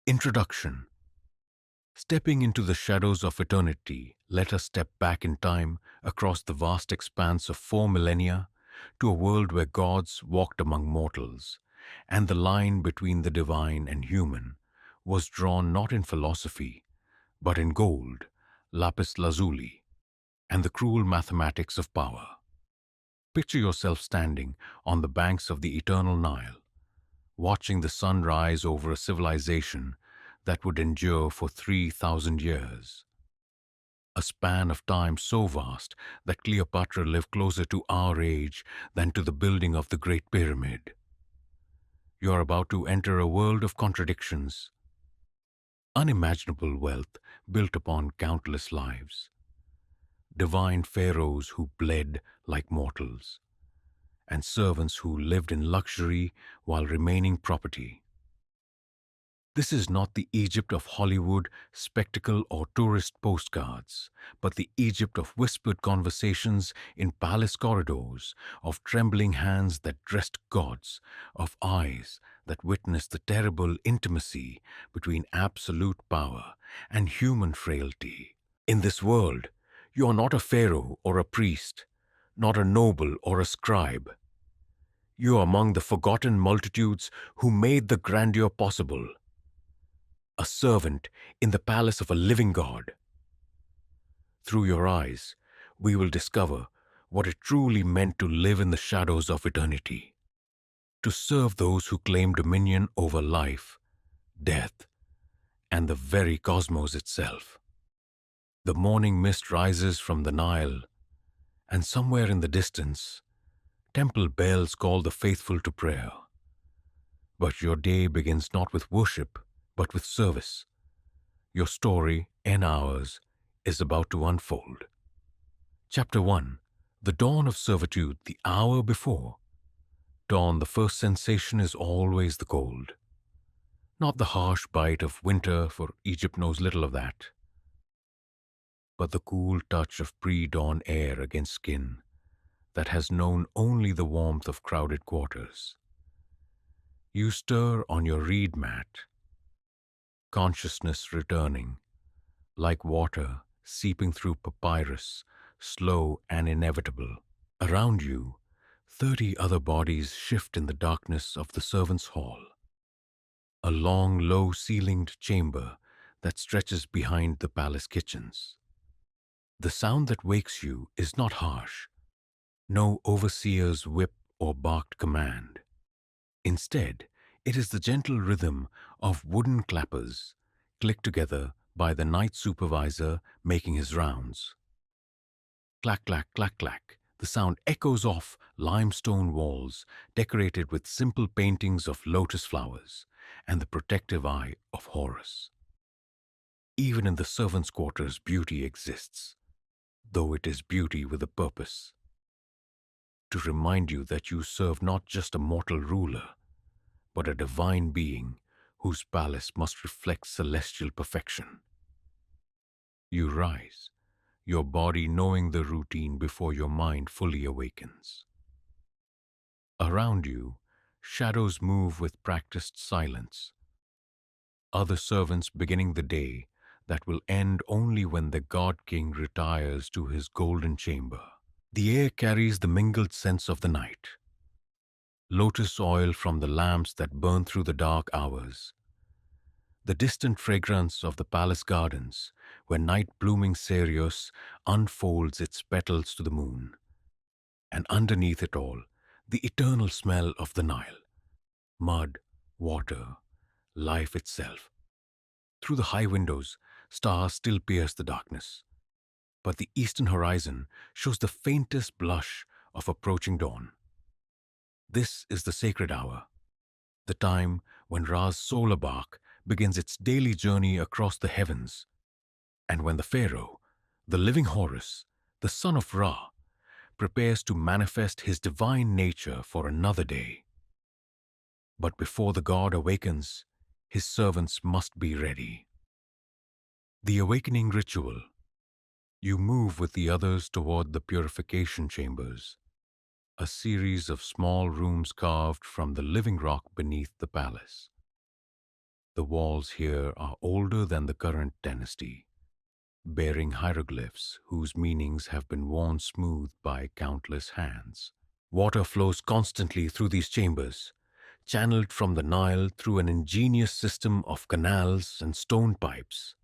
Introduction. Stepping into the shadows of eternity, let us step back in time across the vast expanse of 4 millennia to a world where gods walked among mortals, and the line between the divine and human was drawn not in philosophy, but in gold, lapis lazuli, and the cruel mathematics of power. Picture yourself standing on the banks of the eternal Nile, watching the sun rise over a civilization that would endure for 3,000 years. A span of time so vast that Cleopatra lived closer to our age than to the building of the Great Pyramid. You are about to enter a world of contradictions, unimaginable wealth built upon countless lives, divine pharaohs who bled like mortals, and servants who lived in luxury while remaining property. This is not the Egypt of Hollywood, spectacle, or tourist postcards, but the Egypt of whispered conversations in palace corridors, of trembling hands that dressed gods, of eyes that witnessed the terrible intimacy between absolute power and human frailty. In this world, you are not a pharaoh or a priest, not a noble or a scribe. You are among the forgotten multitudes who made the grandeur possible, a servant in the palace of a living God. Through your eyes, we will discover what it truly meant to live in the shadows of eternity, to serve those who claim dominion over life, death, and the very cosmos itself. The morning mist rises from the Nile, and somewhere in the distance, temple bells call the faithful to prayer. But your day begins not with worship, but with service. Your story and ours is about to unfold. Chapter 1. The dawn of servitude, the hour before. Dawn, the first sensation, is always the cold. Not the harsh bite of winter, for Egypt knows little of that, but the cool touch of pre-dawn air against skin that has known only the warmth of crowded quarters. You stir on your reed mat, consciousness returning, like water seeping through papyrus, slow and inevitable. Around you, 30 other bodies shift in the darkness of the servants' hall, a long, low-ceilinged chamber that stretches behind the palace kitchens. The sound that wakes you is not harsh, no overseer's whip or barked command. Instead, it is the gentle rhythm of wooden clappers, clicked together by the night supervisor making his rounds. Clack, clack, clack, clack. The sound echoes off limestone walls decorated with simple paintings of lotus flowers and the protective eye of Horus. Even in the servants' quarters, beauty exists, though it is beauty with a purpose. To remind you that you serve not just a mortal ruler, but a divine being whose palace must reflect celestial perfection. You rise, your body knowing the routine before your mind fully awakens. Around you, shadows move with practiced silence. Other servants beginning the day that will end only when the God King retires to his golden chamber. The air carries the mingled scents of the night. Lotus oil from the lamps that burn through the dark hours. The distant fragrance of the palace gardens, where night-blooming cereus unfolds its petals to the moon. And underneath it all, the eternal smell of the Nile. Mud, water, life itself. Through the high windows, stars still pierce the darkness, but the eastern horizon shows the faintest blush of approaching dawn. This is the sacred hour, the time when Ra's solar bark begins its daily journey across the heavens, and when the Pharaoh, the living Horus, the son of Ra, prepares to manifest his divine nature for another day. But before the god awakens, his servants must be ready. The awakening ritual. You move with the others toward the purification chambers, a series of small rooms carved from the living rock beneath the palace. The walls here are older than the current dynasty, bearing hieroglyphs whose meanings have been worn smooth by countless hands. Water flows constantly through these chambers, channeled from the Nile through an ingenious system of canals and stone pipes.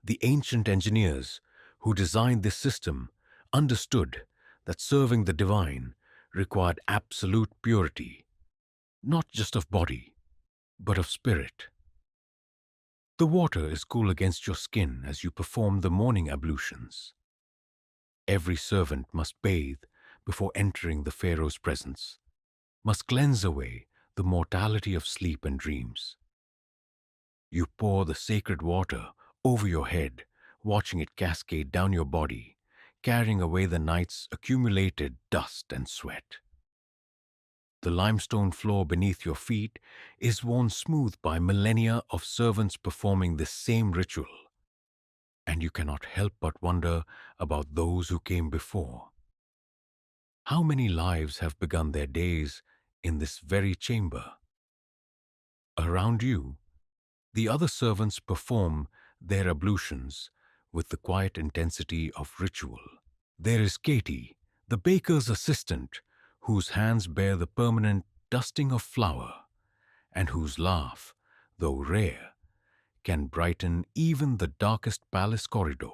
The ancient engineers who designed this system understood that serving the divine required absolute purity, not just of body, but of spirit. The water is cool against your skin as you perform the morning ablutions. Every servant must bathe before entering the Pharaoh's presence, must cleanse away the mortality of sleep and dreams. You pour the sacred water over your head, watching it cascade down your body, carrying away the night's accumulated dust and sweat. The limestone floor beneath your feet is worn smooth by millennia of servants performing this same ritual, and you cannot help but wonder about those who came before. How many lives have begun their days in this very chamber? Around you, the other servants perform their ablutions with the quiet intensity of ritual. There is Katie, the baker's assistant, whose hands bear the permanent dusting of flour, and whose laugh, though rare, can brighten even the darkest palace corridor.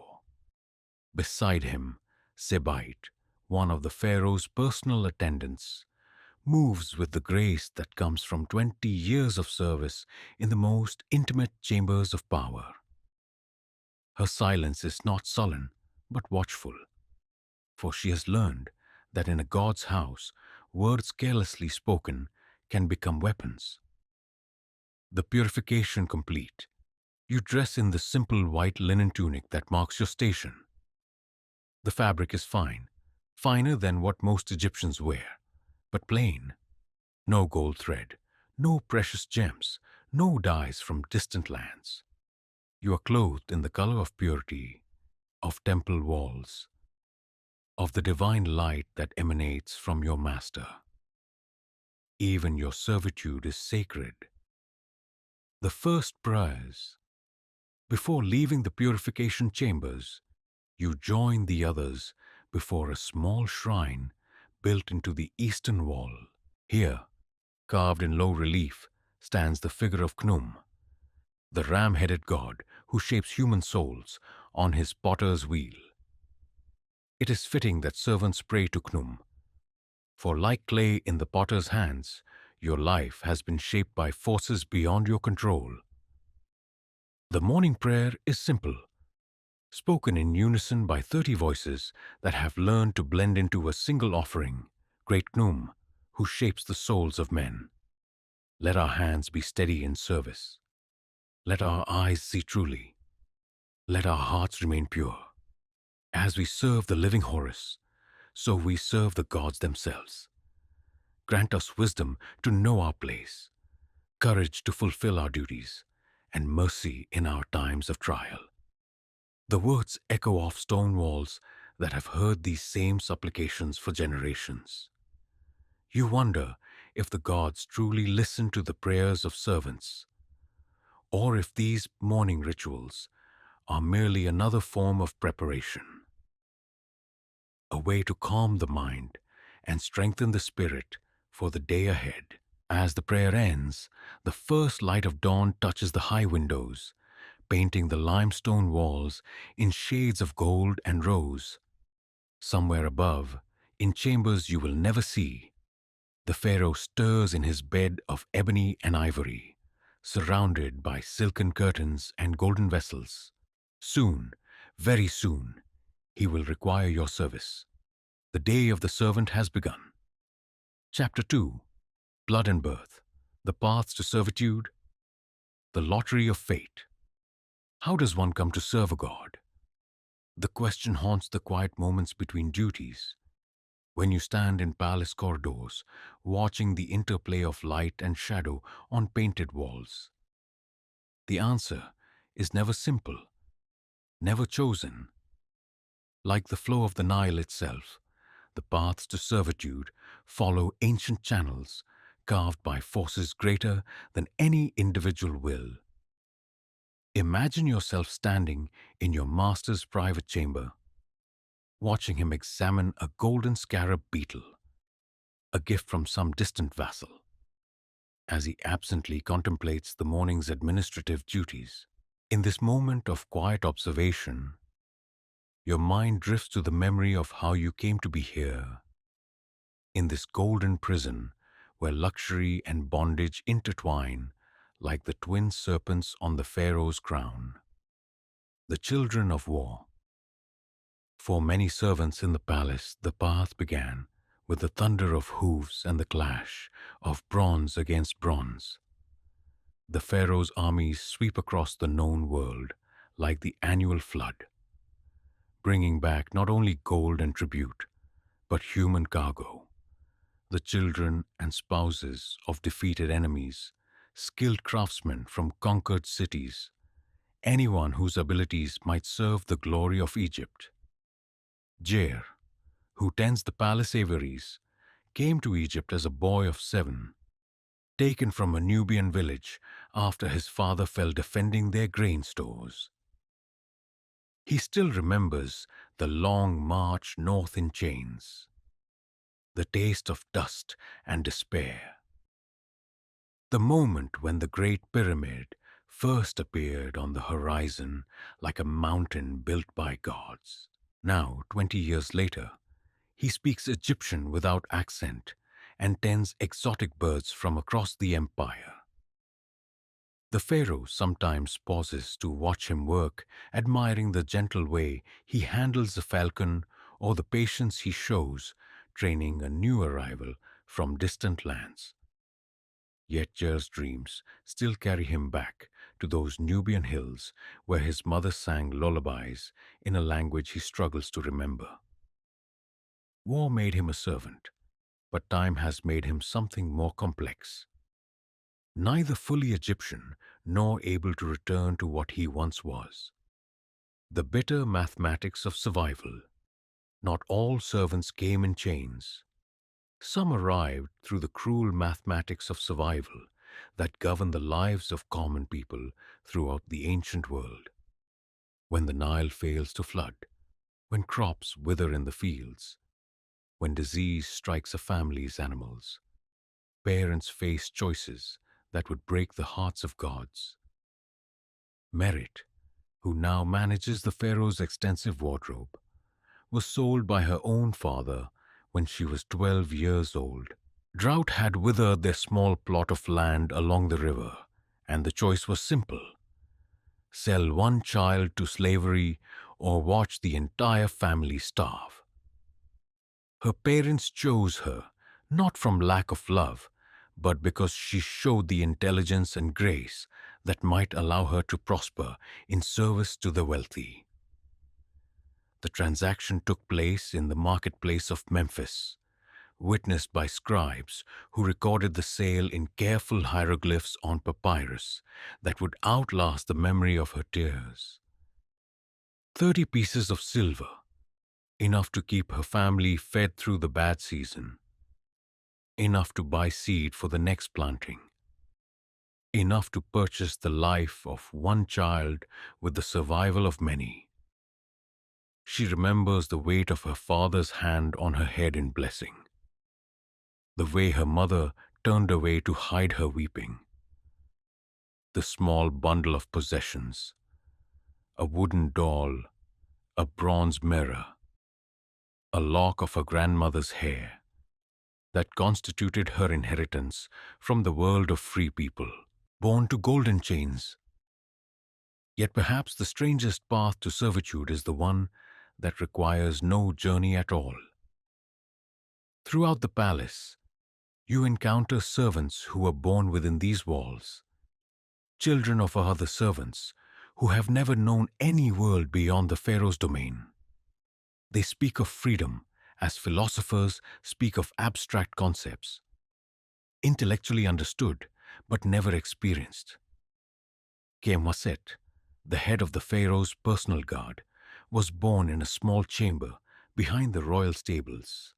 Beside him, Sebite, one of the Pharaoh's personal attendants, moves with the grace that comes from 20 years of service in the most intimate chambers of power. Her silence is not sullen, but watchful, for she has learned that in a god's house, words carelessly spoken can become weapons. The purification complete, you dress in the simple white linen tunic that marks your station. The fabric is fine, finer than what most Egyptians wear, but plain. No gold thread, no precious gems, no dyes from distant lands. You are clothed in the color of purity, of temple walls, of the divine light that emanates from your master. Even your servitude is sacred. The first prayers. Before leaving the purification chambers, you join the others before a small shrine built into the eastern wall. Here, carved in low relief, stands the figure of Khnum, the ram-headed god who shapes human souls on his potter's wheel. It is fitting that servants pray to Khnum, for like clay in the potter's hands, your life has been shaped by forces beyond your control. The morning prayer is simple, spoken in unison by 30 voices that have learned to blend into a single offering, Great Khnum, who shapes the souls of men. Let our hands be steady in service. Let our eyes see truly. Let our hearts remain pure. As we serve the living Horus, so we serve the gods themselves. Grant us wisdom to know our place, courage to fulfill our duties, and mercy in our times of trial. The words echo off stone walls that have heard these same supplications for generations. You wonder if the gods truly listen to the prayers of servants, or if these morning rituals are merely another form of preparation, a way to calm the mind and strengthen the spirit for the day ahead. As the prayer ends, the first light of dawn touches the high windows, painting the limestone walls in shades of gold and rose. Somewhere above, in chambers you will never see, the Pharaoh stirs in his bed of ebony and ivory, surrounded by silken curtains and golden vessels. Soon, very soon, he will require your service. The day of the servant has begun. Chapter 2. Blood and Birth, the Paths to Servitude, the Lottery of Fate. How does one come to serve a god? The question haunts the quiet moments between duties. When you stand in palace corridors, watching the interplay of light and shadow on painted walls. The answer is never simple, never chosen. Like the flow of the Nile itself, the paths to servitude follow ancient channels carved by forces greater than any individual will. Imagine yourself standing in your master's private chamber, watching him examine a golden scarab beetle, a gift from some distant vassal, as he absently contemplates the morning's administrative duties. In this moment of quiet observation, your mind drifts to the memory of how you came to be here, in this golden prison where luxury and bondage intertwine like the twin serpents on the Pharaoh's crown. The children of war. For many servants in the palace, the path began with the thunder of hooves and the clash of bronze against bronze. The Pharaoh's armies sweep across the known world like the annual flood, bringing back not only gold and tribute, but human cargo. The children and spouses of defeated enemies, skilled craftsmen from conquered cities, anyone whose abilities might serve the glory of Egypt. Jair, who tends the palace aviaries, came to Egypt as a boy of 7, taken from a Nubian village after his father fell defending their grain stores. He still remembers the long march north in chains, the taste of dust and despair, the moment when the Great Pyramid first appeared on the horizon like a mountain built by gods. Now, 20 years later, he speaks Egyptian without accent and tends exotic birds from across the empire. The Pharaoh sometimes pauses to watch him work, admiring the gentle way he handles a falcon or the patience he shows training a new arrival from distant lands. Yet Jair's dreams still carry him back to those Nubian hills where his mother sang lullabies in a language he struggles to remember. War made him a servant, but time has made him something more complex. Neither fully Egyptian nor able to return to what he once was. The bitter mathematics of survival. Not all servants came in chains. Some arrived through the cruel mathematics of survival that govern the lives of common people throughout the ancient world. When the Nile fails to flood, when crops wither in the fields, when disease strikes a family's animals, parents face choices that would break the hearts of gods. Merit, who now manages the Pharaoh's extensive wardrobe, was sold by her own father when she was 12 years old. Drought had withered their small plot of land along the river, and the choice was simple: sell one child to slavery or watch the entire family starve. Her parents chose her, not from lack of love, but because she showed the intelligence and grace that might allow her to prosper in service to the wealthy. The transaction took place in the marketplace of Memphis, witnessed by scribes who recorded the sale in careful hieroglyphs on papyrus that would outlast the memory of her tears. 30 pieces of silver, enough to keep her family fed through the bad season, enough to buy seed for the next planting, enough to purchase the life of one child with the survival of many. She remembers the weight of her father's hand on her head in blessing, the way her mother turned away to hide her weeping, the small bundle of possessions, a wooden doll, a bronze mirror, a lock of her grandmother's hair, that constituted her inheritance from the world of free people, born to golden chains. Yet perhaps the strangest path to servitude is the one that requires no journey at all. Throughout the palace, you encounter servants who were born within these walls, children of other servants who have never known any world beyond the Pharaoh's domain. They speak of freedom as philosophers speak of abstract concepts, intellectually understood but never experienced. Kemwaset, the head of the Pharaoh's personal guard, was born in a small chamber behind the royal stables.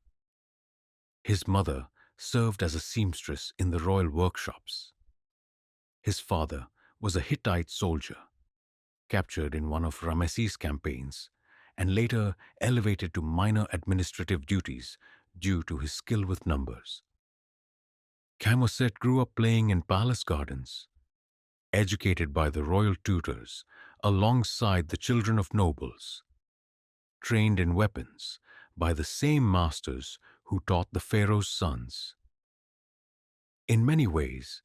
His mother served as a seamstress in the royal workshops. His father was a Hittite soldier, captured in one of Ramesses' campaigns, and later elevated to minor administrative duties due to his skill with numbers. Camoset grew up playing in palace gardens, educated by the royal tutors alongside the children of nobles, trained in weapons by the same masters who taught the Pharaoh's sons. In many ways,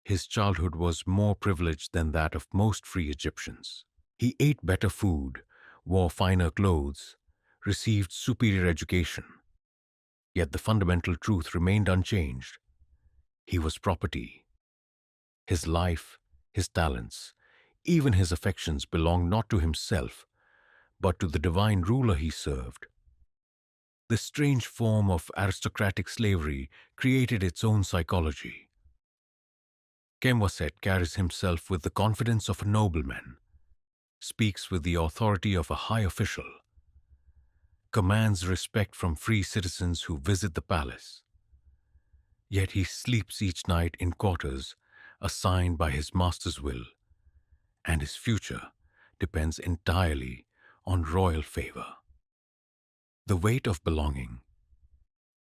his childhood was more privileged than that of most free Egyptians. He ate better food, wore finer clothes, received superior education. Yet the fundamental truth remained unchanged. He was property. His life, his talents, even his affections belonged not to himself, but to the divine ruler he served. This strange form of aristocratic slavery created its own psychology. Kemwaset carries himself with the confidence of a nobleman, speaks with the authority of a high official, commands respect from free citizens who visit the palace. Yet he sleeps each night in quarters assigned by his master's will, and his future depends entirely on royal favor. The weight of belonging.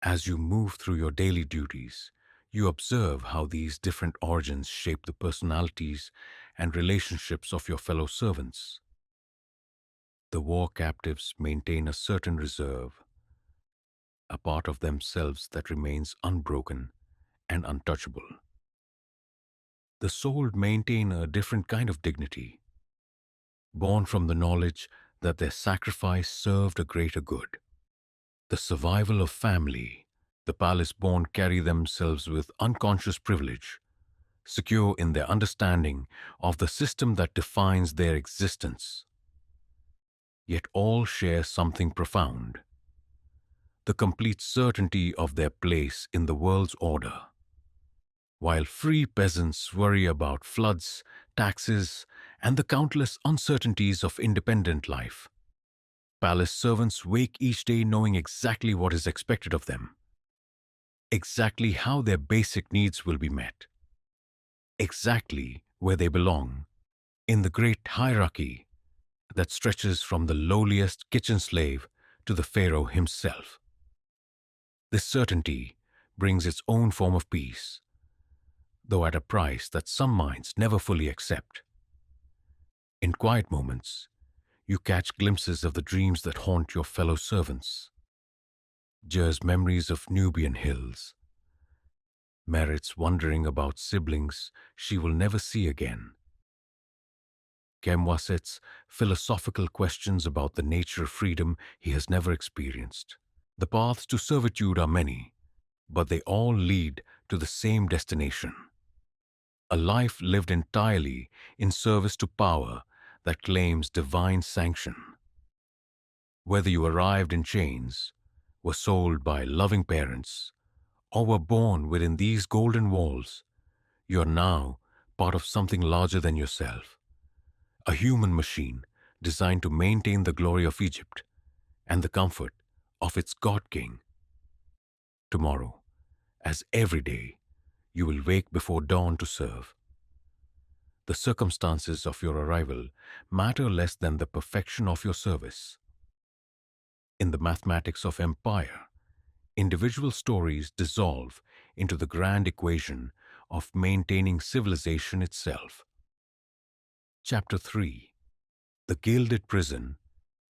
As you move through your daily duties, you observe how these different origins shape the personalities and relationships of your fellow servants. The war captives maintain a certain reserve, a part of themselves that remains unbroken and untouchable. The sold maintain a different kind of dignity, born from the knowledge that their sacrifice served a greater good. The survival of family. The palace-born carry themselves with unconscious privilege, secure in their understanding of the system that defines their existence. Yet all share something profound: the complete certainty of their place in the world's order. While free peasants worry about floods, taxes, and the countless uncertainties of independent life, palace servants wake each day knowing exactly what is expected of them, exactly how their basic needs will be met, exactly where they belong in the great hierarchy that stretches from the lowliest kitchen slave to the Pharaoh himself. This certainty brings its own form of peace, though at a price that some minds never fully accept. In quiet moments, you catch glimpses of the dreams that haunt your fellow servants. Jer's memories of Nubian hills, Merit's wondering about siblings she will never see again, Kemwaset's philosophical questions about the nature of freedom he has never experienced. The paths to servitude are many, but they all lead to the same destination: a life lived entirely in service to power that claims divine sanction. Whether you arrived in chains, were sold by loving parents, or were born within these golden walls, you are now part of something larger than yourself, a human machine designed to maintain the glory of Egypt and the comfort of its God-King. Tomorrow, as every day, you will wake before dawn to serve. The circumstances of your arrival matter less than the perfection of your service. In the mathematics of empire, individual stories dissolve into the grand equation of maintaining civilization itself. Chapter 3. The Gilded Prison.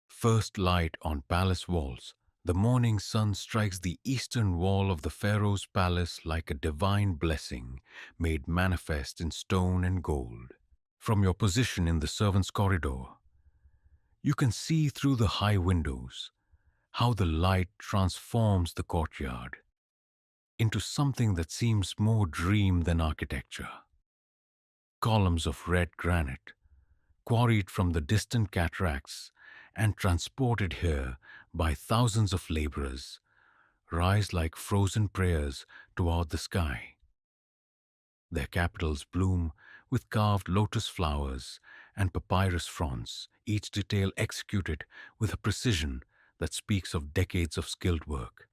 First light on palace walls. The morning sun strikes the eastern wall of the Pharaoh's palace like a divine blessing made manifest in stone and gold. From your position in the servants' corridor, you can see through the high windows how the light transforms the courtyard into something that seems more dream than architecture. Columns of red granite, quarried from the distant cataracts and transported here by thousands of laborers, rise like frozen prayers toward the sky. Their capitals bloom with carved lotus flowers and papyrus fronds, each detail executed with a precision that speaks of decades of skilled work.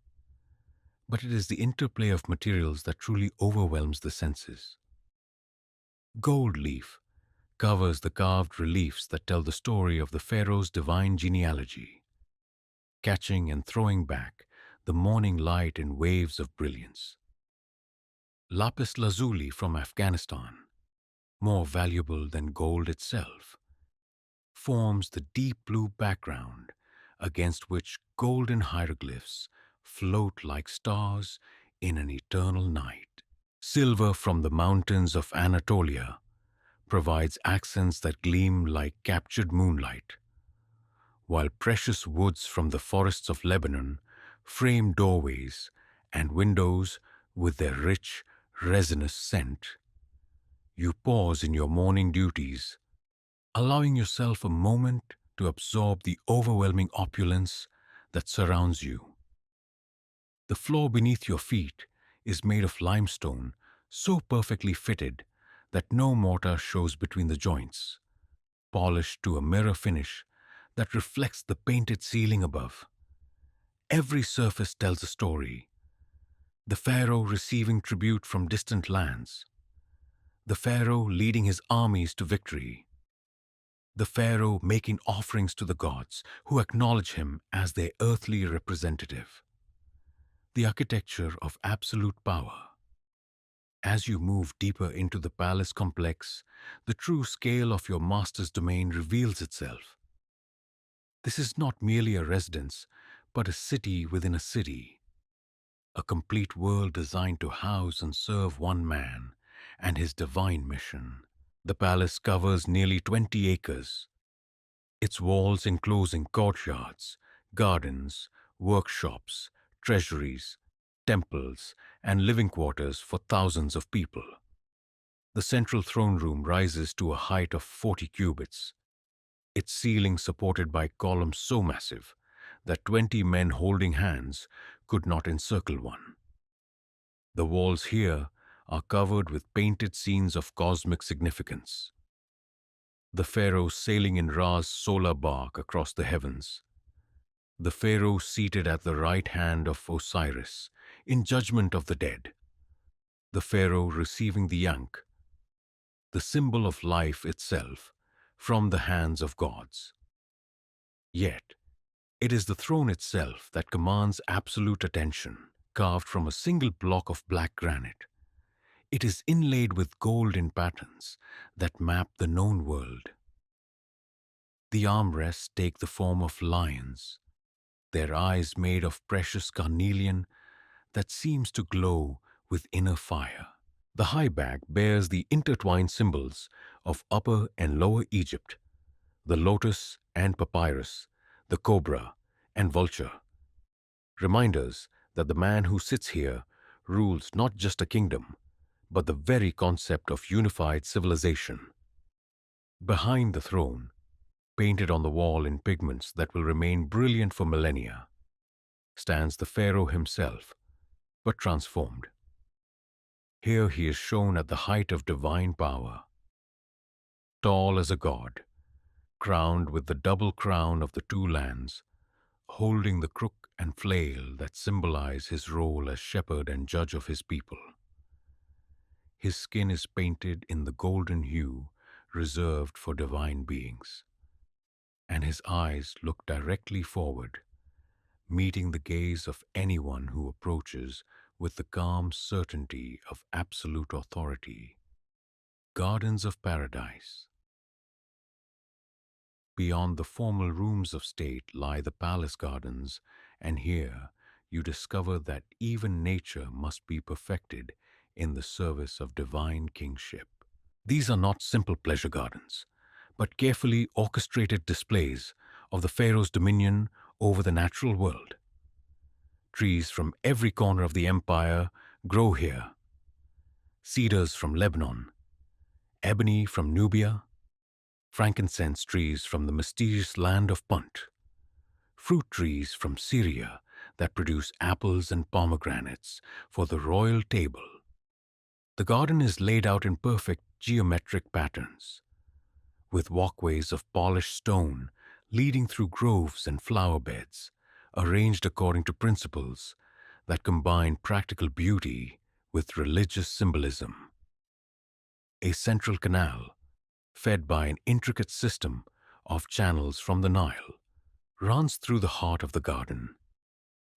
but it is the interplay of materials that truly overwhelms the senses. Gold leaf covers the carved reliefs that tell the story of the Pharaoh's divine genealogy, catching and throwing back the morning light in waves of brilliance. Lapis lazuli from Afghanistan, more valuable than gold itself, forms the deep blue background against which golden hieroglyphs float like stars in an eternal night. Silver from the mountains of Anatolia provides accents that gleam like captured moonlight, while precious woods from the forests of Lebanon frame doorways and windows with their rich, resinous scent. You pause in your morning duties, allowing yourself a moment to absorb the overwhelming opulence that surrounds you. The floor beneath your feet is made of limestone so perfectly fitted that no mortar shows between the joints, polished to a mirror finish that reflects the painted ceiling above. Every surface tells a story. The Pharaoh receiving tribute from distant lands. The Pharaoh leading his armies to victory. The Pharaoh making offerings to the gods who acknowledge him as their earthly representative. The architecture of absolute power. As you move deeper into the palace complex, the true scale of your master's domain reveals itself. This is not merely a residence, but a city within a city, a complete world designed to house and serve one man and his divine mission. The palace covers nearly 20 acres, its walls enclosing courtyards, gardens, workshops, treasuries, temples, and living quarters for thousands of people. The central throne room rises to a height of 40 cubits, its ceiling supported by columns so massive that 20 men holding hands could not encircle one. The walls here are covered with painted scenes of cosmic significance. The Pharaoh sailing in Ra's solar bark across the heavens. The Pharaoh seated at the right hand of Osiris in judgment of the dead. The Pharaoh receiving the Ankh, the symbol of life itself, from the hands of gods. Yet, it is the throne itself that commands absolute attention, carved from a single block of black granite. It is inlaid with golden patterns that map the known world. The armrests take the form of lions, their eyes made of precious carnelian that seems to glow with inner fire. The high back bears the intertwined symbols of Upper and Lower Egypt, the lotus and papyrus, the cobra and vulture, reminders that the man who sits here rules not just a kingdom, but the very concept of unified civilization. Behind the throne, painted on the wall in pigments that will remain brilliant for millennia, stands the Pharaoh himself, but transformed. Here he is shown at the height of divine power, tall as a god, crowned with the double crown of the two lands, holding the crook and flail that symbolize his role as shepherd and judge of his people. His skin is painted in the golden hue reserved for divine beings, and his eyes look directly forward, meeting the gaze of anyone who approaches with the calm certainty of absolute authority. Gardens of Paradise. Beyond the formal rooms of state lie the palace gardens, and here you discover that even nature must be perfected in the service of divine kingship. These are not simple pleasure gardens, but carefully orchestrated displays of the Pharaoh's dominion over the natural world. Trees from every corner of the empire grow here. Cedars from Lebanon, ebony from Nubia, frankincense trees from the mysterious land of Punt, fruit trees from Syria that produce apples and pomegranates for the royal table. The garden is laid out in perfect geometric patterns, with walkways of polished stone leading through groves and flower beds, arranged according to principles that combine practical beauty with religious symbolism. A central canal, fed by an intricate system of channels from the Nile, runs through the heart of the garden,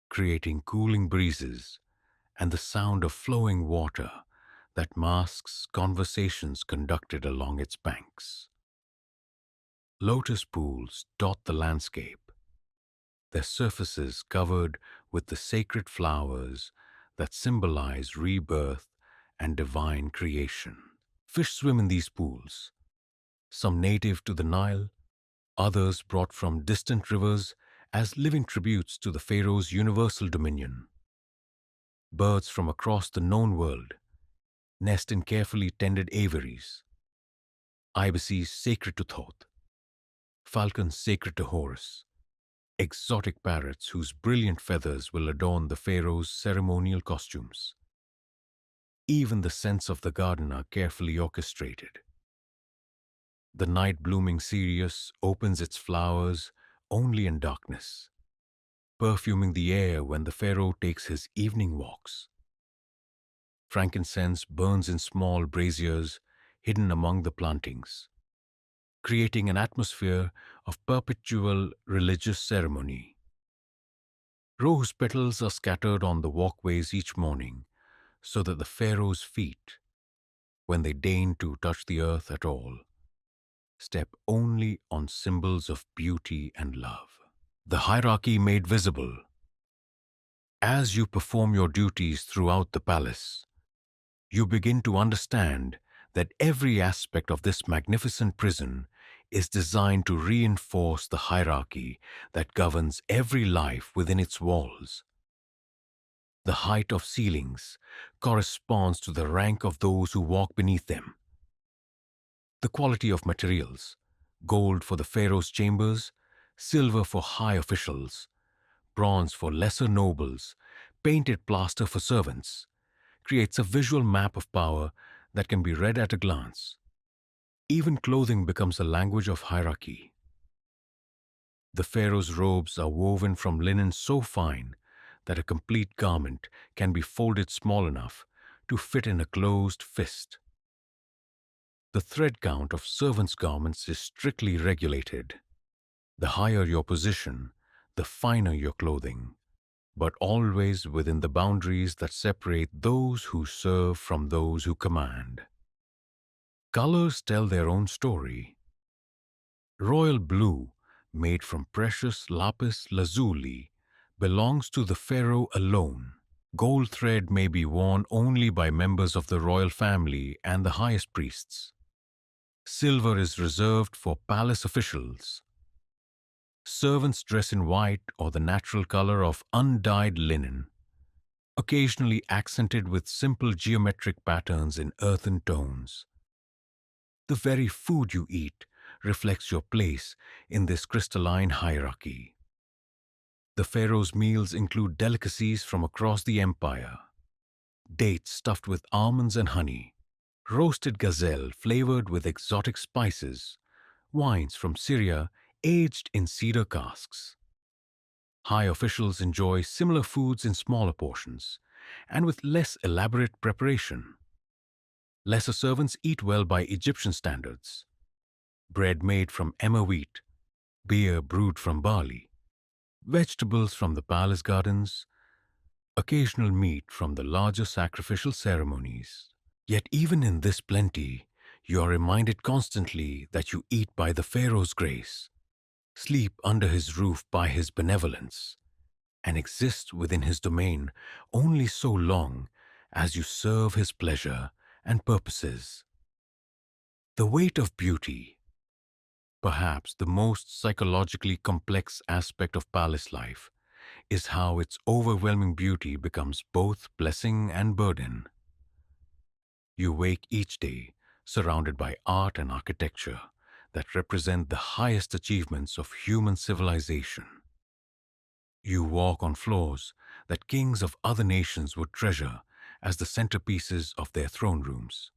creating cooling breezes and the sound of flowing water that masks conversations conducted along its banks. Lotus pools dot the landscape, their surfaces covered with the sacred flowers that symbolize rebirth and divine creation. Fish swim in these pools, some native to the Nile, others brought from distant rivers as living tributes to the Pharaoh's universal dominion. Birds from across the known world nest in carefully tended aviaries, ibises sacred to Thoth, falcons sacred to Horus, exotic parrots whose brilliant feathers will adorn the Pharaoh's ceremonial costumes. Even the scents of the garden are carefully orchestrated. The night-blooming cereus opens its flowers only in darkness, perfuming the air when the Pharaoh takes his evening walks. Frankincense burns in small braziers hidden among the plantings, creating an atmosphere of perpetual religious ceremony. Rose petals are scattered on the walkways each morning so that the Pharaoh's feet, when they deign to touch the earth at all, step only on symbols of beauty and love. The hierarchy made visible. As you perform your duties throughout the palace, you begin to understand that every aspect of this magnificent prison is designed to reinforce the hierarchy that governs every life within its walls. The height of ceilings corresponds to the rank of those who walk beneath them. The quality of materials, gold for the Pharaoh's chambers, silver for high officials, bronze for lesser nobles, painted plaster for servants, creates a visual map of power that can be read at a glance. Even clothing becomes a language of hierarchy. The Pharaoh's robes are woven from linen so fine that a complete garment can be folded small enough to fit in a closed fist. The thread count of servants' garments is strictly regulated. The higher your position, the finer your clothing, but always within the boundaries that separate those who serve from those who command. Colors tell their own story. Royal blue, made from precious lapis lazuli, belongs to the pharaoh alone. Gold thread may be worn only by members of the royal family and the highest priests. Silver is reserved for palace officials. Servants dress in white or the natural color of undyed linen, occasionally accented with simple geometric patterns in earthen tones. The very food you eat reflects your place in this crystalline hierarchy. The pharaoh's meals include delicacies from across the empire: dates stuffed with almonds and honey, roasted gazelle flavored with exotic spices, wines from Syria aged in cedar casks. High officials enjoy similar foods in smaller portions and with less elaborate preparation. Lesser servants eat well by Egyptian standards: bread made from emmer wheat, beer brewed from barley, vegetables from the palace gardens, occasional meat from the larger sacrificial ceremonies. Yet even in this plenty, you are reminded constantly that you eat by the Pharaoh's grace, sleep under his roof by his benevolence, and exist within his domain only so long as you serve his pleasure and purposes. The weight of beauty, perhaps the most psychologically complex aspect of palace life, is how its overwhelming beauty becomes both blessing and burden. You wake each day surrounded by art and architecture that represent the highest achievements of human civilization. You walk on floors that kings of other nations would treasure as the centerpieces of their throne rooms.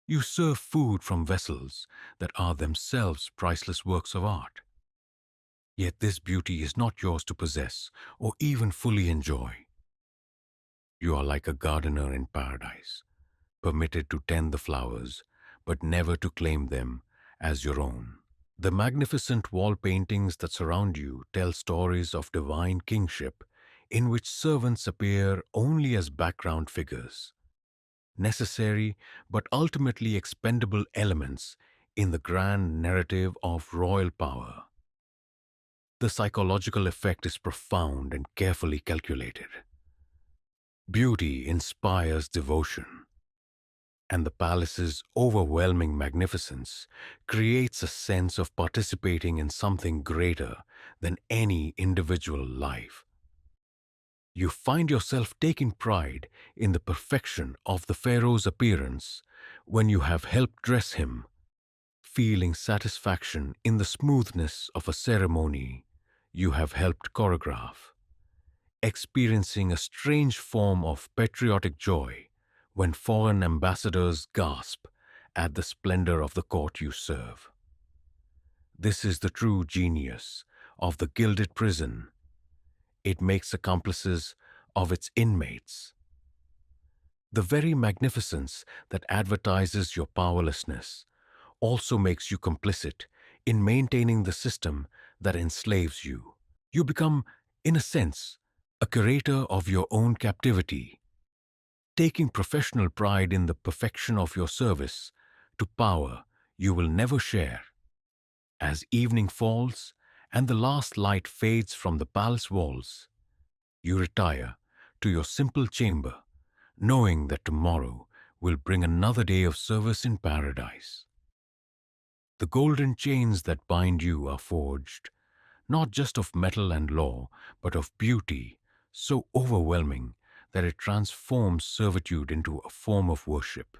You serve food from vessels that are themselves priceless works of art. Yet this beauty is not yours to possess or even fully enjoy. You are like a gardener in paradise, permitted to tend the flowers, but never to claim them as your own. The magnificent wall paintings that surround you tell stories of divine kingship in which servants appear only as background figures, necessary but ultimately expendable elements in the grand narrative of royal power. The psychological effect is profound and carefully calculated. Beauty inspires devotion, and the palace's overwhelming magnificence creates a sense of participating in something greater than any individual life. You find yourself taking pride in the perfection of the Pharaoh's appearance when you have helped dress him, feeling satisfaction in the smoothness of a ceremony you have helped choreograph, experiencing a strange form of patriotic joy when foreign ambassadors gasp at the splendor of the court you serve. This is the true genius of the gilded prison. It makes accomplices of its inmates. The very magnificence that advertises your powerlessness also makes you complicit in maintaining the system that enslaves you. You become, in a sense, a curator of your own captivity, taking professional pride in the perfection of your service to power you will never share. As evening falls and the last light fades from the palace walls, you retire to your simple chamber, knowing that tomorrow will bring another day of service in paradise. The golden chains that bind you are forged, not just of metal and law, but of beauty so overwhelming that it transforms servitude into a form of worship,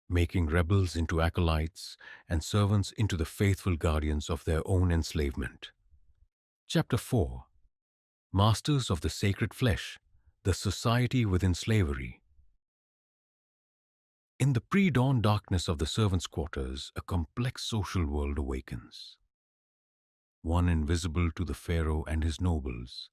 making rebels into acolytes and servants into the faithful guardians of their own enslavement. Chapter 4. Masters of the Sacred Flesh, the Society Within Slavery. In the pre-dawn darkness of the servants' quarters, a complex social world awakens. One invisible to the Pharaoh and his nobles,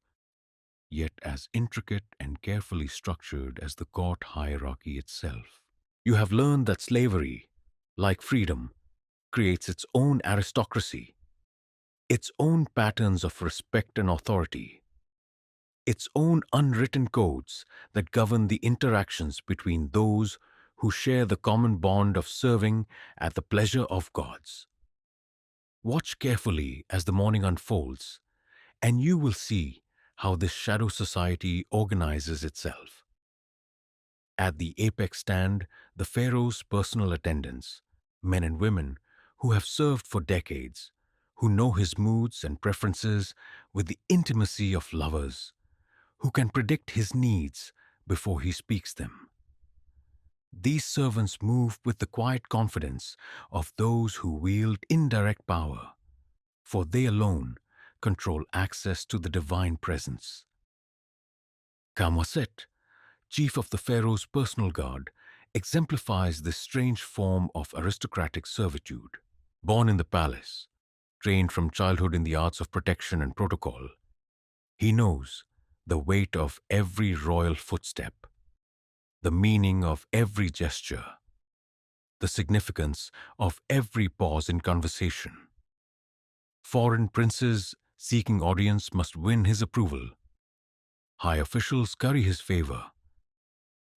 yet as intricate and carefully structured as the court hierarchy itself. You have learned that slavery, like freedom, creates its own aristocracy, its own patterns of respect and authority, its own unwritten codes that govern the interactions between those who share the common bond of serving at the pleasure of gods. Watch carefully as the morning unfolds, and you will see how this shadow society organizes itself. At the apex stand the Pharaoh's personal attendants, men and women who have served for decades, who know his moods and preferences with the intimacy of lovers, who can predict his needs before he speaks them. These servants move with the quiet confidence of those who wield indirect power, for they alone control access to the divine presence. Kamwaset, chief of the Pharaoh's personal guard, exemplifies this strange form of aristocratic servitude. Born in the palace, trained from childhood in the arts of protection and protocol, he knows the weight of every royal footstep, the meaning of every gesture, the significance of every pause in conversation. Foreign princes seeking audience must win his approval. High officials curry his favor.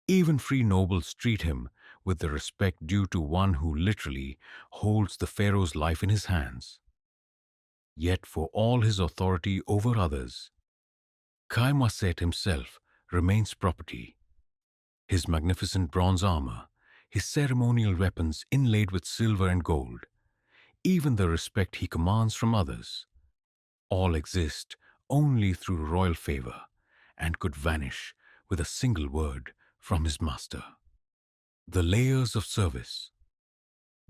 Even free nobles treat him with the respect due to one who literally holds the Pharaoh's life in his hands. Yet for all his authority over others, Kaimaset himself remains property. His magnificent bronze armor, his ceremonial weapons inlaid with silver and gold, even the respect he commands from others, all exist only through royal favor and could vanish with a single word from his master. The layers of service.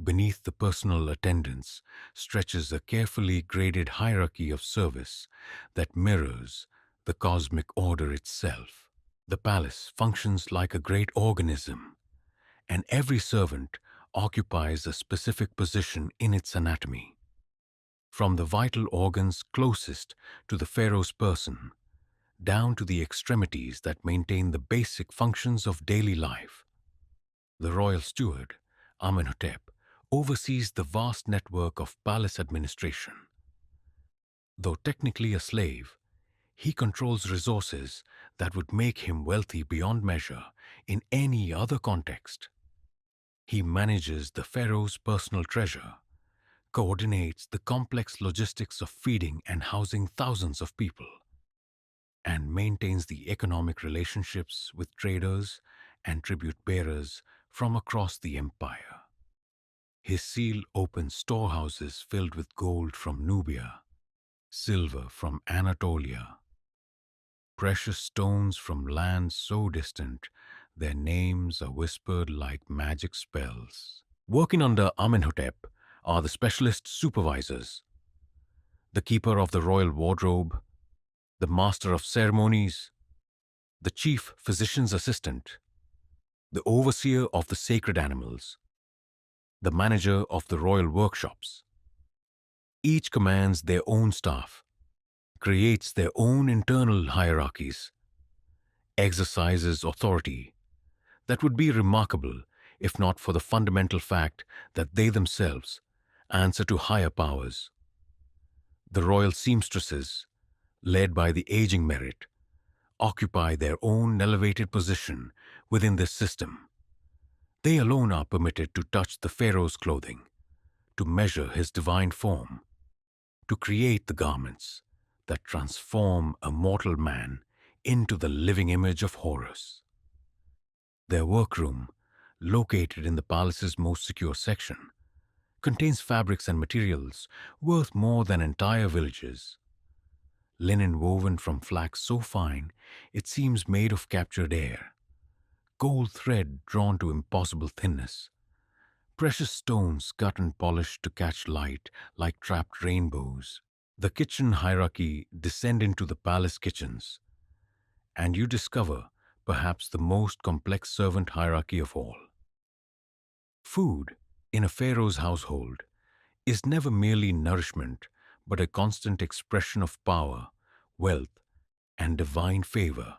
Beneath the personal attendants stretches a carefully graded hierarchy of service that mirrors the cosmic order itself. The palace functions like a great organism, and every servant occupies a specific position in its anatomy. From the vital organs closest to the Pharaoh's person, down to the extremities that maintain the basic functions of daily life. The royal steward, Amenhotep, oversees the vast network of palace administration. Though technically a slave, he controls resources that would make him wealthy beyond measure in any other context. He manages the pharaoh's personal treasure, coordinates the complex logistics of feeding and housing thousands of people, and maintains the economic relationships with traders and tribute bearers from across the empire. His seal opens storehouses filled with gold from Nubia, silver from Anatolia, precious stones from lands so distant their names are whispered like magic spells. Working under Amenhotep are the specialist supervisors, the keeper of the royal wardrobe, the master of ceremonies, the chief physician's assistant, the overseer of the sacred animals, the manager of the royal workshops. Each commands their own staff, creates their own internal hierarchies, exercises authority that would be remarkable if not for the fundamental fact that they themselves answer to higher powers. The royal seamstresses, led by the aging merit, occupy their own elevated position within this system. They alone are permitted to touch the pharaoh's clothing, to measure his divine form, to create the garments that transform a mortal man into the living image of Horus. Their workroom, located in the palace's most secure section, contains fabrics and materials worth more than entire villages. Linen woven from flax so fine it seems made of captured air, gold thread drawn to impossible thinness, precious stones cut and polished to catch light like trapped rainbows. The kitchen hierarchy descend into the palace kitchens, and you discover perhaps the most complex servant hierarchy of all. Food in a pharaoh's household is never merely nourishment, but a constant expression of power, wealth, and divine favor.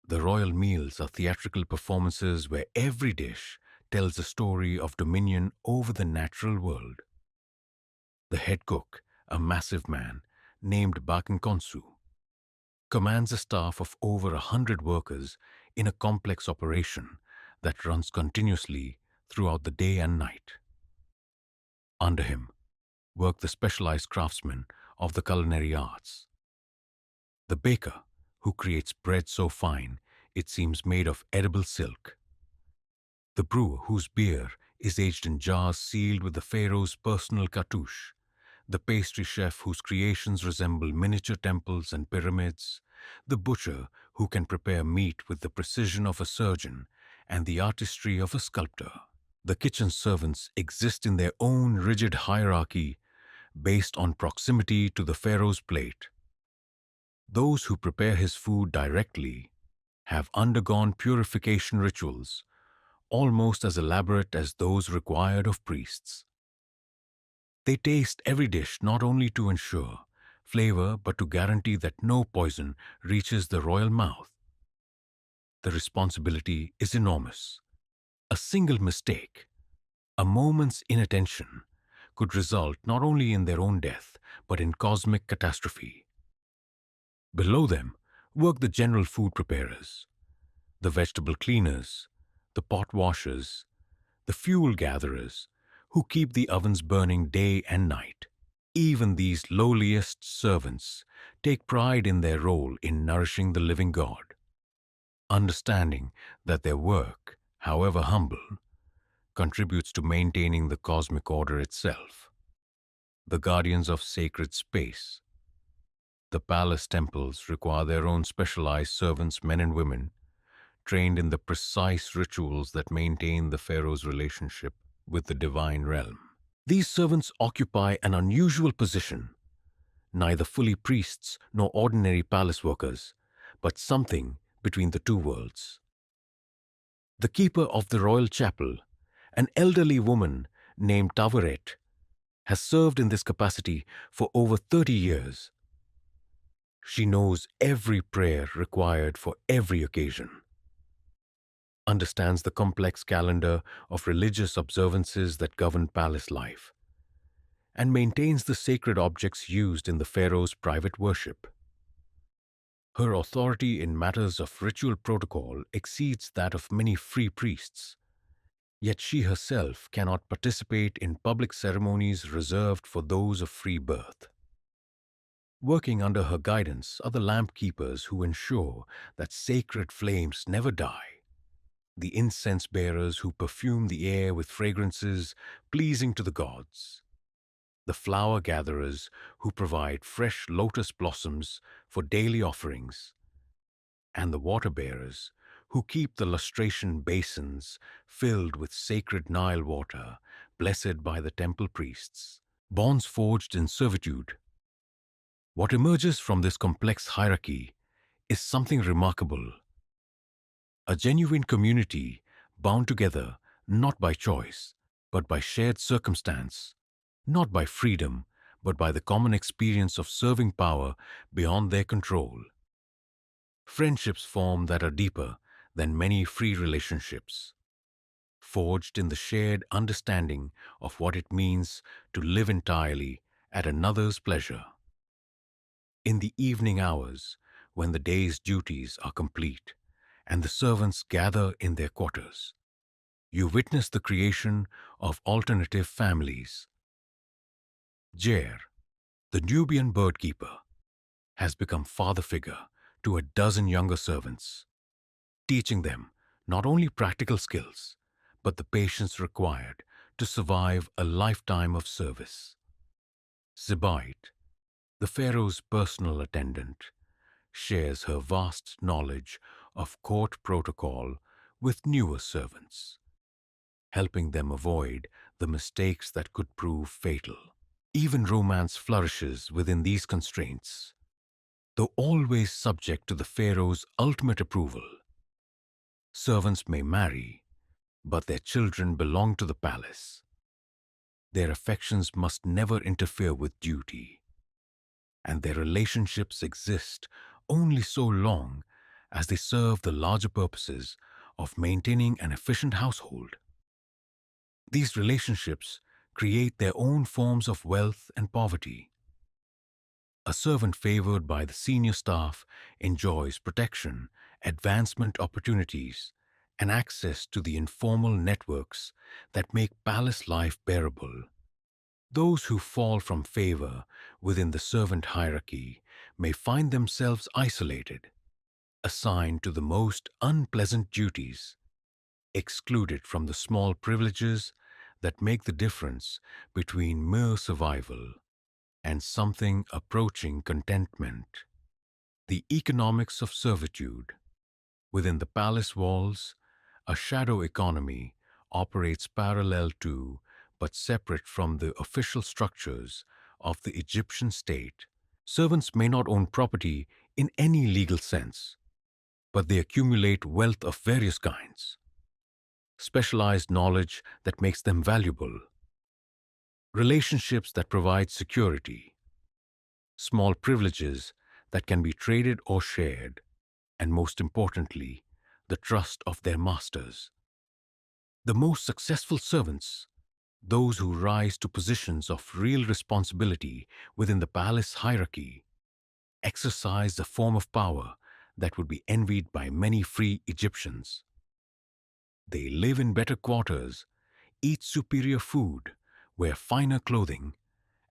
The royal meals are theatrical performances where every dish tells a story of dominion over the natural world. The head cook, a massive man named Bakenkonsu, commands a staff of over 100 workers in a complex operation that runs continuously throughout the day and night. Under him work the specialized craftsmen of the culinary arts. The baker, who creates bread so fine it seems made of edible silk. The brewer, whose beer is aged in jars sealed with the pharaoh's personal cartouche. The pastry chef, whose creations resemble miniature temples and pyramids. The butcher, who can prepare meat with the precision of a surgeon and the artistry of a sculptor. The kitchen servants exist in their own rigid hierarchy based on proximity to the pharaoh's plate. Those who prepare his food directly have undergone purification rituals, almost as elaborate as those required of priests. They taste every dish not only to ensure flavor but to guarantee that no poison reaches the royal mouth. The responsibility is enormous. A single mistake, a moment's inattention, could result not only in their own death but in cosmic catastrophe. Below them work the general food preparers, the vegetable cleaners, the pot washers, the fuel gatherers, who keep the ovens burning day and night. Even these lowliest servants take pride in their role in nourishing the living God, understanding that their work, however humble, contributes to maintaining the cosmic order itself. The guardians of sacred space. The palace temples require their own specialized servants, men and women, trained in the precise rituals that maintain the pharaoh's relationship with the divine realm. These servants occupy an unusual position, neither fully priests nor ordinary palace workers, but something between the two worlds. The keeper of the royal chapel, an elderly woman named Tavaret, has served in this capacity for over 30 years. She knows every prayer required for every occasion, understands the complex calendar of religious observances that govern palace life, and maintains the sacred objects used in the pharaoh's private worship. Her authority in matters of ritual protocol exceeds that of many free priests, yet she herself cannot participate in public ceremonies reserved for those of free birth. Working under her guidance are the lamp keepers who ensure that sacred flames never die, the incense bearers who perfume the air with fragrances pleasing to the gods, the flower gatherers who provide fresh lotus blossoms for daily offerings, and the water bearers who keep the lustration basins filled with sacred Nile water, blessed by the temple priests. Bonds forged in servitude. What emerges from this complex hierarchy is something remarkable. A genuine community bound together not by choice, but by shared circumstance, not by freedom, but by the common experience of serving power beyond their control. Friendships form that are deeper than many free relationships, forged in the shared understanding of what it means to live entirely at another's pleasure. In the evening hours, when the day's duties are complete and the servants gather in their quarters, you witness the creation of alternative families. Jer, the Nubian bird keeper, has become father figure to a dozen younger servants, teaching them not only practical skills, but the patience required to survive a lifetime of service. Zebite, the Pharaoh's personal attendant, shares her vast knowledge of court protocol with newer servants, helping them avoid the mistakes that could prove fatal. Even romance flourishes within these constraints, though always subject to the Pharaoh's ultimate approval. Servants may marry, but their children belong to the palace. Their affections must never interfere with duty, and their relationships exist only so long as they serve the larger purposes of maintaining an efficient household. These relationships create their own forms of wealth and poverty. A servant favored by the senior staff enjoys protection, advancement opportunities, and access to the informal networks that make palace life bearable. Those who fall from favor within the servant hierarchy may find themselves isolated, assigned to the most unpleasant duties, excluded from the small privileges that make the difference between mere survival and something approaching contentment. The economics of servitude. Within the palace walls, a shadow economy operates parallel to, but separate from the official structures of the Egyptian state. Servants may not own property in any legal sense, but they accumulate wealth of various kinds, specialized knowledge that makes them valuable, relationships that provide security, small privileges that can be traded or shared, and most importantly, the trust of their masters. The most successful servants, those who rise to positions of real responsibility within the palace hierarchy, exercise a form of power that would be envied by many free Egyptians. They live in better quarters, eat superior food, wear finer clothing,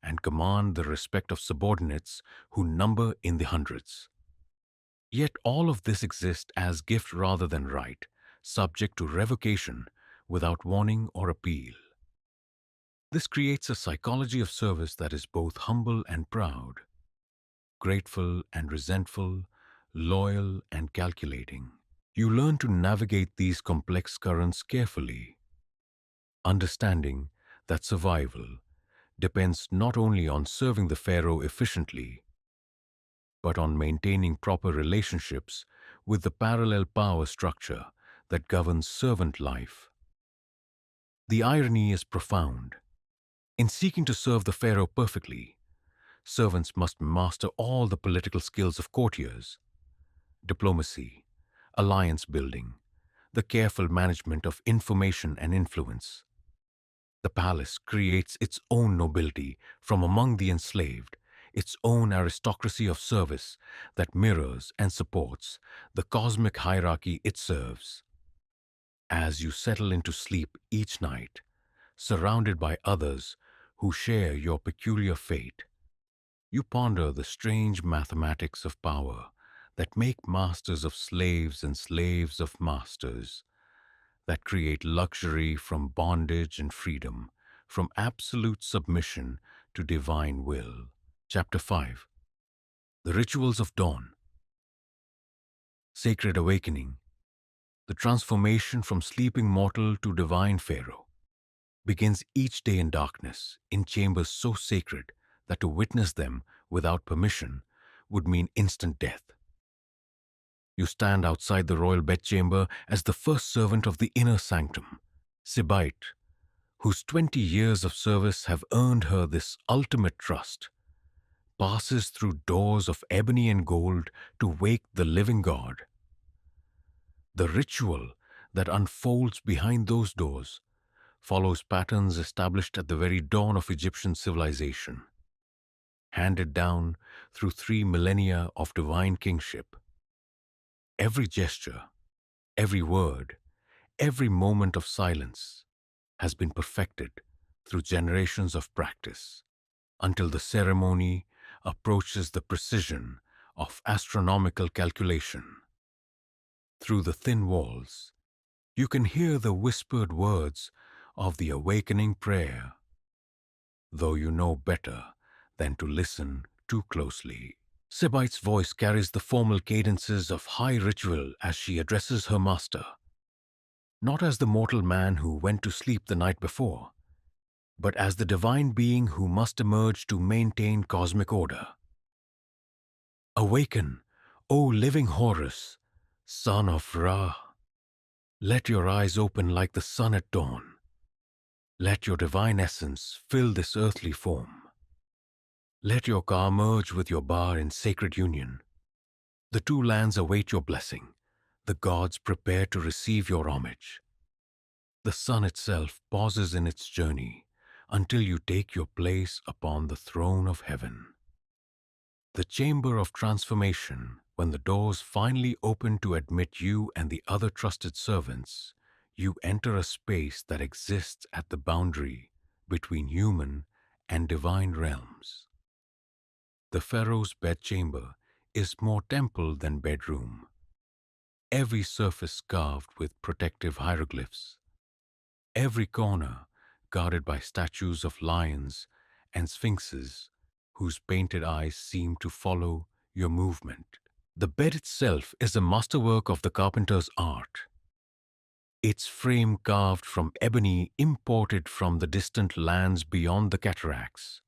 and command the respect of subordinates who number in the hundreds. Yet all of this exists as gift rather than right, subject to revocation without warning or appeal. This creates a psychology of service that is both humble and proud, grateful and resentful, loyal and calculating. You learn to navigate these complex currents carefully, understanding that survival depends not only on serving the Pharaoh efficiently, but on maintaining proper relationships with the parallel power structure that governs servant life. The irony is profound. In seeking to serve the Pharaoh perfectly, servants must master all the political skills of courtiers: diplomacy, alliance building, the careful management of information and influence. The palace creates its own nobility from among the enslaved, its own aristocracy of service that mirrors and supports the cosmic hierarchy it serves. As you settle into sleep each night, surrounded by others who share your peculiar fate, you ponder the strange mathematics of power that make masters of slaves and slaves of masters, that create luxury from bondage and freedom, from absolute submission to divine will. Chapter 5. The Rituals of Dawn. Sacred Awakening. The transformation from sleeping mortal to divine Pharaoh begins each day in darkness, in chambers so sacred that to witness them without permission would mean instant death. You stand outside the royal bedchamber as the first servant of the inner sanctum, Sibite, whose 20 years of service have earned her this ultimate trust, passes through doors of ebony and gold to wake the living God. The ritual that unfolds behind those doors follows patterns established at the very dawn of Egyptian civilization, handed down through 3 millennia of divine kingship. Every gesture, every word, every moment of silence has been perfected through generations of practice, until the ceremony approaches the precision of astronomical calculation. Through the thin walls, you can hear the whispered words of the awakening prayer, though you know better than to listen too closely. Sibite's voice carries the formal cadences of high ritual as she addresses her master, not as the mortal man who went to sleep the night before, but as the divine being who must emerge to maintain cosmic order. Awaken, O living Horus, son of Ra. Let your eyes open like the sun at dawn. Let your divine essence fill this earthly form. Let your Ka merge with your Ba in sacred union. The two lands await your blessing. The gods prepare to receive your homage. The sun itself pauses in its journey until you take your place upon the throne of heaven. The chamber of transformation, when the doors finally open to admit you and the other trusted servants, you enter a space that exists at the boundary between human and divine realms. The Pharaoh's bedchamber is more temple than bedroom. Every surface carved with protective hieroglyphs. Every corner guarded by statues of lions and sphinxes whose painted eyes seem to follow your movement. The bed itself is a masterwork of the carpenter's art. Its frame carved from ebony imported from the distant lands beyond the cataracts.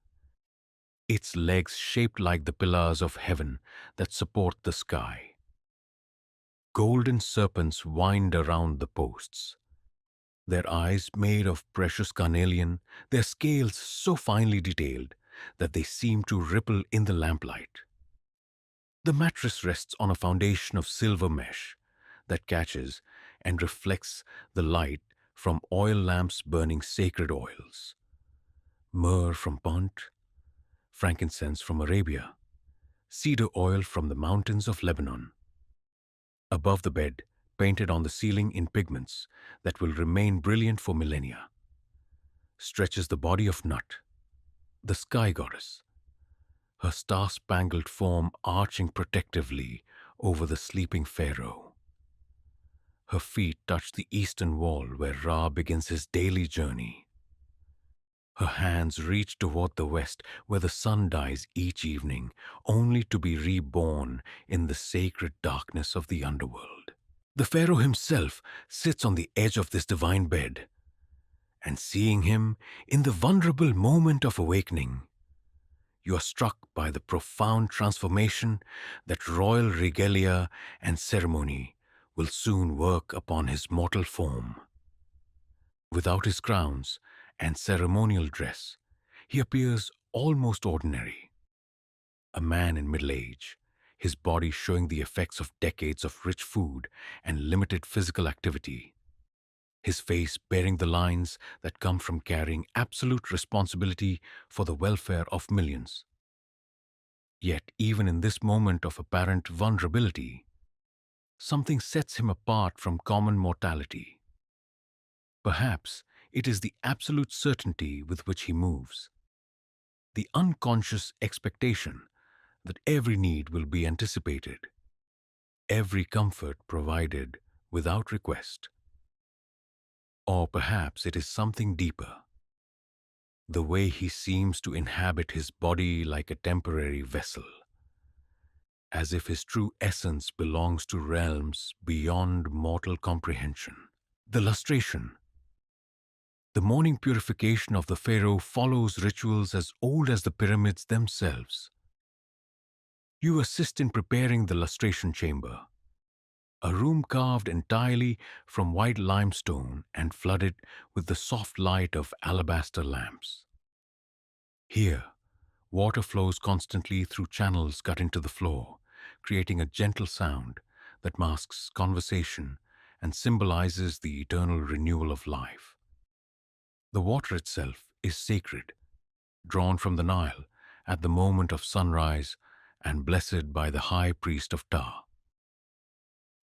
Its legs shaped like the pillars of heaven that support the sky. Golden serpents wind around the posts, their eyes made of precious carnelian, their scales so finely detailed that they seem to ripple in the lamplight. The mattress rests on a foundation of silver mesh that catches and reflects the light from oil lamps burning sacred oils. Myrrh from Punt, frankincense from Arabia, cedar oil from the mountains of Lebanon. Above the bed, painted on the ceiling in pigments that will remain brilliant for millennia, stretches the body of Nut, the sky goddess, her star-spangled form arching protectively over the sleeping Pharaoh. Her feet touch the eastern wall where Ra begins his daily journey. Her hands reach toward the west where the sun dies each evening, only to be reborn in the sacred darkness of the underworld. The Pharaoh himself sits on the edge of this divine bed, and seeing him in the vulnerable moment of awakening, you are struck by the profound transformation that royal regalia and ceremony will soon work upon his mortal form. Without his crowns and ceremonial dress, he appears almost ordinary. a man in middle age, his body showing the effects of decades of rich food and limited physical activity, his face bearing the lines that come from carrying absolute responsibility for the welfare of millions. Yet, even in this moment of apparent vulnerability, something sets him apart from common mortality. Perhaps it is the absolute certainty with which he moves, the unconscious expectation that every need will be anticipated, every comfort provided without request. Or perhaps it is something deeper, the way he seems to inhabit his body like a temporary vessel, as if his true essence belongs to realms beyond mortal comprehension. The lustration, the morning purification of the Pharaoh, follows rituals as old as the pyramids themselves. You assist in preparing the lustration chamber, a room carved entirely from white limestone and flooded with the soft light of alabaster lamps. Here, water flows constantly through channels cut into the floor, creating a gentle sound that masks conversation and symbolizes the eternal renewal of life. The water itself is sacred, drawn from the Nile at the moment of sunrise and blessed by the high priest of Ptah.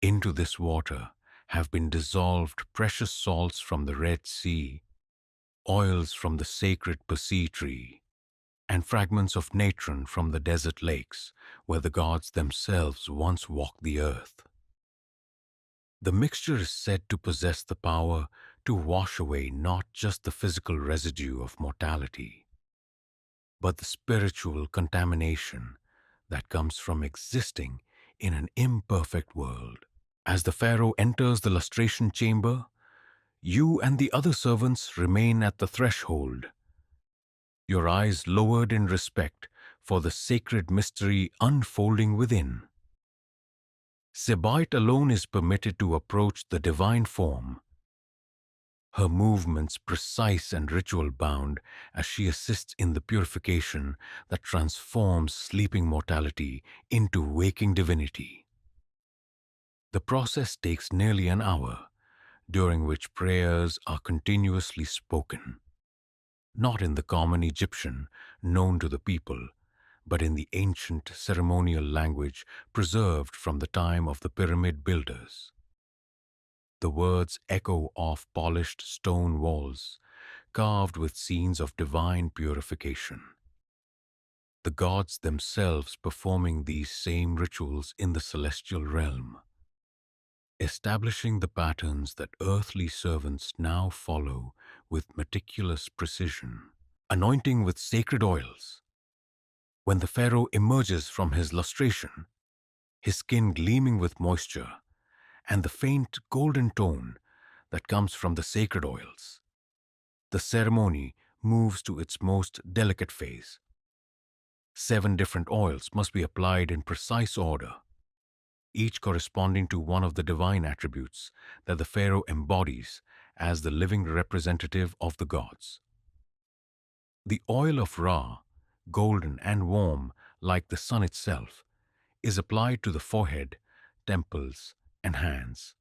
Into this water have been dissolved precious salts from the Red Sea, oils from the sacred pasea tree, and fragments of natron from the desert lakes where the gods themselves once walked the earth. The mixture is said to possess the power to wash away not just the physical residue of mortality, but the spiritual contamination that comes from existing in an imperfect world. As the Pharaoh enters the lustration chamber, you and the other servants remain at the threshold, your eyes lowered in respect for the sacred mystery unfolding within. Sebite alone is permitted to approach the divine form, her movements precise and ritual-bound as she assists in the purification that transforms sleeping mortality into waking divinity. The process takes nearly an hour, during which prayers are continuously spoken, not in the common Egyptian known to the people, but in the ancient ceremonial language preserved from the time of the pyramid builders. The words echo off polished stone walls, carved with scenes of divine purification. The gods themselves performing these same rituals in the celestial realm, establishing the patterns that earthly servants now follow with meticulous precision. Anointing with sacred oils. When the Pharaoh emerges from his lustration, his skin gleaming with moisture, and the faint golden tone that comes from the sacred oils, the ceremony moves to its most delicate phase. 7 different oils must be applied in precise order, each corresponding to one of the divine attributes that the Pharaoh embodies as the living representative of the gods. The oil of Ra, golden and warm like the sun itself, is applied to the forehead, temples, and hands,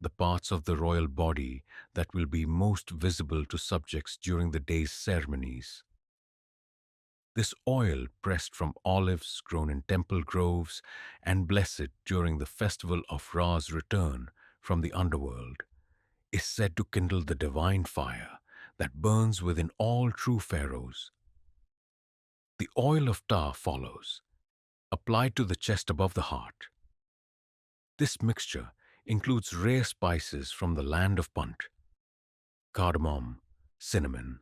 the parts of the royal body that will be most visible to subjects during the day's ceremonies. This oil, pressed from olives grown in temple groves and blessed during the festival of Ra's return from the underworld, is said to kindle the divine fire that burns within all true pharaohs. The oil of Ptah follows, applied to the chest above the heart. This mixture includes rare spices from the land of Punt, cardamom, cinnamon,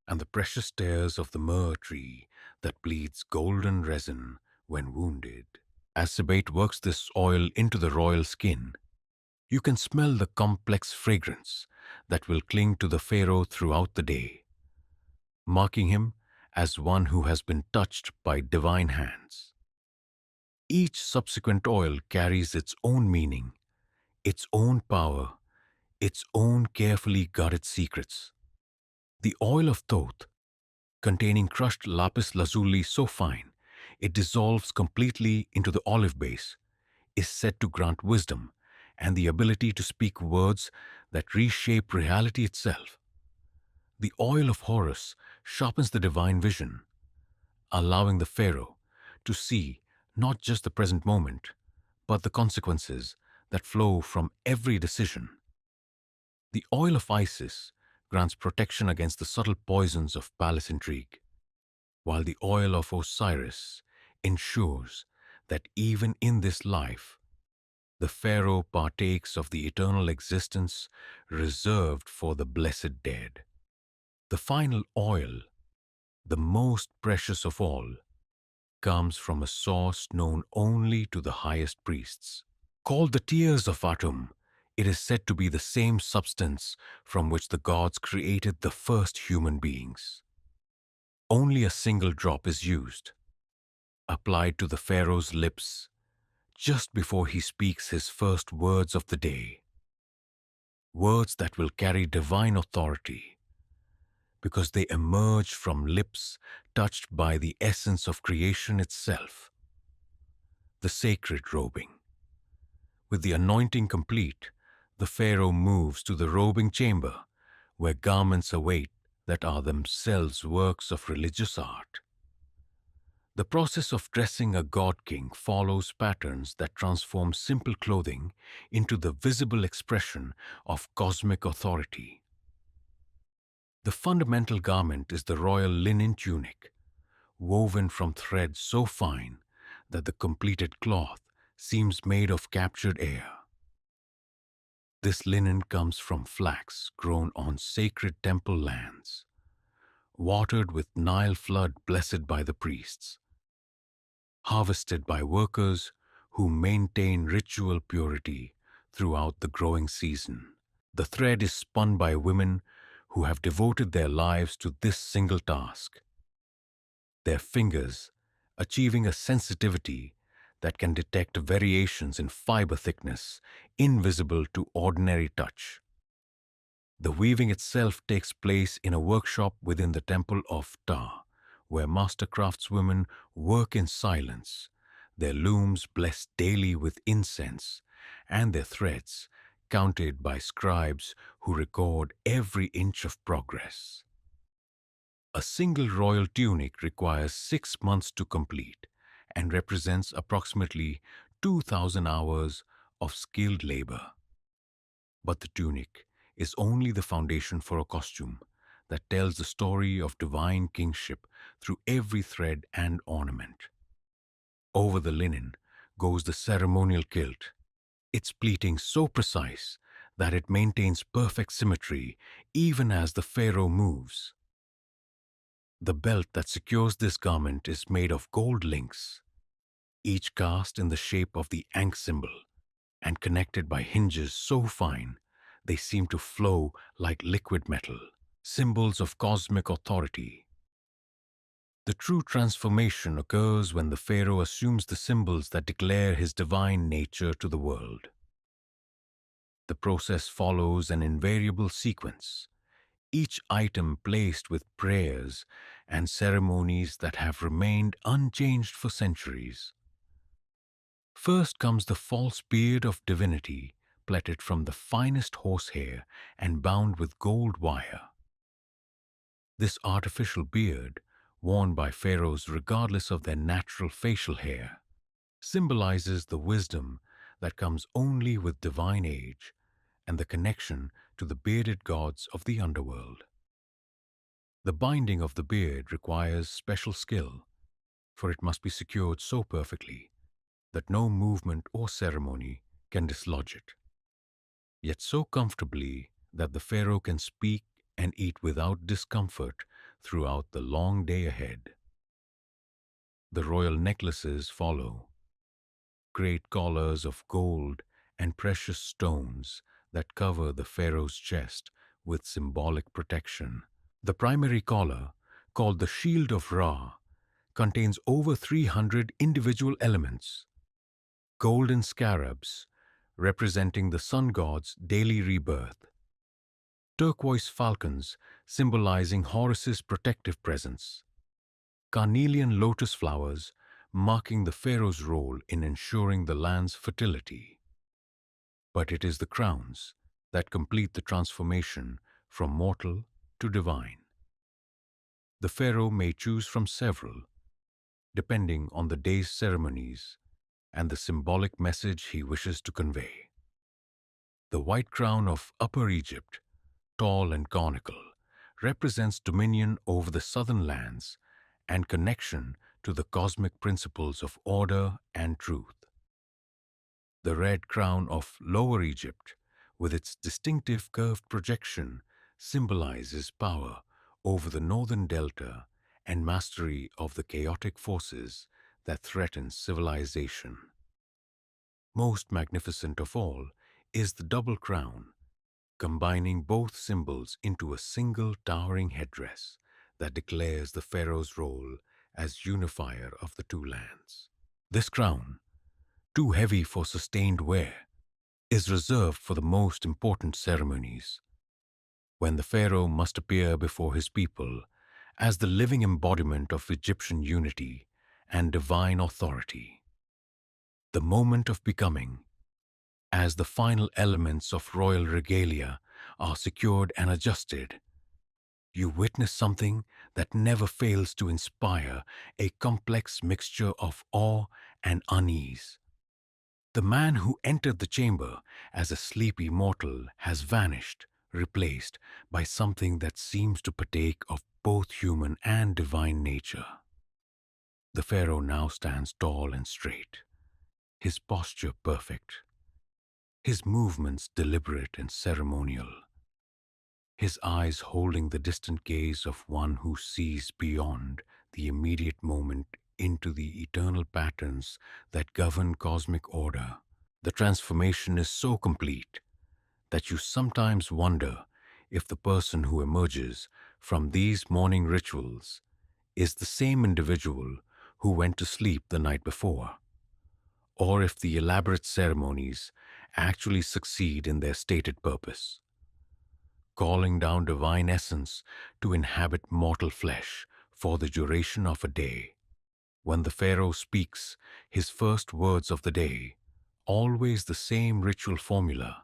and the precious tears of the myrrh tree that bleeds golden resin when wounded. As Sebate works this oil into the royal skin, you can smell the complex fragrance that will cling to the Pharaoh throughout the day, marking him as one who has been touched by divine hands. Each subsequent oil carries its own meaning, its own power, its own carefully guarded secrets. The oil of Thoth, containing crushed lapis lazuli so fine it dissolves completely into the olive base, is said to grant wisdom and the ability to speak words that reshape reality itself. The oil of Horus sharpens the divine vision, allowing the Pharaoh to see not just the present moment, but the consequences that flow from every decision. The oil of Isis grants protection against the subtle poisons of palace intrigue, while the oil of Osiris ensures that even in this life, the Pharaoh partakes of the eternal existence reserved for the blessed dead. The final oil, the most precious of all, comes from a source known only to the highest priests. Called the tears of Atum, it is said to be the same substance from which the gods created the first human beings. Only a single drop is used, applied to the Pharaoh's lips just before he speaks his first words of the day. Words that will carry divine authority because they emerge from lips touched by the essence of creation itself. The sacred robing. With the anointing complete, the Pharaoh moves to the robing chamber, where garments await that are themselves works of religious art. The process of dressing a god-king follows patterns that transform simple clothing into the visible expression of cosmic authority. The fundamental garment is the royal linen tunic, woven from threads so fine that the completed cloth seems made of captured air. This linen comes from flax grown on sacred temple lands, watered with Nile flood blessed by the priests, harvested by workers who maintain ritual purity throughout the growing season. The thread is spun by women who have devoted their lives to this single task, their fingers achieving a sensitivity that can detect variations in fiber thickness invisible to ordinary touch. The weaving itself takes place in a workshop within the temple of Ptah, where master craftswomen work in silence, their looms blessed daily with incense, and their threads counted by scribes who record every inch of progress. A single royal tunic requires 6 months to complete and represents approximately 2,000 hours of skilled labor. But the tunic is only the foundation for a costume that tells the story of divine kingship through every thread and ornament. Over the linen goes the ceremonial kilt, its pleating so precise that it maintains perfect symmetry even as the pharaoh moves. The belt that secures this garment is made of gold links, each cast in the shape of the Ankh symbol and connected by hinges so fine they seem to flow like liquid metal, symbols of cosmic authority. The true transformation occurs when the pharaoh assumes the symbols that declare his divine nature to the world. The process follows an invariable sequence, each item placed with prayers and ceremonies that have remained unchanged for centuries. First comes the false beard of divinity, plaited from the finest horsehair and bound with gold wire. This artificial beard, worn by pharaohs regardless of their natural facial hair, symbolizes the wisdom that comes only with divine age and the connection to the bearded gods of the underworld. The binding of the beard requires special skill, for it must be secured so perfectly that no movement or ceremony can dislodge it, yet so comfortably that the pharaoh can speak and eat without discomfort throughout the long day ahead. The royal necklaces follow, great collars of gold and precious stones that cover the pharaoh's chest with symbolic protection. The primary collar, called the Shield of Ra, contains over 300 individual elements, golden scarabs representing the sun god's daily rebirth, turquoise falcons symbolizing Horus's protective presence, carnelian lotus flowers marking the pharaoh's role in ensuring the land's fertility. But it is the crowns that complete the transformation from mortal to divine. The pharaoh may choose from several, depending on the day's ceremonies and the symbolic message he wishes to convey. The white crown of Upper Egypt, tall and conical, represents dominion over the southern lands and connection to the cosmic principles of order and truth. The red crown of Lower Egypt, with its distinctive curved projection, symbolizes power over the northern delta and mastery of the chaotic forces that threaten civilization. Most magnificent of all is the double crown, combining both symbols into a single towering headdress that declares the pharaoh's role as unifier of the two lands. This crown, too heavy for sustained wear, is reserved for the most important ceremonies, when the pharaoh must appear before his people as the living embodiment of Egyptian unity and divine authority. The moment of becoming, as the final elements of royal regalia are secured and adjusted, you witness something that never fails to inspire a complex mixture of awe and unease. The man who entered the chamber as a sleepy mortal has vanished, replaced by something that seems to partake of both human and divine nature. The pharaoh now stands tall and straight, his posture perfect, his movements deliberate and ceremonial, his eyes holding the distant gaze of one who sees beyond the immediate moment into the eternal patterns that govern cosmic order. The transformation is so complete that you sometimes wonder if the person who emerges from these morning rituals is the same individual who went to sleep the night before, or if the elaborate ceremonies actually succeed in their stated purpose, calling down divine essence to inhabit mortal flesh for the duration of a day. When the pharaoh speaks his first words of the day, always the same ritual formula,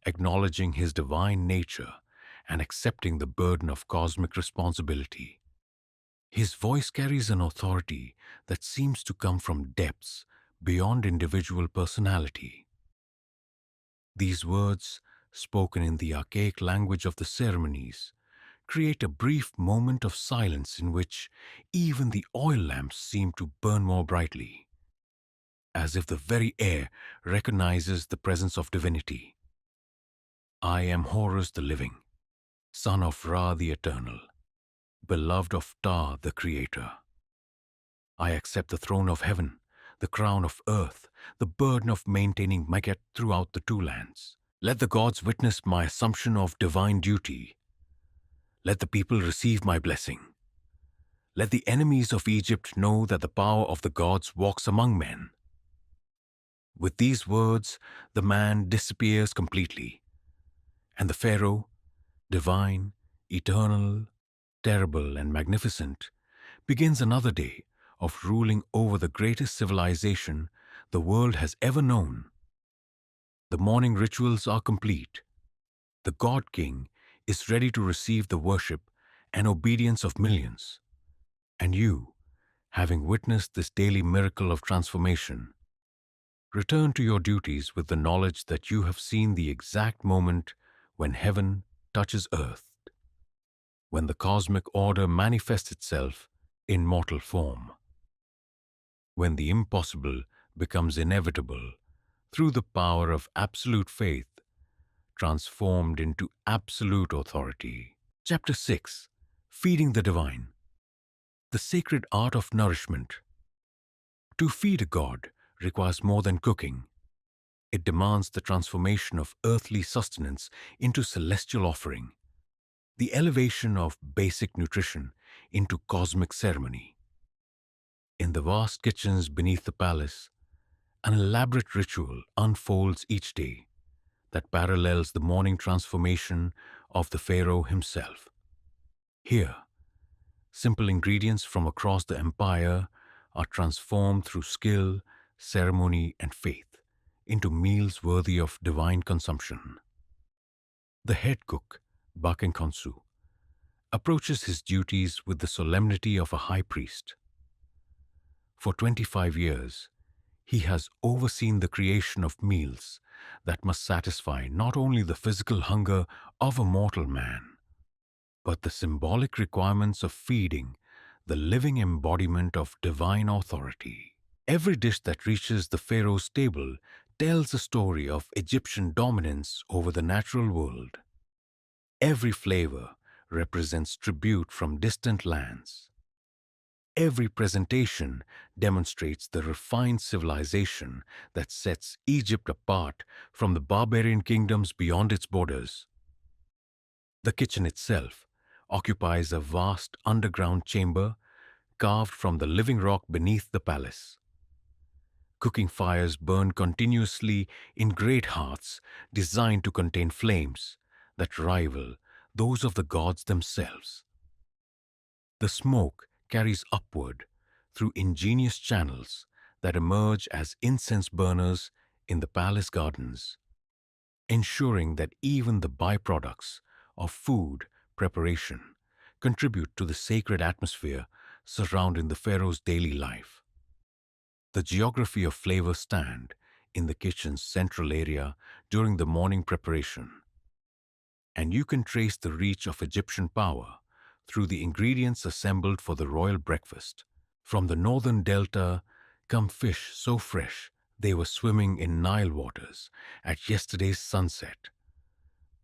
acknowledging his divine nature and accepting the burden of cosmic responsibility. His voice carries an authority that seems to come from depths beyond individual personality. These words, spoken in the archaic language of the ceremonies, create a brief moment of silence in which even the oil lamps seem to burn more brightly, as if the very air recognizes the presence of divinity. I am Horus the living, son of Ra the eternal, beloved of Ta the creator. I accept the throne of heaven, the crown of earth, the burden of maintaining Magat throughout the two lands. Let the gods witness my assumption of divine duty. Let the people receive my blessing. Let the enemies of Egypt know that the power of the gods walks among men. With these words, the man disappears completely, and the pharaoh, divine, eternal, terrible, and magnificent, begins another day of ruling over the greatest civilization the world has ever known. The morning rituals are complete. The God King is ready to receive the worship and obedience of millions. And you, having witnessed this daily miracle of transformation, return to your duties with the knowledge that you have seen the exact moment when heaven touches earth, when the cosmic order manifests itself in mortal form, when the impossible becomes inevitable through the power of absolute faith, transformed into absolute authority. Chapter 6. Feeding the Divine. The sacred art of nourishment. To feed a god requires more than cooking. It demands the transformation of earthly sustenance into celestial offering, the elevation of basic nutrition into cosmic ceremony. In the vast kitchens beneath the palace, an elaborate ritual unfolds each day that parallels the morning transformation of the pharaoh himself. Here, simple ingredients from across the empire are transformed through skill, ceremony, and faith into meals worthy of divine consumption. The head cook, Bakenkonsu, approaches his duties with the solemnity of a high priest. For 25 years, he has overseen the creation of meals that must satisfy not only the physical hunger of a mortal man, but the symbolic requirements of feeding the living embodiment of divine authority. Every dish that reaches the Pharaoh's table tells a story of Egyptian dominance over the natural world. Every flavor represents tribute from distant lands. Every presentation demonstrates the refined civilization that sets Egypt apart from the barbarian kingdoms beyond its borders. The kitchen itself occupies a vast underground chamber carved from the living rock beneath the palace. Cooking fires burn continuously in great hearths designed to contain flames that rival those of the gods themselves. The smoke carries upward through ingenious channels that emerge as incense burners in the palace gardens, ensuring that even the byproducts of food preparation contribute to the sacred atmosphere surrounding the pharaoh's daily life. The geography of flavor stand in the kitchen's central area during the morning preparation, and you can trace the reach of Egyptian power through the ingredients assembled for the royal breakfast. From the northern delta come fish so fresh they were swimming in Nile waters at yesterday's sunset,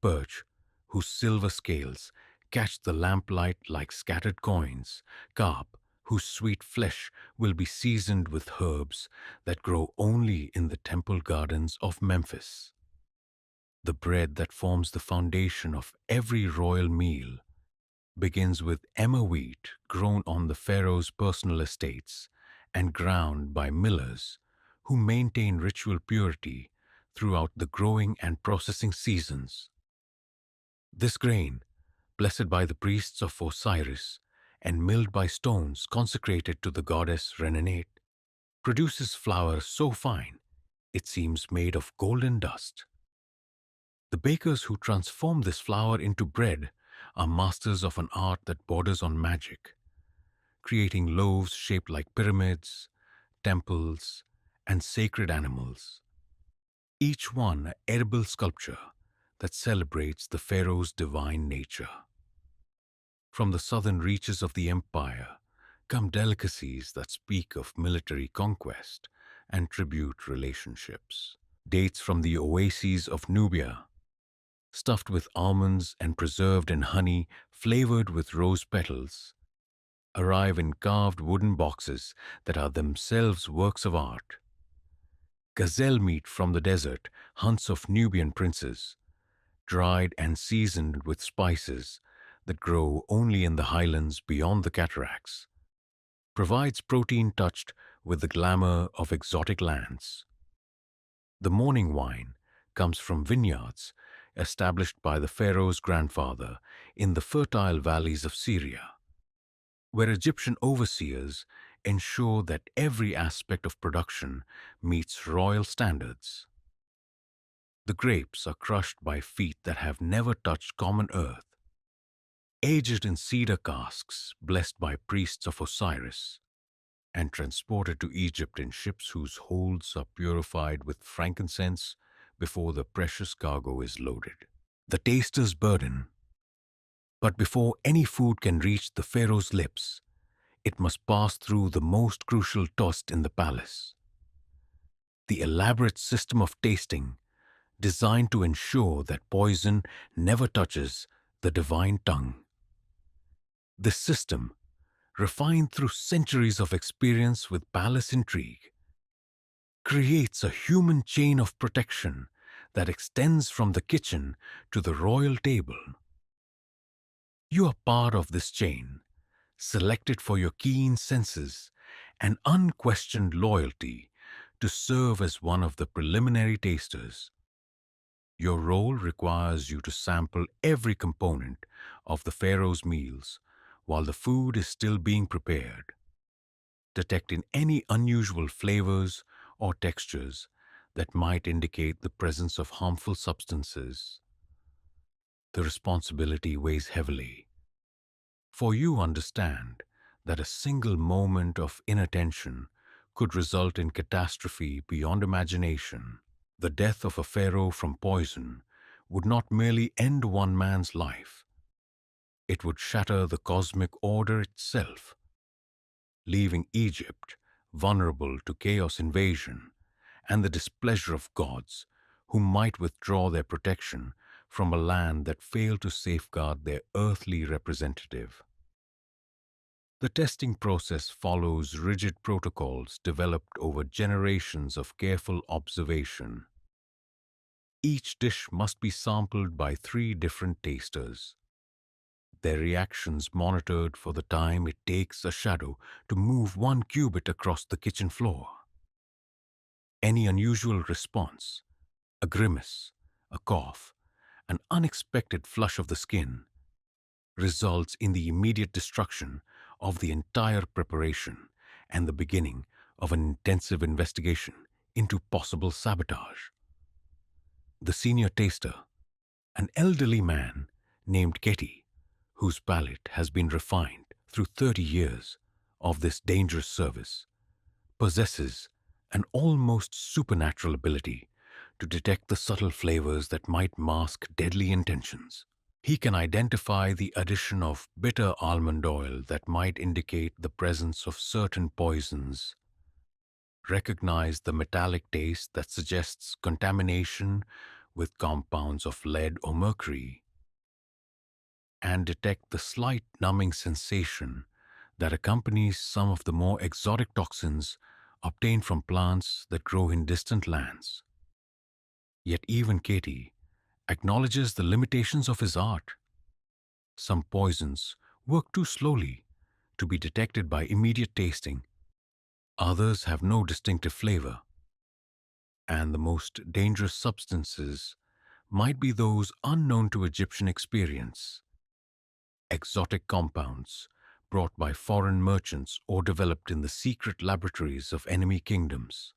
perch whose silver scales catch the lamplight like scattered coins, carp whose sweet flesh will be seasoned with herbs that grow only in the temple gardens of Memphis. The bread that forms the foundation of every royal meal begins with emmer wheat grown on the pharaoh's personal estates and ground by millers who maintain ritual purity throughout the growing and processing seasons. This grain, blessed by the priests of Osiris and milled by stones consecrated to the goddess Renanate, produces flour so fine it seems made of golden dust. The bakers who transform this flour into bread are masters of an art that borders on magic, creating loaves shaped like pyramids, temples, and sacred animals, each one an edible sculpture that celebrates the pharaoh's divine nature. From the southern reaches of the empire come delicacies that speak of military conquest and tribute relationships. Dates from the oases of Nubia, stuffed with almonds and preserved in honey flavored with rose petals, arrive in carved wooden boxes that are themselves works of art. Gazelle meat from the desert, hunts of Nubian princes, dried and seasoned with spices that grow only in the highlands beyond the cataracts, provides protein touched with the glamour of exotic lands. The morning wine comes from vineyards established by the pharaoh's grandfather in the fertile valleys of Syria, where Egyptian overseers ensure that every aspect of production meets royal standards. The grapes are crushed by feet that have never touched common earth, aged in cedar casks blessed by priests of Osiris, and transported to Egypt in ships whose holds are purified with frankincense before the precious cargo is loaded. The taster's burden. But before any food can reach the pharaoh's lips, it must pass through the most crucial toast in the palace. The elaborate system of tasting designed to ensure that poison never touches the divine tongue. This system, refined through centuries of experience with palace intrigue, creates a human chain of protection that extends from the kitchen to the royal table. You are part of this chain, selected for your keen senses and unquestioned loyalty to serve as one of the preliminary tasters. Your role requires you to sample every component of the pharaoh's meals while the food is still being prepared. detecting any unusual flavors or textures that might indicate the presence of harmful substances. The responsibility weighs heavily, for you understand that a single moment of inattention could result in catastrophe beyond imagination. The death of a pharaoh from poison would not merely end one man's life, it would shatter the cosmic order itself, leaving Egypt vulnerable to chaos invasion and the displeasure of gods who might withdraw their protection from a land that failed to safeguard their earthly representative. The testing process follows rigid protocols developed over generations of careful observation. Each dish must be sampled by 3 different tasters, their reactions monitored for the time it takes a shadow to move 1 cubit across the kitchen floor. Any unusual response, a grimace, a cough, an unexpected flush of the skin, results in the immediate destruction of the entire preparation and the beginning of an intensive investigation into possible sabotage. The senior taster, an elderly man named Ketty, whose palate has been refined through 30 years of this dangerous service, possesses an almost supernatural ability to detect the subtle flavors that might mask deadly intentions. He can identify the addition of bitter almond oil that might indicate the presence of certain poisons, recognize the metallic taste that suggests contamination with compounds of lead or mercury, and detect the slight numbing sensation that accompanies some of the more exotic toxins obtained from plants that grow in distant lands. Yet even Katie acknowledges the limitations of his art. Some poisons work too slowly to be detected by immediate tasting. Others have no distinctive flavor. And the most dangerous substances might be those unknown to Egyptian experience. Exotic compounds brought by foreign merchants or developed in the secret laboratories of enemy kingdoms.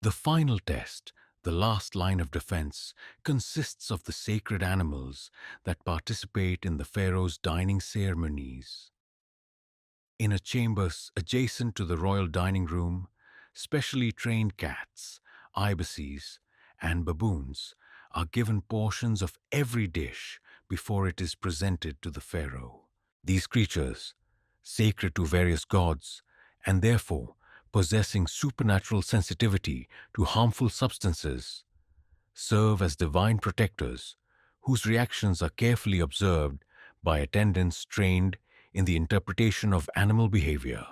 The final test, the last line of defense, consists of the sacred animals that participate in the pharaoh's dining ceremonies. In a chamber adjacent to the royal dining room, specially trained cats, ibises, and baboons are given portions of every dish before it is presented to the pharaoh. These creatures, sacred to various gods and therefore possessing supernatural sensitivity to harmful substances, serve as divine protectors whose reactions are carefully observed by attendants trained in the interpretation of animal behavior.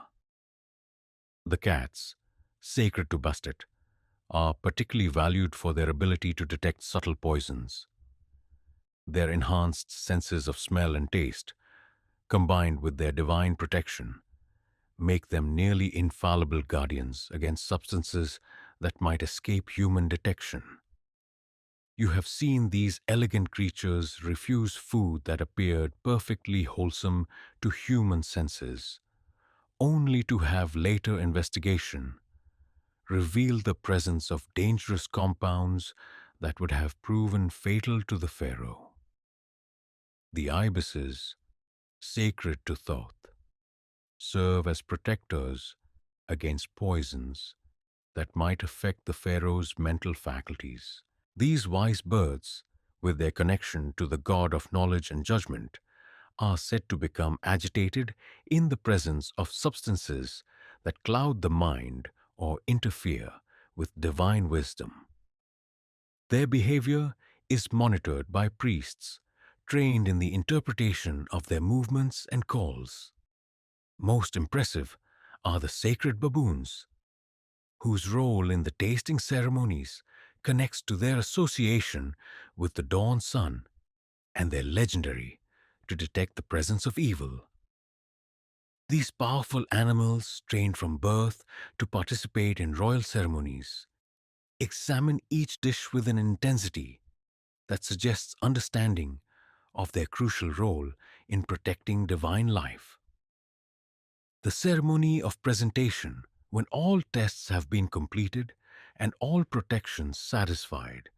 The cats, sacred to Bastet, are particularly valued for their ability to detect subtle poisons. Their enhanced senses of smell and taste, combined with their divine protection, make them nearly infallible guardians against substances that might escape human detection. You have seen these elegant creatures refuse food that appeared perfectly wholesome to human senses, only to have later investigation reveal the presence of dangerous compounds that would have proven fatal to the pharaoh. The ibises, sacred to Thoth, serve as protectors against poisons that might affect the pharaoh's mental faculties. These wise birds, with their connection to the god of knowledge and judgment, are said to become agitated in the presence of substances that cloud the mind or interfere with divine wisdom. Their behavior is monitored by priests trained in the interpretation of their movements and calls. Most impressive are the sacred baboons, whose role in the tasting ceremonies connects to their association with the dawn sun and their legendary to detect the presence of evil. These powerful animals, trained from birth to participate in royal ceremonies, examine each dish with an intensity that suggests understanding of their crucial role in protecting divine life. The ceremony of presentation, when all tests have been completed and all protections satisfied,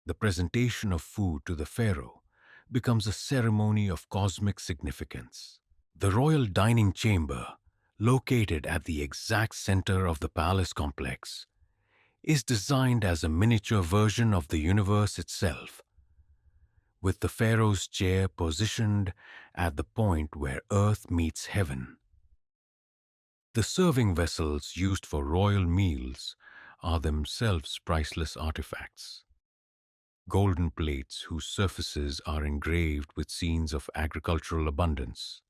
the presentation of food to the pharaoh becomes a ceremony of cosmic significance. The royal dining chamber, located at the exact center of the palace complex, is designed as a miniature version of the universe itself, with the pharaoh's chair positioned at the point where earth meets heaven. The serving vessels used for royal meals are themselves priceless artifacts. Golden plates whose surfaces are engraved with scenes of agricultural abundance.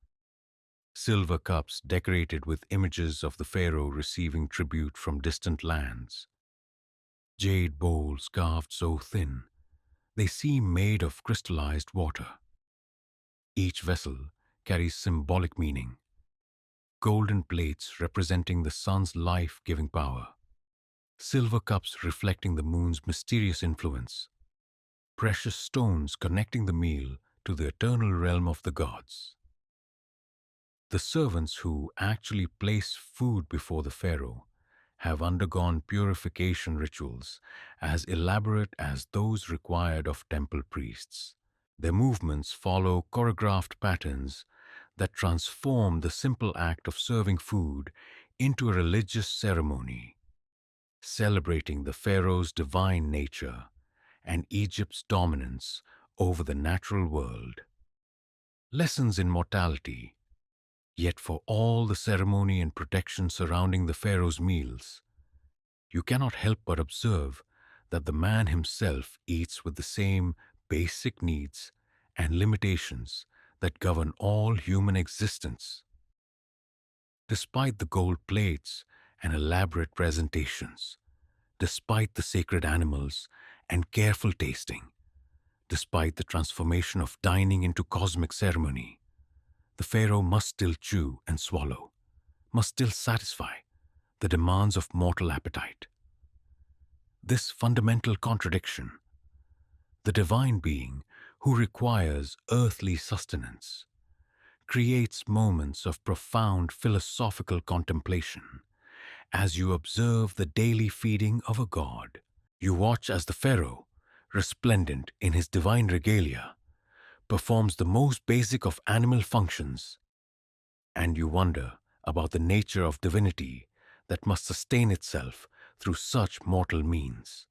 Silver cups decorated with images of the pharaoh receiving tribute from distant lands. Jade bowls carved so thin they seem made of crystallized water. Each vessel carries symbolic meaning. Golden plates representing the sun's life-giving power. Silver cups reflecting the moon's mysterious influence. Precious stones connecting the meal to the eternal realm of the gods. The servants who actually place food before the pharaoh have undergone purification rituals as elaborate as those required of temple priests. Their movements follow choreographed patterns that transform the simple act of serving food into a religious ceremony, celebrating the pharaoh's divine nature and Egypt's dominance over the natural world. Lessons in mortality. Yet for all the ceremony and protection surrounding the pharaoh's meals, you cannot help but observe that the man himself eats with the same basic needs and limitations that govern all human existence. Despite the gold plates and elaborate presentations, despite the sacred animals and careful tasting, despite the transformation of dining into cosmic ceremony, the pharaoh must still chew and swallow, must still satisfy the demands of mortal appetite. This fundamental contradiction, the divine being who requires earthly sustenance, creates moments of profound philosophical contemplation as you observe the daily feeding of a god. You watch as the pharaoh, resplendent in his divine regalia, performs the most basic of animal functions, and you wonder about the nature of divinity that must sustain itself through such mortal means.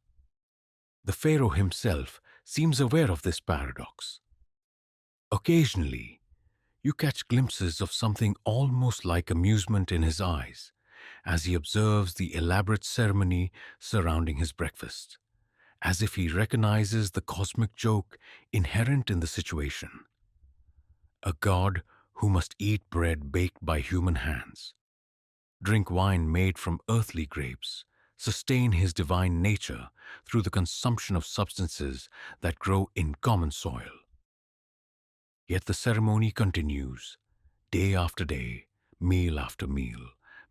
The pharaoh himself seems aware of this paradox. Occasionally, you catch glimpses of something almost like amusement in his eyes as he observes the elaborate ceremony surrounding his breakfast, as if he recognizes the cosmic joke inherent in the situation. A god who must eat bread baked by human hands, drink wine made from earthly grapes, sustain his divine nature through the consumption of substances that grow in common soil. Yet the ceremony continues, day after day, meal after meal,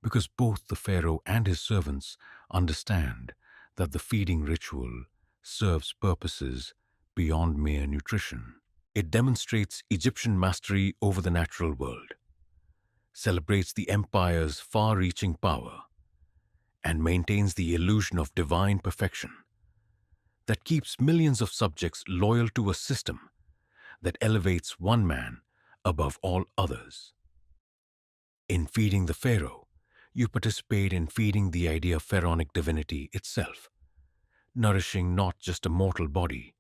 because both the pharaoh and his servants understand that the feeding ritual serves purposes beyond mere nutrition. It demonstrates Egyptian mastery over the natural world, celebrates the empire's far-reaching power, and maintains the illusion of divine perfection that keeps millions of subjects loyal to a system that elevates one man above all others. In feeding the pharaoh, you participate in feeding the idea of pharaonic divinity itself, nourishing not just a mortal body,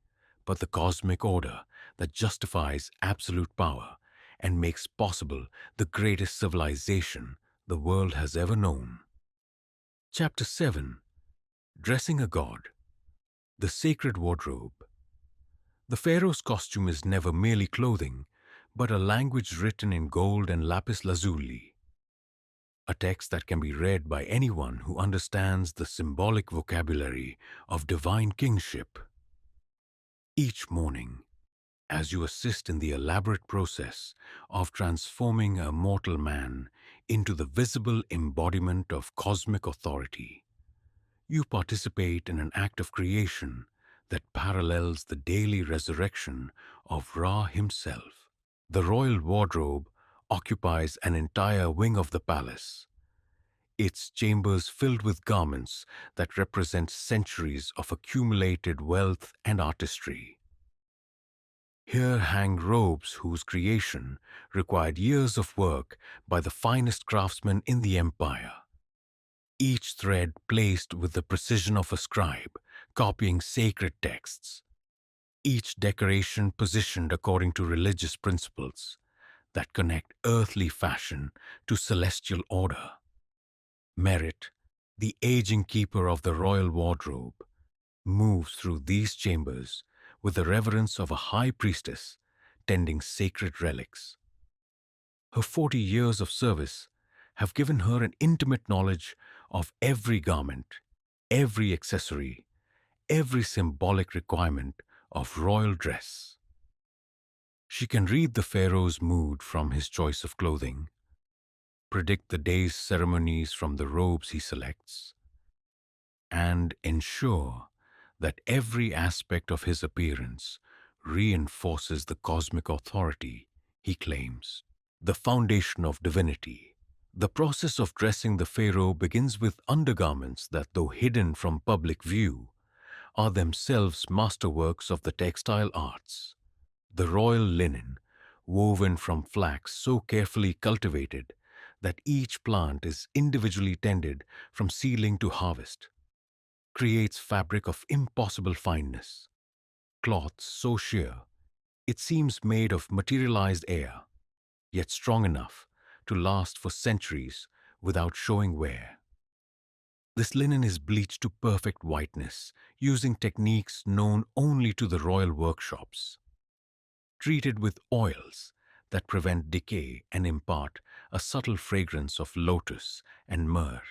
but the cosmic order that justifies absolute power and makes possible the greatest civilization the world has ever known. Chapter 7. Dressing a God. The Sacred Wardrobe. The pharaoh's costume is never merely clothing, but a language written in gold and lapis lazuli, a text that can be read by anyone who understands the symbolic vocabulary of divine kingship. Each morning, as you assist in the elaborate process of transforming a mortal man into the visible embodiment of cosmic authority, you participate in an act of creation that parallels the daily resurrection of Ra himself. The royal wardrobe occupies an entire wing of the palace, its chambers filled with garments that represent centuries of accumulated wealth and artistry. Here hang robes whose creation required years of work by the finest craftsmen in the empire, each thread placed with the precision of a scribe, copying sacred texts, each decoration positioned according to religious principles that connect earthly fashion to celestial order. Merit, the aging keeper of the royal wardrobe, moves through these chambers with the reverence of a high priestess tending sacred relics. Her 40 years of service have given her an intimate knowledge of every garment, every accessory, every symbolic requirement of royal dress. She can read the Pharaoh's mood from his choice of clothing, predict the day's ceremonies from the robes he selects, and ensure that every aspect of his appearance reinforces the cosmic authority he claims, the foundation of divinity. The process of dressing the pharaoh begins with undergarments that, though hidden from public view, are themselves masterworks of the textile arts. The royal linen, woven from flax so carefully cultivated that each plant is individually tended from seedling to harvest, creates fabric of impossible fineness, cloth so sheer it seems made of materialized air, yet strong enough to last for centuries without showing wear. This linen is bleached to perfect whiteness using techniques known only to the royal workshops, treated with oils that prevent decay and impart a subtle fragrance of lotus and myrrh.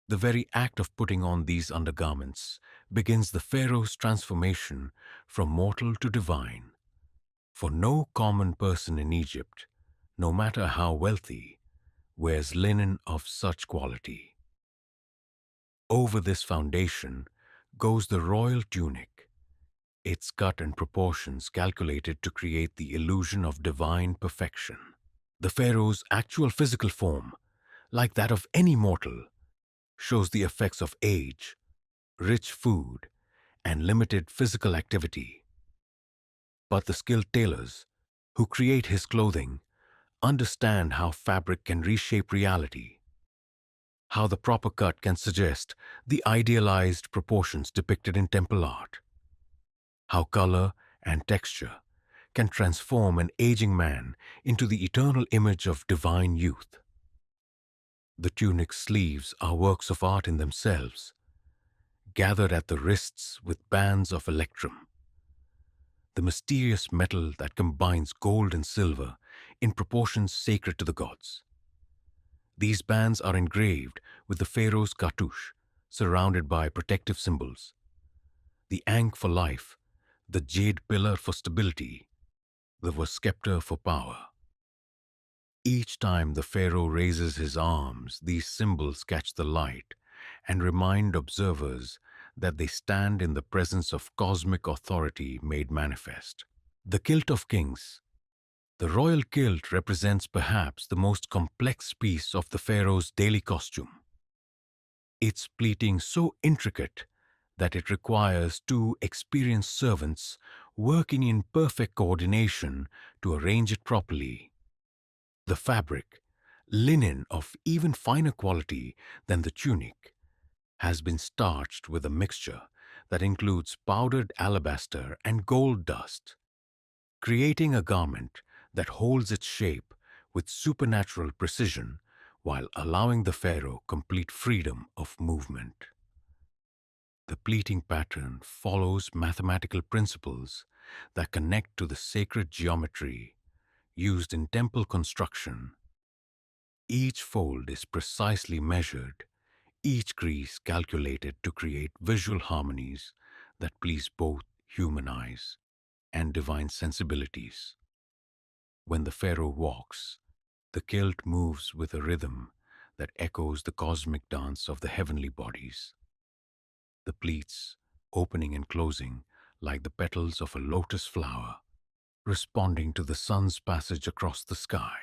The very act of putting on these undergarments begins the pharaoh's transformation from mortal to divine. For no common person in Egypt, no matter how wealthy, wears linen of such quality. Over this foundation goes the royal tunic, its cut and proportions calculated to create the illusion of divine perfection. The pharaoh's actual physical form, like that of any mortal, shows the effects of age, rich food, and limited physical activity. But the skilled tailors, who create his clothing, understand how fabric can reshape reality, how the proper cut can suggest the idealized proportions depicted in temple art, how color and texture can transform an aging man into the eternal image of divine youth. The tunic's sleeves are works of art in themselves, gathered at the wrists with bands of electrum, the mysterious metal that combines gold and silver in proportions sacred to the gods. These bands are engraved with the pharaoh's cartouche, surrounded by protective symbols: the ankh for life, the jade pillar for stability, the scepter for power. Each time the pharaoh raises his arms, these symbols catch the light and remind observers that they stand in the presence of cosmic authority made manifest. The kilt of kings. The royal kilt represents perhaps the most complex piece of the pharaoh's daily costume. Its pleating so intricate that it requires two experienced servants working in perfect coordination to arrange it properly. The fabric, linen of even finer quality than the tunic, has been starched with a mixture that includes powdered alabaster and gold dust, creating a garment that holds its shape with supernatural precision while allowing the pharaoh complete freedom of movement. The pleating pattern follows mathematical principles that connect to the sacred geometry used in temple construction. Each fold is precisely measured, each crease calculated to create visual harmonies that please both human eyes and divine sensibilities. When the pharaoh walks, the kilt moves with a rhythm that echoes the cosmic dance of the heavenly bodies. The pleats, opening and closing like the petals of a lotus flower, responding to the sun's passage across the sky.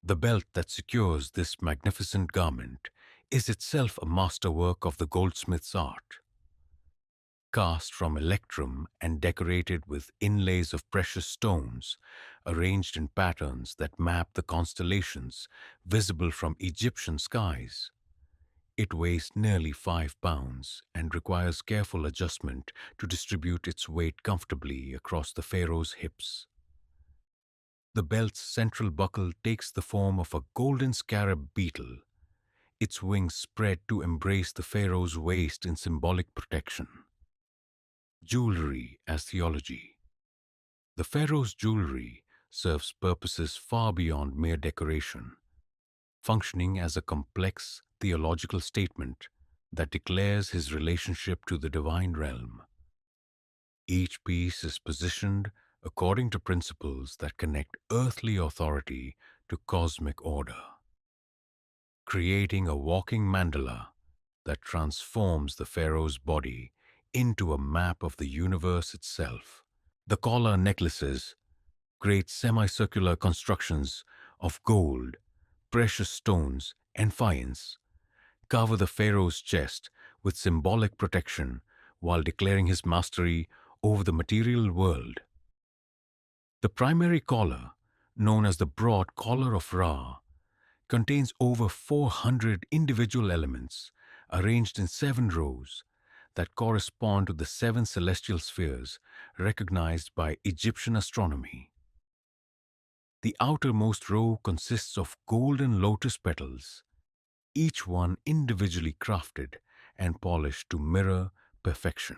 The belt that secures this magnificent garment is itself a masterwork of the goldsmith's art. Cast from electrum and decorated with inlays of precious stones, arranged in patterns that map the constellations visible from Egyptian skies. It weighs nearly 5 pounds and requires careful adjustment to distribute its weight comfortably across the pharaoh's hips. The belt's central buckle takes the form of a golden scarab beetle, its wings spread to embrace the pharaoh's waist in symbolic protection. Jewelry as theology. The pharaoh's jewelry serves purposes far beyond mere decoration, functioning as a complex theological statement that declares his relationship to the divine realm. Each piece is positioned according to principles that connect earthly authority to cosmic order, creating a walking mandala that transforms the pharaoh's body into a map of the universe itself. The collar necklaces, great semicircular constructions of gold, precious stones, and faience, cover the pharaoh's chest with symbolic protection while declaring his mastery over the material world. The primary collar, known as the broad collar of Ra, contains over 400 individual elements arranged in 7 rows that correspond to the 7 celestial spheres recognized by Egyptian astronomy. The outermost row consists of golden lotus petals, each one individually crafted and polished to mirror perfection.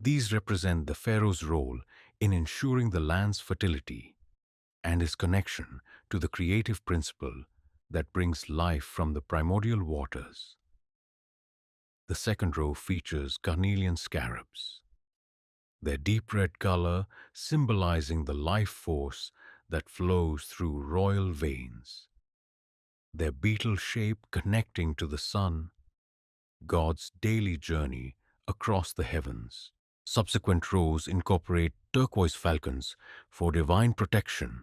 These represent the pharaoh's role in ensuring the land's fertility and his connection to the creative principle that brings life from the primordial waters. The second row features carnelian scarabs, their deep red color symbolizing the life force that flows through royal veins, their beetle shape connecting to the sun, God's daily journey across the heavens. Subsequent rows incorporate turquoise falcons for divine protection,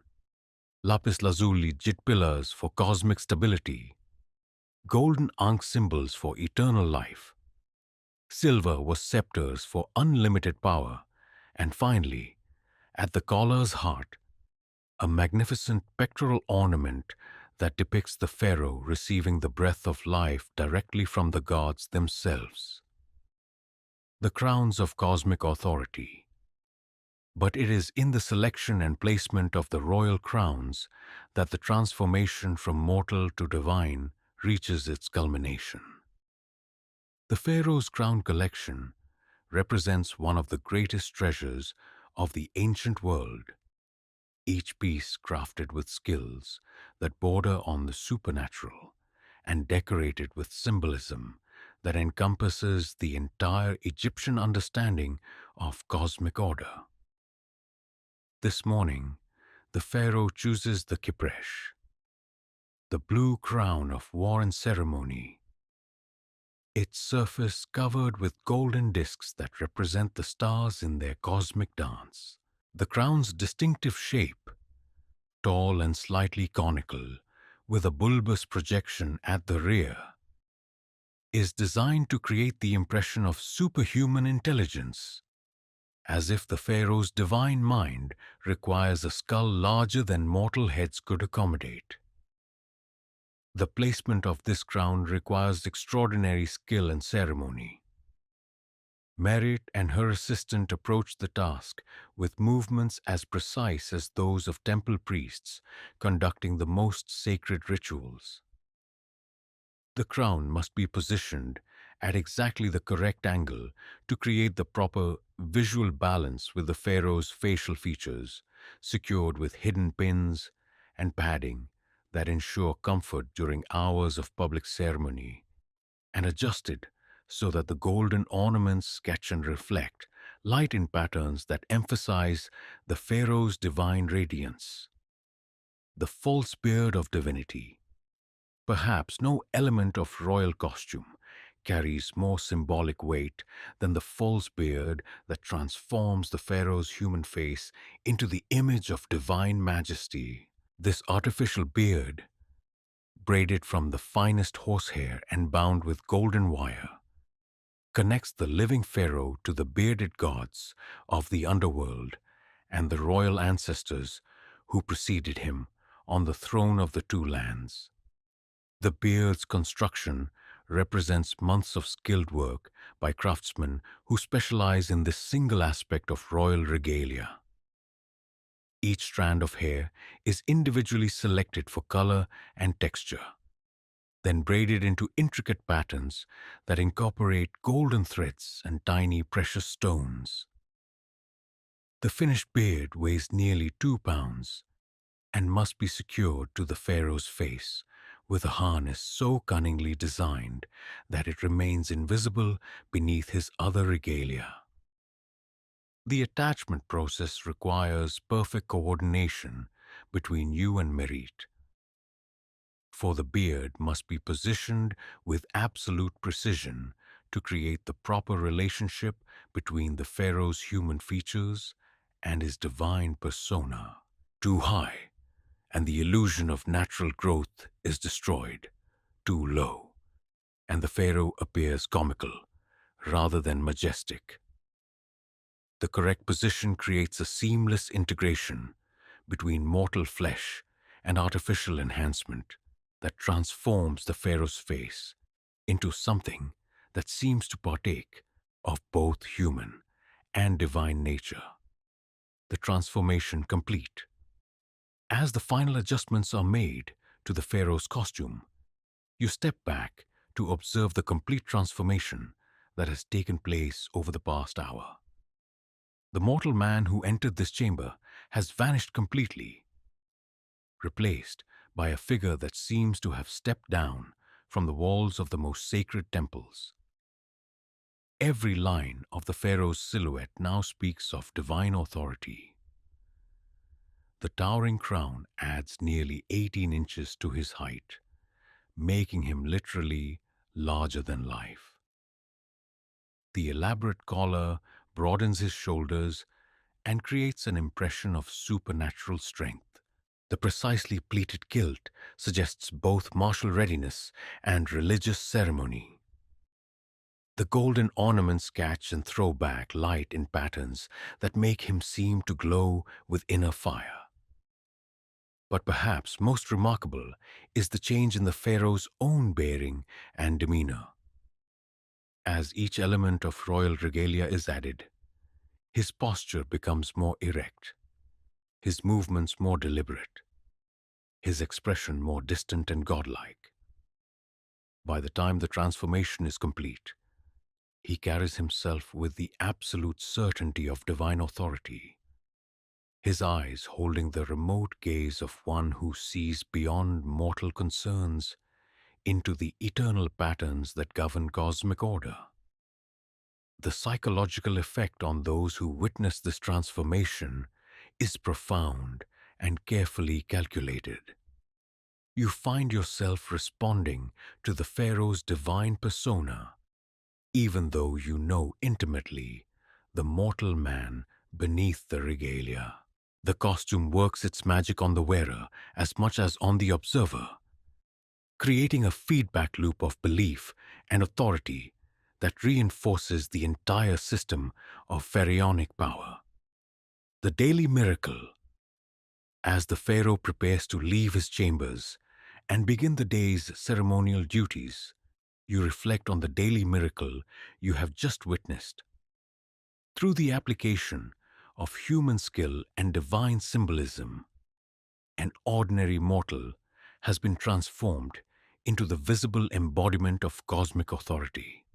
lapis lazuli jit pillars for cosmic stability, golden ankh symbols for eternal life, silver was scepters for unlimited power, and finally, at the collar's heart, a magnificent pectoral ornament that depicts the pharaoh receiving the breath of life directly from the gods themselves. The crowns of cosmic authority. But it is in the selection and placement of the royal crowns that the transformation from mortal to divine reaches its culmination. The pharaoh's crown collection represents one of the greatest treasures of the ancient world, each piece crafted with skills that border on the supernatural and decorated with symbolism that encompasses the entire Egyptian understanding of cosmic order. This morning, the pharaoh chooses the kipresh, the blue crown of war and ceremony, its surface covered with golden discs that represent the stars in their cosmic dance. The crown's distinctive shape, tall and slightly conical, with a bulbous projection at the rear, is designed to create the impression of superhuman intelligence, as if the pharaoh's divine mind requires a skull larger than mortal heads could accommodate. The placement of this crown requires extraordinary skill and ceremony. Merit and her assistant approach the task with movements as precise as those of temple priests conducting the most sacred rituals. The crown must be positioned at exactly the correct angle to create the proper visual balance with the pharaoh's facial features, secured with hidden pins and padding that ensure comfort during hours of public ceremony, and adjusted so that the golden ornaments sketch and reflect light in patterns that emphasize the pharaoh's divine radiance. The false beard of divinity. Perhaps no element of royal costume carries more symbolic weight than the false beard that transforms the Pharaoh's human face into the image of divine majesty. This artificial beard, braided from the finest horsehair and bound with golden wire, connects the living Pharaoh to the bearded gods of the underworld and the royal ancestors who preceded him on the throne of the two lands. The beard's construction represents months of skilled work by craftsmen who specialize in this single aspect of royal regalia. Each strand of hair is individually selected for color and texture, then braided into intricate patterns that incorporate golden threads and tiny precious stones. The finished beard weighs nearly 2 pounds and must be secured to the Pharaoh's face with a harness so cunningly designed that it remains invisible beneath his other regalia. The attachment process requires perfect coordination between you and Merit, for the beard must be positioned with absolute precision to create the proper relationship between the Pharaoh's human features and his divine persona. Too high, and the illusion of natural growth is destroyed. Too low, and the Pharaoh appears comical rather than majestic. The correct position creates a seamless integration between mortal flesh and artificial enhancement that transforms the Pharaoh's face into something that seems to partake of both human and divine nature. The transformation complete. As the final adjustments are made to the Pharaoh's costume, you step back to observe the complete transformation that has taken place over the past hour. The mortal man who entered this chamber has vanished completely, replaced by a figure that seems to have stepped down from the walls of the most sacred temples. Every line of the Pharaoh's silhouette now speaks of divine authority. The towering crown adds nearly 18 inches to his height, making him literally larger than life. The elaborate collar broadens his shoulders and creates an impression of supernatural strength. The precisely pleated kilt suggests both martial readiness and religious ceremony. The golden ornaments catch and throw back light in patterns that make him seem to glow with inner fire. But perhaps most remarkable is the change in the Pharaoh's own bearing and demeanor. As each element of royal regalia is added, his posture becomes more erect, his movements more deliberate, his expression more distant and godlike. By the time the transformation is complete, he carries himself with the absolute certainty of divine authority, his eyes holding the remote gaze of one who sees beyond mortal concerns into the eternal patterns that govern cosmic order. The psychological effect on those who witness this transformation is profound and carefully calculated. You find yourself responding to the Pharaoh's divine persona, even though you know intimately the mortal man beneath the regalia. The costume works its magic on the wearer as much as on the observer, creating a feedback loop of belief and authority that reinforces the entire system of pharaonic power. The daily miracle. As the Pharaoh prepares to leave his chambers and begin the day's ceremonial duties, you reflect on the daily miracle you have just witnessed. Through the application of human skill and divine symbolism, an ordinary mortal has been transformed into the visible embodiment of cosmic authority.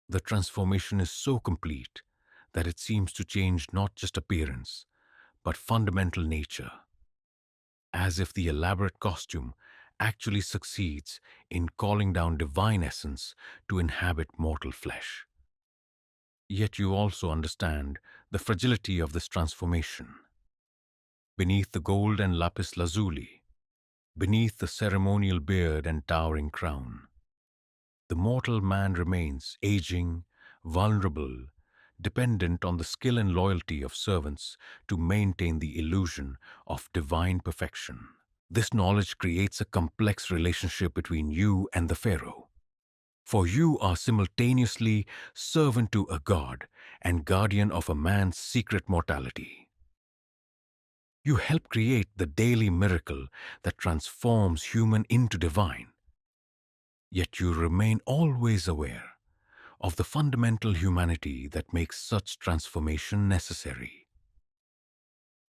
The transformation is so complete that it seems to change not just appearance, but fundamental nature, as if the elaborate costume actually succeeds in calling down divine essence to inhabit mortal flesh. Yet you also understand the fragility of this transformation. Beneath the gold and lapis lazuli, beneath the ceremonial beard and towering crown, The mortal man remains aging, vulnerable, dependent on the skill and loyalty of servants to maintain the illusion of divine perfection. This knowledge creates a complex relationship between you and the Pharaoh. For you are simultaneously servant to a god and guardian of a man's secret mortality. You help create the daily miracle that transforms human into divine, yet you remain always aware of the fundamental humanity that makes such transformation necessary.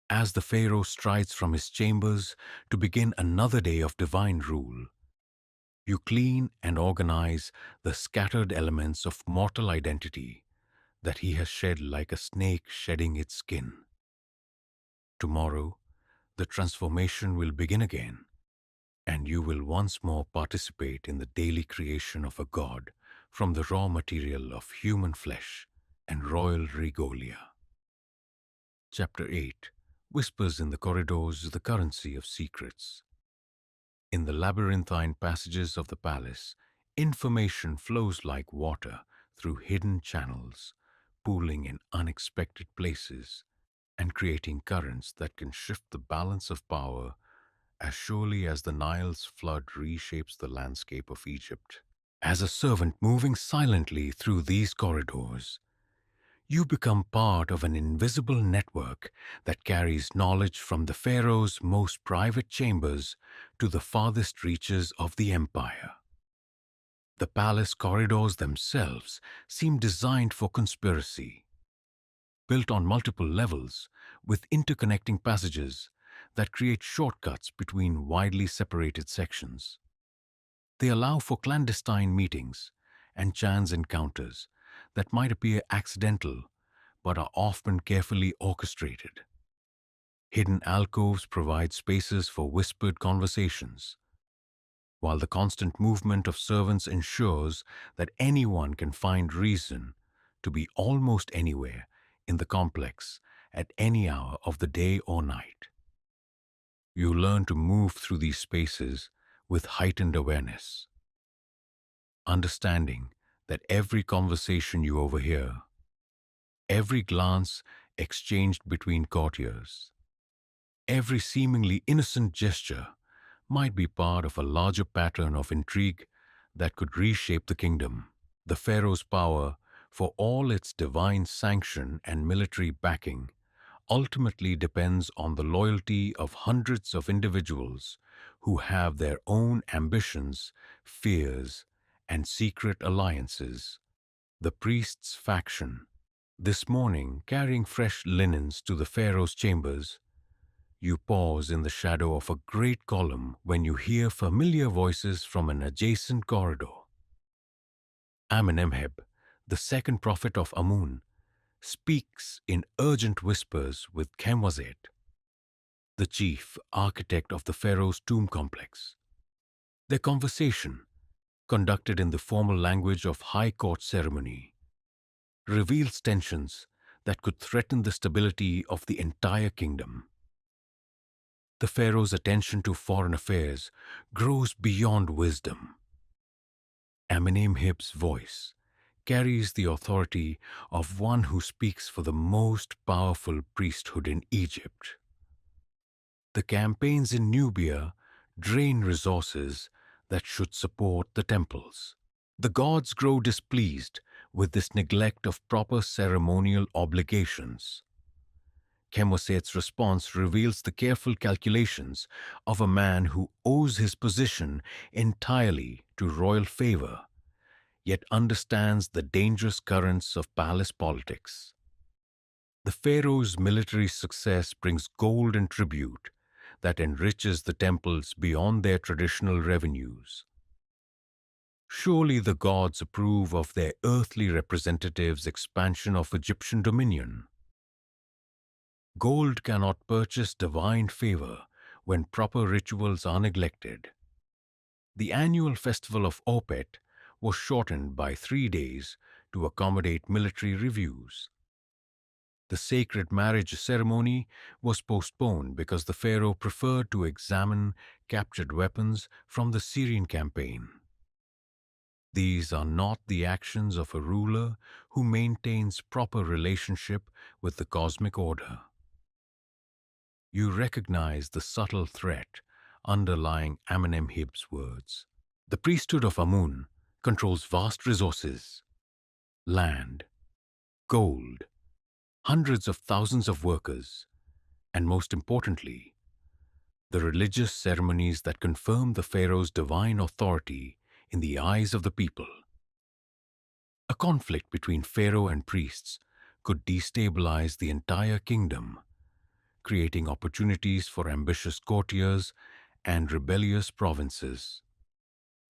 As the Pharaoh strides from his chambers to begin another day of divine rule, you clean and organize the scattered elements of mortal identity that he has shed like a snake shedding its skin. Tomorrow, the transformation will begin again, and you will once more participate in the daily creation of a god from the raw material of human flesh and royal regalia. Chapter 8 whispers in the corridors the currency of secrets. In the labyrinthine passages of the palace, information flows like water through hidden channels, pooling in unexpected places and creating currents that can shift the balance of power as surely as the Nile's flood reshapes the landscape of Egypt. As a servant moving silently through these corridors, you become part of an invisible network that carries knowledge from the Pharaoh's most private chambers to the farthest reaches of the empire. The palace corridors themselves seem designed for conspiracy, built on multiple levels with interconnecting passages that create shortcuts between widely separated sections. They allow for clandestine meetings and chance encounters that might appear accidental but are often carefully orchestrated. Hidden alcoves provide spaces for whispered conversations, while the constant movement of servants ensures that anyone can find reason to be almost anywhere in the complex at any hour of the day or night. You learn to move through these spaces with heightened awareness, understanding that every conversation you overhear, every glance exchanged between courtiers, every seemingly innocent gesture might be part of a larger pattern of intrigue that could reshape the kingdom. The Pharaoh's power, for all its divine sanction and military backing, ultimately depends on the loyalty of hundreds of individuals who have their own ambitions, fears, and secret alliances. The priest's faction. This morning, carrying fresh linens to the Pharaoh's chambers, you pause in the shadow of a great column when you hear familiar voices from an adjacent corridor. Amenemheb, the second prophet of Amun, speaks in urgent whispers with Khemwazet, the chief architect of the Pharaoh's tomb complex. Their conversation, conducted in the formal language of high court ceremony, reveals tensions that could threaten the stability of the entire kingdom. The Pharaoh's attention to foreign affairs grows beyond wisdom. Amenemheb's voice carries the authority of one who speaks for the most powerful priesthood in Egypt. The campaigns in Nubia drain resources that should support the temples. The gods grow displeased with this neglect of proper ceremonial obligations. Chemoset's response reveals the careful calculations of a man who owes his position entirely to royal favor, yet understands the dangerous currents of palace politics. The pharaoh's military success brings gold and tribute that enriches the temples beyond their traditional revenues. Surely the gods approve of their earthly representatives' expansion of Egyptian dominion. Gold cannot purchase divine favor when proper rituals are neglected. The annual festival of Opet was shortened by 3 days to accommodate military reviews. The sacred marriage ceremony was postponed because the pharaoh preferred to examine captured weapons from the Syrian campaign. These are not the actions of a ruler who maintains proper relationship with the cosmic order. You recognize the subtle threat underlying Amenemhib's words. The priesthood of Amun controls vast resources, land, gold, hundreds of thousands of workers, and most importantly, the religious ceremonies that confirm the pharaoh's divine authority in the eyes of the people. A conflict between pharaoh and priests could destabilize the entire kingdom, creating opportunities for ambitious courtiers and rebellious provinces.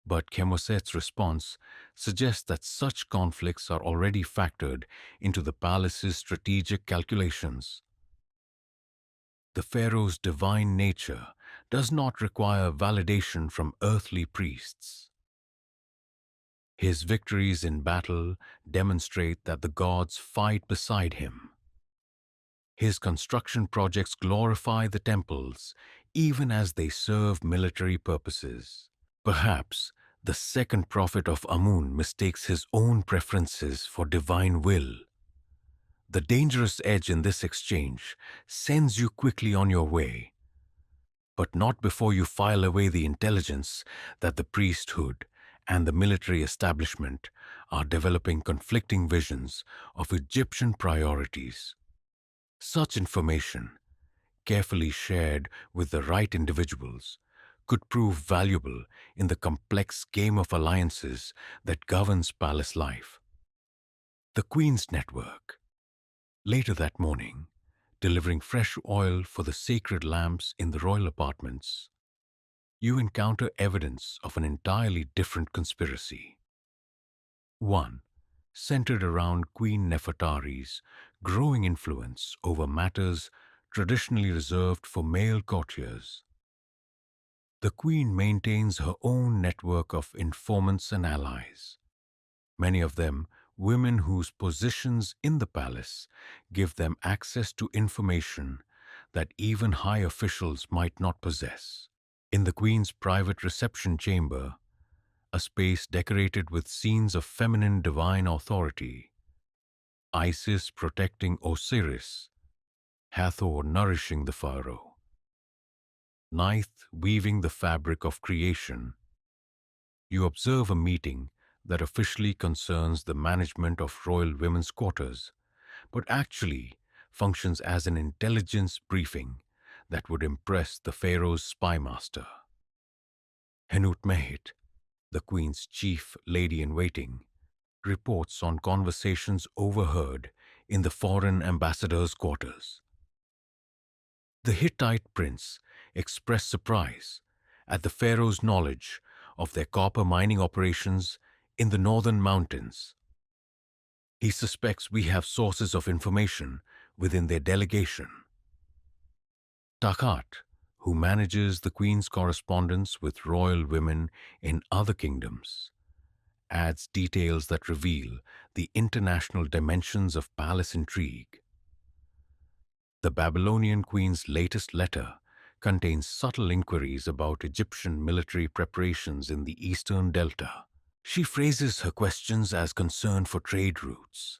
But Chemoset's response suggests that such conflicts are already factored into the palace's strategic calculations. The pharaoh's divine nature does not require validation from earthly priests. His victories in battle demonstrate that the gods fight beside him. His construction projects glorify the temples even as they serve military purposes. Perhaps the second prophet of Amun mistakes his own preferences for divine will. The dangerous edge in this exchange sends you quickly on your way, but not before you file away the intelligence that the priesthood and the military establishment are developing conflicting visions of Egyptian priorities. Such information, carefully shared with the right individuals, could prove valuable in the complex game of alliances that governs palace life. The Queen's Network. Later that morning, delivering fresh oil for the sacred lamps in the royal apartments, you encounter evidence of an entirely different conspiracy. One centered around Queen Nefertari's growing influence over matters traditionally reserved for male courtiers. The Queen maintains her own network of informants and allies, many of them women whose positions in the palace give them access to information that even high officials might not possess. In the Queen's private reception chamber, a space decorated with scenes of feminine divine authority, Isis protecting Osiris, Hathor nourishing the Pharaoh, Ninth weaving the fabric of creation, you observe a meeting that officially concerns the management of royal women's quarters, but actually functions as an intelligence briefing that would impress the Pharaoh's spymaster. Henut Mehit, the Queen's chief lady-in-waiting, reports on conversations overheard in the foreign ambassador's quarters. The Hittite prince expressed surprise at the Pharaoh's knowledge of their copper mining operations in the northern mountains. He suspects we have sources of information within their delegation. Takat, who manages the Queen's correspondence with royal women in other kingdoms, adds details that reveal the international dimensions of palace intrigue. The Babylonian Queen's latest letter contains subtle inquiries about Egyptian military preparations in the eastern delta. She phrases her questions as concern for trade routes,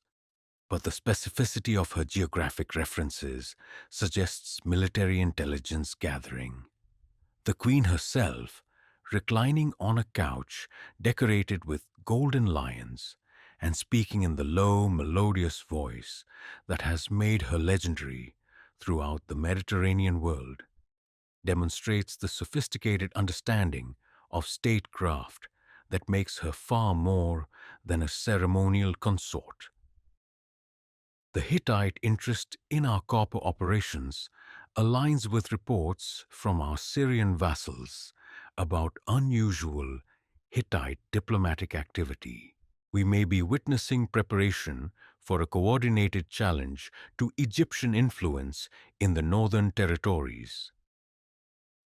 but the specificity of her geographic references suggests military intelligence gathering. The Queen herself, reclining on a couch decorated with golden lions and speaking in the low, melodious voice that has made her legendary throughout the Mediterranean world, demonstrates the sophisticated understanding of statecraft that makes her far more than a ceremonial consort. The Hittite interest in our copper operations aligns with reports from our Syrian vassals about unusual Hittite diplomatic activity. We may be witnessing preparation for a coordinated challenge to Egyptian influence in the northern territories.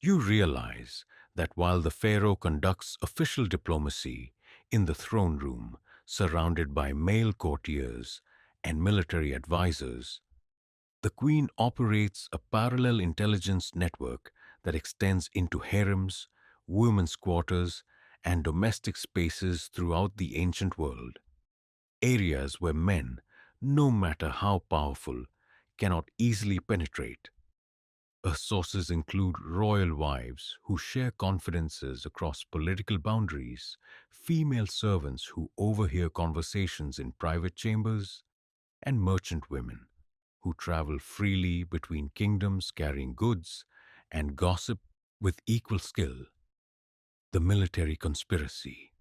You realize that while the pharaoh conducts official diplomacy in the throne room, surrounded by male courtiers and military advisors, the Queen operates a parallel intelligence network that extends into harems, women's quarters, and domestic spaces throughout the ancient world, areas where men, no matter how powerful, cannot easily penetrate. Sources include royal wives who share confidences across political boundaries, female servants who overhear conversations in private chambers, and merchant women who travel freely between kingdoms carrying goods and gossip with equal skill. The military conspiracy.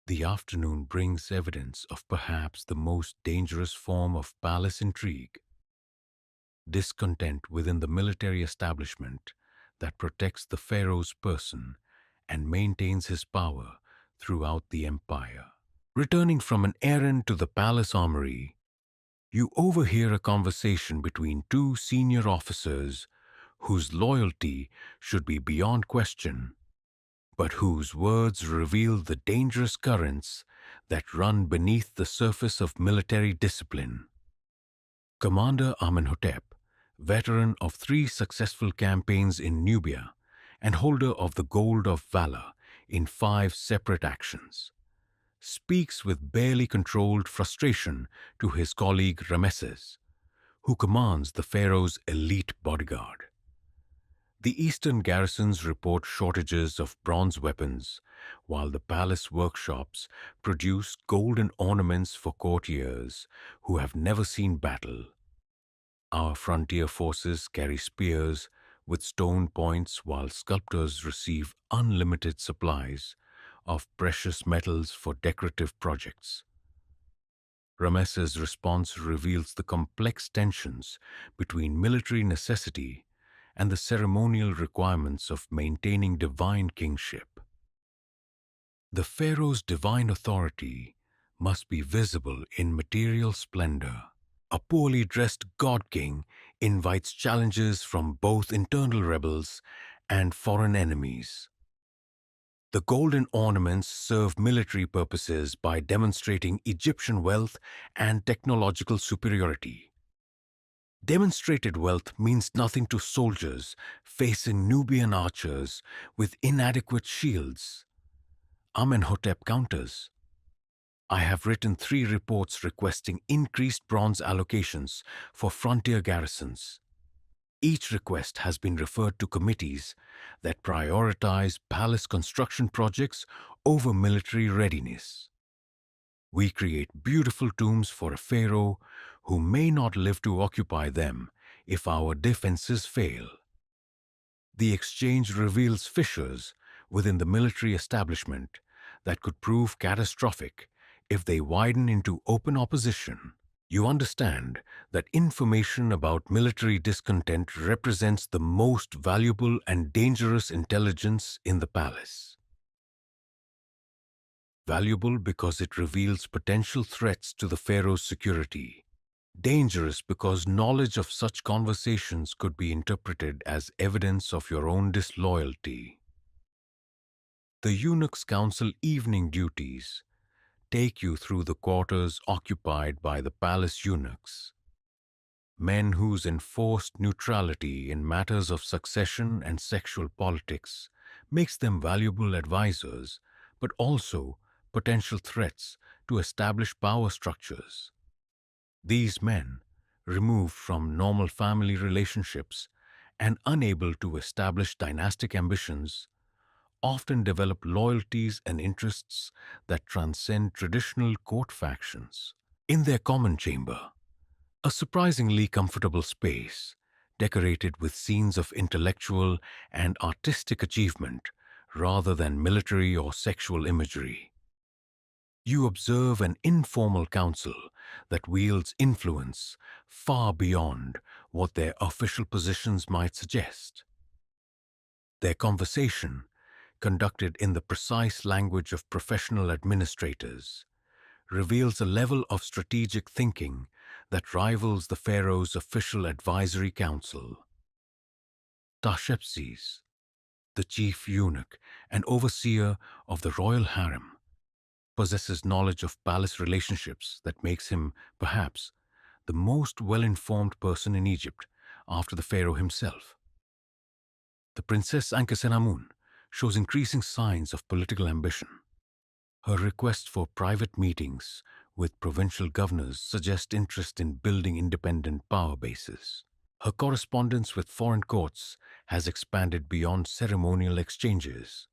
The afternoon brings evidence of perhaps the most dangerous form of palace intrigue, discontent within the military establishment that protects the pharaoh's person and maintains his power throughout the empire. Returning from an errand to the palace armory, you overhear a conversation between two senior officers whose loyalty should be beyond question, but whose words reveal the dangerous currents that run beneath the surface of military discipline. Commander Amenhotep, veteran of 3 successful campaigns in Nubia and holder of the Gold of Valor in 5 separate actions, speaks with barely controlled frustration to his colleague Rameses, who commands the pharaoh's elite bodyguard. The eastern garrisons report shortages of bronze weapons, while the palace workshops produce golden ornaments for courtiers who have never seen battle. Our frontier forces carry spears with stone points, while sculptors receive unlimited supplies of precious metals for decorative projects. Ramesses' response reveals the complex tensions between military necessity and the ceremonial requirements of maintaining divine kingship. The pharaoh's divine authority must be visible in material splendor. A poorly dressed god king invites challenges from both internal rebels and foreign enemies. The golden ornaments serve military purposes by demonstrating Egyptian wealth and technological superiority. Demonstrated wealth means nothing to soldiers facing Nubian archers with inadequate shields. Amenhotep counters. I have written 3 reports requesting increased bronze allocations for frontier garrisons. Each request has been referred to committees that prioritize palace construction projects over military readiness. We create beautiful tombs for a pharaoh who may not live to occupy them if our defenses fail. The exchange reveals fissures within the military establishment that could prove catastrophic if they widen into open opposition. You understand that information about military discontent represents the most valuable and dangerous intelligence in the palace. Valuable because it reveals potential threats to the pharaoh's security. Dangerous because knowledge of such conversations could be interpreted as evidence of your own disloyalty. The eunuch's council evening duties take you through the quarters occupied by the palace eunuchs, men whose enforced neutrality in matters of succession and sexual politics makes them valuable advisors, but also potential threats to established power structures. These men, removed from normal family relationships and unable to establish dynastic ambitions, often develop loyalties and interests that transcend traditional court factions. In their common chamber, a surprisingly comfortable space, decorated with scenes of intellectual and artistic achievement rather than military or sexual imagery, you observe an informal council that wields influence far beyond what their official positions might suggest. Their conversation, conducted in the precise language of professional administrators, reveals a level of strategic thinking that rivals the pharaoh's official advisory council. Tashepses, the chief eunuch and overseer of the royal harem, possesses knowledge of palace relationships that makes him, perhaps, the most well-informed person in Egypt after the pharaoh himself. The Princess Ankhesenamun, shows increasing signs of political ambition. Her request for private meetings with provincial governors suggests interest in building independent power bases. Her correspondence with foreign courts has expanded beyond ceremonial exchanges.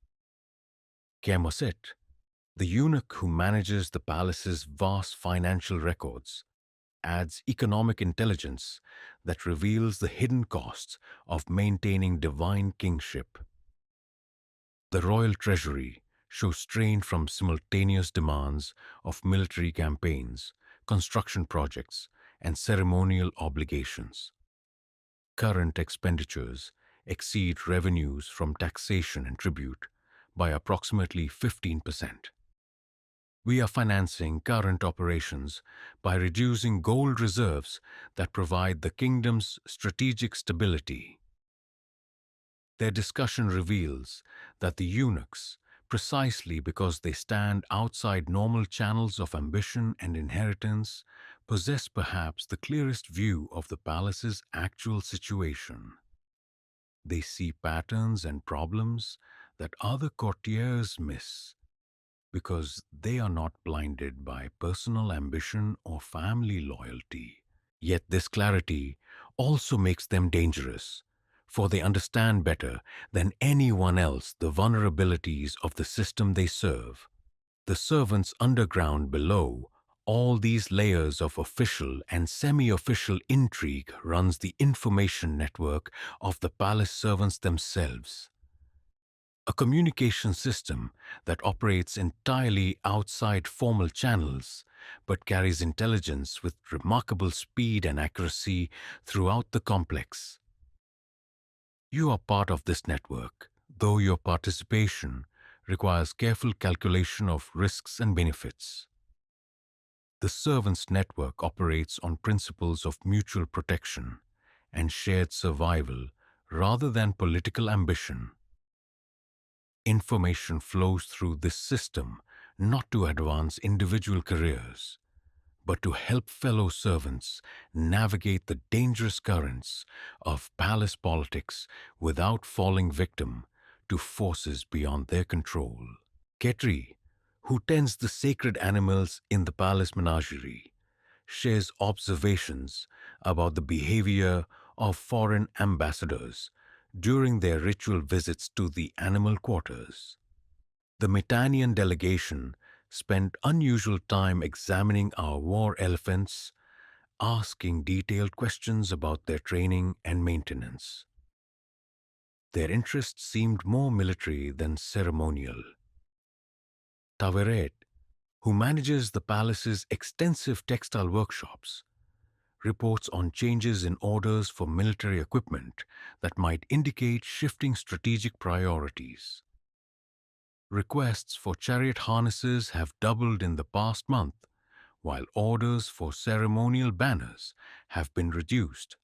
Kemoset, the eunuch who manages the palace's vast financial records, adds economic intelligence that reveals the hidden costs of maintaining divine kingship. The royal treasury shows strain from simultaneous demands of military campaigns, construction projects, and ceremonial obligations. Current expenditures exceed revenues from taxation and tribute by approximately 15%. We are financing current operations by reducing gold reserves that provide the kingdom's strategic stability. Their discussion reveals that the eunuchs, precisely because they stand outside normal channels of ambition and inheritance, possess perhaps the clearest view of the palace's actual situation. They see patterns and problems that other courtiers miss because they are not blinded by personal ambition or family loyalty. Yet this clarity also makes them dangerous, for they understand better than anyone else the vulnerabilities of the system they serve. The servants underground below all these layers of official and semi-official intrigue runs the information network of the palace servants themselves. A communication system that operates entirely outside formal channels, but carries intelligence with remarkable speed and accuracy throughout the complex. You are part of this network, though your participation requires careful calculation of risks and benefits. The servants' network operates on principles of mutual protection and shared survival rather than political ambition. Information flows through this system not to advance individual careers, but to help fellow servants navigate the dangerous currents of palace politics without falling victim to forces beyond their control. Ketri, who tends the sacred animals in the palace menagerie, shares observations about the behavior of foreign ambassadors during their ritual visits to the animal quarters. The Mitannian delegation spent unusual time examining our war elephants, asking detailed questions about their training and maintenance. Their interest seemed more military than ceremonial. Taveret, who manages the palace's extensive textile workshops, reports on changes in orders for military equipment that might indicate shifting strategic priorities. Requests for chariot harnesses have doubled in the past month, while orders for ceremonial banners have been reduced.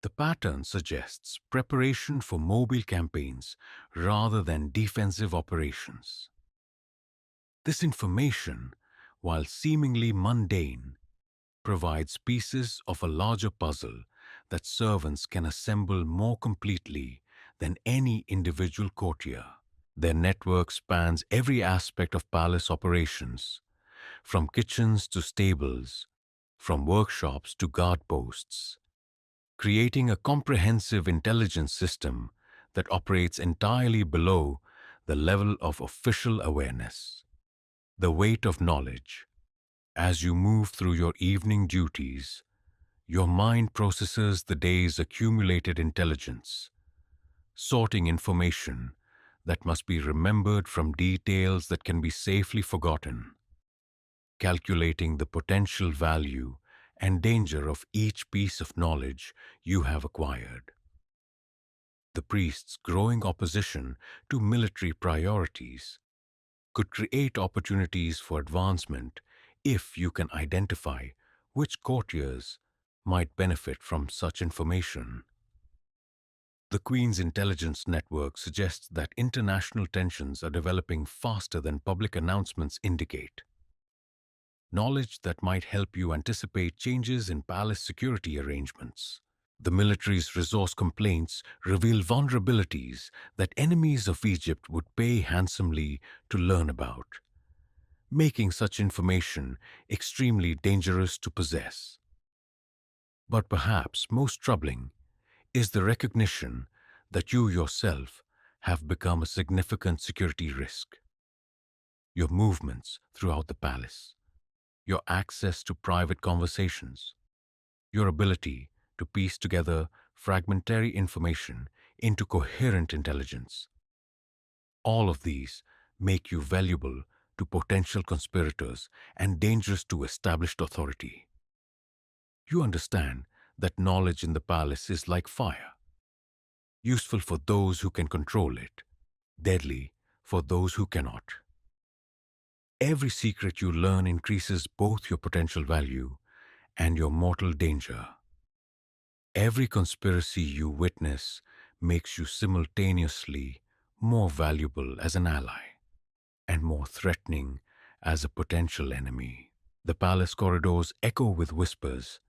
The pattern suggests preparation for mobile campaigns rather than defensive operations. This information, while seemingly mundane, provides pieces of a larger puzzle that servants can assemble more completely than any individual courtier. Their network spans every aspect of palace operations, from kitchens to stables, from workshops to guard posts, creating a comprehensive intelligence system that operates entirely below the level of official awareness. The weight of knowledge. As you move through your evening duties, your mind processes the day's accumulated intelligence, sorting information that must be remembered from details that can be safely forgotten, calculating the potential value and danger of each piece of knowledge you have acquired. The priest's growing opposition to military priorities could create opportunities for advancement if you can identify which courtiers might benefit from such information. The Queen's intelligence network suggests that international tensions are developing faster than public announcements indicate. Knowledge that might help you anticipate changes in palace security arrangements. The military's resource complaints reveal vulnerabilities that enemies of Egypt would pay handsomely to learn about, making such information extremely dangerous to possess. But perhaps most troubling is the recognition that you yourself have become a significant security risk. Your movements throughout the palace, your access to private conversations, your ability to piece together fragmentary information into coherent intelligence. All of these make you valuable to potential conspirators and dangerous to established authority. You understand that knowledge in the palace is like fire, useful for those who can control it, deadly for those who cannot. Every secret you learn increases both your potential value and your mortal danger. Every conspiracy you witness makes you simultaneously more valuable as an ally and more threatening as a potential enemy. The palace corridors echo with whispers,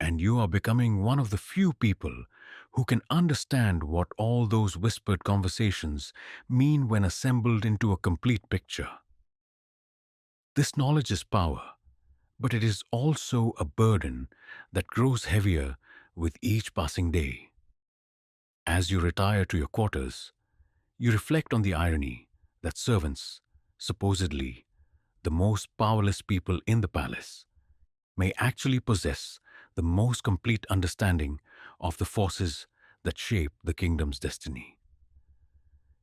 and you are becoming one of the few people who can understand what all those whispered conversations mean when assembled into a complete picture. This knowledge is power, but it is also a burden that grows heavier with each passing day. As you retire to your quarters, you reflect on the irony that servants, supposedly the most powerless people in the palace, may actually possess the most complete understanding of the forces that shape the kingdom's destiny.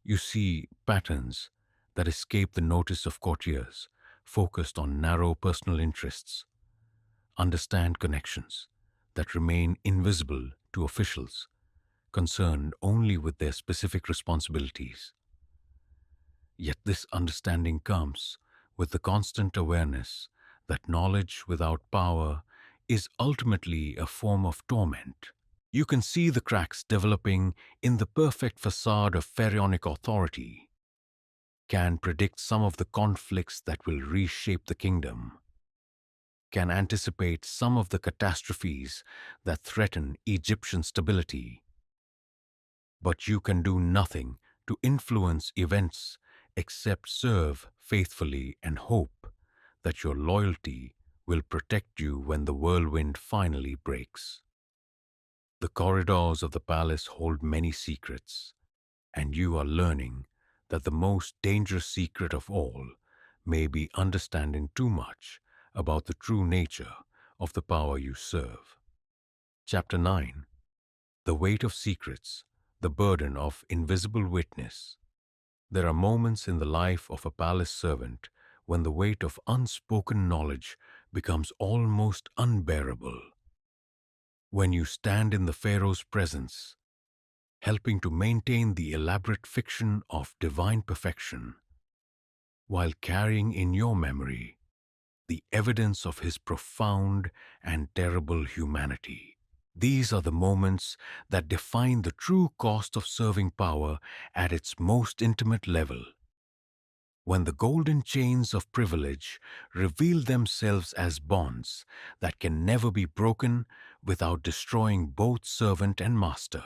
You see patterns that escape the notice of courtiers focused on narrow personal interests, understand connections that remain invisible to officials concerned only with their specific responsibilities. Yet this understanding comes with the constant awareness that knowledge without power is ultimately a form of torment. You can see the cracks developing in the perfect facade of pharaonic authority, can predict some of the conflicts that will reshape the kingdom, can anticipate some of the catastrophes that threaten Egyptian stability. But you can do nothing to influence events except serve faithfully and hope that your loyalty will protect you when the whirlwind finally breaks. The corridors of the palace hold many secrets, and you are learning that the most dangerous secret of all may be understanding too much about the true nature of the power you serve. Chapter 9: The Weight of Secrets, the Burden of Invisible Witness. There are moments in the life of a palace servant when the weight of unspoken knowledge becomes almost unbearable. When you stand in the Pharaoh's presence, helping to maintain the elaborate fiction of divine perfection, while carrying in your memory the evidence of his profound and terrible humanity. These are the moments that define the true cost of serving power at its most intimate level, when the golden chains of privilege reveal themselves as bonds that can never be broken without destroying both servant and master.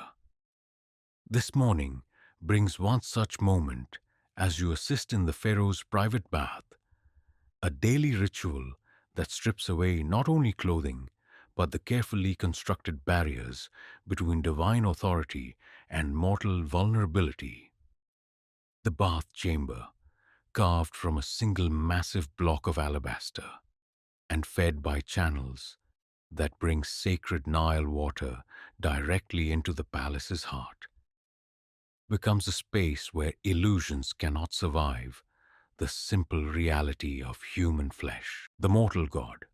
This morning brings one such moment as you assist in the Pharaoh's private bath, a daily ritual that strips away not only clothing, but the carefully constructed barriers between divine authority and mortal vulnerability. The bath chamber, carved from a single massive block of alabaster and fed by channels that bring sacred Nile water directly into the palace's heart, becomes a space where illusions cannot survive the simple reality of human flesh. The mortal god.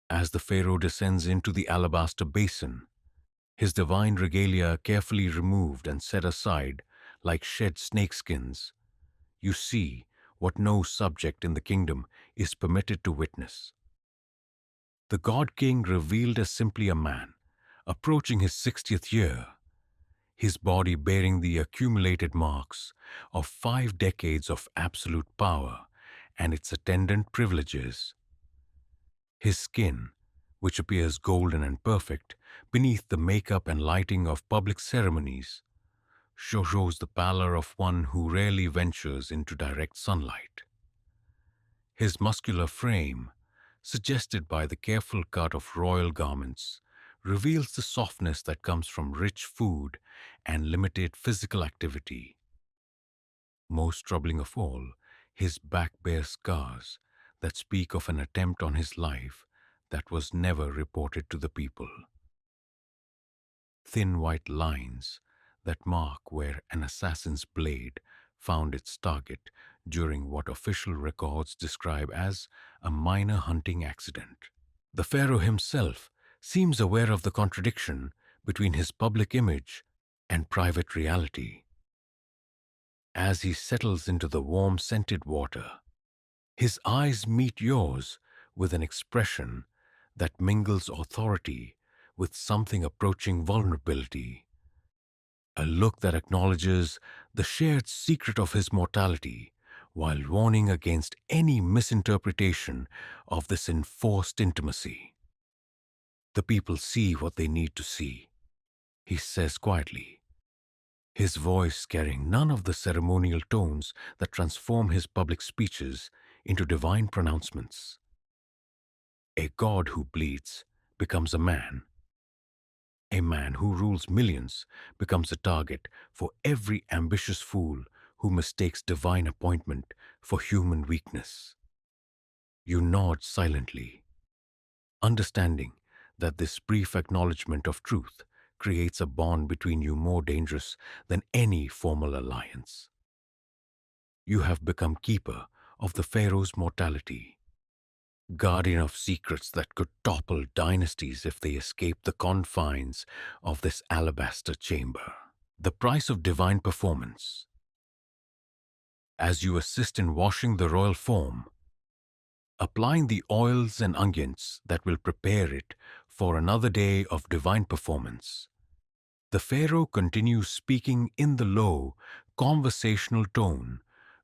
As the Pharaoh descends into the alabaster basin, his divine regalia carefully removed and set aside like shed snakeskins, you see what no subject in the kingdom is permitted to witness. The god-king revealed as simply a man, approaching his 60th year, his body bearing the accumulated marks of 5 decades of absolute power and its attendant privileges. His skin, which appears golden and perfect beneath the makeup and lighting of public ceremonies, shows the pallor of one who rarely ventures into direct sunlight. His muscular frame, suggested by the careful cut of royal garments, reveals the softness that comes from rich food and limited physical activity. Most troubling of all, his back bears scars that speak of an attempt on his life that was never reported to the people. Thin white lines that mark where an assassin's blade found its target during what official records describe as a minor hunting accident. The pharaoh himself seems aware of the contradiction between his public image and private reality. As he settles into the warm scented water, his eyes meet yours with an expression that mingles authority with something approaching vulnerability, a look that acknowledges the shared secret of his mortality while warning against any misinterpretation of this enforced intimacy. The people see what they need to see, he says quietly, his voice carrying none of the ceremonial tones that transform his public speeches into divine pronouncements. A god who bleeds becomes a man. A man who rules millions becomes a target for every ambitious fool who mistakes divine appointment for human weakness. You nod silently, understanding that this brief acknowledgement of truth creates a bond between you more dangerous than any formal alliance. You have become keeper of the pharaoh's mortality, guardian of secrets that could topple dynasties if they escape the confines of this alabaster chamber. The price of divine performance. As you assist in washing the royal form, applying the oils and unguents that will prepare it for another day of divine performance, the pharaoh continues speaking in the low, conversational tone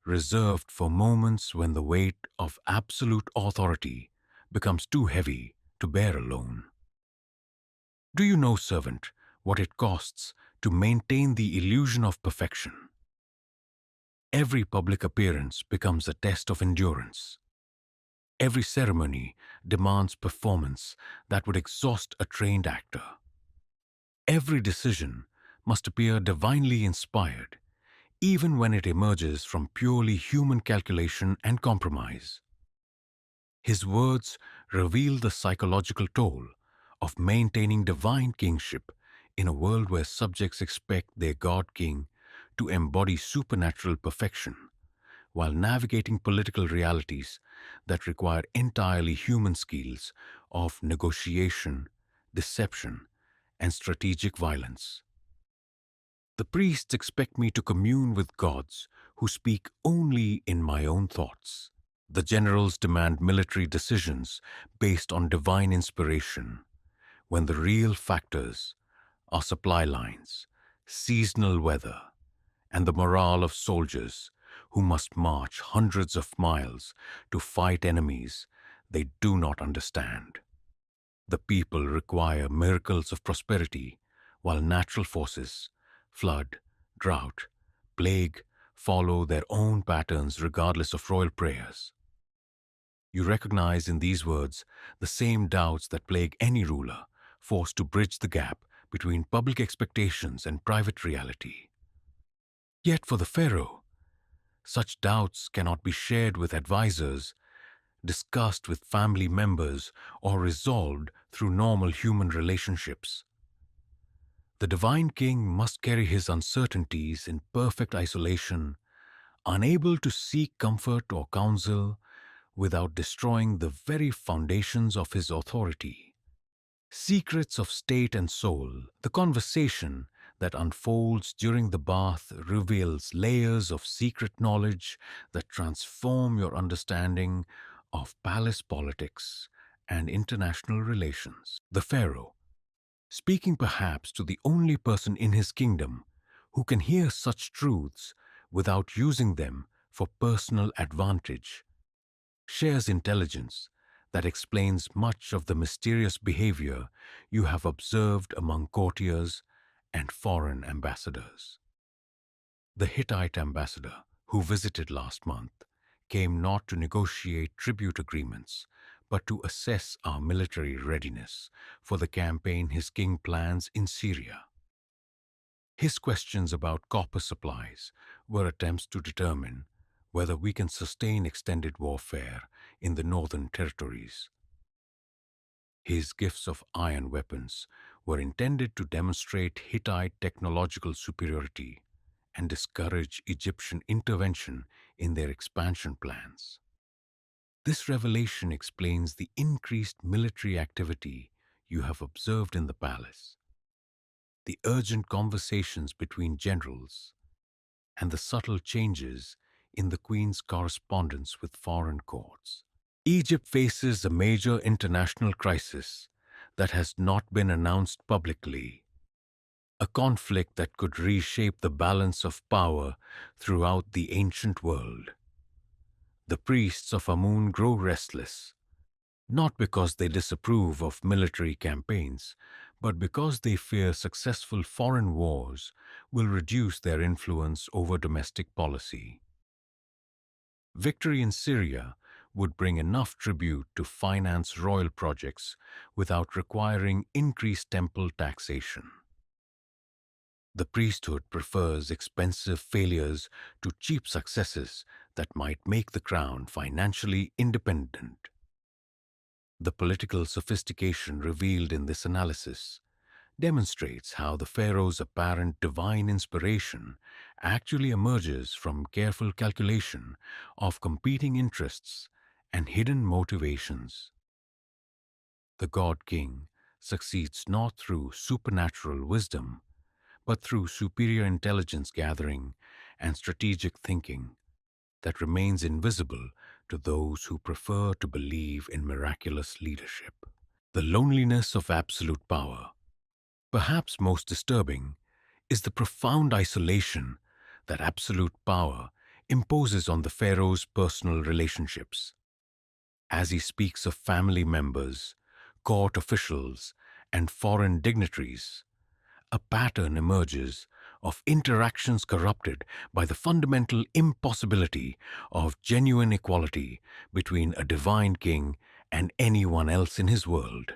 reserved for moments when the weight of absolute authority becomes too heavy to bear alone. Do you know, servant, what it costs to maintain the illusion of perfection? Every public appearance becomes a test of endurance. Every ceremony demands performance that would exhaust a trained actor. Every decision must appear divinely inspired, even when it emerges from purely human calculation and compromise. His words reveal the psychological toll of maintaining divine kingship in a world where subjects expect their god-king to embody supernatural perfection, while navigating political realities that require entirely human skills of negotiation, deception, and strategic violence. The priests expect me to commune with gods who speak only in my own thoughts. The generals demand military decisions based on divine inspiration, when the real factors are supply lines, seasonal weather, and the morale of soldiers who must march hundreds of miles to fight enemies they do not understand. The people require miracles of prosperity, while natural forces, flood, drought, plague, follow their own patterns regardless of royal prayers. You recognize in these words the same doubts that plague any ruler forced to bridge the gap between public expectations and private reality. Yet for the pharaoh, such doubts cannot be shared with advisors, discussed with family members, or resolved through normal human relationships. The divine king must carry his uncertainties in perfect isolation, unable to seek comfort or counsel without destroying the very foundations of his authority. Secrets of state and soul, the conversation that unfolds during the bath reveals layers of secret knowledge that transform your understanding of palace politics and international relations. The pharaoh, speaking perhaps to the only person in his kingdom who can hear such truths without using them for personal advantage, shares intelligence that explains much of the mysterious behavior you have observed among courtiers and foreign ambassadors. The Hittite ambassador, who visited last month, came not to negotiate tribute agreements, but to assess our military readiness for the campaign his king plans in Syria. His questions about copper supplies were attempts to determine whether we can sustain extended warfare in the northern territories. His gifts of iron weapons were intended to demonstrate Hittite technological superiority and discourage Egyptian intervention in their expansion plans. This revelation explains the increased military activity you have observed in the palace, the urgent conversations between generals, and the subtle changes in the Queen's correspondence with foreign courts. Egypt faces a major international crisis that has not been announced publicly, a conflict that could reshape the balance of power throughout the ancient world. The priests of Amun grow restless, not because they disapprove of military campaigns, but because they fear successful foreign wars will reduce their influence over domestic policy. Victory in Syria would bring enough tribute to finance royal projects without requiring increased temple taxation. The priesthood prefers expensive failures to cheap successes that might make the crown financially independent. The political sophistication revealed in this analysis demonstrates how the Pharaoh's apparent divine inspiration actually emerges from careful calculation of competing interests and hidden motivations. The God King succeeds not through supernatural wisdom, but through superior intelligence gathering and strategic thinking that remains invisible to those who prefer to believe in miraculous leadership. The loneliness of absolute power. Perhaps most disturbing is the profound isolation that absolute power imposes on the Pharaoh's personal relationships. As he speaks of family members, court officials, and foreign dignitaries, a pattern emerges of interactions corrupted by the fundamental impossibility of genuine equality between a divine king and anyone else in his world.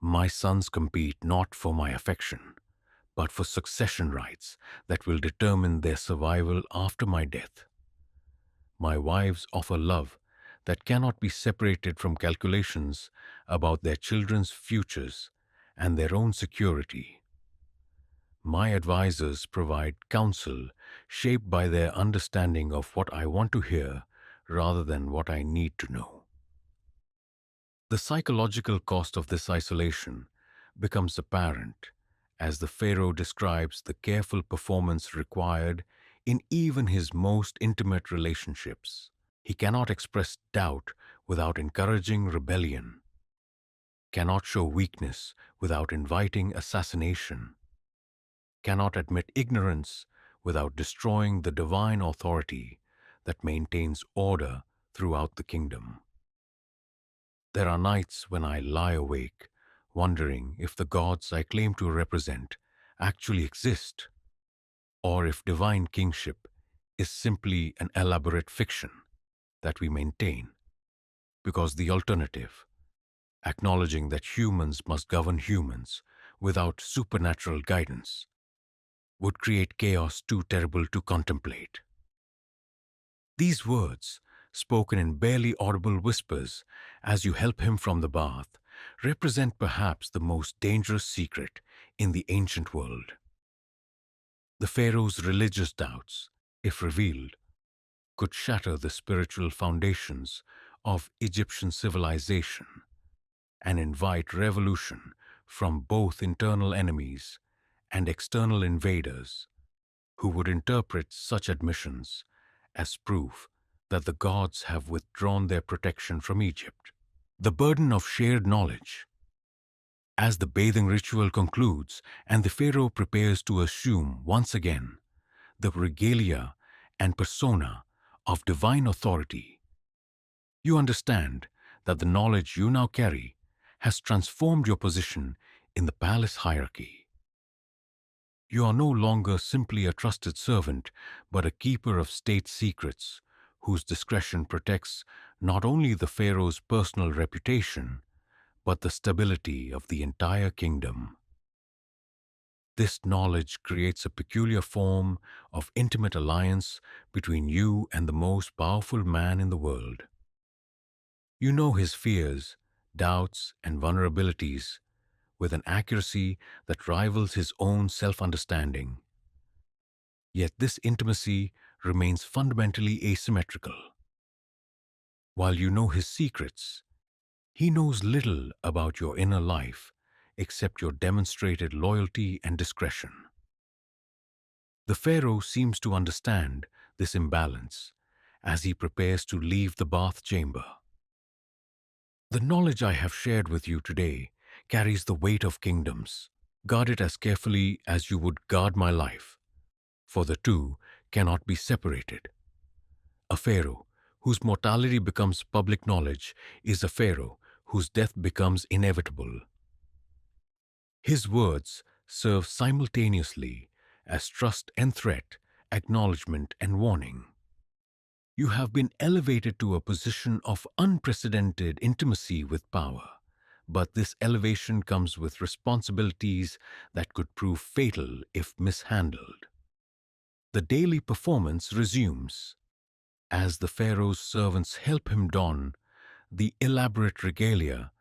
My sons compete not for my affection, but for succession rights that will determine their survival after my death. My wives offer love that cannot be separated from calculations about their children's futures and their own security. My advisors provide counsel shaped by their understanding of what I want to hear rather than what I need to know. The psychological cost of this isolation becomes apparent as the Pharaoh describes the careful performance required in even his most intimate relationships. He cannot express doubt without encouraging rebellion, cannot show weakness without inviting assassination, cannot admit ignorance without destroying the divine authority that maintains order throughout the kingdom. There are nights when I lie awake, wondering if the gods I claim to represent actually exist, or if divine kingship is simply an elaborate fiction that we maintain, because the alternative, acknowledging that humans must govern humans without supernatural guidance, would create chaos too terrible to contemplate. These words, spoken in barely audible whispers as you help him from the bath, represent perhaps the most dangerous secret in the ancient world. The Pharaoh's religious doubts, if revealed, could shatter the spiritual foundations of Egyptian civilization and invite revolution from both internal enemies and external invaders who would interpret such admissions as proof that the gods have withdrawn their protection from Egypt. The burden of shared knowledge. As the bathing ritual concludes and the Pharaoh prepares to assume once again the regalia and persona of divine authority, you understand that the knowledge you now carry has transformed your position in the palace hierarchy. You are no longer simply a trusted servant, but a keeper of state secrets, whose discretion protects not only the Pharaoh's personal reputation, but the stability of the entire kingdom. This knowledge creates a peculiar form of intimate alliance between you and the most powerful man in the world. You know his fears, doubts, and vulnerabilities with an accuracy that rivals his own self-understanding. Yet this intimacy remains fundamentally asymmetrical. While you know his secrets, he knows little about your inner life except your demonstrated loyalty and discretion. The Pharaoh seems to understand this imbalance as he prepares to leave the bath chamber. The knowledge I have shared with you today carries the weight of kingdoms. Guard it as carefully as you would guard my life, for the two cannot be separated. A Pharaoh whose mortality becomes public knowledge is a Pharaoh whose death becomes inevitable. His words serve simultaneously as trust and threat, acknowledgement and warning. You have been elevated to a position of unprecedented intimacy with power, but this elevation comes with responsibilities that could prove fatal if mishandled. The daily performance resumes, as the Pharaoh's servants help him don the elaborate regalia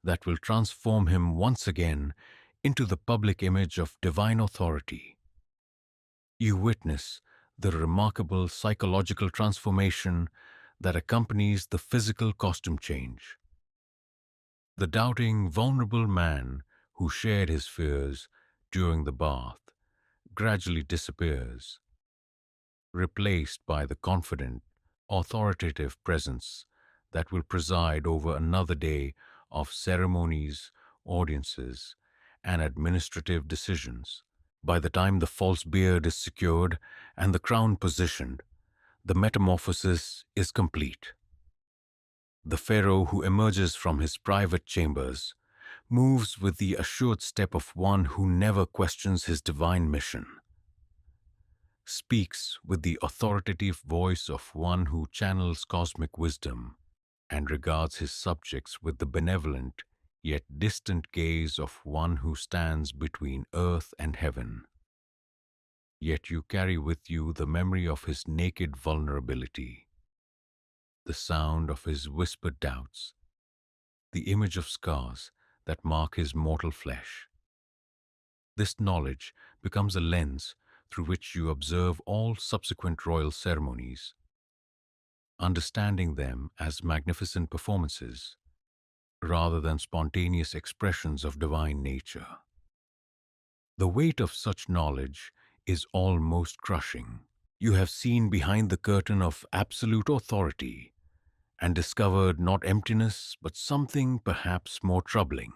that will transform him once again into the public image of divine authority. You witness the remarkable psychological transformation that accompanies the physical costume change. The doubting, vulnerable man who shared his fears during the bath gradually disappears, replaced by the confident, authoritative presence that will preside over another day of ceremonies, audiences, and administrative decisions. By the time the false beard is secured and the crown positioned, the metamorphosis is complete. The Pharaoh who emerges from his private chambers moves with the assured step of one who never questions his divine mission, speaks with the authoritative voice of one who channels cosmic wisdom, and regards his subjects with the benevolent yet distant gaze of one who stands between earth and heaven. Yet you carry with you the memory of his naked vulnerability, the sound of his whispered doubts, the image of scars that mark his mortal flesh. This knowledge becomes a lens through which you observe all subsequent royal ceremonies, understanding them as magnificent performances rather than spontaneous expressions of divine nature. The weight of such knowledge is almost crushing. You have seen behind the curtain of absolute authority and discovered not emptiness but something perhaps more troubling.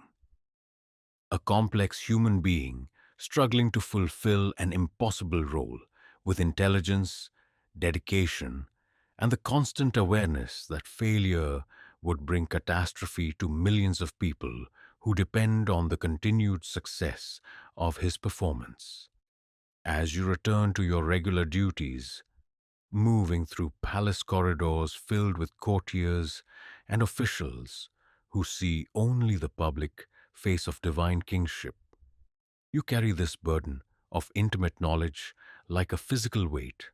A complex human being struggling to fulfill an impossible role with intelligence, dedication, and the constant awareness that failure would bring catastrophe to millions of people who depend on the continued success of his performance. As you return to your regular duties, moving through palace corridors filled with courtiers and officials who see only the public face of divine kingship, you carry this burden of intimate knowledge like a physical weight.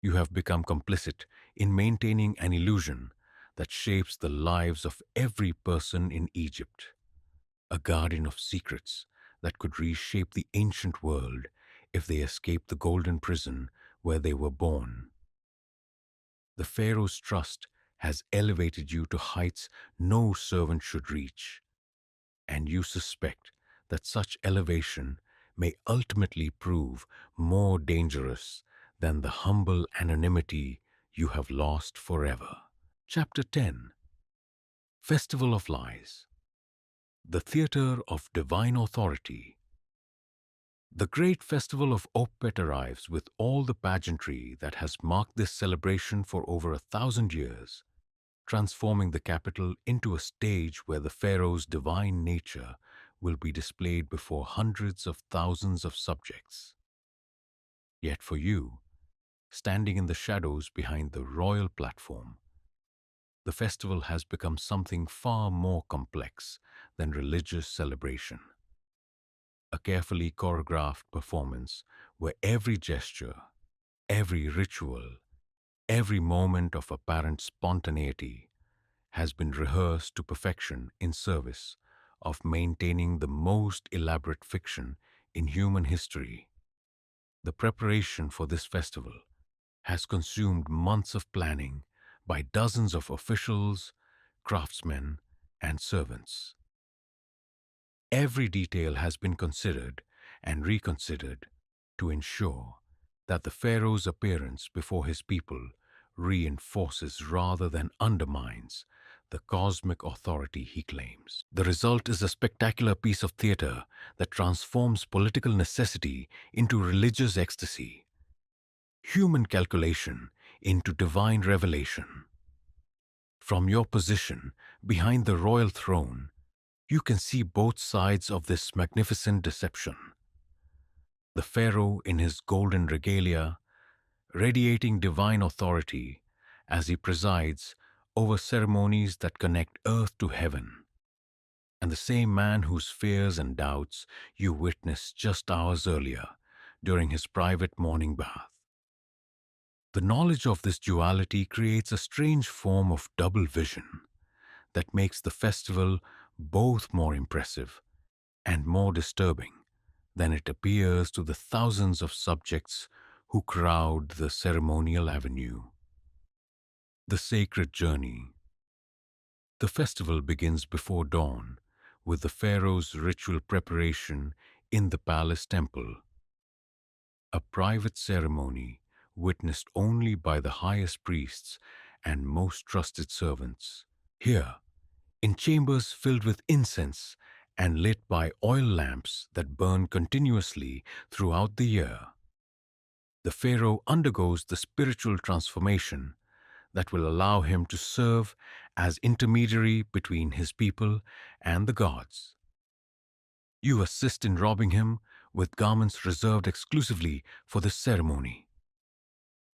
You have become complicit in maintaining an illusion that shapes the lives of every person in Egypt, a guardian of secrets that could reshape the ancient world if they escaped the golden prison where they were born. The Pharaoh's trust has elevated you to heights no servant should reach, and you suspect that such elevation may ultimately prove more dangerous than the humble anonymity you have lost forever. Chapter 10. Festival of Lies. The Theatre of Divine Authority. The great festival of Opet arrives with all the pageantry that has marked this celebration for over 1,000 years. transforming the capital into a stage where the pharaoh's divine nature will be displayed before hundreds of thousands of subjects. Yet for you, standing in the shadows behind the royal platform, the festival has become something far more complex than religious celebration. A carefully choreographed performance where every gesture, every ritual, every moment of apparent spontaneity has been rehearsed to perfection in service of maintaining the most elaborate fiction in human history. The preparation for this festival has consumed months of planning by dozens of officials, craftsmen, and servants. Every detail has been considered and reconsidered to ensure that the Pharaoh's appearance before his people reinforces rather than undermines the cosmic authority he claims. The result is a spectacular piece of theater that transforms political necessity into religious ecstasy, human calculation into divine revelation. From your position behind the royal throne, you can see both sides of this magnificent deception. The Pharaoh in his golden regalia, radiating divine authority as he presides over ceremonies that connect earth to heaven, and the same man whose fears and doubts you witnessed just hours earlier during his private morning bath. The knowledge of this duality creates a strange form of double vision that makes the festival both more impressive and more disturbing than it appears to the thousands of subjects who crowd the ceremonial avenue. The sacred journey. The festival begins before dawn with the pharaoh's ritual preparation in the palace temple, a private ceremony witnessed only by the highest priests and most trusted servants. Here, in chambers filled with incense and lit by oil lamps that burn continuously throughout the year, the Pharaoh undergoes the spiritual transformation that will allow him to serve as intermediary between his people and the gods. You assist in robbing him with garments reserved exclusively for this ceremony.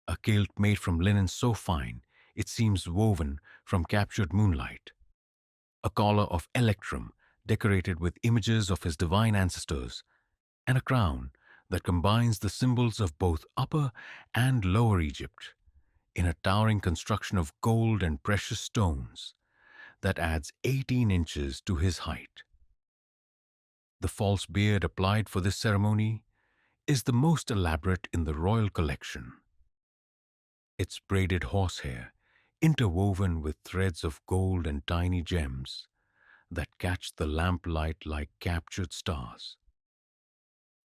A kilt made from linen so fine it seems woven from captured moonlight. A collar of electrum decorated with images of his divine ancestors, and a crown that combines the symbols of both Upper and Lower Egypt in a towering construction of gold and precious stones that adds 18 inches to his height. The false beard applied for this ceremony is the most elaborate in the royal collection. Its braided horsehair, interwoven with threads of gold and tiny gems that catch the lamplight like captured stars.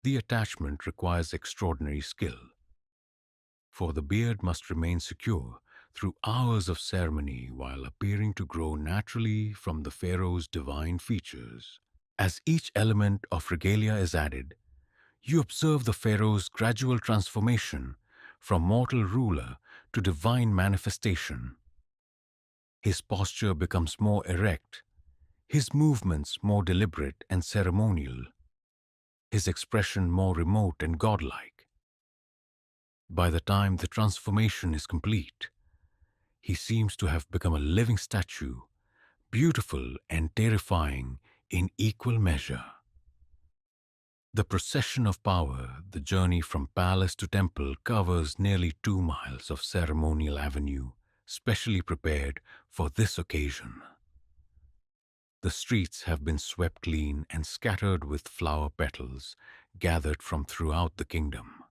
The attachment requires extraordinary skill, for the beard must remain secure through hours of ceremony while appearing to grow naturally from the pharaoh's divine features. As each element of regalia is added, you observe the pharaoh's gradual transformation from mortal ruler to divine manifestation. His posture becomes more erect, his movements more deliberate and ceremonial, his expression more remote and godlike. By the time the transformation is complete, he seems to have become a living statue, beautiful and terrifying in equal measure. The procession of power, the journey from palace to temple, covers nearly 2 miles of ceremonial avenue, specially prepared for this occasion. The streets have been swept clean and scattered with flower petals gathered from throughout the kingdom.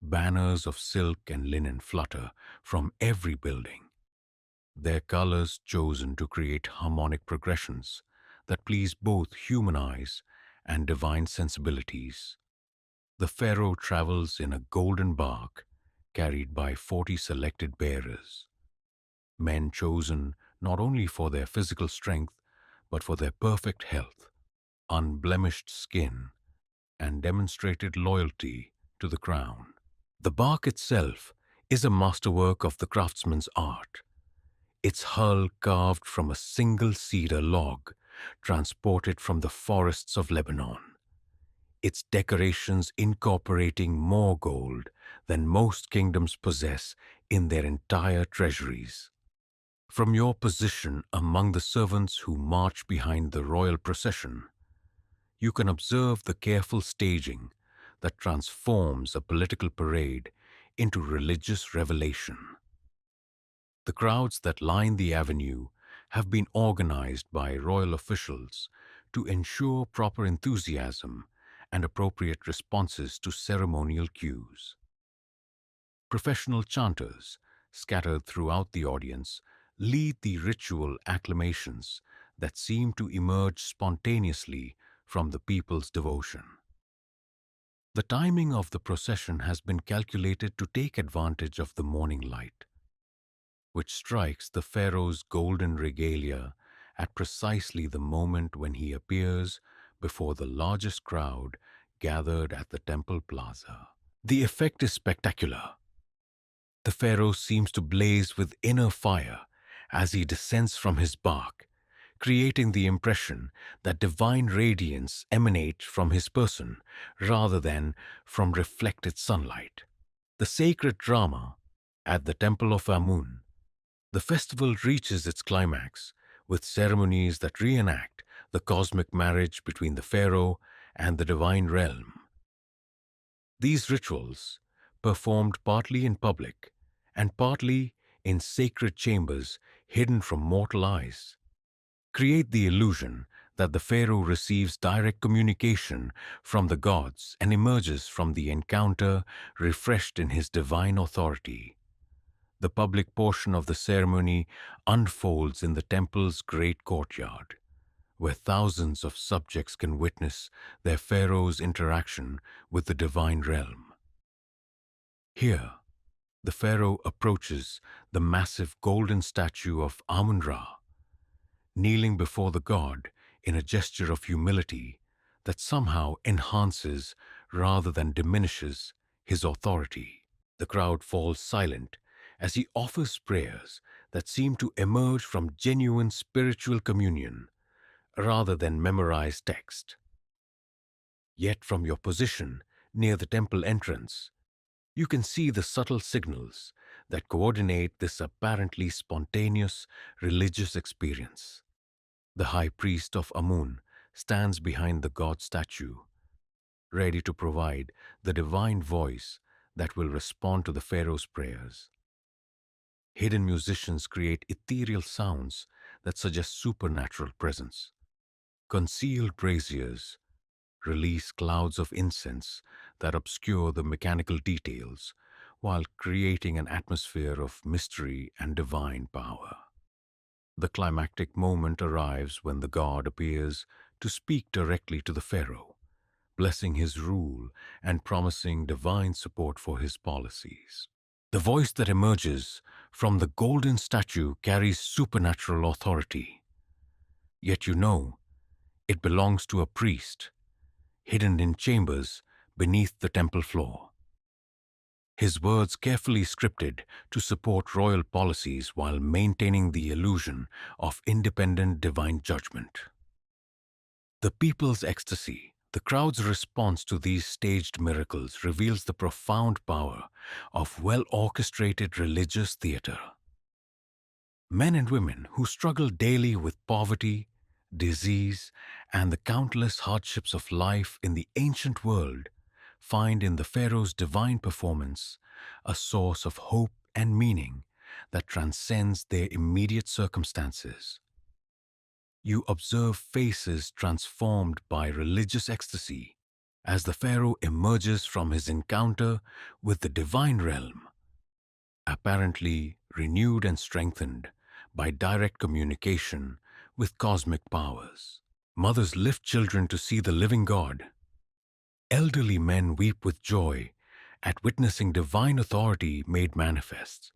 Banners of silk and linen flutter from every building, their colors chosen to create harmonic progressions that please both human eyes and divine sensibilities. The pharaoh travels in a golden bark carried by 40 selected bearers, men chosen not only for their physical strength but for their perfect health, unblemished skin, and demonstrated loyalty to the crown. The bark itself is a masterwork of the craftsman's art. its hull carved from a single cedar log transported from the forests of Lebanon, its decorations incorporating more gold than most kingdoms possess in their entire treasuries. From your position among the servants who march behind the royal procession, you can observe the careful staging that transforms a political parade into religious revelation. The crowds that line the avenue have been organized by royal officials to ensure proper enthusiasm and appropriate responses to ceremonial cues. Professional chanters, scattered throughout the audience, lead the ritual acclamations that seem to emerge spontaneously from the people's devotion. The timing of the procession has been calculated to take advantage of the morning light, which strikes the Pharaoh's golden regalia at precisely the moment when he appears before the largest crowd gathered at the temple plaza. The effect is spectacular. The Pharaoh seems to blaze with inner fire as he descends from his bark, creating the impression that divine radiance emanates from his person rather than from reflected sunlight. The sacred drama at the Temple of Amun. The festival reaches its climax with ceremonies that reenact the cosmic marriage between the Pharaoh and the divine realm. These rituals, performed partly in public and partly in sacred chambers hidden from mortal eyes, create the illusion that the Pharaoh receives direct communication from the gods and emerges from the encounter refreshed in his divine authority. The public portion of the ceremony unfolds in the temple's great courtyard, where thousands of subjects can witness their pharaoh's interaction with the divine realm. Here, the pharaoh approaches the massive golden statue of Amun-Ra, kneeling before the god in a gesture of humility that somehow enhances rather than diminishes his authority. The crowd falls silent as he offers prayers that seem to emerge from genuine spiritual communion rather than memorized text. Yet from your position near the temple entrance, you can see the subtle signals that coordinate this apparently spontaneous religious experience. The high priest of Amun stands behind the god statue, ready to provide the divine voice that will respond to the pharaoh's prayers. Hidden musicians create ethereal sounds that suggest supernatural presence. Concealed braziers release clouds of incense that obscure the mechanical details while creating an atmosphere of mystery and divine power. The climactic moment arrives when the god appears to speak directly to the pharaoh, blessing his rule and promising divine support for his policies. The voice that emerges from the golden statue carries supernatural authority. Yet you know it belongs to a priest, hidden in chambers beneath the temple floor. His words carefully scripted to support royal policies while maintaining the illusion of independent divine judgment. The people's ecstasy, the crowd's response to these staged miracles reveals the profound power of well-orchestrated religious theater. Men and women who struggle daily with poverty, disease, and the countless hardships of life in the ancient world find in the Pharaoh's divine performance a source of hope and meaning that transcends their immediate circumstances. You observe faces transformed by religious ecstasy as the Pharaoh emerges from his encounter with the divine realm, apparently renewed and strengthened by direct communication with cosmic powers. Mothers lift children to see the living God. Elderly men weep with joy at witnessing divine authority made manifest.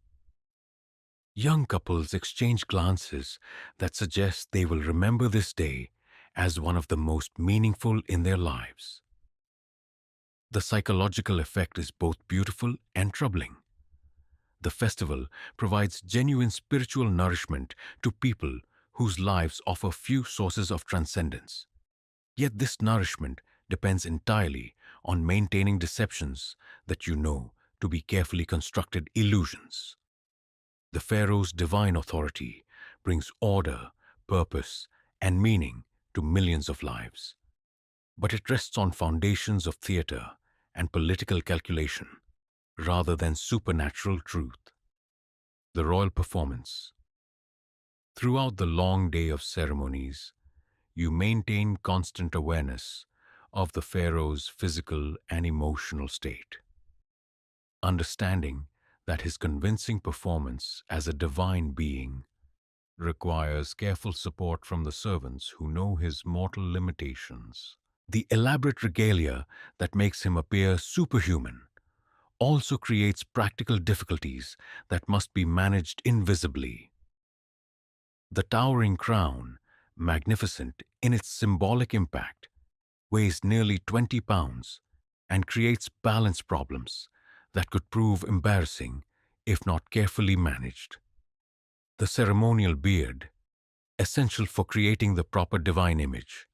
Young couples exchange glances that suggest they will remember this day as one of the most meaningful in their lives. The psychological effect is both beautiful and troubling. The festival provides genuine spiritual nourishment to people whose lives offer few sources of transcendence. Yet this nourishment depends entirely on maintaining deceptions that you know to be carefully constructed illusions. The Pharaoh's divine authority brings order, purpose, and meaning to millions of lives. But it rests on foundations of theater and political calculation rather than supernatural truth. The royal performance. Throughout the long day of ceremonies, you maintain constant awareness of the Pharaoh's physical and emotional state, understanding that his convincing performance as a divine being requires careful support from the servants who know his mortal limitations. The elaborate regalia that makes him appear superhuman also creates practical difficulties that must be managed invisibly. The towering crown, magnificent in its symbolic impact, weighs nearly 20 pounds and creates balance problems that could prove embarrassing if not carefully managed. The ceremonial beard, essential for creating the proper divine image,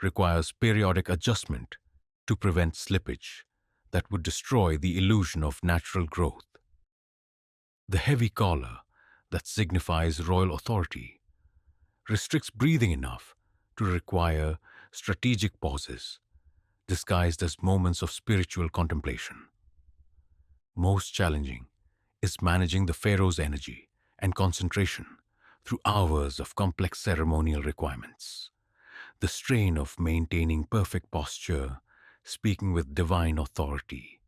requires periodic adjustment to prevent slippage that would destroy the illusion of natural growth. The heavy collar, that signifies royal authority, restricts breathing enough to require strategic pauses, disguised as moments of spiritual contemplation. Most challenging is managing the Pharaoh's energy and concentration through hours of complex ceremonial requirements. The strain of maintaining perfect posture, speaking with divine authority,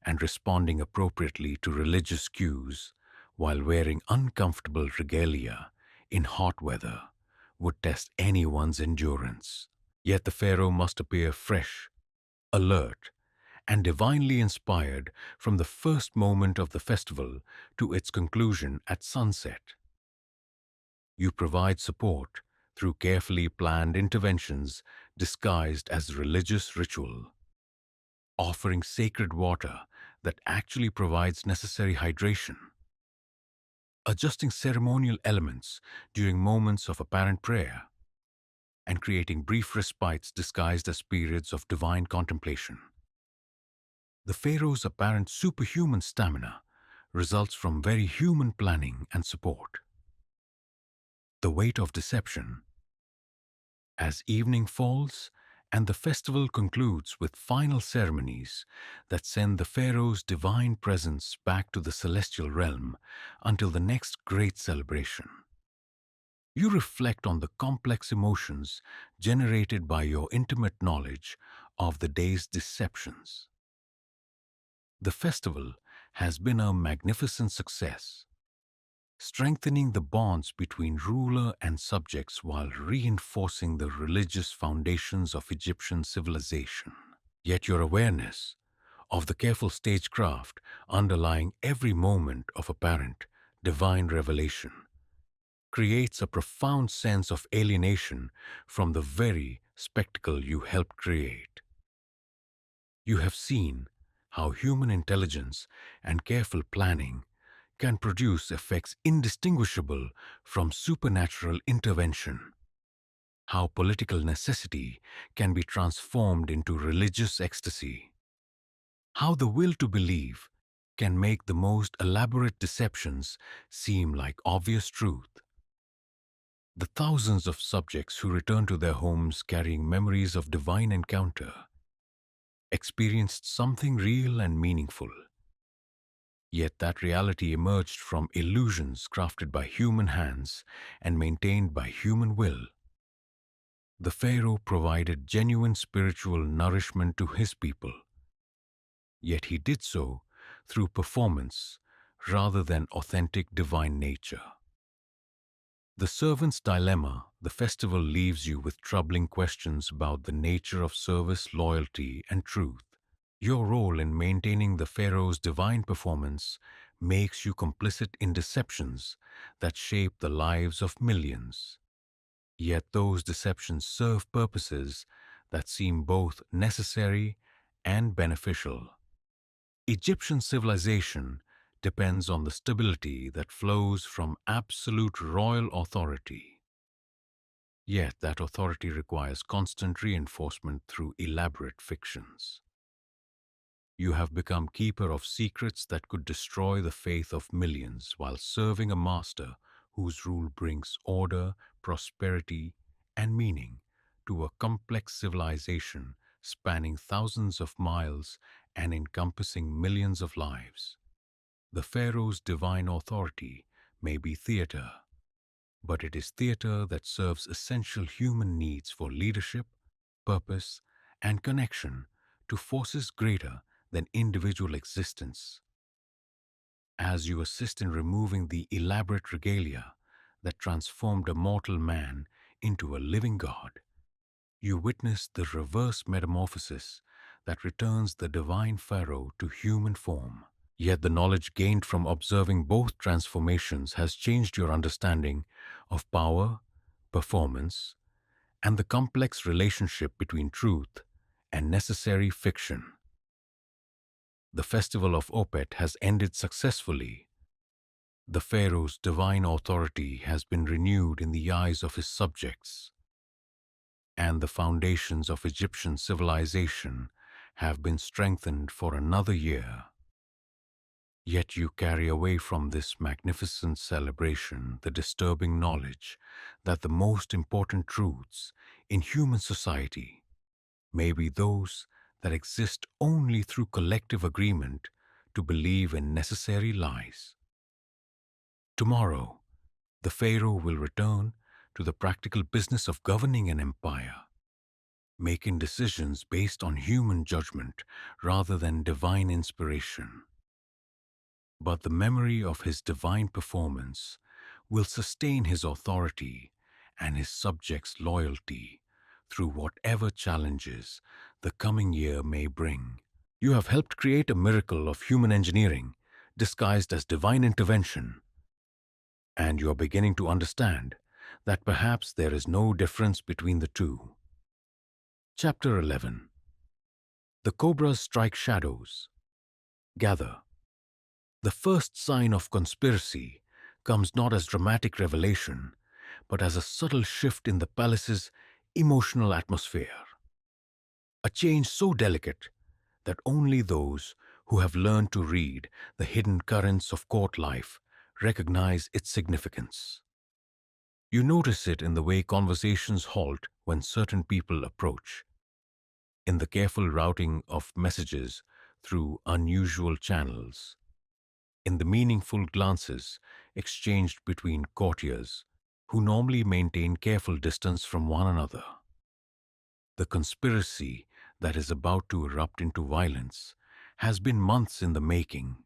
and responding appropriately to religious cues while wearing uncomfortable regalia in hot weather would test anyone's endurance. Yet the Pharaoh must appear fresh, alert, and divinely inspired from the first moment of the festival to its conclusion at sunset. You provide support through carefully planned interventions disguised as religious ritual, offering sacred water that actually provides necessary hydration, adjusting ceremonial elements during moments of apparent prayer, and creating brief respites disguised as periods of divine contemplation. The Pharaoh's apparent superhuman stamina results from very human planning and support. The weight of deception. As evening falls and the festival concludes with final ceremonies that send the Pharaoh's divine presence back to the celestial realm until the next great celebration, you reflect on the complex emotions generated by your intimate knowledge of the day's deceptions. The festival has been a magnificent success, strengthening the bonds between ruler and subjects while reinforcing the religious foundations of Egyptian civilization. Yet your awareness of the careful stagecraft underlying every moment of apparent divine revelation creates a profound sense of alienation from the very spectacle you helped create. You have seen how human intelligence and careful planning can produce effects indistinguishable from supernatural intervention, how political necessity can be transformed into religious ecstasy, how the will to believe can make the most elaborate deceptions seem like obvious truth. The thousands of subjects who return to their homes carrying memories of divine encounter experienced something real and meaningful. Yet that reality emerged from illusions crafted by human hands and maintained by human will. The Pharaoh provided genuine spiritual nourishment to his people, yet he did so through performance rather than authentic divine nature. The servant's dilemma. The festival leaves you with troubling questions about the nature of service, loyalty, and truth. Your role in maintaining the Pharaoh's divine performance makes you complicit in deceptions that shape the lives of millions. Yet those deceptions serve purposes that seem both necessary and beneficial. Egyptian civilization depends on the stability that flows from absolute royal authority. Yet that authority requires constant reinforcement through elaborate fictions. You have become keeper of secrets that could destroy the faith of millions while serving a master whose rule brings order, prosperity, and meaning to a complex civilization spanning thousands of miles and encompassing millions of lives. The Pharaoh's divine authority may be theater, but it is theater that serves essential human needs for leadership, purpose, and connection to forces greater than individual existence. As you assist in removing the elaborate regalia that transformed a mortal man into a living god, you witness the reverse metamorphosis that returns the divine Pharaoh to human form. Yet the knowledge gained from observing both transformations has changed your understanding of power, performance, and the complex relationship between truth and necessary fiction. The festival of Opet has ended successfully. The Pharaoh's divine authority has been renewed in the eyes of his subjects, and the foundations of Egyptian civilization have been strengthened for another year. Yet you carry away from this magnificent celebration the disturbing knowledge that the most important truths in human society may be those that exist only through collective agreement to believe in necessary lies. Tomorrow, the Pharaoh will return to the practical business of governing an empire, making decisions based on human judgment rather than divine inspiration. But the memory of his divine performance will sustain his authority and his subjects' loyalty through whatever challenges the coming year may bring. You have helped create a miracle of human engineering disguised as divine intervention, and you are beginning to understand that perhaps there is no difference between the two. Chapter 11. The cobras strike shadows. Gather. The first sign of conspiracy comes not as dramatic revelation, but as a subtle shift in the palace's emotional atmosphere. A change so delicate that only those who have learned to read the hidden currents of court life recognize its significance. You notice it in the way conversations halt when certain people approach, in the careful routing of messages through unusual channels, in the meaningful glances exchanged between courtiers who normally maintain careful distance from one another. The conspiracy that is about to erupt into violence has been months in the making,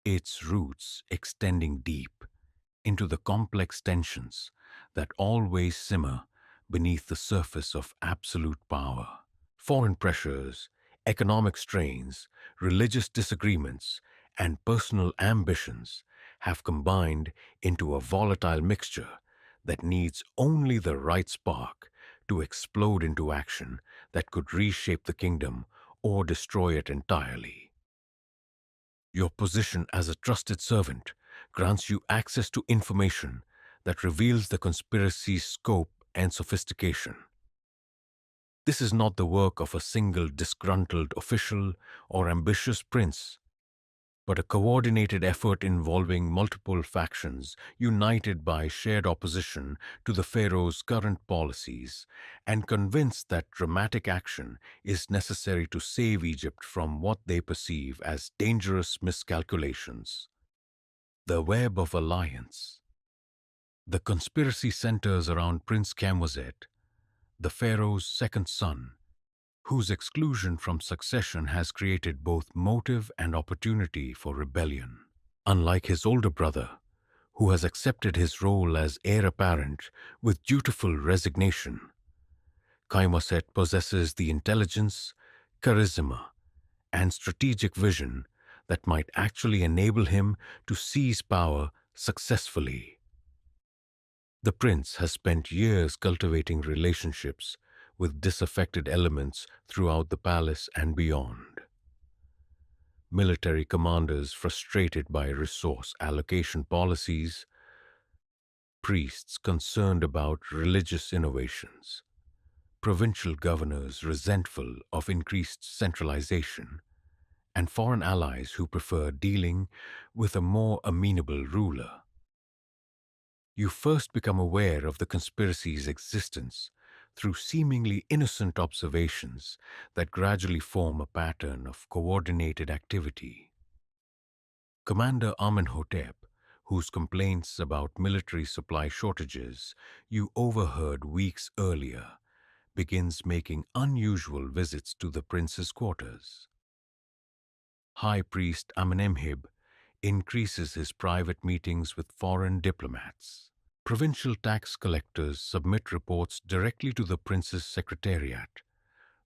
its roots extending deep into the complex tensions that always simmer beneath the surface of absolute power. Foreign pressures, economic strains, religious disagreements, and personal ambitions have combined into a volatile mixture that needs only the right spark to explode into action that could reshape the kingdom or destroy it entirely. Your position as a trusted servant grants you access to information that reveals the conspiracy's scope and sophistication. This is not the work of a single disgruntled official or ambitious prince, but a coordinated effort involving multiple factions united by shared opposition to the Pharaoh's current policies and convinced that dramatic action is necessary to save Egypt from what they perceive as dangerous miscalculations. The Web of Alliance. The conspiracy centers around Prince Kamwazet, the Pharaoh's second son, whose exclusion from succession has created both motive and opportunity for rebellion. Unlike his older brother, who has accepted his role as heir apparent with dutiful resignation, Kaimaset possesses the intelligence, charisma, and strategic vision that might actually enable him to seize power successfully. The prince has spent years cultivating relationships with disaffected elements throughout the palace and beyond. military commanders frustrated by resource allocation policies, priests concerned about religious innovations, provincial governors resentful of increased centralization, and foreign allies who prefer dealing with a more amenable ruler. You first become aware of the conspiracy's existence through seemingly innocent observations that gradually form a pattern of coordinated activity. Commander Amenhotep, whose complaints about military supply shortages you overheard weeks earlier, begins making unusual visits to the prince's quarters. High Priest Amenemhib increases his private meetings with foreign diplomats. Provincial tax collectors submit reports directly to the prince's secretariat,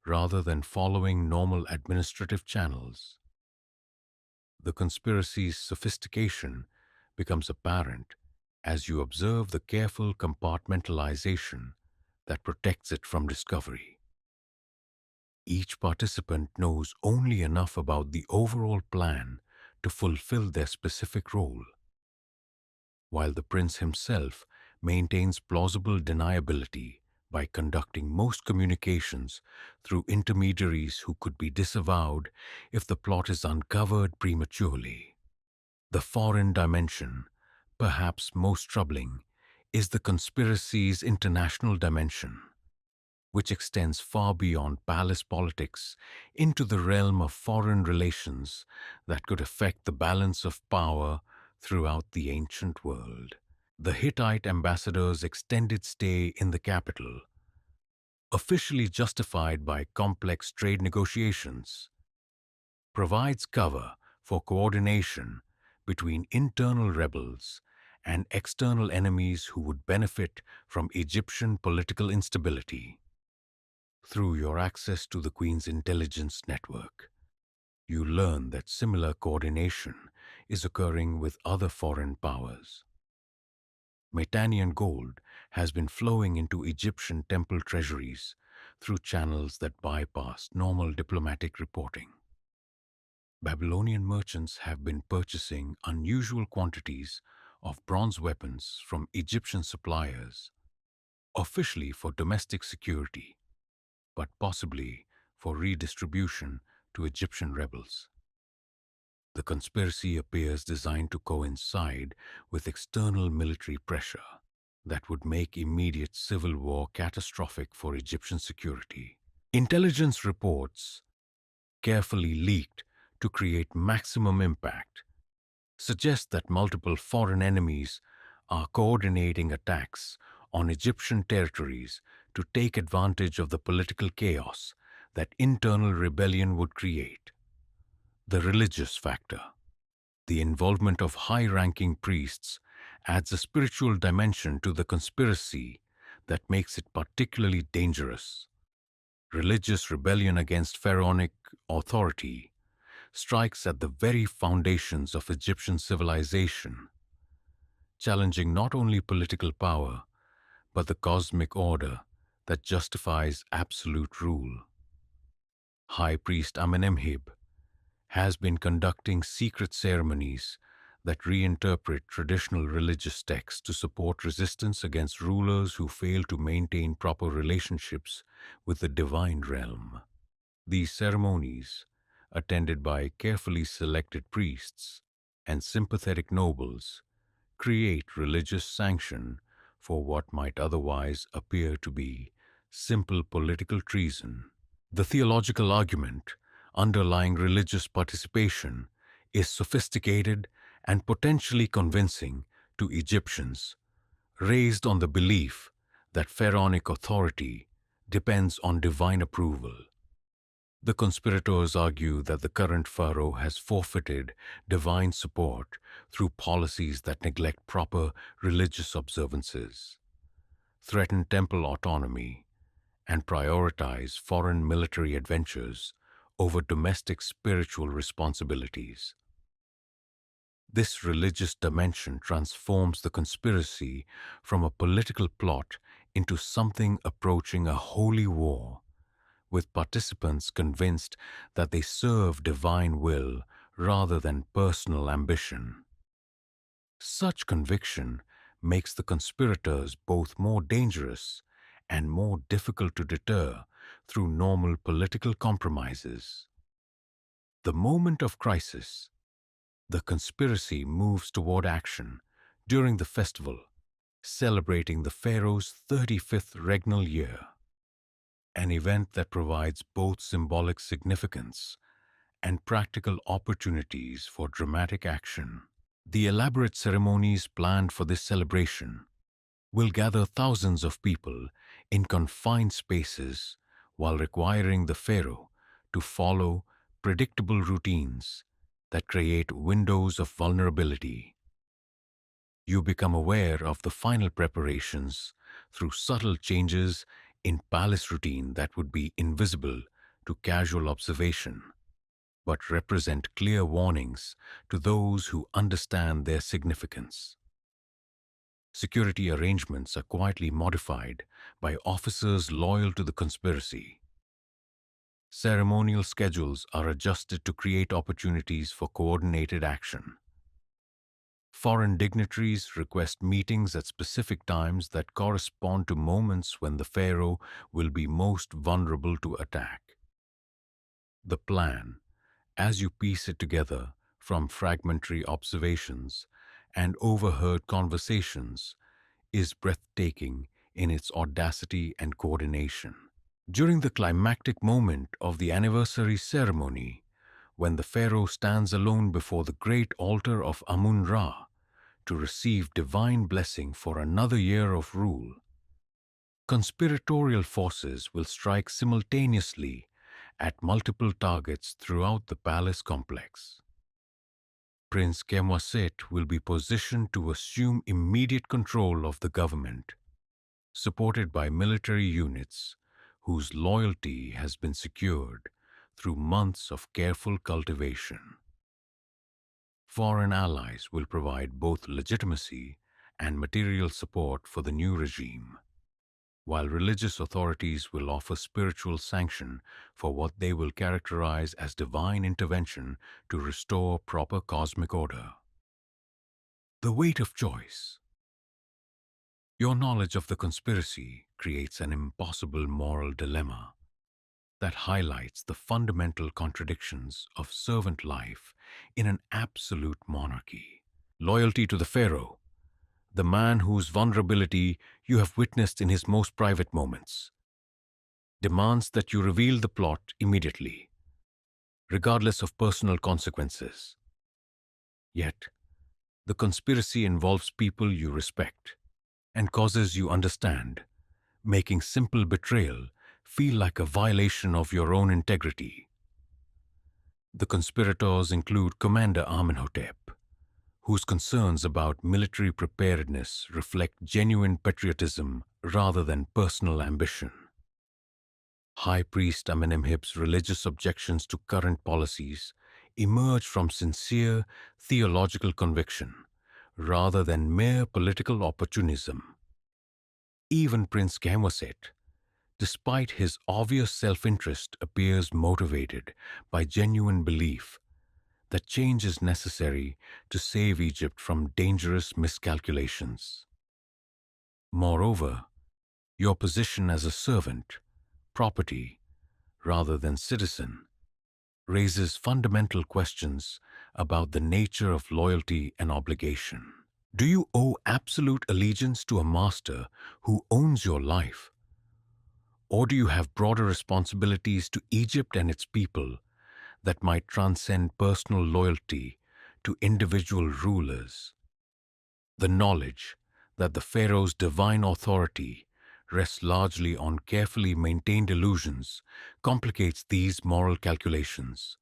rather than following normal administrative channels. The conspiracy's sophistication becomes apparent as you observe the careful compartmentalization that protects it from discovery. Each participant knows only enough about the overall plan to fulfill their specific role, while the prince himself maintains plausible deniability by conducting most communications through intermediaries who could be disavowed if the plot is uncovered prematurely. The foreign dimension, perhaps most troubling, is the conspiracy's international dimension, which extends far beyond palace politics into the realm of foreign relations that could affect the balance of power throughout the ancient world. The Hittite ambassador's extended stay in the capital, officially justified by complex trade negotiations, provides cover for coordination between internal rebels and external enemies who would benefit from Egyptian political instability. Through your access to the Queen's intelligence network, you learn that similar coordination is occurring with other foreign powers. Metanian gold has been flowing into Egyptian temple treasuries through channels that bypass normal diplomatic reporting. Babylonian merchants have been purchasing unusual quantities of bronze weapons from Egyptian suppliers, officially for domestic security, but possibly for redistribution to Egyptian rebels. The conspiracy appears designed to coincide with external military pressure that would make immediate civil war catastrophic for Egyptian security. Intelligence reports, carefully leaked to create maximum impact, suggest that multiple foreign enemies are coordinating attacks on Egyptian territories to take advantage of the political chaos that internal rebellion would create. The religious factor, the involvement of high-ranking priests, adds a spiritual dimension to the conspiracy that makes it particularly dangerous. Religious rebellion against pharaonic authority strikes at the very foundations of Egyptian civilization, challenging not only political power, but the cosmic order that justifies absolute rule. High Priest Amenemhib has been conducting secret ceremonies that reinterpret traditional religious texts to support resistance against rulers who fail to maintain proper relationships with the divine realm. These ceremonies, attended by carefully selected priests and sympathetic nobles, create religious sanction for what might otherwise appear to be simple political treason. The theological argument underlying religious participation is sophisticated and potentially convincing to Egyptians, raised on the belief that pharaonic authority depends on divine approval. The conspirators argue that the current pharaoh has forfeited divine support through policies that neglect proper religious observances, threaten temple autonomy, and prioritize foreign military adventures over domestic spiritual responsibilities. This religious dimension transforms the conspiracy from a political plot into something approaching a holy war, with participants convinced that they serve divine will rather than personal ambition. Such conviction makes the conspirators both more dangerous and more difficult to deter through normal political compromises. The moment of crisis, the conspiracy moves toward action during the festival, celebrating the Pharaoh's 35th regnal year, an event that provides both symbolic significance and practical opportunities for dramatic action. The elaborate ceremonies planned for this celebration will gather thousands of people in confined spaces while requiring the Pharaoh to follow predictable routines that create windows of vulnerability. You become aware of the final preparations through subtle changes in palace routine that would be invisible to casual observation, but represent clear warnings to those who understand their significance. Security arrangements are quietly modified by officers loyal to the conspiracy. Ceremonial schedules are adjusted to create opportunities for coordinated action. Foreign dignitaries request meetings at specific times that correspond to moments when the pharaoh will be most vulnerable to attack. The plan, as you piece it together from fragmentary observations and overheard conversations, is breathtaking in its audacity and coordination. During the climactic moment of the anniversary ceremony, when the pharaoh stands alone before the great altar of Amun-Ra to receive divine blessing for another year of rule, conspiratorial forces will strike simultaneously at multiple targets throughout the palace complex. Prince Kemwaset will be positioned to assume immediate control of the government, supported by military units whose loyalty has been secured through months of careful cultivation. Foreign allies will provide both legitimacy and material support for the new regime, while religious authorities will offer spiritual sanction for what they will characterize as divine intervention to restore proper cosmic order. The weight of choice. Your knowledge of the conspiracy creates an impossible moral dilemma that highlights the fundamental contradictions of servant life in an absolute monarchy. Loyalty to the pharaoh, the man whose vulnerability you have witnessed in his most private moments, demands that you reveal the plot immediately, regardless of personal consequences. Yet, the conspiracy involves people you respect and causes you understand, making simple betrayal feel like a violation of your own integrity. The conspirators include Commander Amenhotep, whose concerns about military preparedness reflect genuine patriotism rather than personal ambition. High Priest Amenemhotep's religious objections to current policies emerge from sincere theological conviction rather than mere political opportunism. Even Prince Kemwaset, despite his obvious self-interest, appears motivated by genuine belief that change is necessary to save Egypt from dangerous miscalculations. Moreover, your position as a servant, property, rather than citizen, raises fundamental questions about the nature of loyalty and obligation. Do you owe absolute allegiance to a master who owns your life? Or do you have broader responsibilities to Egypt and its people that might transcend personal loyalty to individual rulers? The knowledge that the pharaoh's divine authority rests largely on carefully maintained illusions complicates these moral calculations.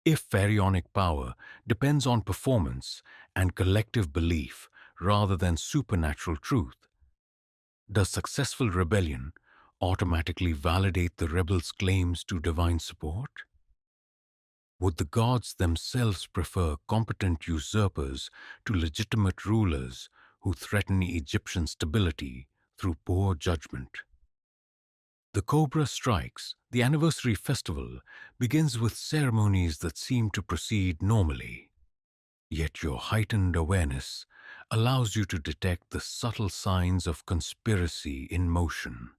If pharaonic power depends on performance and collective belief rather than supernatural truth, does successful rebellion automatically validate the rebels' claims to divine support? Would the gods themselves prefer competent usurpers to legitimate rulers who threaten Egyptian stability through poor judgment? The Cobra strikes. The anniversary festival begins with ceremonies that seem to proceed normally. Yet your heightened awareness allows you to detect the subtle signs of conspiracy in motion.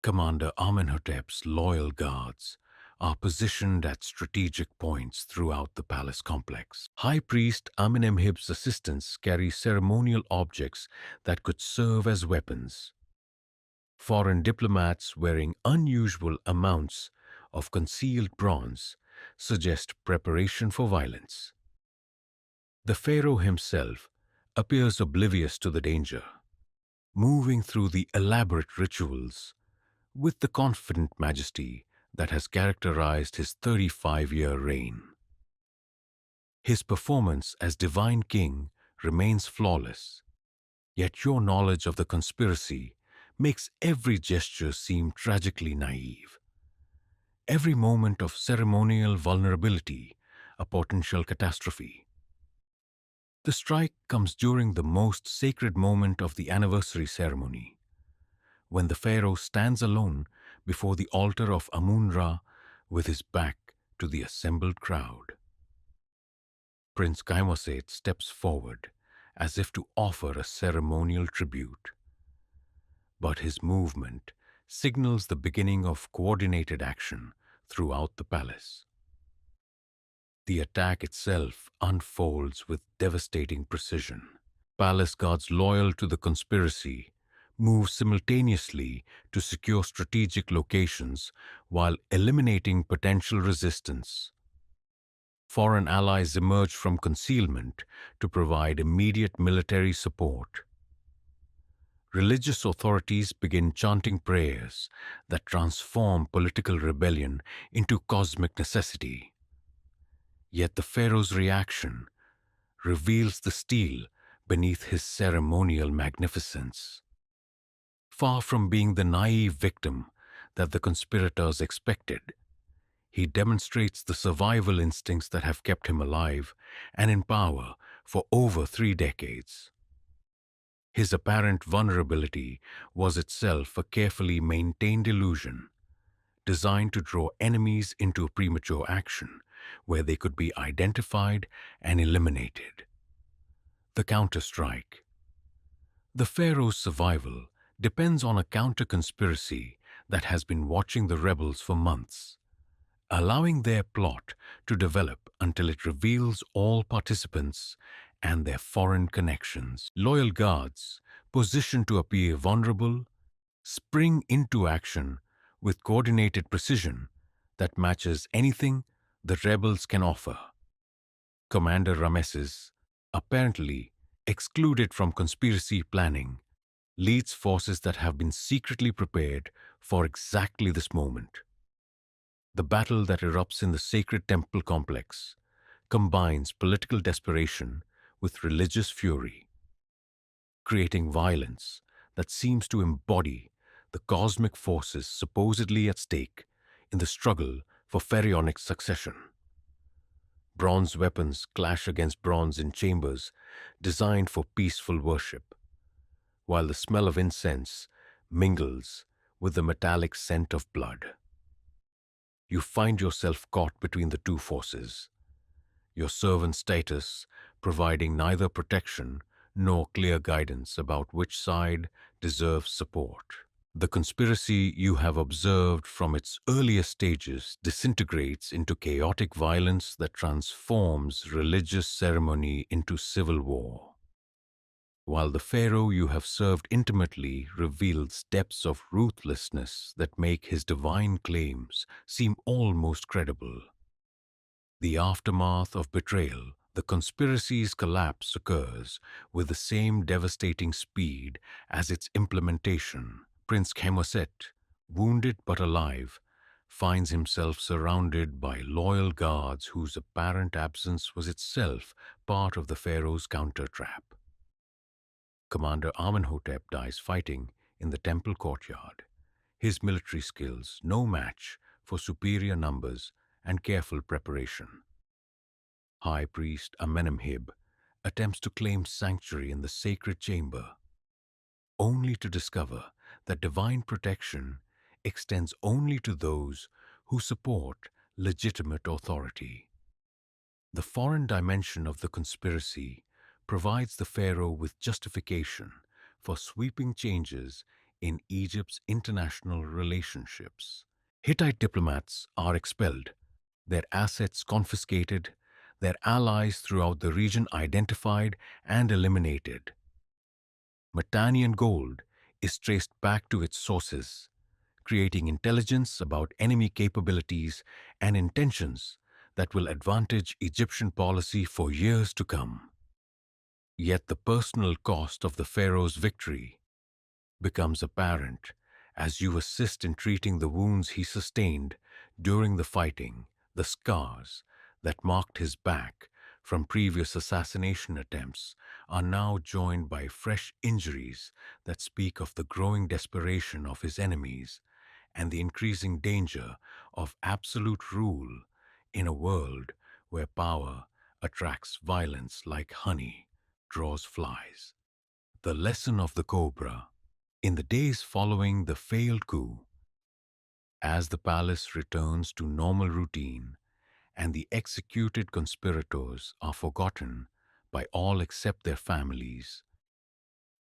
Commander Amenhotep's loyal guards are positioned at strategic points throughout the palace complex. High Priest Amenemhib's assistants carry ceremonial objects that could serve as weapons. Foreign diplomats wearing unusual amounts of concealed bronze suggest preparation for violence. The Pharaoh himself appears oblivious to the danger, moving through the elaborate rituals with the confident majesty that has characterized his 35-year reign. His performance as divine king remains flawless, yet your knowledge of the conspiracy makes every gesture seem tragically naive. Every moment of ceremonial vulnerability a potential catastrophe. The strike comes during the most sacred moment of the anniversary ceremony, when the Pharaoh stands alone before the altar of Amun-Ra with his back to the assembled crowd. Prince Kaimaset steps forward as if to offer a ceremonial tribute, but his movement signals the beginning of coordinated action throughout the palace. The attack itself unfolds with devastating precision. Palace guards loyal to the conspiracy move simultaneously to secure strategic locations while eliminating potential resistance. Foreign allies emerge from concealment to provide immediate military support. Religious authorities begin chanting prayers that transform political rebellion into cosmic necessity. Yet the Pharaoh's reaction reveals the steel beneath his ceremonial magnificence. Far from being the naive victim that the conspirators expected, he demonstrates the survival instincts that have kept him alive and in power for over 3 decades. His apparent vulnerability was itself a carefully maintained illusion, designed to draw enemies into premature action where they could be identified and eliminated. The counter-strike. The Pharaoh's survival depends on a counter-conspiracy that has been watching the rebels for months, allowing their plot to develop until it reveals all participants and their foreign connections. Loyal guards, positioned to appear vulnerable, spring into action with coordinated precision that matches anything the rebels can offer. Commander Rameses, apparently excluded from conspiracy planning, leads forces that have been secretly prepared for exactly this moment. The battle that erupts in the sacred temple complex combines political desperation with religious fury, creating violence that seems to embody the cosmic forces supposedly at stake in the struggle for pharaonic succession. Bronze weapons clash against bronze in chambers designed for peaceful worship, while the smell of incense mingles with the metallic scent of blood. You find yourself caught between the two forces, your servant status providing neither protection nor clear guidance about which side deserves support. The conspiracy you have observed from its earliest stages disintegrates into chaotic violence that transforms religious ceremony into civil war, while the Pharaoh you have served intimately reveals depths of ruthlessness that make his divine claims seem almost credible. The aftermath of betrayal, the conspiracy's collapse occurs with the same devastating speed as its implementation. Prince Khemoset, wounded but alive, finds himself surrounded by loyal guards whose apparent absence was itself part of the Pharaoh's counter-trap. Commander Amenhotep dies fighting in the temple courtyard, his military skills no match for superior numbers and careful preparation. High Priest Amenemhib attempts to claim sanctuary in the sacred chamber, only to discover that divine protection extends only to those who support legitimate authority. The foreign dimension of the conspiracy provides the pharaoh with justification for sweeping changes in Egypt's international relationships. Hittite diplomats are expelled, their assets confiscated, their allies throughout the region identified and eliminated. Mitannian gold is traced back to its sources, creating intelligence about enemy capabilities and intentions that will advantage Egyptian policy for years to come. Yet the personal cost of the pharaoh's victory becomes apparent as you assist in treating the wounds he sustained during the fighting, the scars that marked his back from previous assassination attempts are now joined by fresh injuries that speak of the growing desperation of his enemies and the increasing danger of absolute rule in a world where power attracts violence like honey draws flies. The lesson of the cobra. In the days following the failed coup, as the palace returns to normal routine and the executed conspirators are forgotten by all except their families,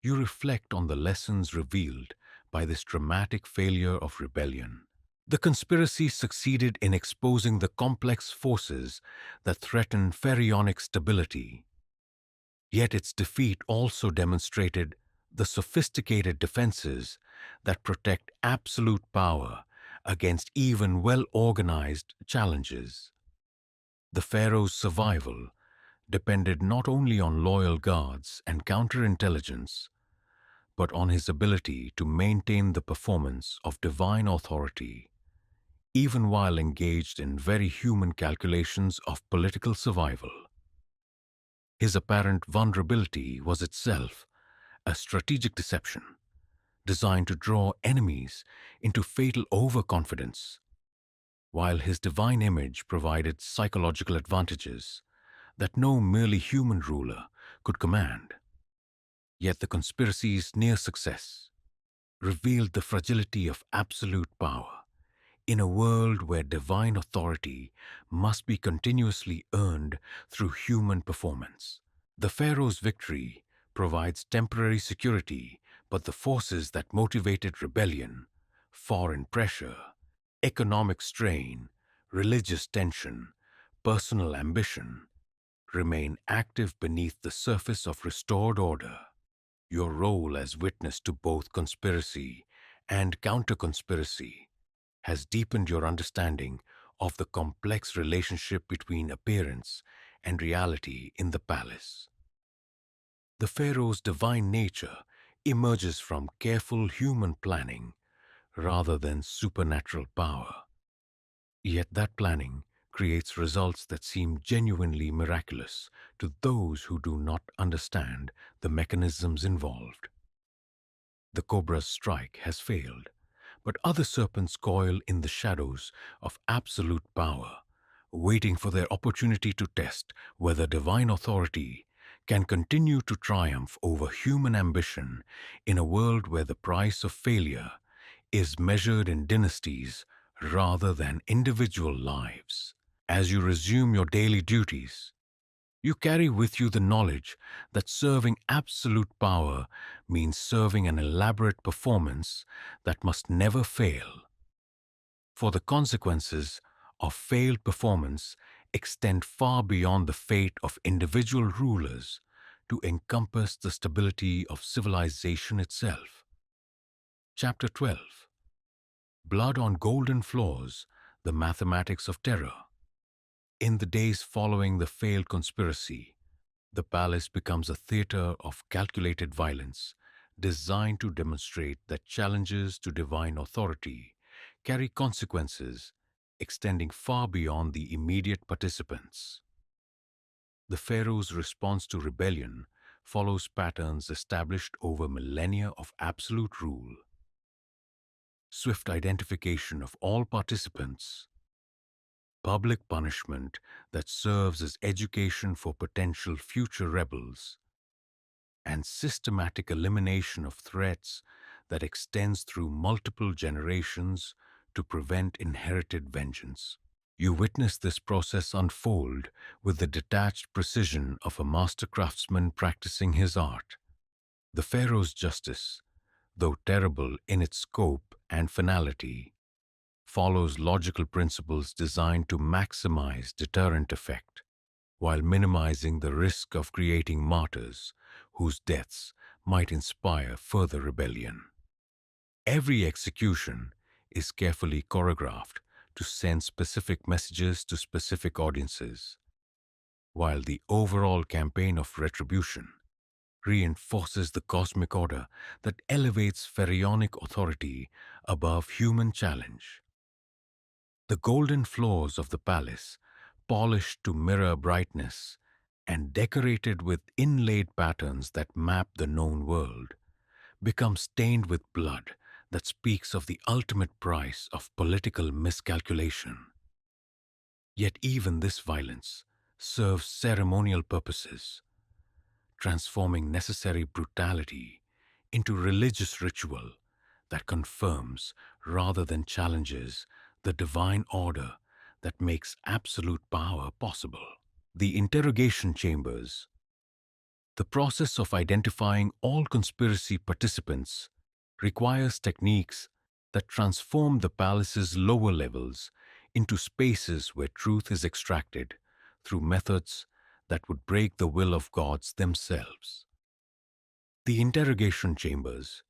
you reflect on the lessons revealed by this dramatic failure of rebellion. The conspiracy succeeded in exposing the complex forces that threaten pharaonic stability. Yet its defeat also demonstrated the sophisticated defenses that protect absolute power against even well-organized challenges. The pharaoh's survival depended not only on loyal guards and counterintelligence, but on his ability to maintain the performance of divine authority, even while engaged in very human calculations of political survival. His apparent vulnerability was itself a strategic deception designed to draw enemies into fatal overconfidence, while his divine image provided psychological advantages that no merely human ruler could command. Yet the conspiracy's near success revealed the fragility of absolute power in a world where divine authority must be continuously earned through human performance. The pharaoh's victory provides temporary security, but the forces that motivated rebellion, foreign pressure, economic strain, religious tension, personal ambition, remain active beneath the surface of restored order. Your role as witness to both conspiracy and counter-conspiracy has deepened your understanding of the complex relationship between appearance and reality in the palace. The pharaoh's divine nature emerges from careful human planning rather than supernatural power. Yet that planning creates results that seem genuinely miraculous to those who do not understand the mechanisms involved. The cobra's strike has failed, but other serpents coil in the shadows of absolute power, waiting for their opportunity to test whether divine authority can continue to triumph over human ambition in a world where the price of failure is measured in dynasties rather than individual lives. As you resume your daily duties, you carry with you the knowledge that serving absolute power means serving an elaborate performance that must never fail. For the consequences of failed performance extend far beyond the fate of individual rulers to encompass the stability of civilization itself. Chapter 12. Blood on Golden Floors, the Mathematics of Terror. In the days following the failed conspiracy, the palace becomes a theater of calculated violence, designed to demonstrate that challenges to divine authority carry consequences extending far beyond the immediate participants. The pharaoh's response to rebellion follows patterns established over millennia of absolute rule. Swift identification of all participants, public punishment that serves as education for potential future rebels, and systematic elimination of threats that extends through multiple generations to prevent inherited vengeance. You witness this process unfold with the detached precision of a master craftsman practicing his art. The Pharaoh's justice, though terrible in its scope and finality, follows logical principles designed to maximize deterrent effect while minimizing the risk of creating martyrs whose deaths might inspire further rebellion. Every execution is carefully choreographed to send specific messages to specific audiences, while the overall campaign of retribution reinforces the cosmic order that elevates pharaonic authority above human challenge. The golden floors of the palace, polished to mirror brightness and decorated with inlaid patterns that map the known world, become stained with blood that speaks of the ultimate price of political miscalculation. Yet even this violence serves ceremonial purposes, transforming necessary brutality into religious ritual that confirms rather than challenges the divine order that makes absolute power possible. The interrogation chambers, the process of identifying all conspiracy participants, requires techniques that transform the palace's lower levels into spaces where truth is extracted through methods that would break the will of gods themselves. The interrogation chambers,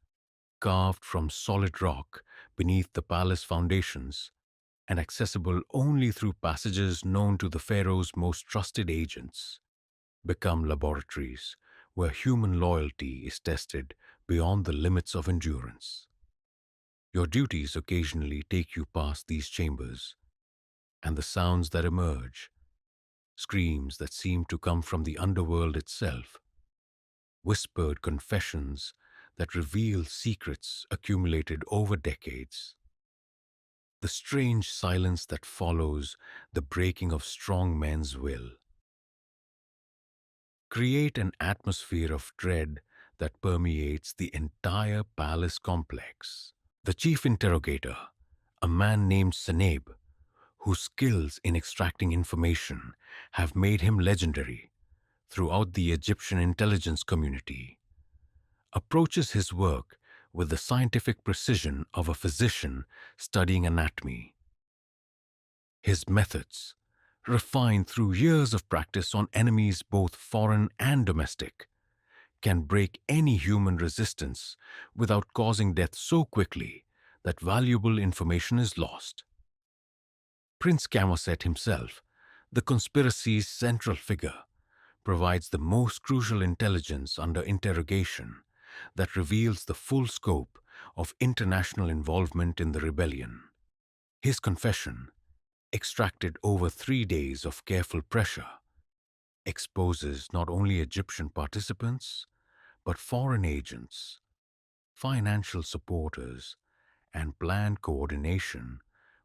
carved from solid rock beneath the palace foundations and accessible only through passages known to the pharaoh's most trusted agents, become laboratories where human loyalty is tested beyond the limits of endurance. Your duties occasionally take you past these chambers, and the sounds that emerge, screams that seem to come from the underworld itself, whispered confessions that reveal secrets accumulated over decades, the strange silence that follows the breaking of strong men's will, create an atmosphere of dread that permeates the entire palace complex. The chief interrogator, a man named Seneb, whose skills in extracting information have made him legendary throughout the Egyptian intelligence community, approaches his work with the scientific precision of a physician studying anatomy. His methods, refined through years of practice on enemies both foreign and domestic, can break any human resistance without causing death so quickly that valuable information is lost. Prince Camoset himself, the conspiracy's central figure, provides the most crucial intelligence under interrogation that reveals the full scope of international involvement in the rebellion. His confession, extracted over 3 days of careful pressure, exposes not only Egyptian participants, but foreign agents, financial supporters, and planned coordination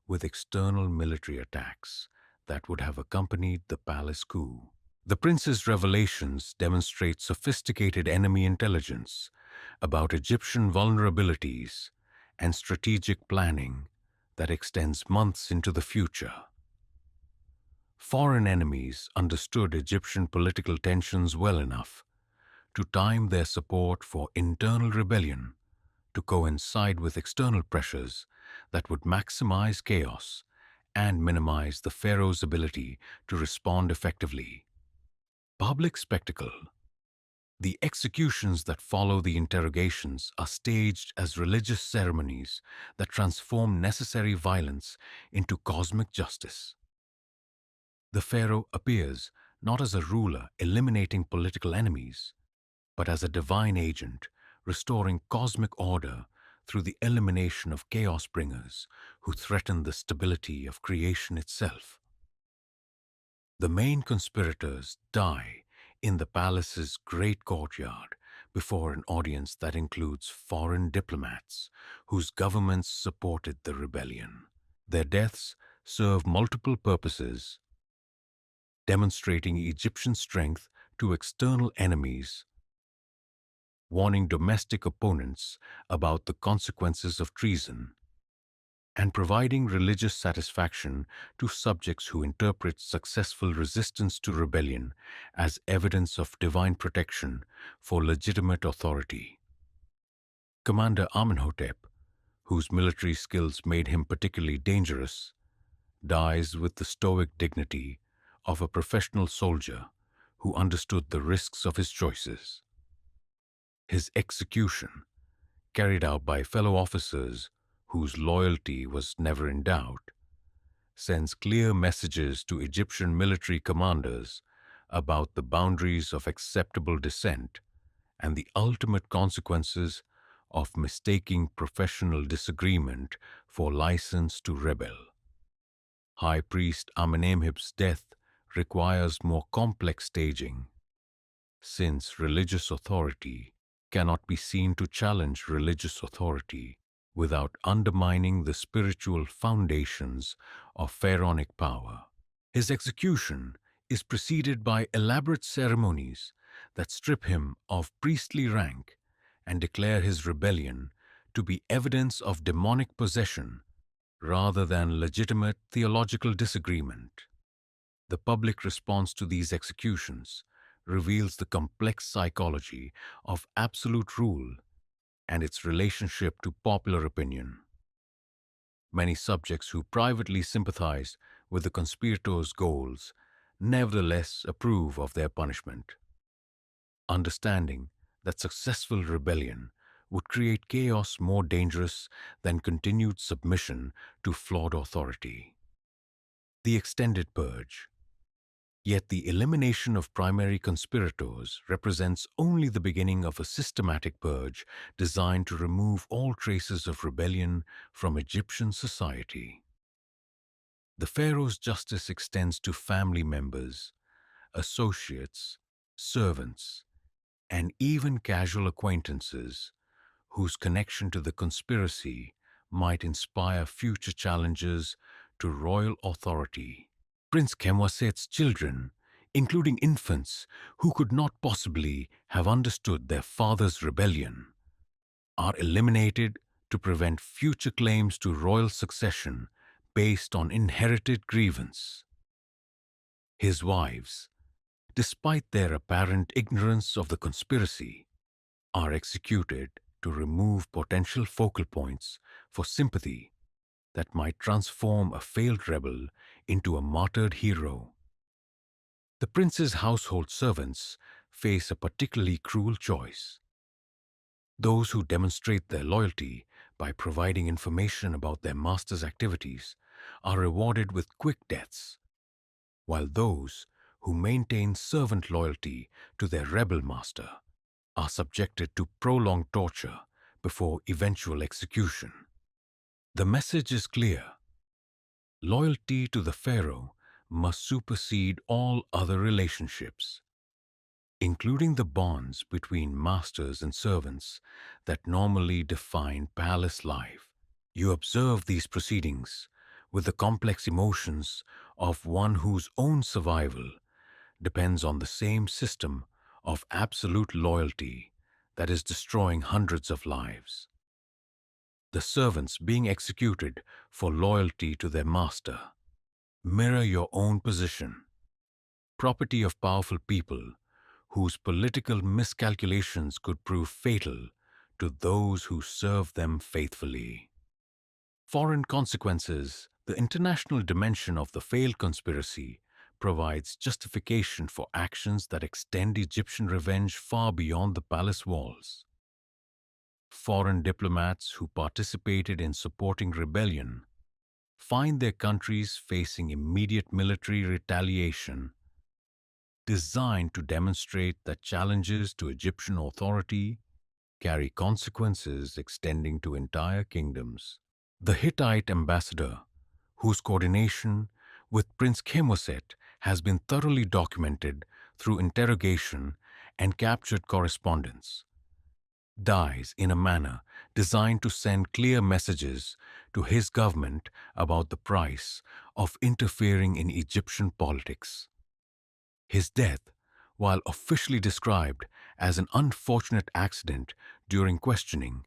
with external military attacks that would have accompanied the palace coup. The prince's revelations demonstrate sophisticated enemy intelligence about Egyptian vulnerabilities and strategic planning that extends months into the future. Foreign enemies understood Egyptian political tensions well enough to time their support for internal rebellion to coincide with external pressures that would maximize chaos and minimize the pharaoh's ability to respond effectively. Public spectacle. The executions that follow the interrogations are staged as religious ceremonies that transform necessary violence into cosmic justice. The pharaoh appears not as a ruler eliminating political enemies, but as a divine agent restoring cosmic order through the elimination of chaos bringers who threaten the stability of creation itself. The main conspirators die in the palace's great courtyard before an audience that includes foreign diplomats whose governments supported the rebellion. Their deaths serve multiple purposes, demonstrating Egyptian strength to external enemies warning domestic opponents about the consequences of treason, and providing religious satisfaction to subjects who interpret successful resistance to rebellion as evidence of divine protection for legitimate authority. Commander Amenhotep, whose military skills made him particularly dangerous, dies with the stoic dignity of a professional soldier who understood the risks of his choices. His execution, carried out by fellow officers whose loyalty was never in doubt, sends clear messages to Egyptian military commanders about the boundaries of acceptable dissent and the ultimate consequences of mistaking professional disagreement for license to rebel. High Priest Amenemhotep's death requires more complex staging, since religious authority cannot be seen to challenge religious authority without undermining the spiritual foundations of pharaonic power. His execution is preceded by elaborate ceremonies that strip him of priestly rank and declare his rebellion to be evidence of demonic possession rather than legitimate theological disagreement. The public response to these executions reveals the complex psychology of absolute rule and its relationship to popular opinion. Many subjects who privately sympathize with the conspirators' goals nevertheless approve of their punishment, understanding that successful rebellion would create chaos more dangerous than continued submission to flawed authority. The extended purge. Yet the elimination of primary conspirators represents only the beginning of a systematic purge designed to remove all traces of rebellion from Egyptian society. The Pharaoh's justice extends to family members, associates, servants, and even casual acquaintances whose connection to the conspiracy might inspire future challenges to royal authority. Prince Khemwaset's children, including infants who could not possibly have understood their father's rebellion, are eliminated to prevent future claims to royal succession based on inherited grievance. His wives, despite their apparent ignorance of the conspiracy, are executed to remove potential focal points for sympathy that might transform a failed rebel into a martyred hero. The prince's household servants face a particularly cruel choice. Those who demonstrate their loyalty by providing information about their master's activities are rewarded with quick deaths, while those who maintain servant loyalty to their rebel master are subjected to prolonged torture before eventual execution. The message is clear. Loyalty to the Pharaoh must supersede all other relationships, including the bonds between masters and servants that normally define palace life. You observe these proceedings with the complex emotions of one whose own survival depends on the same system of absolute loyalty that is destroying hundreds of lives. The servants being executed for loyalty to their master mirror your own position, property of powerful people whose political miscalculations could prove fatal to those who serve them faithfully. Foreign consequences. The international dimension of the failed conspiracy provides justification for actions that extend Egyptian revenge far beyond the palace walls. Foreign diplomats who participated in supporting rebellion find their countries facing immediate military retaliation, designed to demonstrate that challenges to Egyptian authority carry consequences extending to entire kingdoms. The Hittite ambassador, whose coordination with Prince Khemwaset has been thoroughly documented through interrogation and captured correspondence, dies in a manner designed to send clear messages to his government about the price of interfering in Egyptian politics. His death, while officially described as an unfortunate accident during questioning,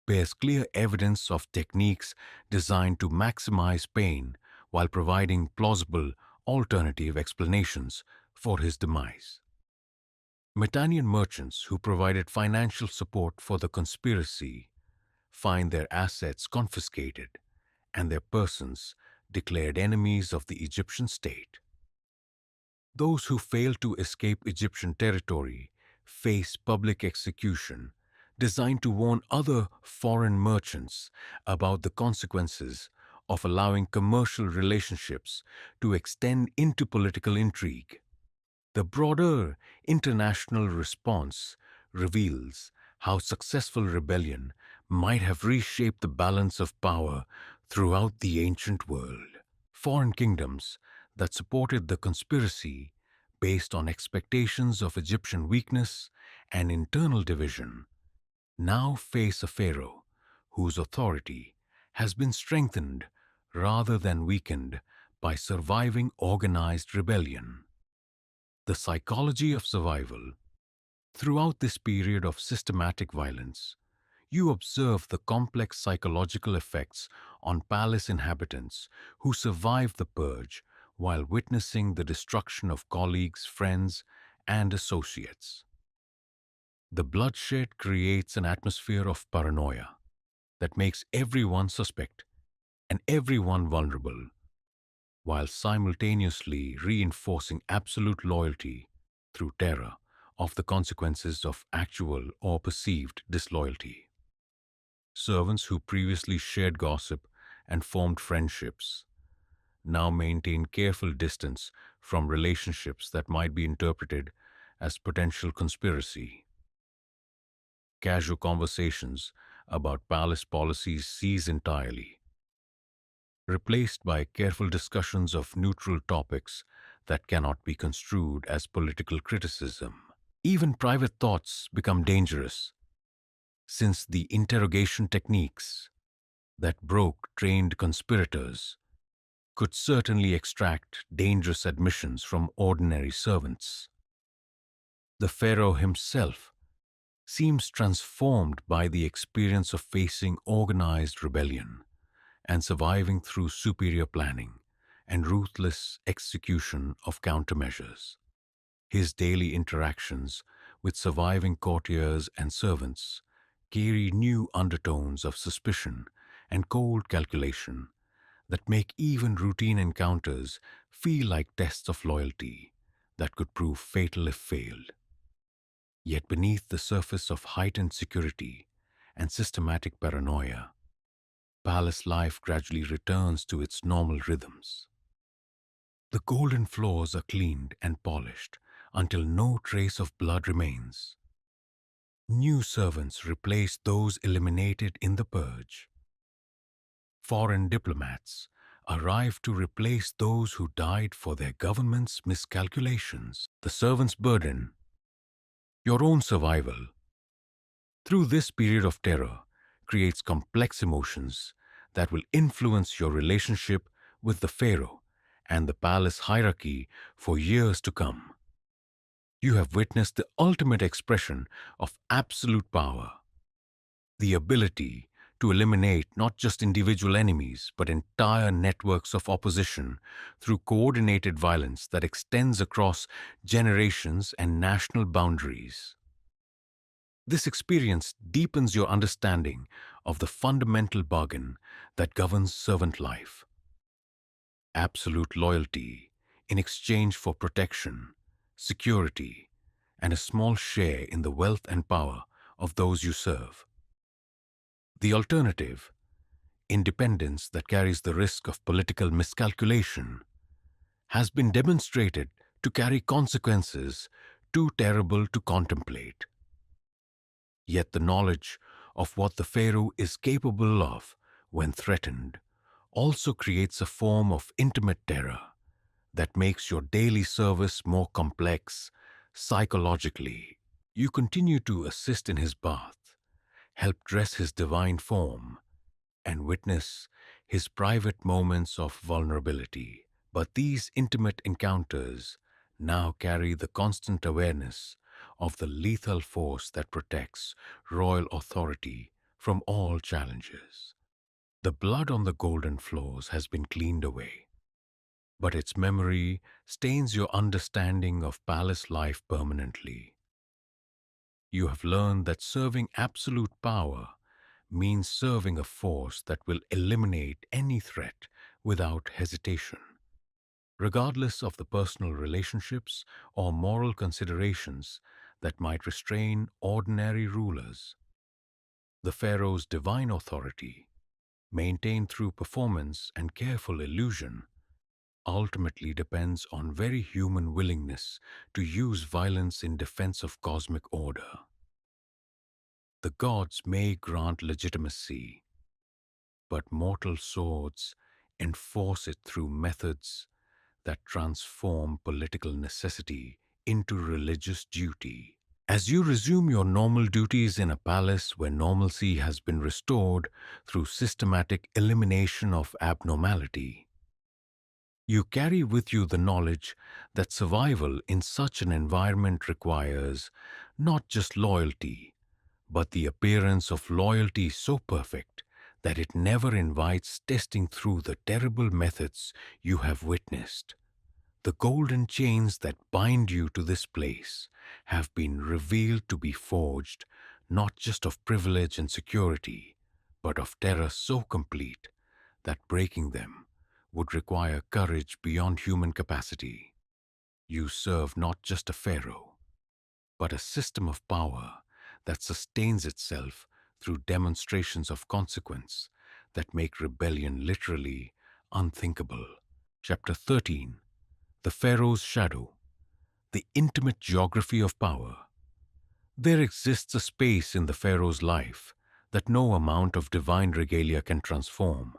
bears clear evidence of techniques designed to maximize pain while providing plausible alternative explanations for his demise. Metanian merchants who provided financial support for the conspiracy find their assets confiscated and their persons declared enemies of the Egyptian state. Those who fail to escape Egyptian territory face public execution designed to warn other foreign merchants about the consequences of allowing commercial relationships to extend into political intrigue. The broader international response reveals how successful rebellion might have reshaped the balance of power throughout the ancient world. Foreign kingdoms that supported the conspiracy based on expectations of Egyptian weakness and internal division now face a pharaoh whose authority has been strengthened rather than weakened by surviving organized rebellion. The psychology of survival. Throughout this period of systematic violence, you observe the complex psychological effects on palace inhabitants who survived the purge while witnessing the destruction of colleagues, friends, and associates. The bloodshed creates an atmosphere of paranoia that makes everyone suspect and everyone vulnerable, while simultaneously reinforcing absolute loyalty through terror of the consequences of actual or perceived disloyalty. Servants who previously shared gossip and formed friendships now maintain careful distance from relationships that might be interpreted as potential conspiracy. Casual conversations about palace policies cease entirely, replaced by careful discussions of neutral topics that cannot be construed as political criticism. Even private thoughts become dangerous, since the interrogation techniques that broke trained conspirators could certainly extract dangerous admissions from ordinary servants. The Pharaoh himself seems transformed by the experience of facing organized rebellion and surviving through superior planning and ruthless execution of countermeasures. His daily interactions with surviving courtiers and servants carry new undertones of suspicion and cold calculation that make even routine encounters feel like tests of loyalty that could prove fatal if failed. Yet beneath the surface of heightened security and systematic paranoia, palace life gradually returns to its normal rhythms. The golden floors are cleaned and polished until no trace of blood remains. New servants replace those eliminated in the purge. Foreign diplomats arrive to replace those who died for their government's miscalculations. The servant's burden, your own survival, through this period of terror, creates complex emotions that will influence your relationship with the Pharaoh and the palace hierarchy for years to come. You have witnessed the ultimate expression of absolute power, the ability to eliminate not just individual enemies but entire networks of opposition through coordinated violence that extends across generations and national boundaries. This experience deepens your understanding of the fundamental bargain that governs servant life. Absolute loyalty in exchange for protection, security, and a small share in the wealth and power of those you serve. The alternative, independence that carries the risk of political miscalculation, has been demonstrated to carry consequences too terrible to contemplate. Yet the knowledge of what the Pharaoh is capable of when threatened also creates a form of intimate terror that makes your daily service more complex psychologically. You continue to assist in his bath, help dress his divine form, and witness his private moments of vulnerability. But these intimate encounters now carry the constant awareness of the lethal force that protects royal authority from all challenges. The blood on the golden floors has been cleaned away, but its memory stains your understanding of palace life permanently. You have learned that serving absolute power means serving a force that will eliminate any threat without hesitation, regardless of the personal relationships or moral considerations that might restrain ordinary rulers. The Pharaoh's divine authority, maintained through performance and careful illusion, ultimately depends on very human willingness to use violence in defense of cosmic order. The gods may grant legitimacy, but mortal swords enforce it through methods that transform political necessity into religious duty. As you resume your normal duties in a palace where normalcy has been restored through systematic elimination of abnormality, you carry with you the knowledge that survival in such an environment requires not just loyalty, but the appearance of loyalty so perfect that it never invites testing through the terrible methods you have witnessed. The golden chains that bind you to this place have been revealed to be forged not just of privilege and security, but of terror so complete that breaking them would require courage beyond human capacity. You serve not just a pharaoh, but a system of power that sustains itself through demonstrations of consequence that make rebellion literally unthinkable. Chapter 13: The Pharaoh's Shadow, the Intimate Geography of Power. There exists a space in the Pharaoh's life that no amount of divine regalia can transform,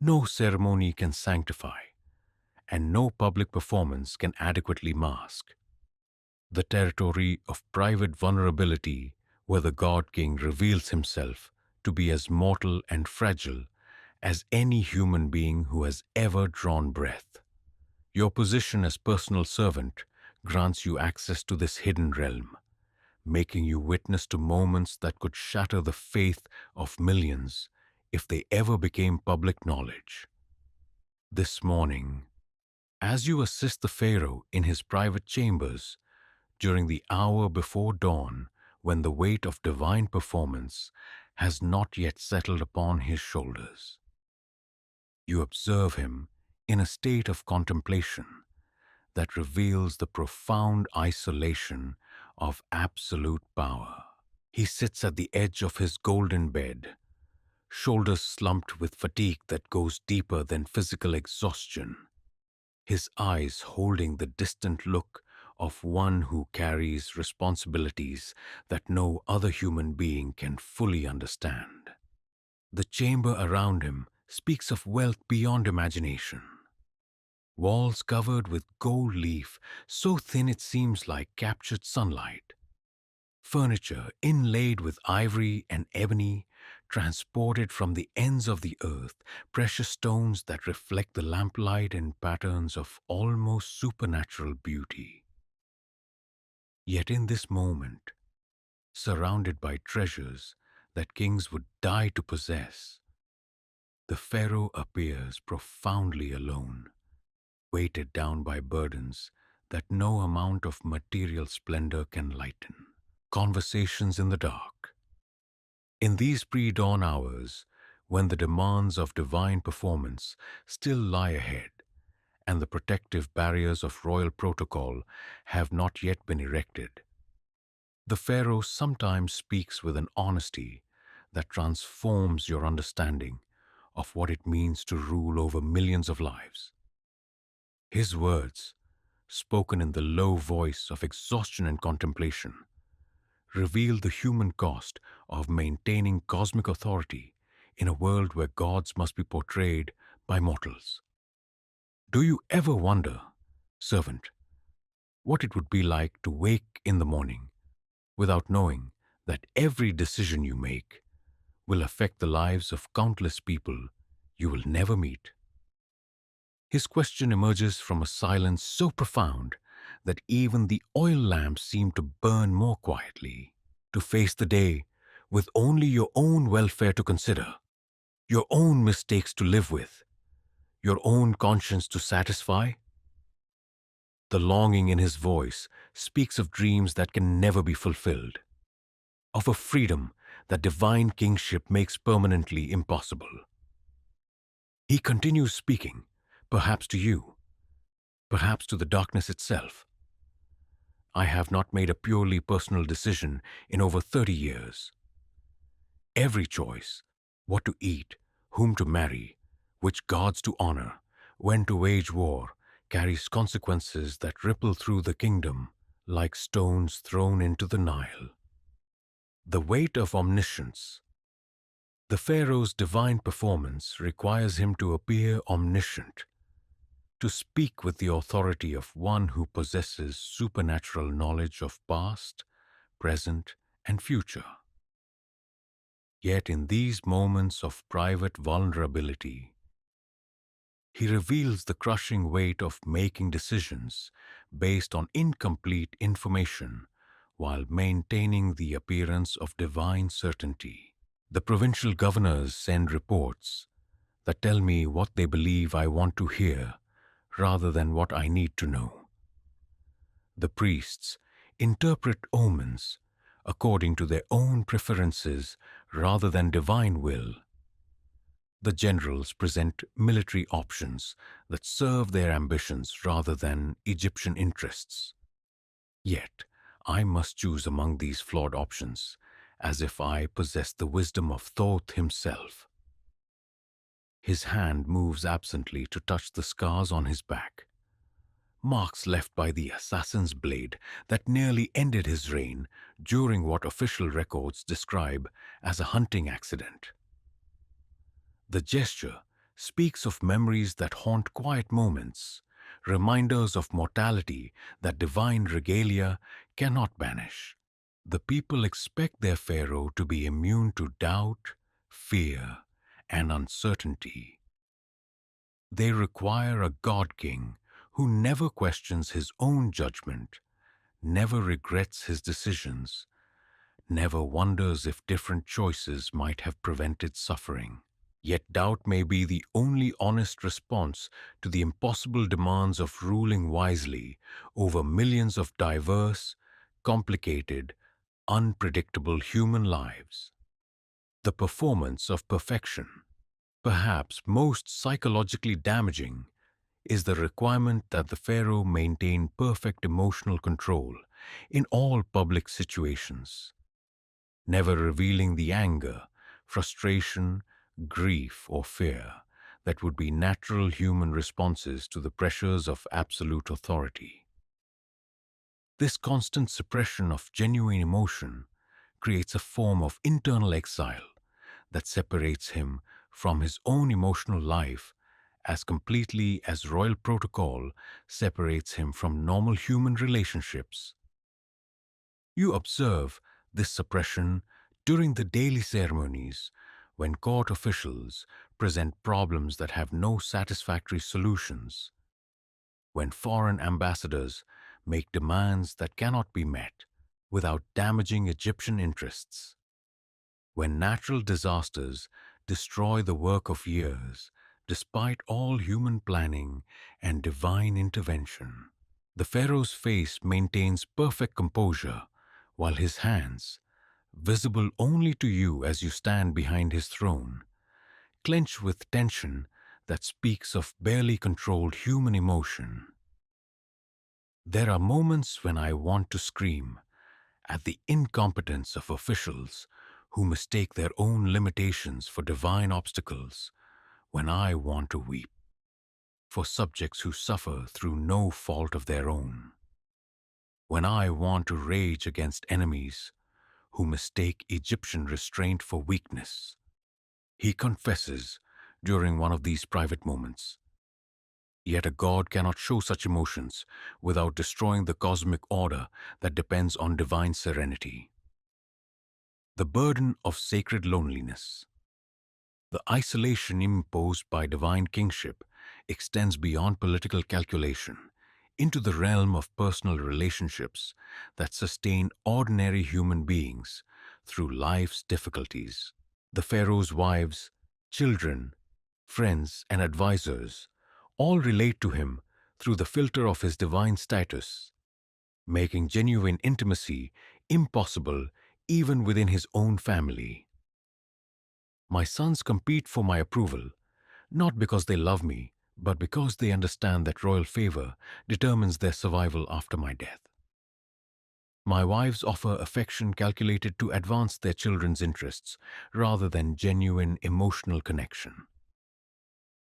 no ceremony can sanctify, and no public performance can adequately mask. The territory of private vulnerability where the God King reveals himself to be as mortal and fragile as any human being who has ever drawn breath. Your position as personal servant grants you access to this hidden realm, making you witness to moments that could shatter the faith of millions if they ever became public knowledge. This morning, as you assist the Pharaoh in his private chambers, during the hour before dawn, when the weight of divine performance has not yet settled upon his shoulders, you observe him in a state of contemplation that reveals the profound isolation of absolute power. He sits at the edge of his golden bed, shoulders slumped with fatigue that goes deeper than physical exhaustion, his eyes holding the distant look of one who carries responsibilities that no other human being can fully understand. The chamber around him speaks of wealth beyond imagination. Walls covered with gold leaf so thin it seems like captured sunlight. Furniture inlaid with ivory and ebony, transported from the ends of the earth, precious stones that reflect the lamplight in patterns of almost supernatural beauty. Yet in this moment, surrounded by treasures that kings would die to possess, the Pharaoh appears profoundly alone, weighted down by burdens that no amount of material splendor can lighten. Conversations in the dark. In these pre-dawn hours, when the demands of divine performance still lie ahead, and the protective barriers of royal protocol have not yet been erected, the Pharaoh sometimes speaks with an honesty that transforms your understanding of what it means to rule over millions of lives. His words, spoken in the low voice of exhaustion and contemplation, reveal the human cost of maintaining cosmic authority in a world where gods must be portrayed by mortals. Do you ever wonder, servant, what it would be like to wake in the morning without knowing that every decision you make will affect the lives of countless people you will never meet? His question emerges from a silence so profound that even the oil lamps seem to burn more quietly. To face the day with only your own welfare to consider, your own mistakes to live with, your own conscience to satisfy? The longing in his voice speaks of dreams that can never be fulfilled, of a freedom that divine kingship makes permanently impossible. He continues speaking, perhaps to you, perhaps to the darkness itself. I have not made a purely personal decision in over 30 years. Every choice, what to eat, whom to marry, which gods to honor, when to wage war, carries consequences that ripple through the kingdom like stones thrown into the Nile. The weight of omniscience. The Pharaoh's divine performance requires him to appear omniscient, to speak with the authority of one who possesses supernatural knowledge of past, present, and future. Yet in these moments of private vulnerability, he reveals the crushing weight of making decisions based on incomplete information while maintaining the appearance of divine certainty. The provincial governors send reports that tell me what they believe I want to hear rather than what I need to know. The priests interpret omens according to their own preferences rather than divine will. The generals present military options that serve their ambitions rather than Egyptian interests. Yet, I must choose among these flawed options as if I possessed the wisdom of Thoth himself. His hand moves absently to touch the scars on his back, marks left by the assassin's blade that nearly ended his reign during what official records describe as a hunting accident. The gesture speaks of memories that haunt quiet moments, reminders of mortality that divine regalia cannot banish. The people expect their Pharaoh to be immune to doubt, fear, and uncertainty. They require a God King who never questions his own judgment, never regrets his decisions, never wonders if different choices might have prevented suffering. Yet doubt may be the only honest response to the impossible demands of ruling wisely over millions of diverse, complicated, unpredictable human lives. The performance of perfection, perhaps most psychologically damaging, is the requirement that the Pharaoh maintain perfect emotional control in all public situations, never revealing the anger, frustration, grief, or fear that would be natural human responses to the pressures of absolute authority. This constant suppression of genuine emotion creates a form of internal exile that separates him from his own emotional life as completely as royal protocol separates him from normal human relationships. You observe this suppression during the daily ceremonies when court officials present problems that have no satisfactory solutions, when foreign ambassadors make demands that cannot be met without damaging Egyptian interests, when natural disasters destroy the work of years despite all human planning and divine intervention. The Pharaoh's face maintains perfect composure while his hands, visible only to you as you stand behind his throne, clench with tension that speaks of barely controlled human emotion. There are moments when I want to scream at the incompetence of officials who mistake their own limitations for divine obstacles, when I want to weep for subjects who suffer through no fault of their own, when I want to rage against enemies who mistake Egyptian restraint for weakness. He confesses during one of these private moments. Yet a god cannot show such emotions without destroying the cosmic order that depends on divine serenity. The burden of sacred loneliness. The isolation imposed by divine kingship extends beyond political calculation into the realm of personal relationships that sustain ordinary human beings through life's difficulties. The Pharaoh's wives, children, friends, and advisors all relate to him through the filter of his divine status, making genuine intimacy impossible even within his own family. My sons compete for my approval, not because they love me, but because they understand that royal favor determines their survival after my death. My wives offer affection calculated to advance their children's interests rather than genuine emotional connection.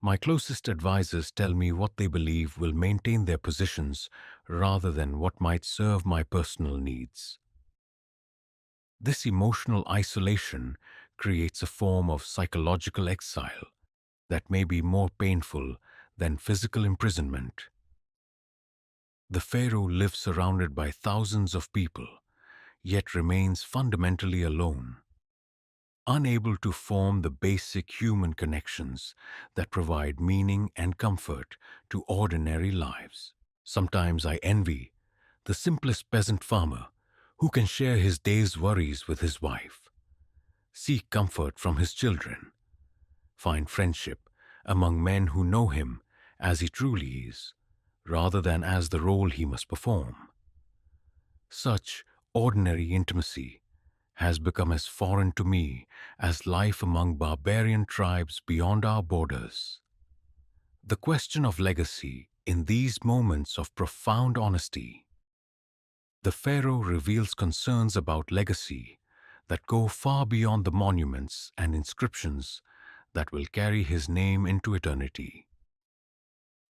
My closest advisors tell me what they believe will maintain their positions rather than what might serve my personal needs. This emotional isolation creates a form of psychological exile that may be more painful than physical imprisonment. The Pharaoh lives surrounded by thousands of people, yet remains fundamentally alone, unable to form the basic human connections that provide meaning and comfort to ordinary lives. Sometimes I envy the simplest peasant farmer who can share his day's worries with his wife, seek comfort from his children, find friendship among men who know him as he truly is, rather than as the role he must perform. Such ordinary intimacy has become as foreign to me as life among barbarian tribes beyond our borders. The question of legacy in these moments of profound honesty. The Pharaoh reveals concerns about legacy that go far beyond the monuments and inscriptions that will carry his name into eternity.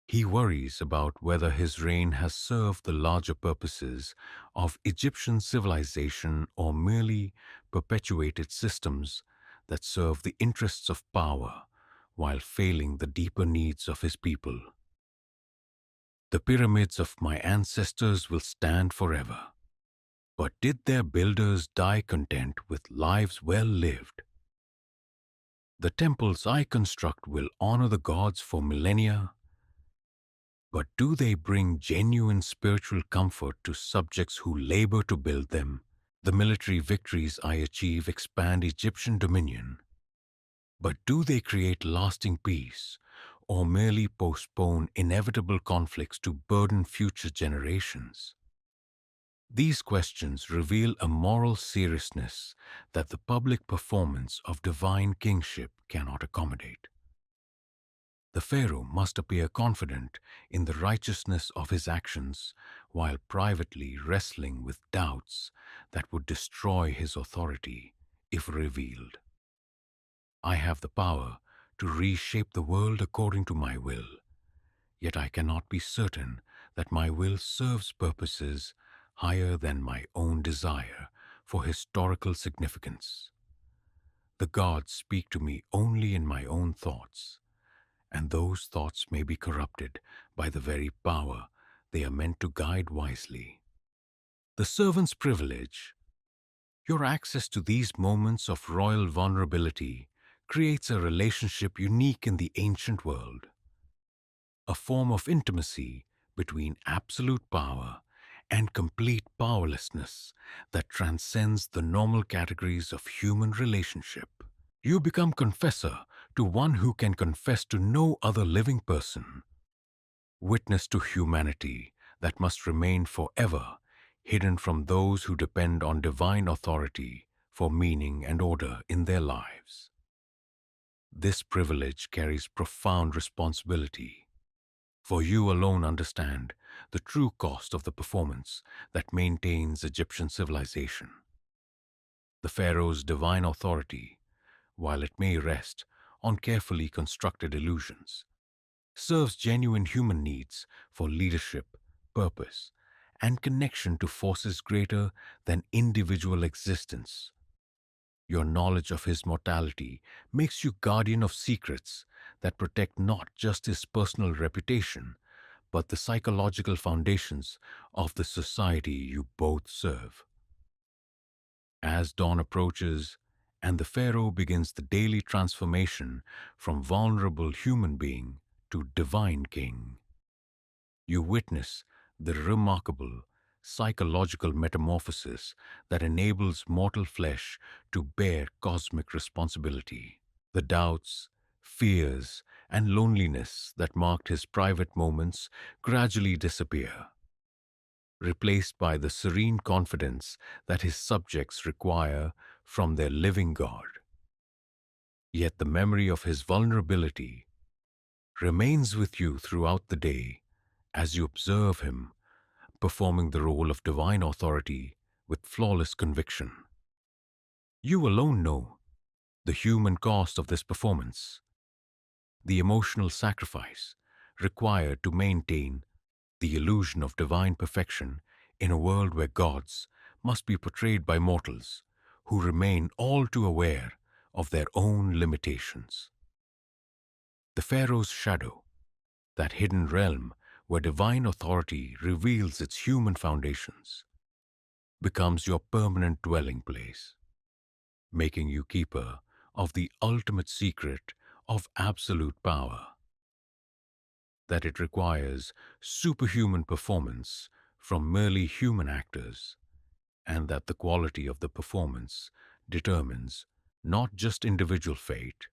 He worries about whether his reign has served the larger purposes of Egyptian civilization or merely perpetuated systems that serve the interests of power while failing the deeper needs of his people. The pyramids of my ancestors will stand forever. But did their builders die content with lives well lived? The temples I construct will honor the gods for millennia. But do they bring genuine spiritual comfort to subjects who labor to build them? The military victories I achieve expand Egyptian dominion. But do they create lasting peace or merely postpone inevitable conflicts to burden future generations? These questions reveal a moral seriousness that the public performance of divine kingship cannot accommodate. The Pharaoh must appear confident in the righteousness of his actions while privately wrestling with doubts that would destroy his authority if revealed. I have the power to reshape the world according to my will, yet I cannot be certain that my will serves purposes higher than my own desire for historical significance. The gods speak to me only in my own thoughts, and those thoughts may be corrupted by the very power they are meant to guide wisely. The servant's privilege, your access to these moments of royal vulnerability, creates a relationship unique in the ancient world, a form of intimacy between absolute power and complete powerlessness that transcends the normal categories of human relationship. You become confessor to one who can confess to no other living person, witness to humanity that must remain forever hidden from those who depend on divine authority for meaning and order in their lives. This privilege carries profound responsibility, for you alone understand the true cost of the performance that maintains Egyptian civilization. The Pharaoh's divine authority, while it may rest on carefully constructed illusions, serves genuine human needs for leadership, purpose, and connection to forces greater than individual existence. Your knowledge of his mortality makes you guardian of secrets that protect not just his personal reputation, but the psychological foundations of the society you both serve. As dawn approaches and the Pharaoh begins the daily transformation from vulnerable human being to divine king, you witness the remarkable psychological metamorphosis that enables mortal flesh to bear cosmic responsibility. The doubts, fears, and loneliness that marked his private moments gradually disappear, replaced by the serene confidence that his subjects require from their living God. Yet the memory of his vulnerability remains with you throughout the day as you observe him performing the role of divine authority with flawless conviction. You alone know the human cost of this performance, the emotional sacrifice required to maintain the illusion of divine perfection in a world where gods must be portrayed by mortals who remain all too aware of their own limitations. The Pharaoh's shadow, that hidden realm where divine authority reveals its human foundations, becomes your permanent dwelling place, making you keeper of the ultimate secret of absolute power, that it requires superhuman performance from merely human actors, and that the quality of the performance determines not just individual fate,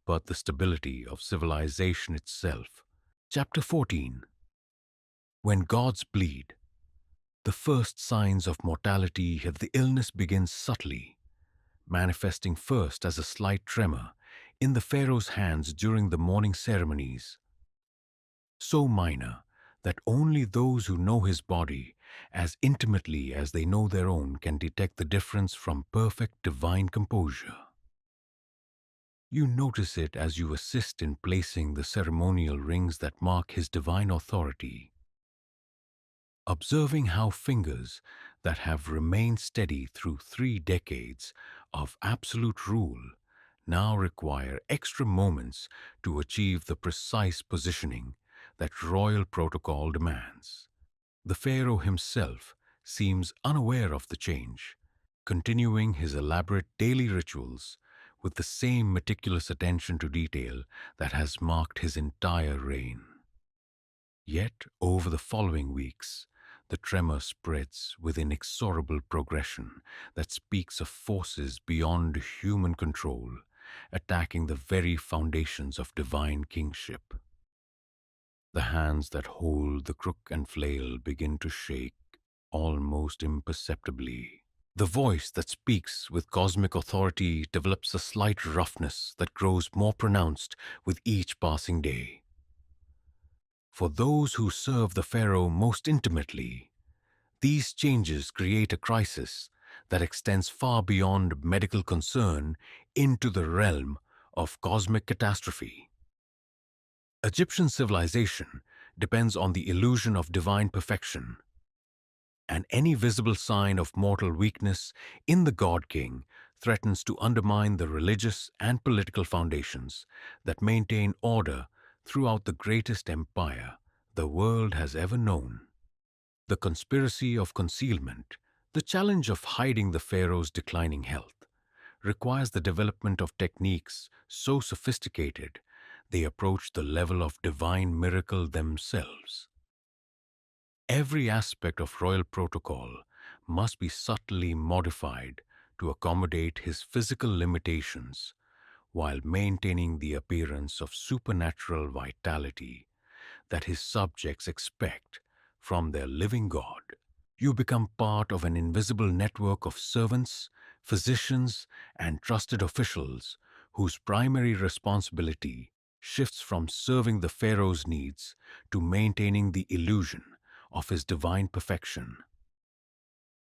but the stability of civilization itself. Chapter 14. When gods bleed, the first signs of mortality, the illness begins subtly, manifesting first as a slight tremor in the pharaoh's hands during the morning ceremonies, so minor that only those who know his body as intimately as they know their own can detect the difference from perfect divine composure. You notice it as you assist in placing the ceremonial rings that mark his divine authority, observing how fingers that have remained steady through 3 decades of absolute rule now require extra moments to achieve the precise positioning that royal protocol demands. The pharaoh himself seems unaware of the change, continuing his elaborate daily rituals with the same meticulous attention to detail that has marked his entire reign. Yet, over the following weeks, the tremor spreads with inexorable progression that speaks of forces beyond human control, attacking the very foundations of divine kingship. The hands that hold the crook and flail begin to shake almost imperceptibly. The voice that speaks with cosmic authority develops a slight roughness that grows more pronounced with each passing day. For those who serve the pharaoh most intimately, these changes create a crisis that extends far beyond medical concern into the realm of cosmic catastrophe. Egyptian civilization depends on the illusion of divine perfection, and any visible sign of mortal weakness in the God King threatens to undermine the religious and political foundations that maintain order throughout the greatest empire the world has ever known. The conspiracy of concealment, the challenge of hiding the pharaoh's declining health, requires the development of techniques so sophisticated they approach the level of divine miracle themselves. Every aspect of royal protocol must be subtly modified to accommodate his physical limitations while maintaining the appearance of supernatural vitality that his subjects expect from their living God. You become part of an invisible network of servants, physicians, and trusted officials whose primary responsibility shifts from serving the pharaoh's needs to maintaining the illusion of his divine perfection.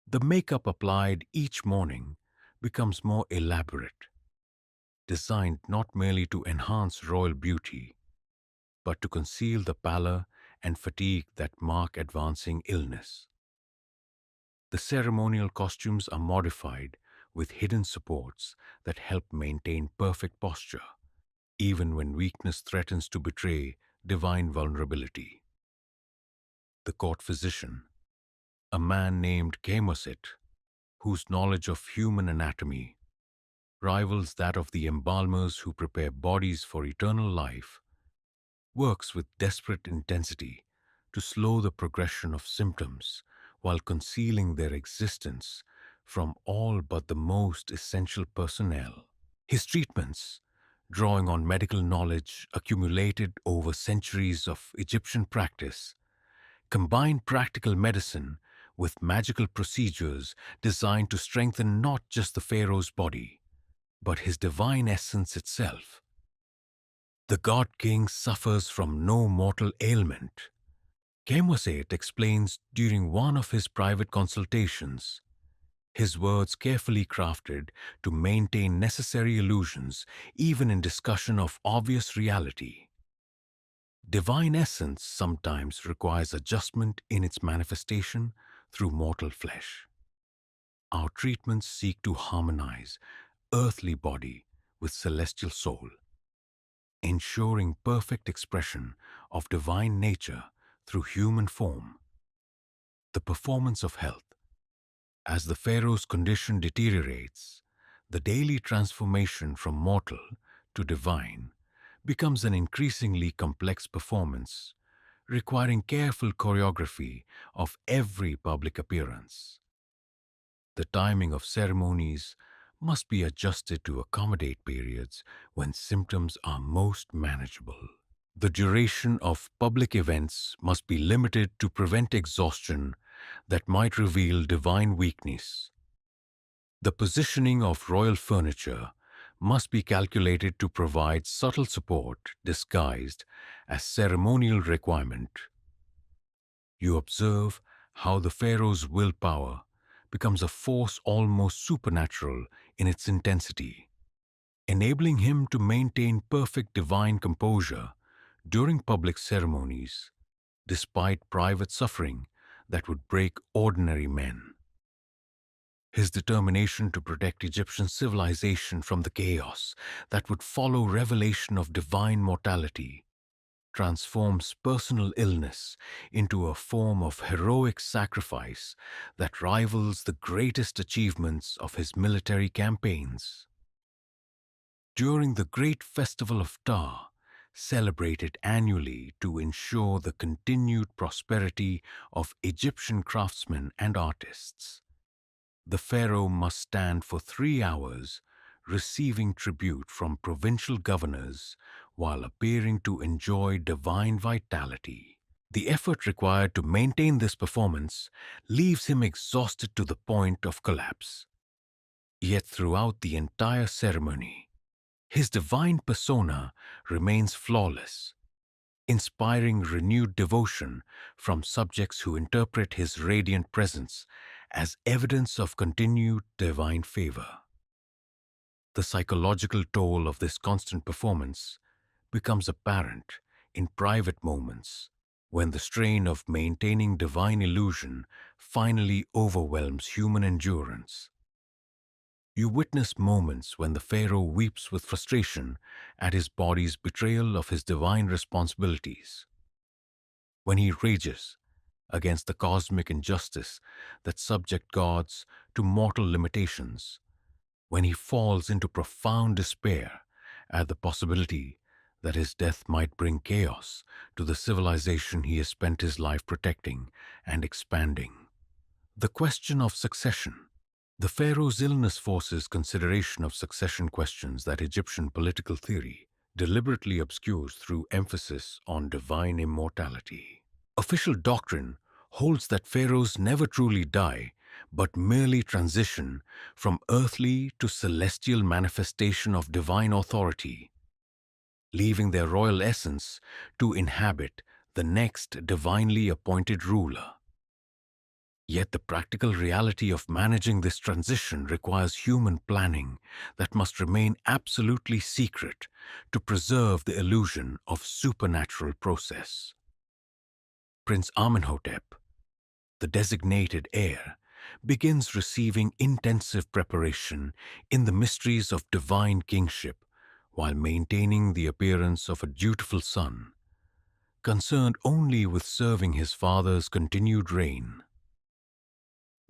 The makeup applied each morning becomes more elaborate, designed not merely to enhance royal beauty, but to conceal the pallor and fatigue that mark advancing illness. The ceremonial costumes are modified with hidden supports that help maintain perfect posture, even when weakness threatens to betray divine vulnerability. The court physician, a man named Chemosit, whose knowledge of human anatomy rivals that of the embalmers who prepare bodies for eternal life, works with desperate intensity to slow the progression of symptoms while concealing their existence from all but the most essential personnel. His treatments, drawing on medical knowledge accumulated over centuries of Egyptian practice, combine practical medicine with magical procedures designed to strengthen not just the pharaoh's body, but his divine essence itself. The god king suffers from no mortal ailment. Kemwaset explains during one of his private consultations, his words carefully crafted to maintain necessary illusions even in discussion of obvious reality. Divine essence sometimes requires adjustment in its manifestation through mortal flesh. Our treatments seek to harmonize earthly body with celestial soul, ensuring perfect expression of divine nature through human form. The performance of health. As the pharaoh's condition deteriorates, the daily transformation from mortal to divine becomes an increasingly complex performance, requiring careful choreography of every public appearance. The timing of ceremonies must be adjusted to accommodate periods when symptoms are most manageable. The duration of public events must be limited to prevent exhaustion that might reveal divine weakness. The positioning of royal furniture must be calculated to provide subtle support disguised as ceremonial requirement. You observe how the pharaoh's willpower becomes a force almost supernatural in its intensity, enabling him to maintain perfect divine composure during public ceremonies, despite private suffering that would break ordinary men. His determination to protect Egyptian civilization from the chaos that would follow revelation of divine mortality transforms personal illness into a form of heroic sacrifice that rivals the greatest achievements of his military campaigns. During the great festival of Ptah, celebrated annually to ensure the continued prosperity of Egyptian craftsmen and artists, the pharaoh must stand for 3 hours receiving tribute from provincial governors while appearing to enjoy divine vitality. The effort required to maintain this performance leaves him exhausted to the point of collapse. Yet throughout the entire ceremony, his divine persona remains flawless, inspiring renewed devotion from subjects who interpret his radiant presence as evidence of continued divine favor. The psychological toll of this constant performance becomes apparent in private moments when the strain of maintaining divine illusion finally overwhelms human endurance. You witness moments when the pharaoh weeps with frustration at his body's betrayal of his divine responsibilities, when he rages against the cosmic injustice that subject gods to mortal limitations, when he falls into profound despair at the possibility that his death might bring chaos to the civilization he has spent his life protecting and expanding. The question of succession. The pharaoh's illness forces consideration of succession questions that Egyptian political theory deliberately obscures through emphasis on divine immortality. Official doctrine holds that pharaohs never truly die, but merely transition from earthly to celestial manifestation of divine authority, leaving their royal essence to inhabit the next divinely appointed ruler. Yet the practical reality of managing this transition requires human planning that must remain absolutely secret to preserve the illusion of supernatural process. Prince Amenhotep, the designated heir, begins receiving intensive preparation in the mysteries of divine kingship while maintaining the appearance of a dutiful son, concerned only with serving his father's continued reign.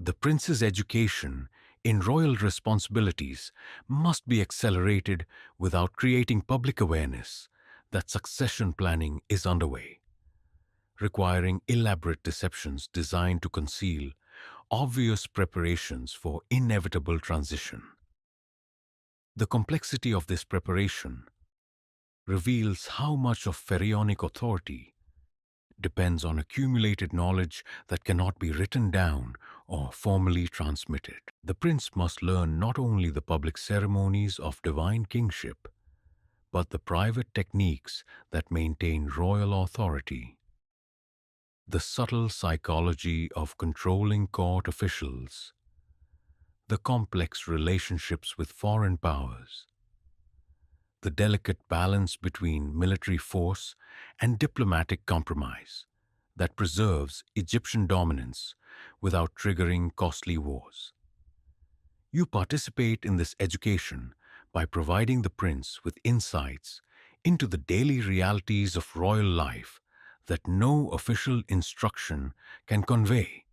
The prince's education in royal responsibilities must be accelerated without creating public awareness that succession planning is underway. requiring elaborate deceptions designed to conceal obvious preparations for inevitable transition. The complexity of this preparation reveals how much of pharaonic authority depends on accumulated knowledge that cannot be written down or formally transmitted. The prince must learn not only the public ceremonies of divine kingship, but the private techniques that maintain royal authority. The subtle psychology of controlling court officials, the complex relationships with foreign powers, the delicate balance between military force and diplomatic compromise that preserves Egyptian dominance without triggering costly wars. You participate in this education by providing the prince with insights into the daily realities of royal life that no official instruction can convey.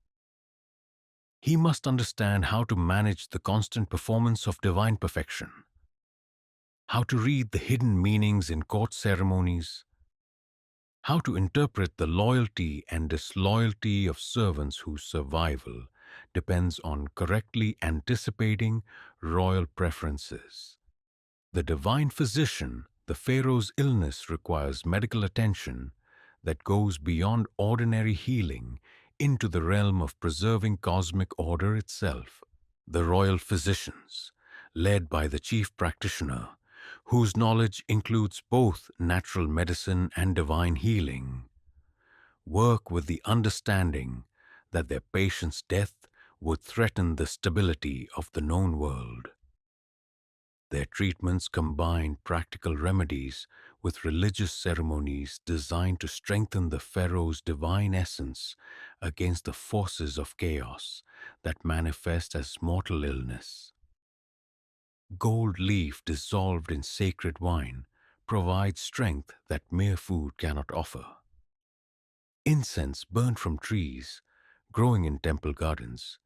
He must understand how to manage the constant performance of divine perfection, how to read the hidden meanings in court ceremonies, how to interpret the loyalty and disloyalty of servants whose survival depends on correctly anticipating royal preferences. The divine physician, the Pharaoh's illness requires medical attention that goes beyond ordinary healing into the realm of preserving cosmic order itself. The royal physicians, led by the chief practitioner, whose knowledge includes both natural medicine and divine healing, work with the understanding that their patient's death would threaten the stability of the known world. Their treatments combine practical remedies with religious ceremonies designed to strengthen the Pharaoh's divine essence against the forces of chaos that manifest as mortal illness. Gold leaf dissolved in sacred wine provides strength that mere food cannot offer. Incense burnt from trees growing in temple gardens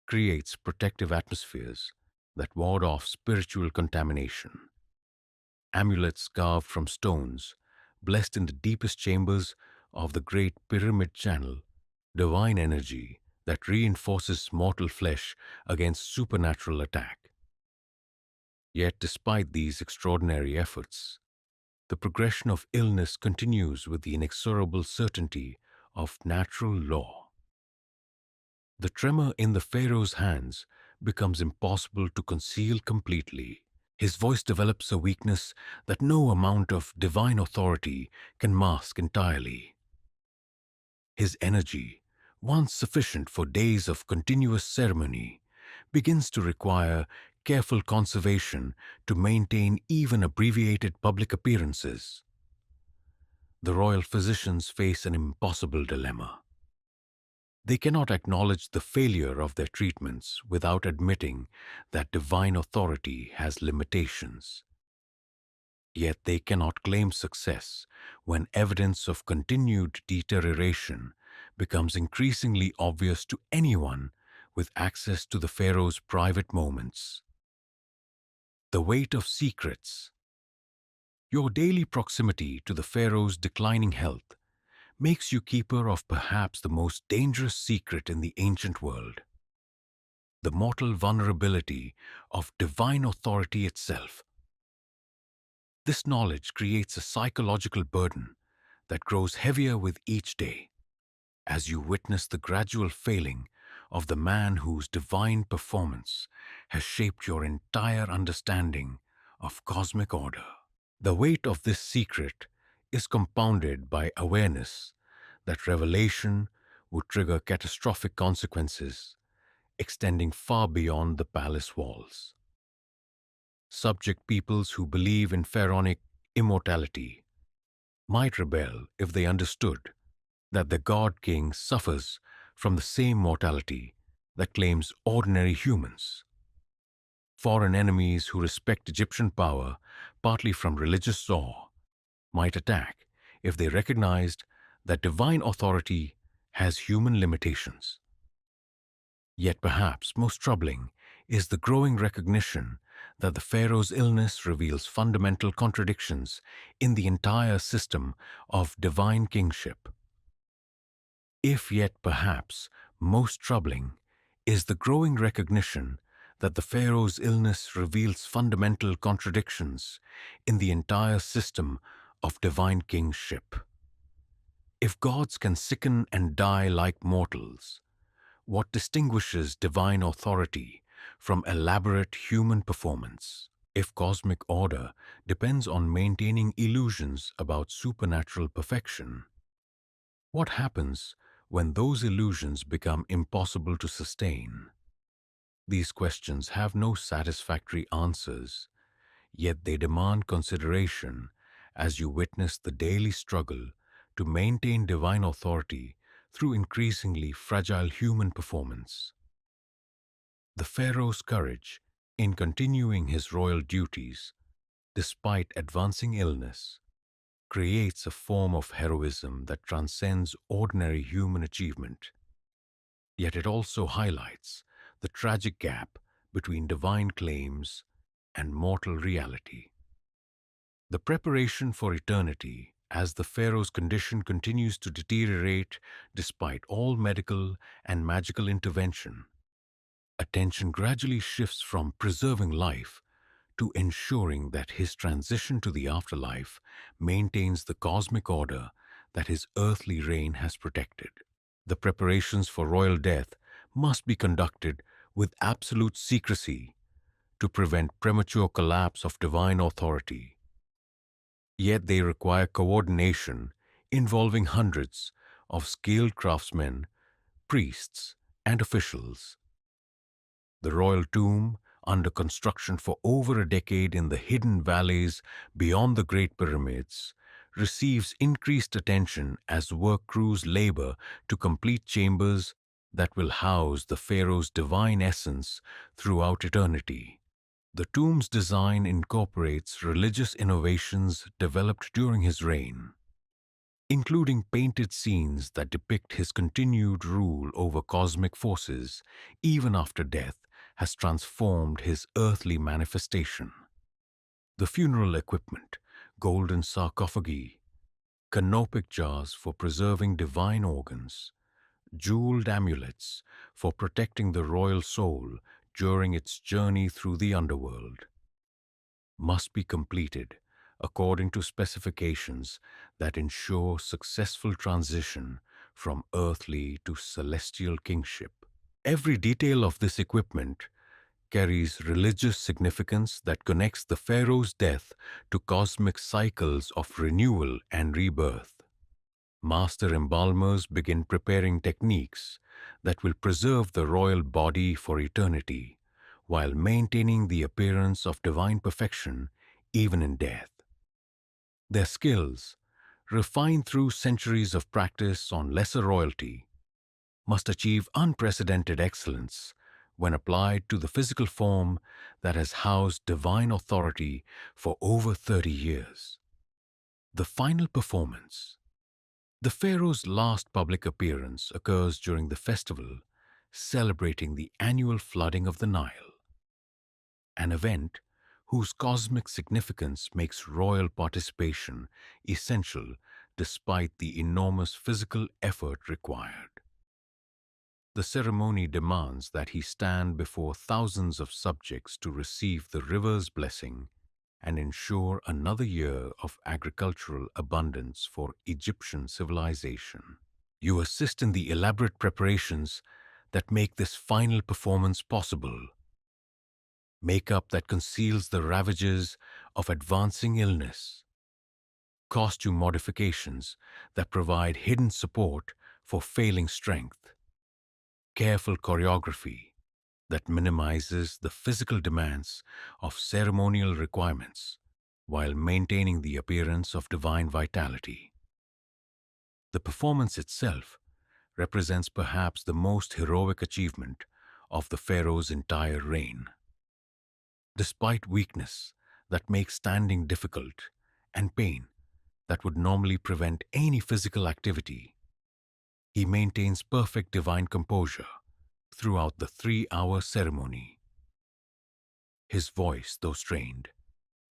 creates protective atmospheres that ward off spiritual contamination. Amulets carved from stones, blessed in the deepest chambers of the great pyramid channel, divine energy that reinforces mortal flesh against supernatural attack. Yet despite these extraordinary efforts, the progression of illness continues with the inexorable certainty of natural law. The tremor in the Pharaoh's hands becomes impossible to conceal completely. His voice develops a weakness that no amount of divine authority can mask entirely. His energy, once sufficient for days of continuous ceremony, begins to require careful conservation to maintain even abbreviated public appearances. The royal physicians face an impossible dilemma. They cannot acknowledge the failure of their treatments without admitting that divine authority has limitations. Yet they cannot claim success when evidence of continued deterioration becomes increasingly obvious to anyone with access to the Pharaoh's private moments. The weight of secrets. Your daily proximity to the Pharaoh's declining health makes you keeper of perhaps the most dangerous secret in the ancient world, the mortal vulnerability of divine authority itself. This knowledge creates a psychological burden that grows heavier with each day as you witness the gradual failing of the man whose divine performance has shaped your entire understanding of cosmic order. The weight of this secret is compounded by awareness that revelation would trigger catastrophic consequences extending far beyond the palace walls. Subject peoples who believe in pharaonic immortality might rebel if they understood that the god-king suffers from the same mortality that claims ordinary humans. Foreign enemies who respect Egyptian power, partly from religious awe, might attack if they recognized that divine authority has human limitations. Yet perhaps most troubling is the growing recognition that the Pharaoh's illness reveals fundamental contradictions in the entire system of divine kingship. If yet perhaps most troubling is the growing recognition that the Pharaoh's illness reveals fundamental contradictions in the entire system of divine kingship. If gods can sicken and die like mortals, what distinguishes divine authority from elaborate human performance? If cosmic order depends on maintaining illusions about supernatural perfection, what happens when those illusions become impossible to sustain? These questions have no satisfactory answers, yet they demand consideration as you witness the daily struggle to maintain divine authority through increasingly fragile human performance. The Pharaoh's courage in continuing his royal duties, despite advancing illness, creates a form of heroism that transcends ordinary human achievement. Yet it also highlights the tragic gap between divine claims and mortal reality. The preparation for eternity, as the Pharaoh's condition continues to deteriorate despite all medical and magical intervention, attention gradually shifts from preserving life to ensuring that his transition to the afterlife maintains the cosmic order that his earthly reign has protected. The preparations for royal death must be conducted with absolute secrecy to prevent premature collapse of divine authority. Yet they require coordination involving hundreds of skilled craftsmen, priests, and officials. The royal tomb, under construction for over a decade in the hidden valleys beyond the Great Pyramids, receives increased attention as work crews labor to complete chambers that will house the Pharaoh's divine essence throughout eternity. The tomb's design incorporates religious innovations developed during his reign, including painted scenes that depict his continued rule over cosmic forces even after death has transformed his earthly manifestation. The funeral equipment, golden sarcophagi, canopic jars for preserving divine organs, jeweled amulets for protecting the royal soul during its journey through the underworld, must be completed according to specifications that ensure successful transition from earthly to celestial kingship. Every detail of this equipment carries religious significance that connects the Pharaoh's death to cosmic cycles of renewal and rebirth. Master embalmers begin preparing techniques that will preserve the royal body for eternity, while maintaining the appearance of divine perfection even in death. Their skills, refined through centuries of practice on lesser royalty, must achieve unprecedented excellence when applied to the physical form that has housed divine authority for over 30 years. The final performance. The Pharaoh's last public appearance occurs during the festival celebrating the annual flooding of the Nile, an event whose cosmic significance makes royal participation essential despite the enormous physical effort required. The ceremony demands that he stand before thousands of subjects to receive the river's blessing and ensure another year of agricultural abundance for Egyptian civilization. You assist in the elaborate preparations that make this final performance possible. Makeup that conceals the ravages of advancing illness. Costume modifications that provide hidden support for failing strength. Careful choreography that minimizes the physical demands of ceremonial requirements while maintaining the appearance of divine vitality. The performance itself represents perhaps the most heroic achievement of the Pharaoh's entire reign. Despite weakness that makes standing difficult and pain that would normally prevent any physical activity, he maintains perfect divine composure throughout the 3-hour ceremony. His voice, though strained,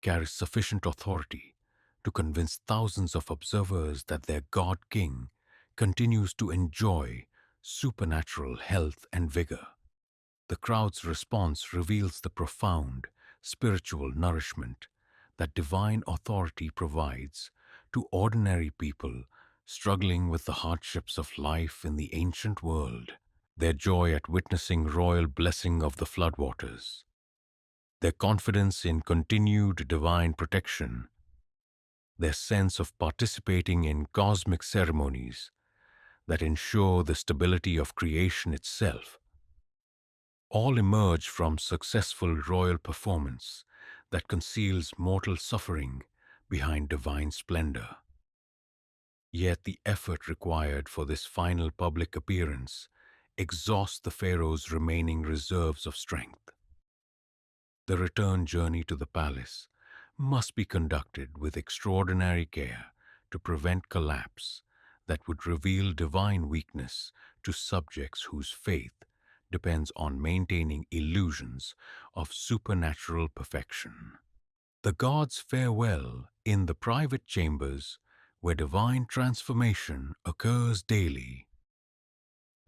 carries sufficient authority to convince thousands of observers that their God-King continues to enjoy supernatural health and vigor. The crowd's response reveals the profound spiritual nourishment that divine authority provides to ordinary people struggling with the hardships of life in the ancient world. Their joy at witnessing royal blessing of the floodwaters, their confidence in continued divine protection, their sense of participating in cosmic ceremonies that ensure the stability of creation itself, all emerge from successful royal performance that conceals mortal suffering behind divine splendor. Yet the effort required for this final public appearance exhausts the Pharaoh's remaining reserves of strength. The return journey to the palace must be conducted with extraordinary care to prevent collapse that would reveal divine weakness to subjects whose faith depends on maintaining illusions of supernatural perfection. The gods fare well in the private chambers where divine transformation occurs daily.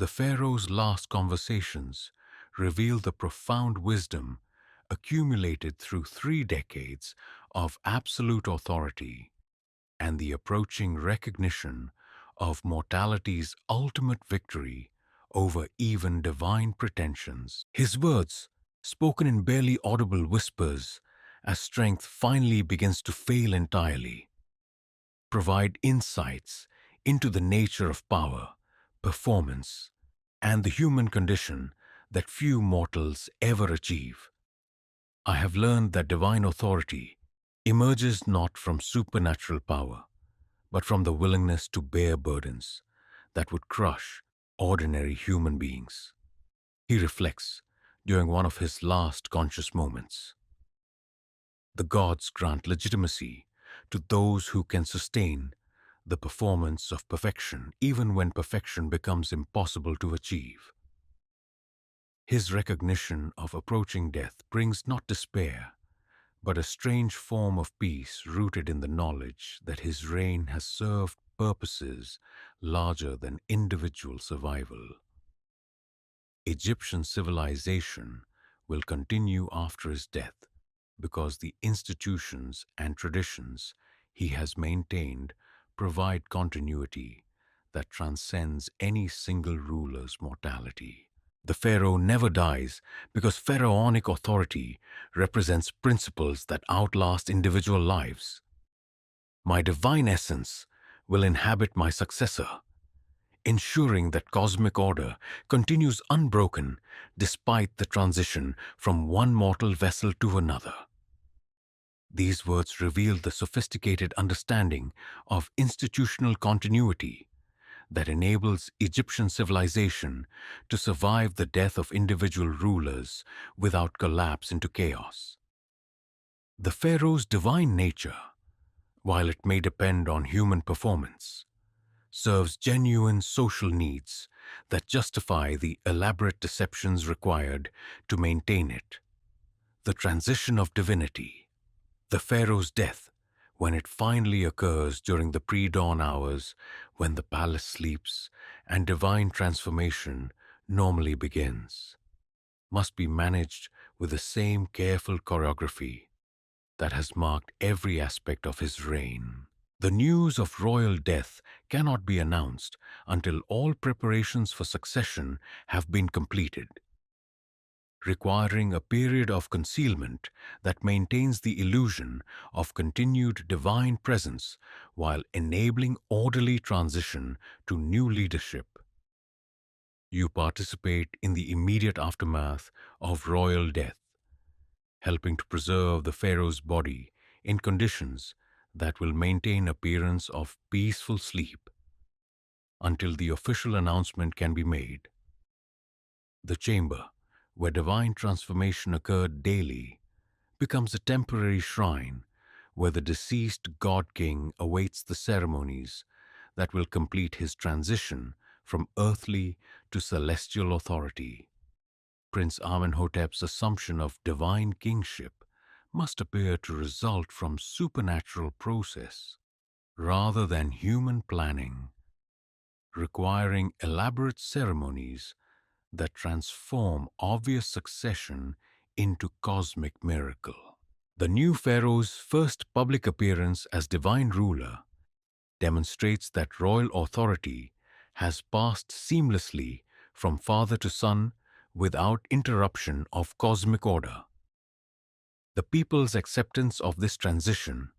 The Pharaoh's last conversations reveal the profound wisdom accumulated through 3 decades of absolute authority and the approaching recognition of mortality's ultimate victory over even divine pretensions. His words, spoken in barely audible whispers as strength finally begins to fail entirely, provide insights into the nature of power, performance, and the human condition that few mortals ever achieve. I have learned that divine authority emerges not from supernatural power, but from the willingness to bear burdens that would crush ordinary human beings. He reflects during one of his last conscious moments. The gods grant legitimacy to those who can sustain the performance of perfection even when perfection becomes impossible to achieve. His recognition of approaching death brings not despair, but a strange form of peace rooted in the knowledge that his reign has served purposes larger than individual survival. Egyptian civilization will continue after his death because the institutions and traditions he has maintained provide continuity that transcends any single ruler's mortality. The Pharaoh never dies because pharaonic authority represents principles that outlast individual lives. My divine essence will inhabit my successor, ensuring that cosmic order continues unbroken despite the transition from one mortal vessel to another. These words reveal the sophisticated understanding of institutional continuity that enables Egyptian civilization to survive the death of individual rulers without collapse into chaos. The Pharaoh's divine nature, while it may depend on human performance, serves genuine social needs that justify the elaborate deceptions required to maintain it. The transition of divinity, the Pharaoh's death, when it finally occurs during the pre-dawn hours when the palace sleeps and divine transformation normally begins, must be managed with the same careful choreography that has marked every aspect of his reign. The news of royal death cannot be announced until all preparations for succession have been completed, requiring a period of concealment that maintains the illusion of continued divine presence while enabling orderly transition to new leadership. You participate in the immediate aftermath of royal death, helping to preserve the Pharaoh's body in conditions that will maintain appearance of peaceful sleep until the official announcement can be made. The chamber, where divine transformation occurred daily, becomes a temporary shrine where the deceased god-king awaits the ceremonies that will complete his transition from earthly to celestial authority. Prince Amenhotep's assumption of divine kingship must appear to result from supernatural process rather than human planning. requiring elaborate ceremonies that transform obvious succession into cosmic miracle. The new Pharaoh's first public appearance as divine ruler demonstrates that royal authority has passed seamlessly from father to son without interruption of cosmic order. The people's acceptance of this transition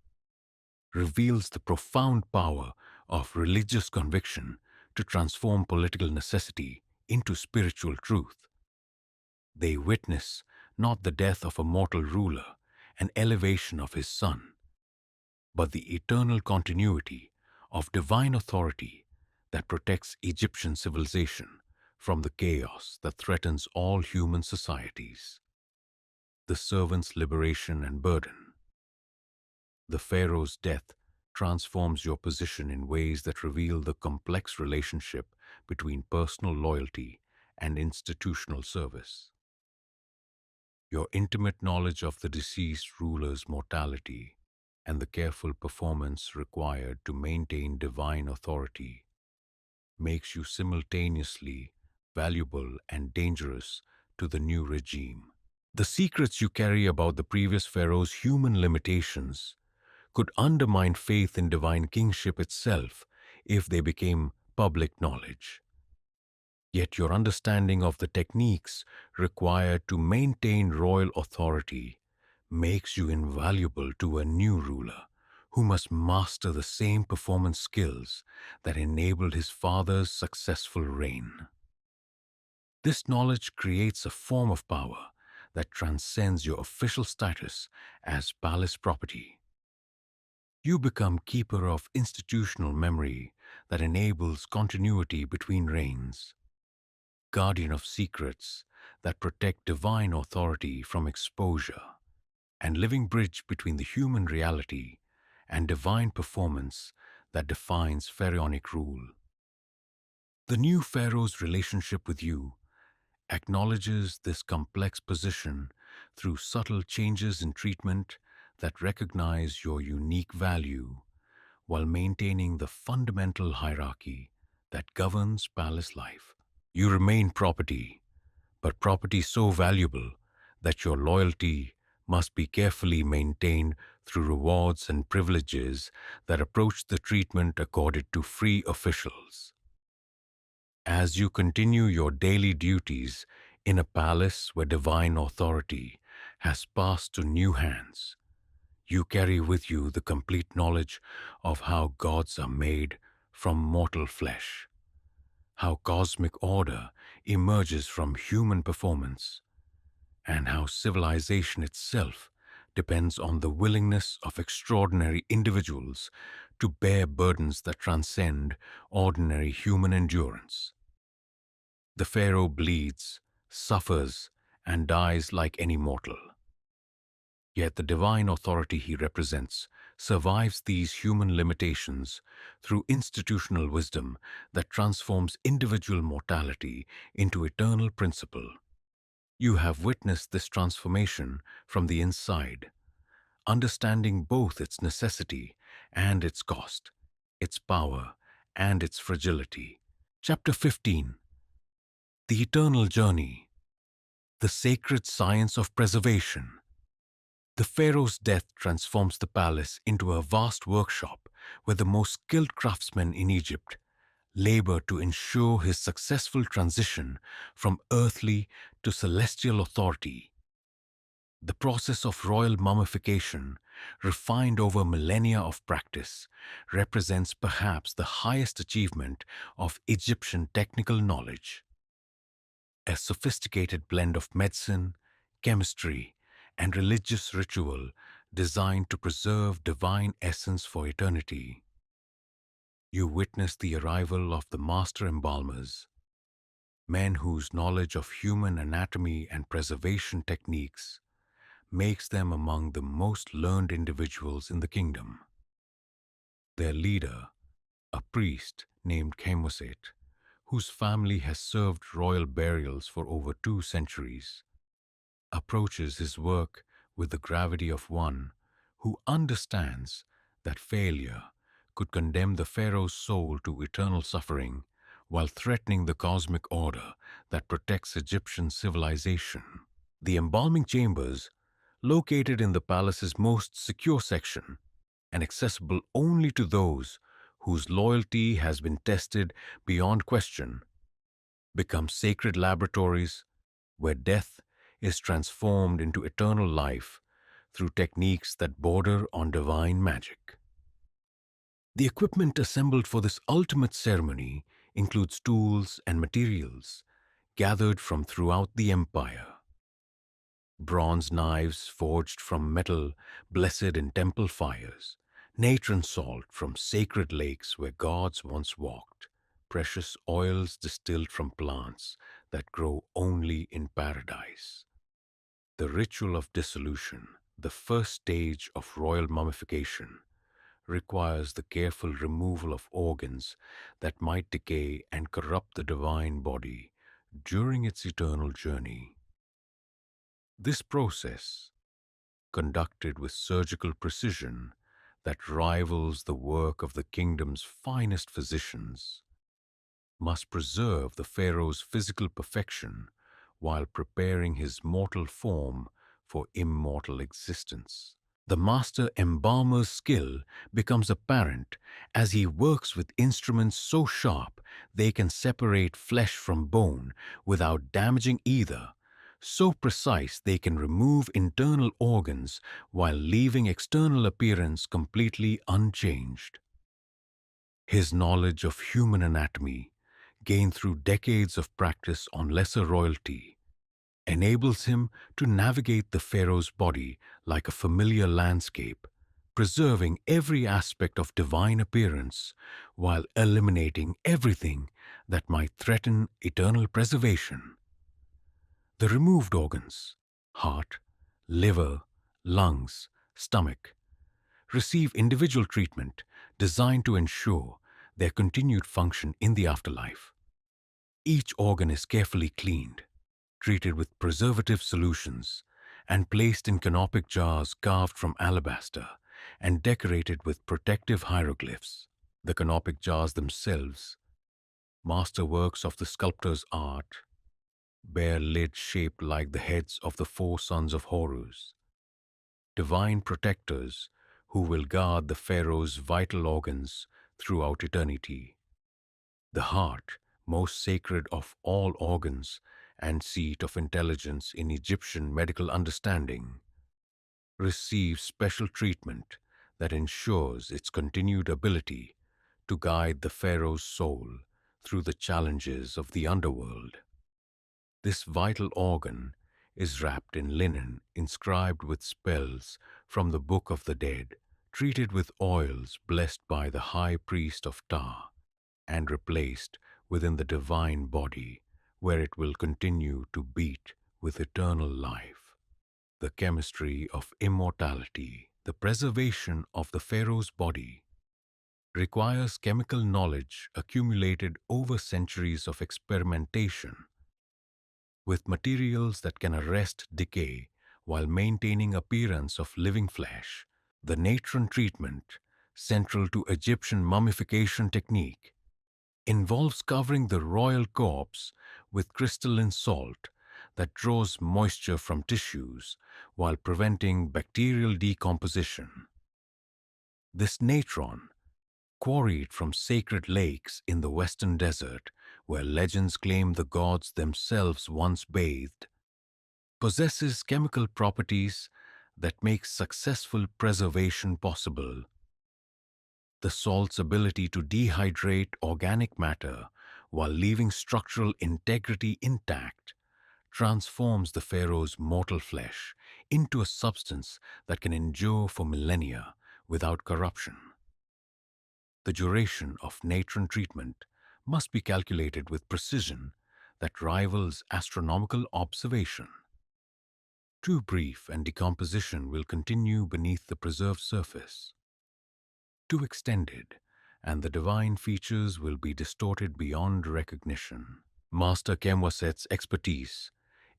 reveals the profound power of religious conviction to transform political necessity into spiritual truth. They witness not the death of a mortal ruler and elevation of his son, but the eternal continuity of divine authority that protects Egyptian civilization from the chaos that threatens all human societies. The servant's liberation and burden. The Pharaoh's death transforms your position in ways that reveal the complex relationship between personal loyalty and institutional service. Your intimate knowledge of the deceased ruler's mortality and the careful performance required to maintain divine authority makes you simultaneously valuable and dangerous to the new regime. The secrets you carry about the previous pharaoh's human limitations could undermine faith in divine kingship itself if they became public knowledge. Yet your understanding of the techniques required to maintain royal authority makes you invaluable to a new ruler who must master the same performance skills that enabled his father's successful reign. This knowledge creates a form of power that transcends your official status as palace property. You become keeper of institutional memory that enables continuity between reigns, guardian of secrets that protect divine authority from exposure, and living bridge between the human reality and divine performance that defines pharaonic rule. The new pharaoh's relationship with you acknowledges this complex position through subtle changes in treatment that recognize your unique value while maintaining the fundamental hierarchy that governs palace life. You remain property, but property so valuable that your loyalty must be carefully maintained through rewards and privileges that approach the treatment accorded to free officials. As you continue your daily duties in a palace where divine authority has passed to new hands, you carry with you the complete knowledge of how gods are made from mortal flesh, how cosmic order emerges from human performance, and how civilization itself depends on the willingness of extraordinary individuals to bear burdens that transcend ordinary human endurance. The pharaoh bleeds, suffers, and dies like any mortal. Yet the divine authority he represents survives these human limitations through institutional wisdom that transforms individual mortality into eternal principle. You have witnessed this transformation from the inside, understanding both its necessity and its cost, its power and its fragility. Chapter 15. The Eternal Journey. The Sacred Science of Preservation. The pharaoh's death transforms the palace into a vast workshop where the most skilled craftsmen in Egypt labor to ensure his successful transition from earthly to celestial authority. The process of royal mummification, refined over millennia of practice, represents perhaps the highest achievement of Egyptian technical knowledge. A sophisticated blend of medicine, chemistry, and religious ritual designed to preserve divine essence for eternity. You witness the arrival of the master embalmers, men whose knowledge of human anatomy and preservation techniques makes them among the most learned individuals in the kingdom. Their leader, a priest named Chemoset, whose family has served royal burials for over 2 centuries, approaches his work with the gravity of one who understands that failure could condemn the pharaoh's soul to eternal suffering while threatening the cosmic order that protects Egyptian civilization. The embalming chambers, located in the palace's most secure section and accessible only to those whose loyalty has been tested beyond question, become sacred laboratories where death is transformed into eternal life through techniques that border on divine magic. The equipment assembled for this ultimate ceremony includes tools and materials gathered from throughout the empire. Bronze knives forged from metal blessed in temple fires, natron salt from sacred lakes where gods once walked, precious oils distilled from plants that grow only in paradise. The ritual of dissolution, the first stage of royal mummification, requires the careful removal of organs that might decay and corrupt the divine body during its eternal journey. This process, conducted with surgical precision that rivals the work of the kingdom's finest physicians, must preserve the pharaoh's physical perfection while preparing his mortal form for immortal existence. The master embalmer's skill becomes apparent as he works with instruments so sharp they can separate flesh from bone without damaging either, so precise they can remove internal organs while leaving external appearance completely unchanged. His knowledge of human anatomy, gained through decades of practice on lesser royalty, enables him to navigate the pharaoh's body like a familiar landscape, preserving every aspect of divine appearance while eliminating everything that might threaten eternal preservation. The removed organs, heart, liver, lungs, stomach, receive individual treatment designed to ensure their continued function in the afterlife. Each organ is carefully cleaned, treated with preservative solutions, and placed in canopic jars carved from alabaster and decorated with protective hieroglyphs. The canopic jars themselves, masterworks of the sculptor's art, bear lids shaped like the heads of the four sons of Horus, divine protectors who will guard the pharaoh's vital organs throughout eternity. The heart, most sacred of all organs and seat of intelligence in Egyptian medical understanding, receives special treatment that ensures its continued ability to guide the pharaoh's soul through the challenges of the underworld. This vital organ is wrapped in linen inscribed with spells from the Book of the Dead, treated with oils blessed by the high priest of Ptah, and replaced within the divine body, where it will continue to beat with eternal life. The chemistry of immortality, the preservation of the pharaoh's body, requires chemical knowledge accumulated over centuries of experimentation with materials that can arrest decay while maintaining appearance of living flesh. The natron treatment, central to Egyptian mummification technique, involves covering the royal corpse with crystalline salt that draws moisture from tissues while preventing bacterial decomposition. This natron, quarried from sacred lakes in the western desert where legends claim the gods themselves once bathed, possesses chemical properties that make successful preservation possible. The salt's ability to dehydrate organic matter while leaving structural integrity intact transforms the pharaoh's mortal flesh into a substance that can endure for millennia without corruption. The duration of natron treatment must be calculated with precision that rivals astronomical observation. Too brief and decomposition will continue beneath the preserved surface. Too extended, and the divine features will be distorted beyond recognition. Master Kemwaset's expertise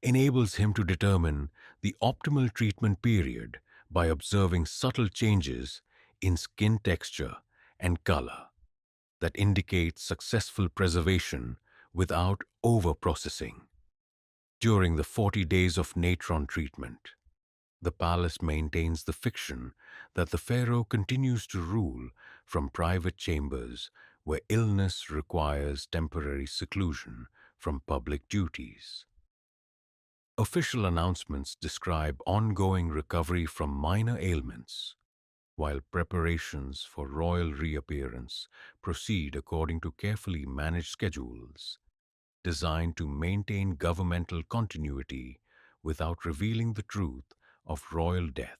enables him to determine the optimal treatment period by observing subtle changes in skin texture and color. that indicate successful preservation without over-processing. During the 40 days of natron treatment, the palace maintains the fiction that the pharaoh continues to rule from private chambers where illness requires temporary seclusion from public duties. Official announcements describe ongoing recovery from minor ailments, while preparations for royal reappearance proceed according to carefully managed schedules designed to maintain governmental continuity without revealing the truth of royal death.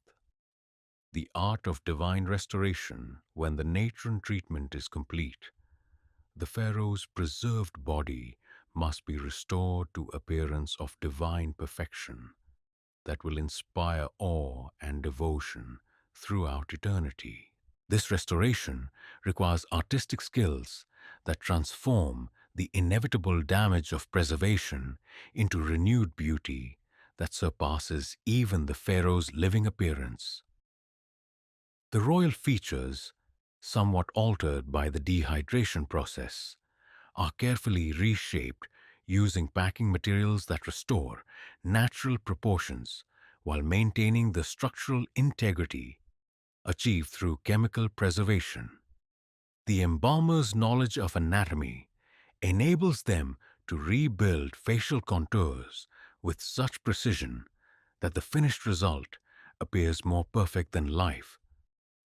The art of divine restoration, when the natron treatment is complete, the pharaoh's preserved body must be restored to appearance of divine perfection that will inspire awe and devotion throughout eternity. This restoration requires artistic skills that transform the inevitable damage of preservation into renewed beauty that surpasses even the pharaoh's living appearance. The royal features, somewhat altered by the dehydration process, are carefully reshaped using packing materials that restore natural proportions while maintaining the structural integrity achieved through chemical preservation. The embalmer's knowledge of anatomy enables them to rebuild facial contours with such precision that the finished result appears more perfect than life,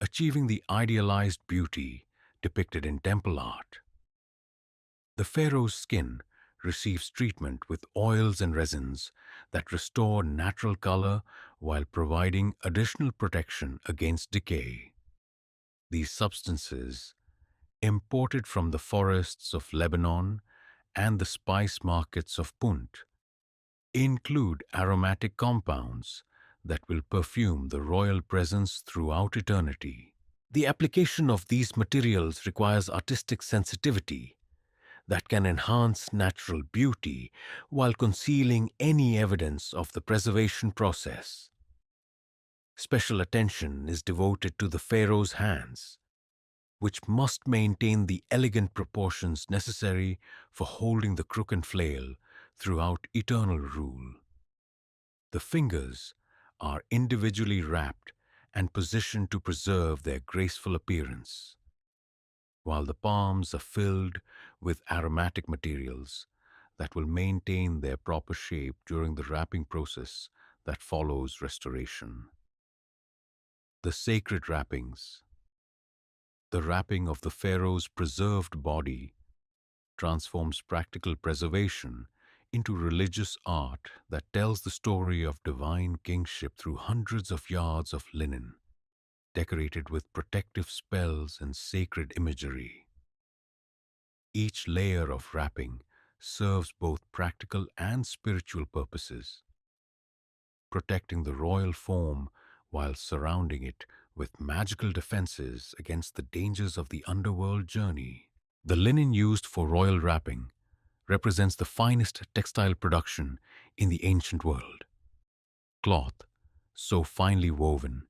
achieving the idealized beauty depicted in temple art. The pharaoh's skin receives treatment with oils and resins that restore natural color while providing additional protection against decay. These substances, imported from the forests of Lebanon and the spice markets of Punt, include aromatic compounds that will perfume the royal presence throughout eternity. The application of these materials requires artistic sensitivity that can enhance natural beauty while concealing any evidence of the preservation process. Special attention is devoted to the pharaoh's hands, which must maintain the elegant proportions necessary for holding the crook and flail throughout eternal rule. The fingers are individually wrapped and positioned to preserve their graceful appearance, while the palms are filled with aromatic materials that will maintain their proper shape during the wrapping process that follows restoration. The sacred wrappings. The wrapping of the pharaoh's preserved body transforms practical preservation into religious art that tells the story of divine kingship through hundreds of yards of linen, decorated with protective spells and sacred imagery. Each layer of wrapping serves both practical and spiritual purposes, protecting the royal form while surrounding it with magical defenses against the dangers of the underworld journey. The linen used for royal wrapping represents the finest textile production in the ancient world. Cloth, so finely woven,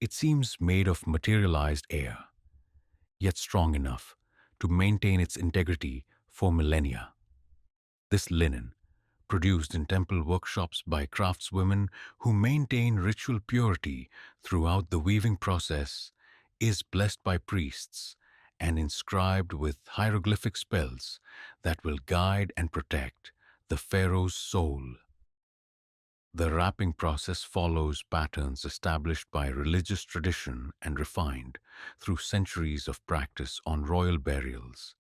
it seems made of materialized air, yet strong enough to maintain its integrity for millennia. This linen, produced in temple workshops by craftswomen who maintain ritual purity throughout the weaving process, is blessed by priests and inscribed with hieroglyphic spells that will guide and protect the pharaoh's soul. The wrapping process follows patterns established by religious tradition and refined through centuries of practice on royal burials.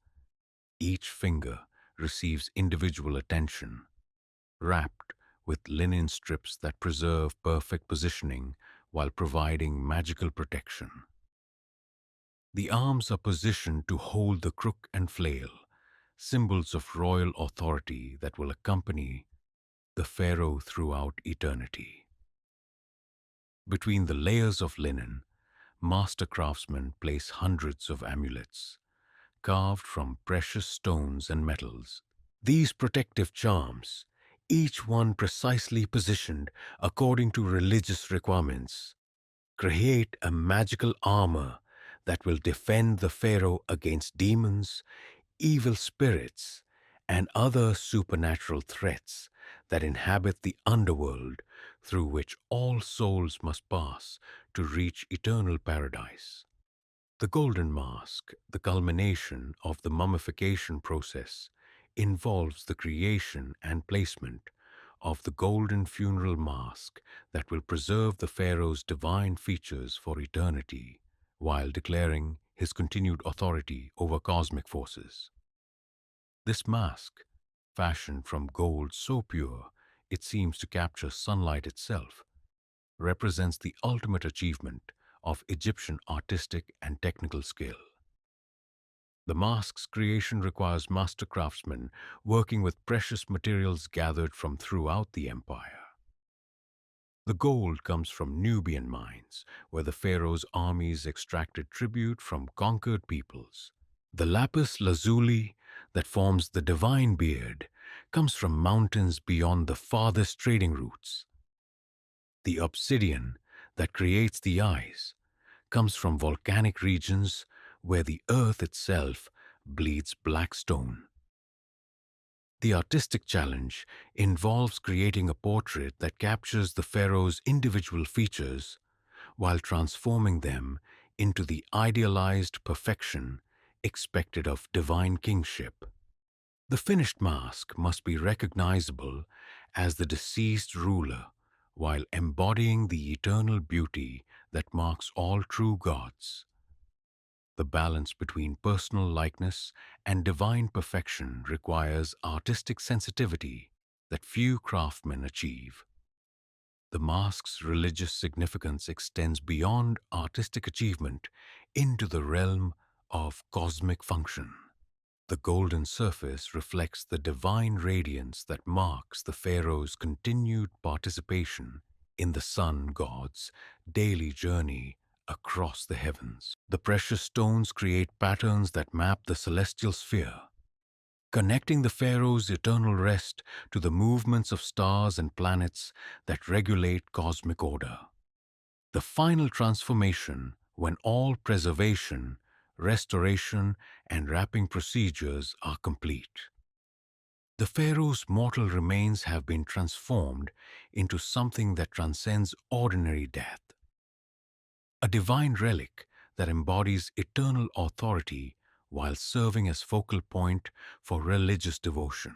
Each finger receives individual attention, wrapped with linen strips that preserve perfect positioning while providing magical protection. The arms are positioned to hold the crook and flail, symbols of royal authority that will accompany the pharaoh throughout eternity. Between the layers of linen, master craftsmen place hundreds of amulets, carved from precious stones and metals. These protective charms, each one precisely positioned according to religious requirements, create a magical armor that will defend the Pharaoh against demons, evil spirits, and other supernatural threats that inhabit the underworld through which all souls must pass to reach eternal paradise. The golden mask, the culmination of the mummification process, involves the creation and placement of the golden funeral mask that will preserve the Pharaoh's divine features for eternity, while declaring his continued authority over cosmic forces. This mask, fashioned from gold so pure it seems to capture sunlight itself, represents the ultimate achievement of Egyptian artistic and technical skill. The mask's creation requires master craftsmen working with precious materials gathered from throughout the empire. The gold comes from Nubian mines, where the pharaoh's armies extracted tribute from conquered peoples. The lapis lazuli that forms the divine beard comes from mountains beyond the farthest trading routes. The obsidian that creates the eyes comes from volcanic regions where the earth itself bleeds black stone. The artistic challenge involves creating a portrait that captures the pharaoh's individual features while transforming them into the idealized perfection expected of divine kingship. The finished mask must be recognizable as the deceased ruler while embodying the eternal beauty that marks all true gods. The balance between personal likeness and divine perfection requires artistic sensitivity that few craftsmen achieve. The mask's religious significance extends beyond artistic achievement into the realm of cosmic function. The golden surface reflects the divine radiance that marks the pharaoh's continued participation in the sun god's daily journey across the heavens. The precious stones create patterns that map the celestial sphere, connecting the pharaoh's eternal rest to the movements of stars and planets that regulate cosmic order. The final transformation, when all preservation, restoration, and wrapping procedures are complete. The pharaoh's mortal remains have been transformed into something that transcends ordinary death, a divine relic that embodies eternal authority while serving as focal point for religious devotion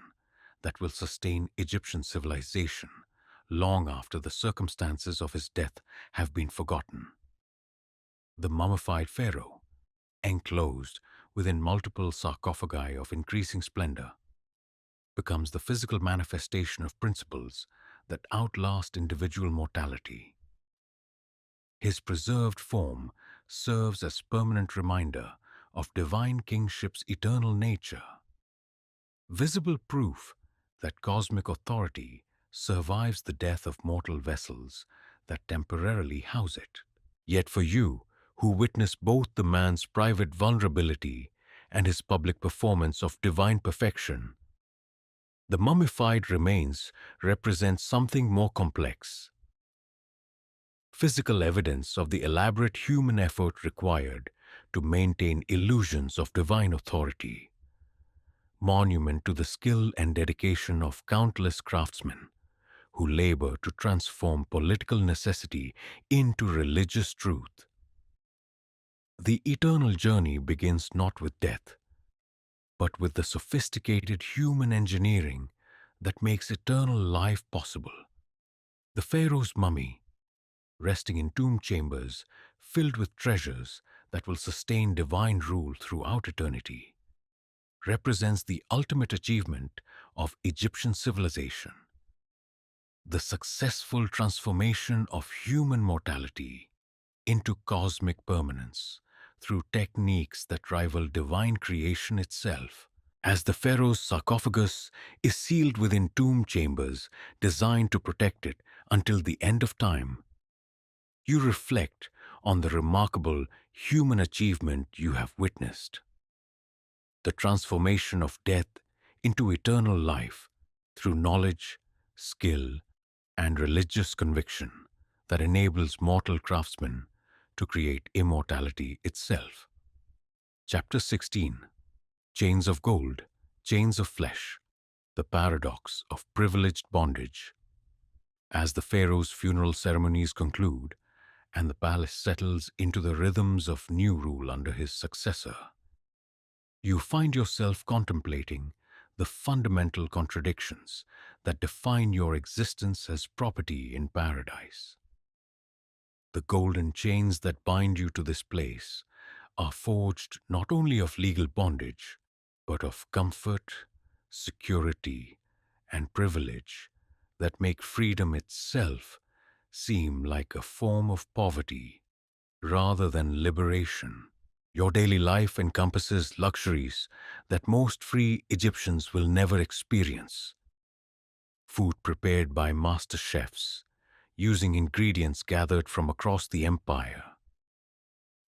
that will sustain Egyptian civilization long after the circumstances of his death have been forgotten. The mummified pharaoh, enclosed within multiple sarcophagi of increasing splendor, becomes the physical manifestation of principles that outlast individual mortality. His preserved form serves as permanent reminder of divine kingship's eternal nature, visible proof that cosmic authority survives the death of mortal vessels that temporarily house it. Yet for you, who witness both the man's private vulnerability and his public performance of divine perfection, the mummified remains represent something more complex. Physical evidence of the elaborate human effort required to maintain illusions of divine authority, monument to the skill and dedication of countless craftsmen who labor to transform political necessity into religious truth. The eternal journey begins not with death, but with the sophisticated human engineering that makes eternal life possible. The pharaoh's mummy, resting in tomb chambers filled with treasures that will sustain divine rule throughout eternity, represents the ultimate achievement of Egyptian civilization, the successful transformation of human mortality into cosmic permanence through techniques that rival divine creation itself. As the pharaoh's sarcophagus is sealed within tomb chambers designed to protect it until the end of time, you reflect on the remarkable human achievement you have witnessed. The transformation of death into eternal life through knowledge, skill, and religious conviction that enables mortal craftsmen to create immortality itself. Chapter 16: Chains of Gold, Chains of Flesh, the Paradox of Privileged Bondage. As the Pharaoh's funeral ceremonies conclude and the palace settles into the rhythms of new rule under his successor, you find yourself contemplating the fundamental contradictions that define your existence as property in paradise. The golden chains that bind you to this place are forged not only of legal bondage, but of comfort, security, and privilege that make freedom itself seem like a form of poverty rather than liberation. Your daily life encompasses luxuries that most free Egyptians will never experience. Food prepared by master chefs, using ingredients gathered from across the empire.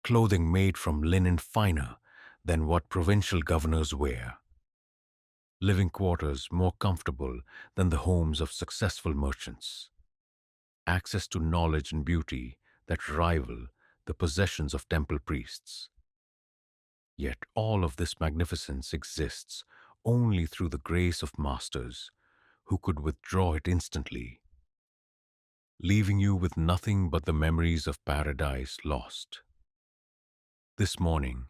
Clothing made from linen finer than what provincial governors wear. Living quarters more comfortable than the homes of successful merchants. Access to knowledge and beauty that rival the possessions of temple priests. Yet all of this magnificence exists only through the grace of masters who could withdraw it instantly, leaving you with nothing but the memories of paradise lost. This morning,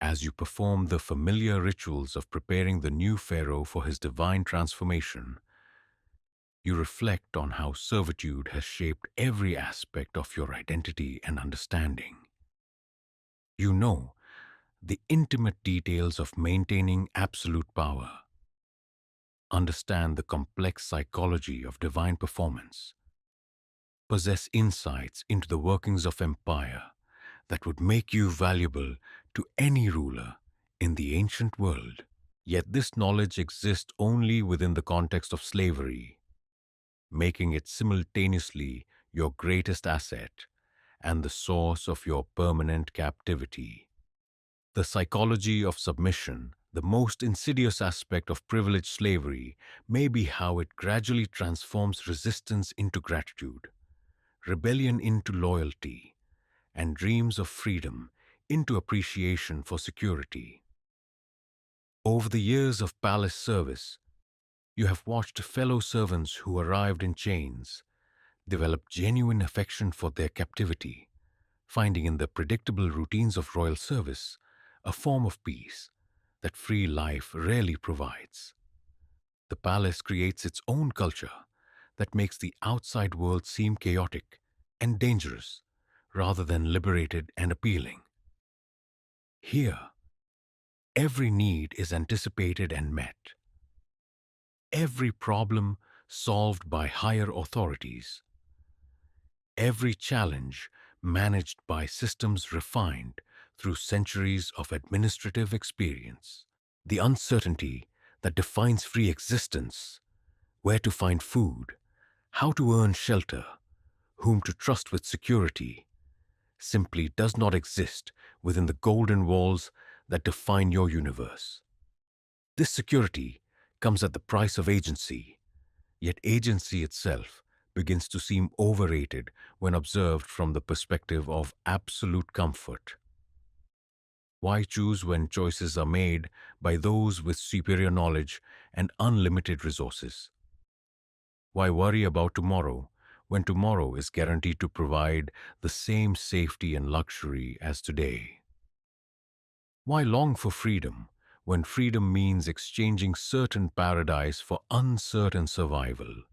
as you perform the familiar rituals of preparing the new Pharaoh for his divine transformation, you reflect on how servitude has shaped every aspect of your identity and understanding. You know the intimate details of maintaining absolute power, understand the complex psychology of divine performance, possess insights into the workings of empire that would make you valuable to any ruler in the ancient world. Yet this knowledge exists only within the context of slavery, making it simultaneously your greatest asset and the source of your permanent captivity. The psychology of submission, the most insidious aspect of privileged slavery, may be how it gradually transforms resistance into gratitude, rebellion into loyalty, and dreams of freedom into appreciation for security. Over the years of palace service, you have watched fellow servants who arrived in chains develop genuine affection for their captivity, finding in the predictable routines of royal service a form of peace that free life rarely provides. The palace creates its own culture that makes the outside world seem chaotic and dangerous rather than liberated and appealing. Here, every need is anticipated and met. Every problem solved by higher authorities. Every challenge managed by systems refined through centuries of administrative experience. The uncertainty that defines free existence, where to find food, how to earn shelter, whom to trust with security, simply does not exist within the golden walls that define your universe. This security comes at the price of agency, yet agency itself begins to seem overrated when observed from the perspective of absolute comfort. Why choose when choices are made by those with superior knowledge and unlimited resources? Why worry about tomorrow when tomorrow is guaranteed to provide the same safety and luxury as today? Why long for freedom when freedom means exchanging certain paradise for uncertain survival?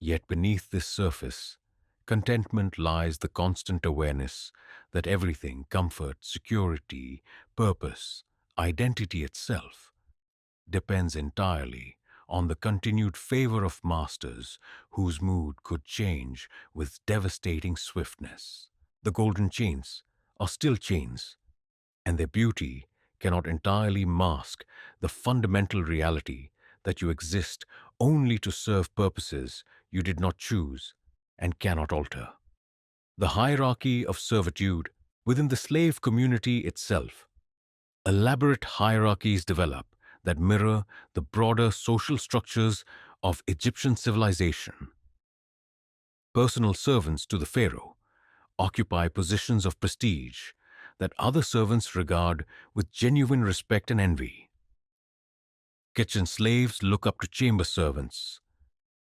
Yet beneath this surface, contentment lies the constant awareness that everything, comfort, security, purpose, identity itself, depends entirely on the continued favor of masters whose mood could change with devastating swiftness. The golden chains are still chains, and their beauty cannot entirely mask the fundamental reality that you exist only to serve purposes you did not choose and cannot alter. The hierarchy of servitude within the slave community itself. Elaborate hierarchies develop that mirror the broader social structures of Egyptian civilization. Personal servants to the pharaoh, occupy positions of prestige that other servants regard with genuine respect and envy. Kitchen slaves look up to chamber servants,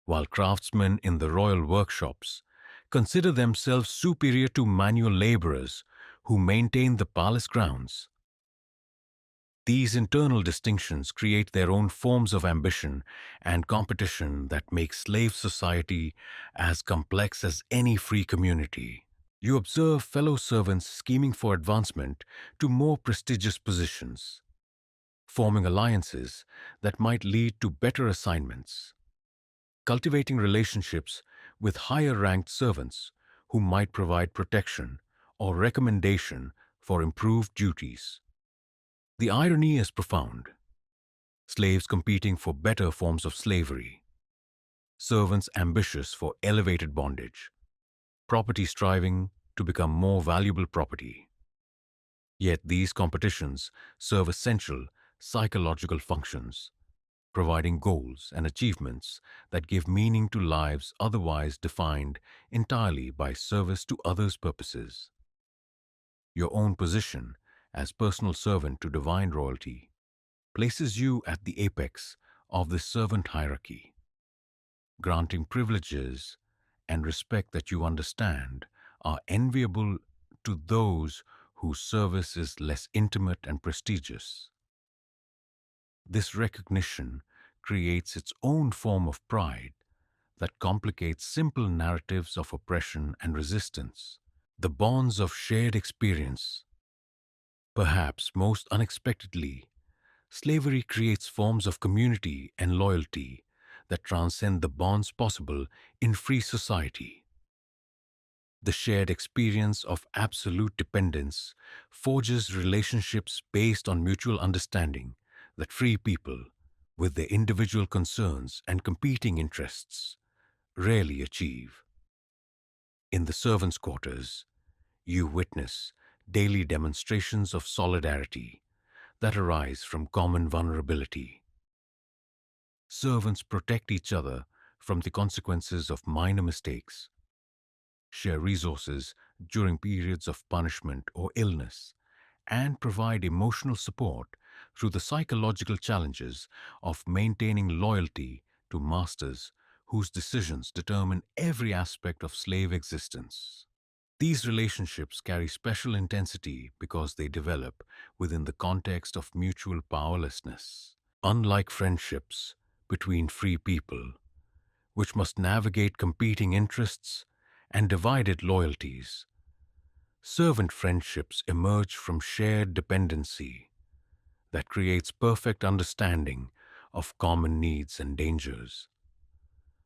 while craftsmen in the royal workshops consider themselves superior to manual laborers who maintain the palace grounds. These internal distinctions create their own forms of ambition and competition that make slave society as complex as any free community. You observe fellow servants scheming for advancement to more prestigious positions, forming alliances that might lead to better assignments, cultivating relationships with higher ranked servants who might provide protection or recommendation for improved duties. The irony is profound. Slaves competing for better forms of slavery, servants ambitious for elevated bondage, property striving to become more valuable property. Yet these competitions serve essential psychological functions, providing goals and achievements that give meaning to lives otherwise defined entirely by service to others' purposes. Your own position as personal servant to divine royalty places you at the apex of this servant hierarchy, granting privileges and respect that you understand are enviable to those whose service is less intimate and prestigious. This recognition creates its own form of pride that complicates simple narratives of oppression and resistance. The bonds of shared experience. Perhaps most unexpectedly, slavery creates forms of community and loyalty that transcend the bonds possible in free society. The shared experience of absolute dependence forges relationships based on mutual understanding that free people, with their individual concerns and competing interests, rarely achieve. In the servants' quarters, you witness daily demonstrations of solidarity that arise from common vulnerability. Servants protect each other from the consequences of minor mistakes, share resources during periods of punishment or illness, and provide emotional support through the psychological challenges of maintaining loyalty to masters whose decisions determine every aspect of slave existence. These relationships carry special intensity because they develop within the context of mutual powerlessness. Unlike friendships between free people, which must navigate competing interests and divided loyalties, servant friendships emerge from shared dependency that creates perfect understanding of common needs and dangers.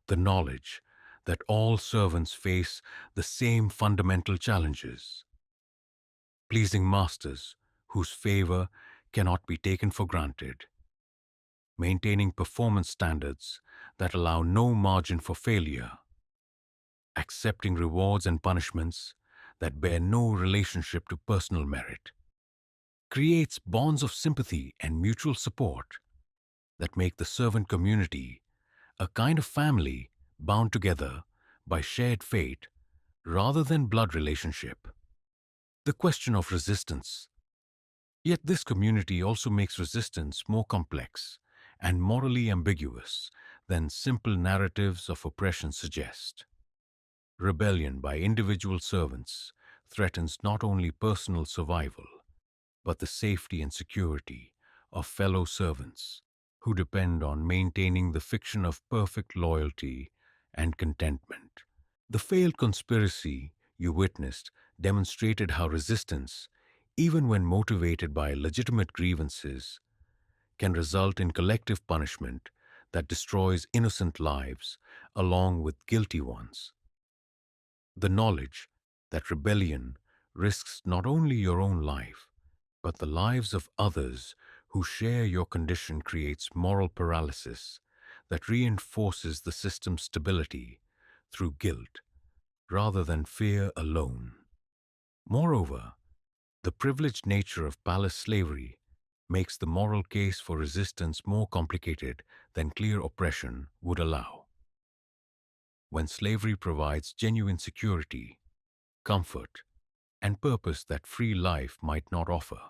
The knowledge that all servants face the same fundamental challenges, pleasing masters whose favor cannot be taken for granted, maintaining performance standards that allow no margin for failure, accepting rewards and punishments that bear no relationship to personal merit, creates bonds of sympathy and mutual support that make the servant community a kind of family bound together by shared fate rather than blood relationship. The question of resistance. Yet this community also makes resistance more complex and morally ambiguous than simple narratives of oppression suggest. Rebellion by individual servants threatens not only personal survival, but the safety and security of fellow servants who depend on maintaining the fiction of perfect loyalty and contentment. The failed conspiracy you witnessed demonstrated how resistance, even when motivated by legitimate grievances, can result in collective punishment that destroys innocent lives along with guilty ones. The knowledge that rebellion risks not only your own life, but the lives of others who share your condition creates moral paralysis that reinforces the system's stability through guilt rather than fear alone. Moreover, the privileged nature of palace slavery makes the moral case for resistance more complicated than clear oppression would allow. When slavery provides genuine security, comfort, and purpose that free life might not offer.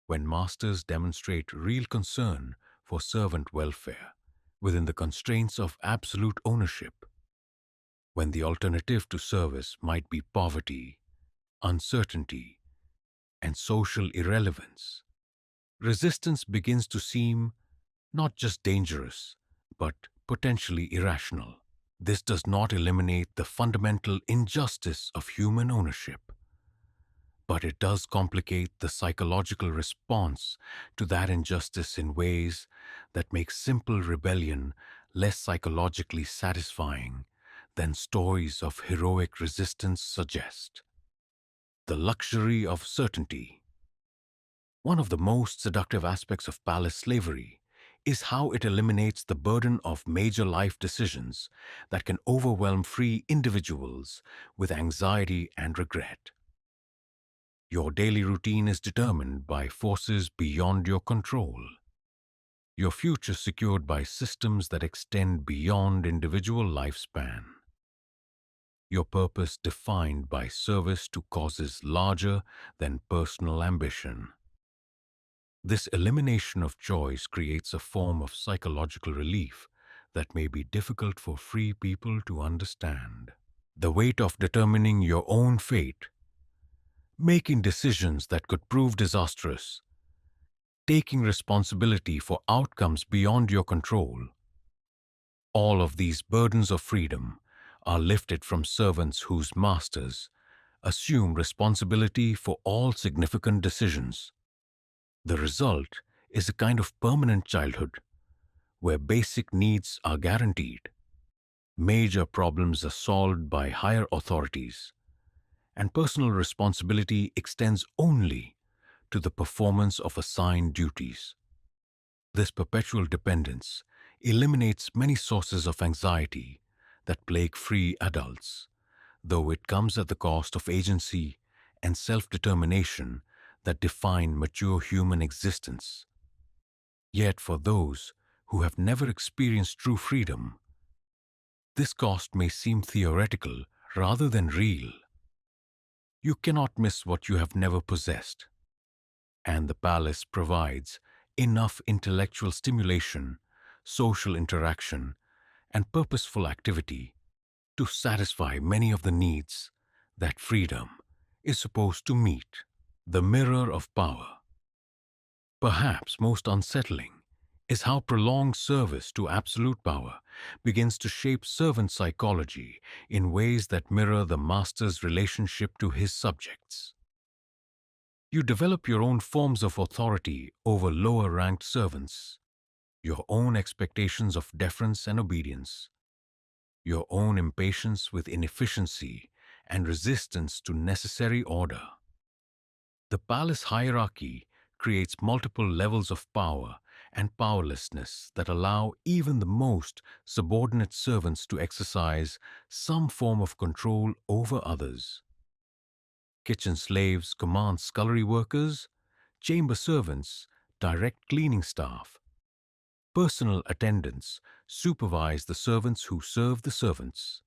When masters demonstrate real concern for servant welfare within the constraints of absolute ownership, when the alternative to service might be poverty, uncertainty, and social irrelevance, resistance begins to seem not just dangerous, but potentially irrational. This does not eliminate the fundamental injustice of human ownership, but it does complicate the psychological response to that injustice in ways that make simple rebellion less psychologically satisfying than stories of heroic resistance suggest. The luxury of certainty. One of the most seductive aspects of palace slavery is how it eliminates the burden of major life decisions that can overwhelm free individuals with anxiety and regret. Your daily routine is determined by forces beyond your control. Your future secured by systems that extend beyond individual lifespan. Your purpose defined by service to causes larger than personal ambition. This elimination of choice creates a form of psychological relief that may be difficult for free people to understand. The weight of determining your own fate, making decisions that could prove disastrous, taking responsibility for outcomes beyond your control. All of these burdens of freedom are lifted from servants whose masters assume responsibility for all significant decisions. The result is a kind of permanent childhood where basic needs are guaranteed, major problems are solved by higher authorities, and personal responsibility extends only to the performance of assigned duties. This perpetual dependence eliminates many sources of anxiety that plague free adults, though it comes at the cost of agency and self-determination that define mature human existence. Yet for those who have never experienced true freedom, this cost may seem theoretical rather than real. You cannot miss what you have never possessed, and the palace provides enough intellectual stimulation, social interaction, and purposeful activity to satisfy many of the needs that freedom is supposed to meet. The mirror of power. Perhaps most unsettling is how prolonged service to absolute power begins to shape servant psychology in ways that mirror the master's relationship to his subjects. You develop your own forms of authority over lower-ranked servants, your own expectations of deference and obedience, your own impatience with inefficiency and resistance to necessary order. The palace hierarchy creates multiple levels of power and powerlessness that allow even the most subordinate servants to exercise some form of control over others. Kitchen slaves command scullery workers, chamber servants direct cleaning staff. Personal attendants supervise the servants who serve the servants.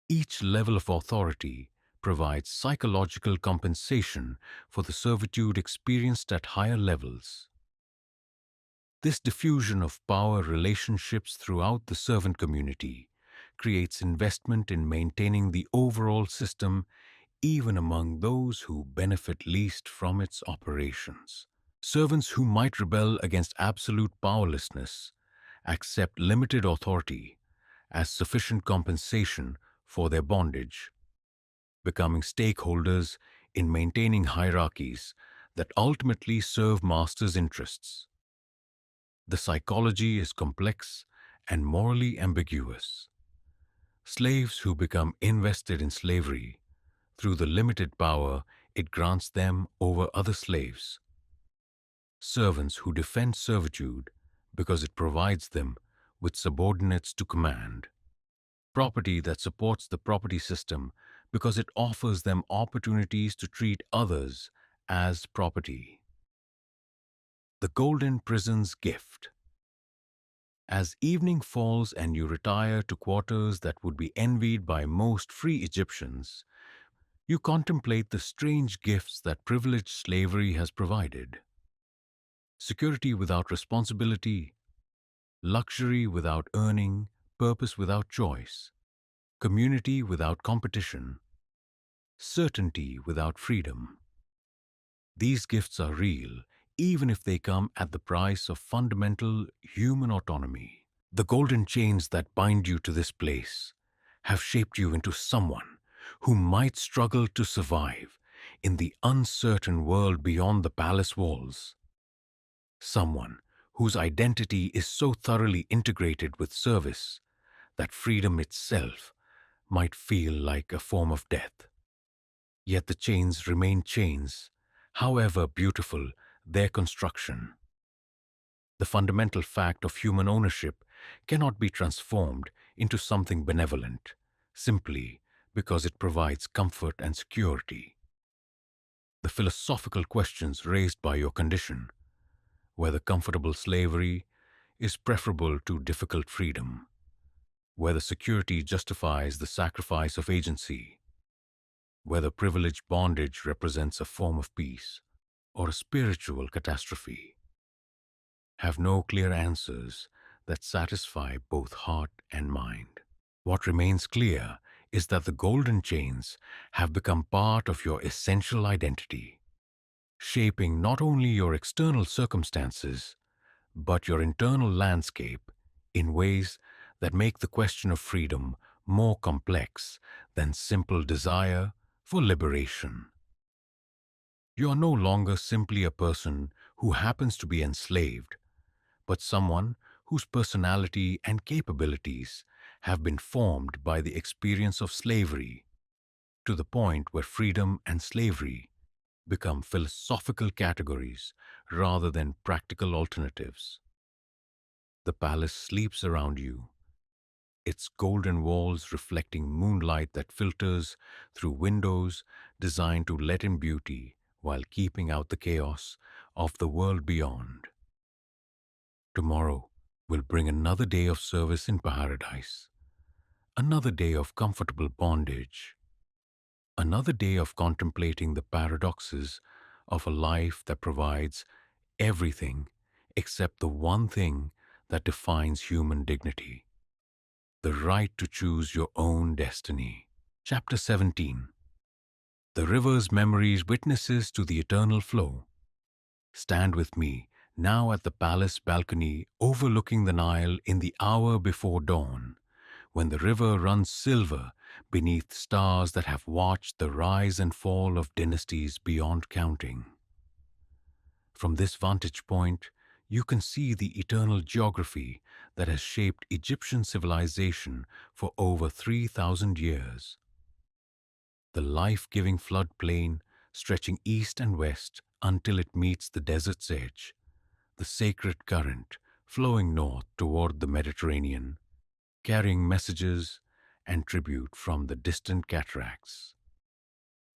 Each level of authority provides psychological compensation for the servitude experienced at higher levels. This diffusion of power relationships throughout the servant community creates investment in maintaining the overall system even among those who benefit least from its operations. Servants who might rebel against absolute powerlessness accept limited authority as sufficient compensation for their bondage, becoming stakeholders in maintaining hierarchies that ultimately serve masters' interests. The psychology is complex and morally ambiguous. Slaves who become invested in slavery through the limited power it grants them over other slaves. Servants who defend servitude because it provides them with subordinates to command. Property that supports the property system because it offers them opportunities to treat others as property. The Golden Prison's Gift. As evening falls and you retire to quarters that would be envied by most free Egyptians, You contemplate the strange gifts that privileged slavery has provided: security without responsibility, luxury without earning, purpose without choice, community without competition, certainty without freedom. These gifts are real, even if they come at the price of fundamental human autonomy. The golden chains that bind you to this place have shaped you into someone who might struggle to survive in the uncertain world beyond the palace walls. Someone whose identity is so thoroughly integrated with service that freedom itself might feel like a form of death. Yet the chains remain chains, however beautiful their construction. The fundamental fact of human ownership cannot be transformed into something benevolent, simply because it provides comfort and security. The philosophical questions raised by your condition, whether comfortable slavery is preferable to difficult freedom, whether security justifies the sacrifice of agency, whether privileged bondage represents a form of peace or a spiritual catastrophe, have no clear answers that satisfy both heart and mind. What remains clear is that the golden chains have become part of your essential identity, shaping not only your external circumstances, but your internal landscape in ways that make the question of freedom more complex than simple desire for liberation. You are no longer simply a person who happens to be enslaved, but someone whose personality and capabilities have been formed by the experience of slavery, to the point where freedom and slavery become philosophical categories rather than practical alternatives. The palace sleeps around you, its golden walls reflecting moonlight that filters through windows designed to let in beauty while keeping out the chaos of the world beyond. Tomorrow will bring another day of service in paradise, another day of comfortable bondage, another day of contemplating the paradoxes of a life that provides everything except the one thing that defines human dignity: the right to choose your own destiny. Chapter 17. The river's memories witnesses to the eternal flow. Stand with me now at the palace balcony overlooking the Nile in the hour before dawn, when the river runs silver beneath stars that have watched the rise and fall of dynasties beyond counting. From this vantage point, you can see the eternal geography that has shaped Egyptian civilization for over 3,000 years. The life-giving floodplain stretching east and west until it meets the desert's edge, the sacred current flowing north toward the Mediterranean, carrying messages and tribute from the distant cataracts.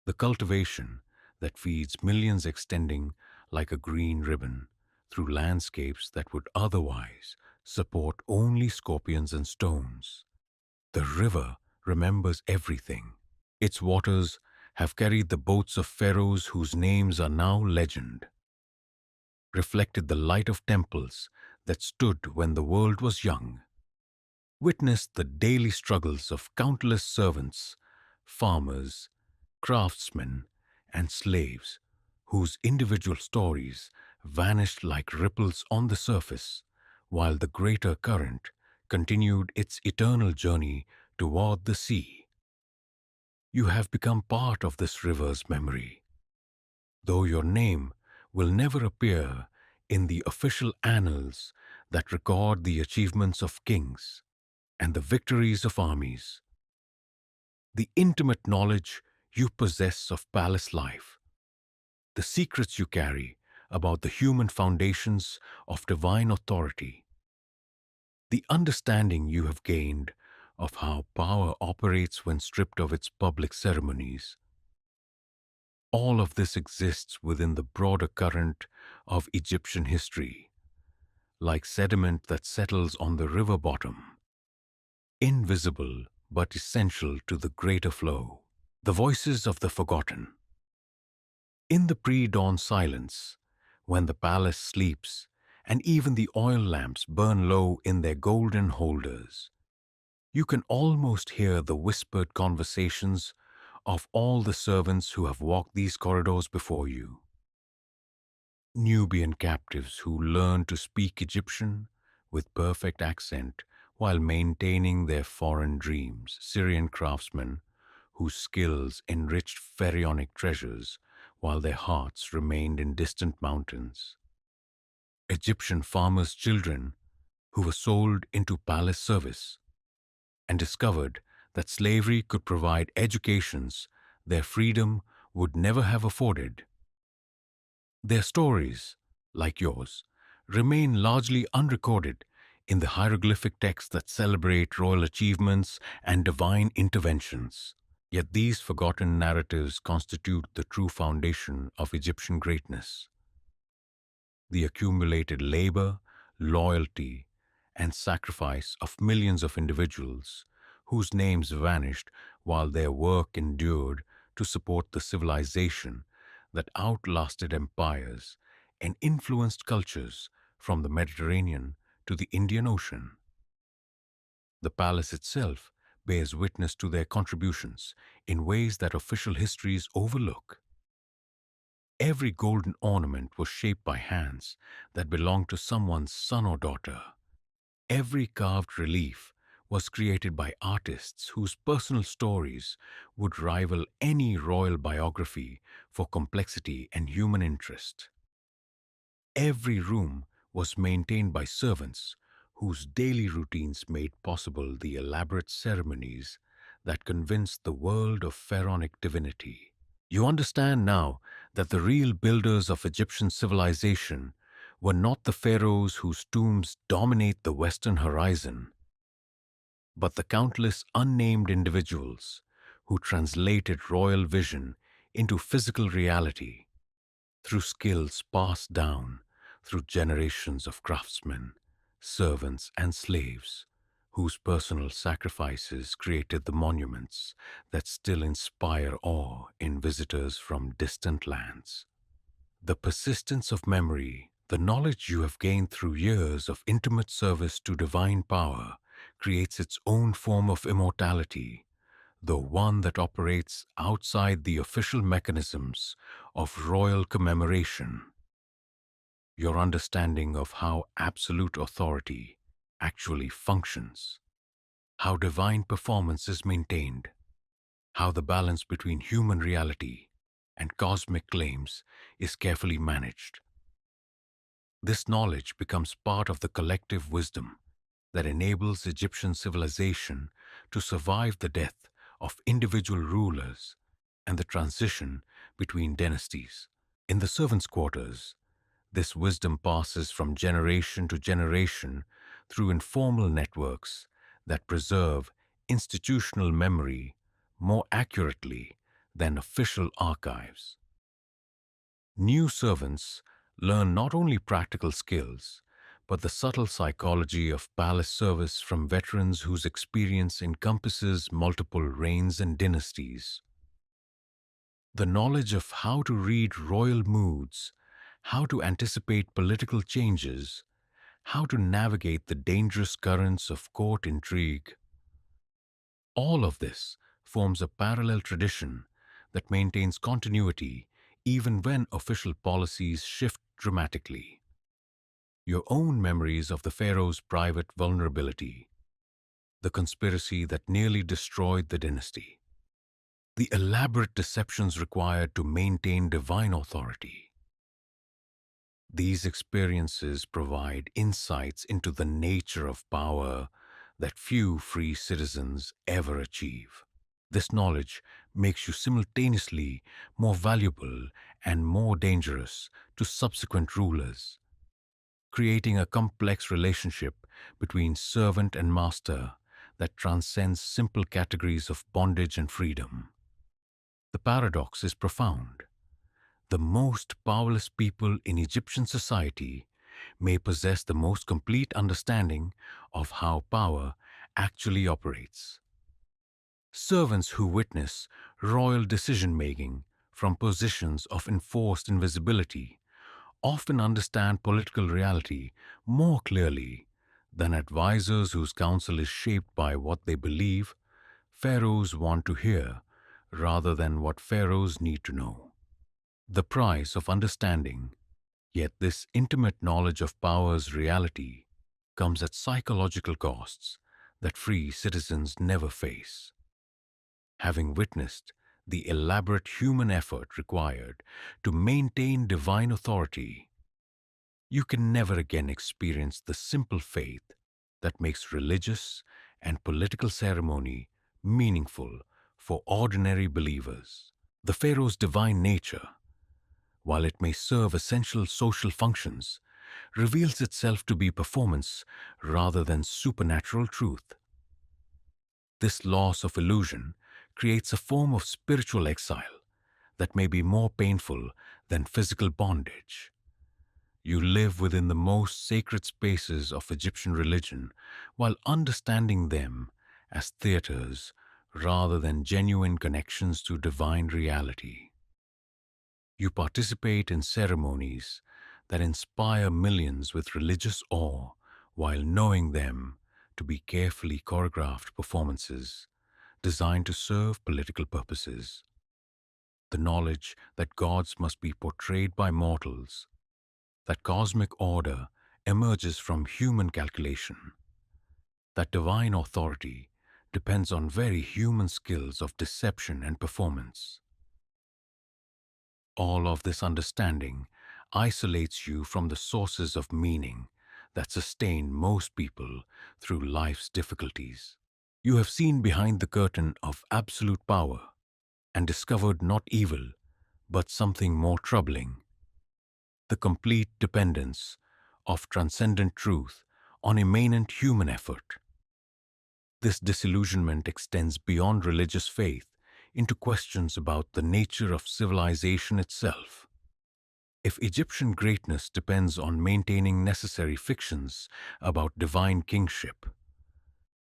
The cultivation that feeds millions extending like a green ribbon through landscapes that would otherwise support only scorpions and stones. The river remembers everything. Its waters have carried the boats of pharaohs whose names are now legend, reflected the light of temples that stood when the world was young, witnessed the daily struggles of countless servants, farmers, craftsmen, and slaves whose individual stories vanished like ripples on the surface, while the greater current continued its eternal journey toward the sea. You have become part of this river's memory, though your name will never appear in the official annals that record the achievements of kings and the victories of armies. The intimate knowledge you possess of palace life, the secrets you carry about the human foundations of divine authority, the understanding you have gained of how power operates when stripped of its public ceremonies. All of this exists within the broader current of Egyptian history, like sediment that settles on the river bottom, invisible but essential to the greater flow. The voices of the forgotten. In the pre-dawn silence, when the palace sleeps and even the oil lamps burn low in their golden holders, you can almost hear the whispered conversations of all the servants who have walked these corridors before you. Nubian captives who learn to speak Egyptian with perfect accent while maintaining their foreign dreams, Syrian craftsmen whose skills enriched pharaonic treasures while their hearts remained in distant mountains, Egyptian farmers' children who were sold into palace service and discovered that slavery could provide educations their freedom would never have afforded. Their stories, like yours, remain largely unrecorded in the hieroglyphic texts that celebrate royal achievements and divine interventions. Yet these forgotten narratives constitute the true foundation of Egyptian greatness. The accumulated labor, loyalty, and sacrifice of millions of individuals whose names vanished while their work endured to support the civilization that outlasted empires and influenced cultures from the Mediterranean to the Indian Ocean. The palace itself bears witness to their contributions in ways that official histories overlook. Every golden ornament was shaped by hands that belonged to someone's son or daughter. Every carved relief was created by artists whose personal stories would rival any royal biography for complexity and human interest. Every room was maintained by servants whose daily routines made possible the elaborate ceremonies that convinced the world of pharaonic divinity. You understand now that the real builders of Egyptian civilization were not the pharaohs whose tombs dominate the western horizon, but the countless unnamed individuals who translated royal vision into physical reality through skills passed down through generations of craftsmen, servants, and slaves, whose personal sacrifices created the monuments that still inspire awe in visitors from distant lands. The persistence of memory, the knowledge you have gained through years of intimate service to divine power, creates its own form of immortality, though one that operates outside the official mechanisms of royal commemoration. Your understanding of how absolute authority actually functions, how divine performance is maintained, how the balance between human reality and cosmic claims is carefully managed. This knowledge becomes part of the collective wisdom that enables Egyptian civilization to survive the death of individual rulers and the transition between dynasties. In the servants' quarters, this wisdom passes from generation to generation through informal networks that preserve institutional memory more accurately than official archives. New servants learn not only practical skills, but the subtle psychology of palace service from veterans whose experience encompasses multiple reigns and dynasties. The knowledge of how to read royal moods, how to anticipate political changes, how to navigate the dangerous currents of court intrigue. All of this forms a parallel tradition that maintains continuity even when official policies shift dramatically. Your own memories of the pharaoh's private vulnerability, the conspiracy that nearly destroyed the dynasty, the elaborate deceptions required to maintain divine authority. These experiences provide insights into the nature of power that few free citizens ever achieve. This knowledge makes you simultaneously more valuable and more dangerous to subsequent rulers, creating a complex relationship between servant and master that transcends simple categories of bondage and freedom. The paradox is profound. The most powerless people in Egyptian society may possess the most complete understanding of how power actually operates. Servants who witness royal decision-making from positions of enforced invisibility often understand political reality more clearly than advisors whose counsel is shaped by what they believe pharaohs want to hear rather than what pharaohs need to know. The price of understanding, yet this intimate knowledge of power's reality, comes at psychological costs that free citizens never face. Having witnessed the elaborate human effort required to maintain divine authority, you can never again experience the simple faith that makes religious and political ceremony meaningful for ordinary believers. The Pharaoh's divine nature, while it may serve essential social functions, reveals itself to be performance rather than supernatural truth. This loss of illusion creates a form of spiritual exile that may be more painful than physical bondage. You live within the most sacred spaces of Egyptian religion while understanding them as theaters rather than genuine connections to divine reality. You participate in ceremonies that inspire millions with religious awe while knowing them to be carefully choreographed performances designed to serve political purposes. The knowledge that gods must be portrayed by mortals, that cosmic order emerges from human calculation, that divine authority depends on very human skills of deception and performance. All of this understanding isolates you from the sources of meaning that sustain most people through life's difficulties. You have seen behind the curtain of absolute power and discovered not evil, but something more troubling: the complete dependence of transcendent truth on immanent human effort. This disillusionment extends beyond religious faith into questions about the nature of civilization itself. If Egyptian greatness depends on maintaining necessary fictions about divine kingship,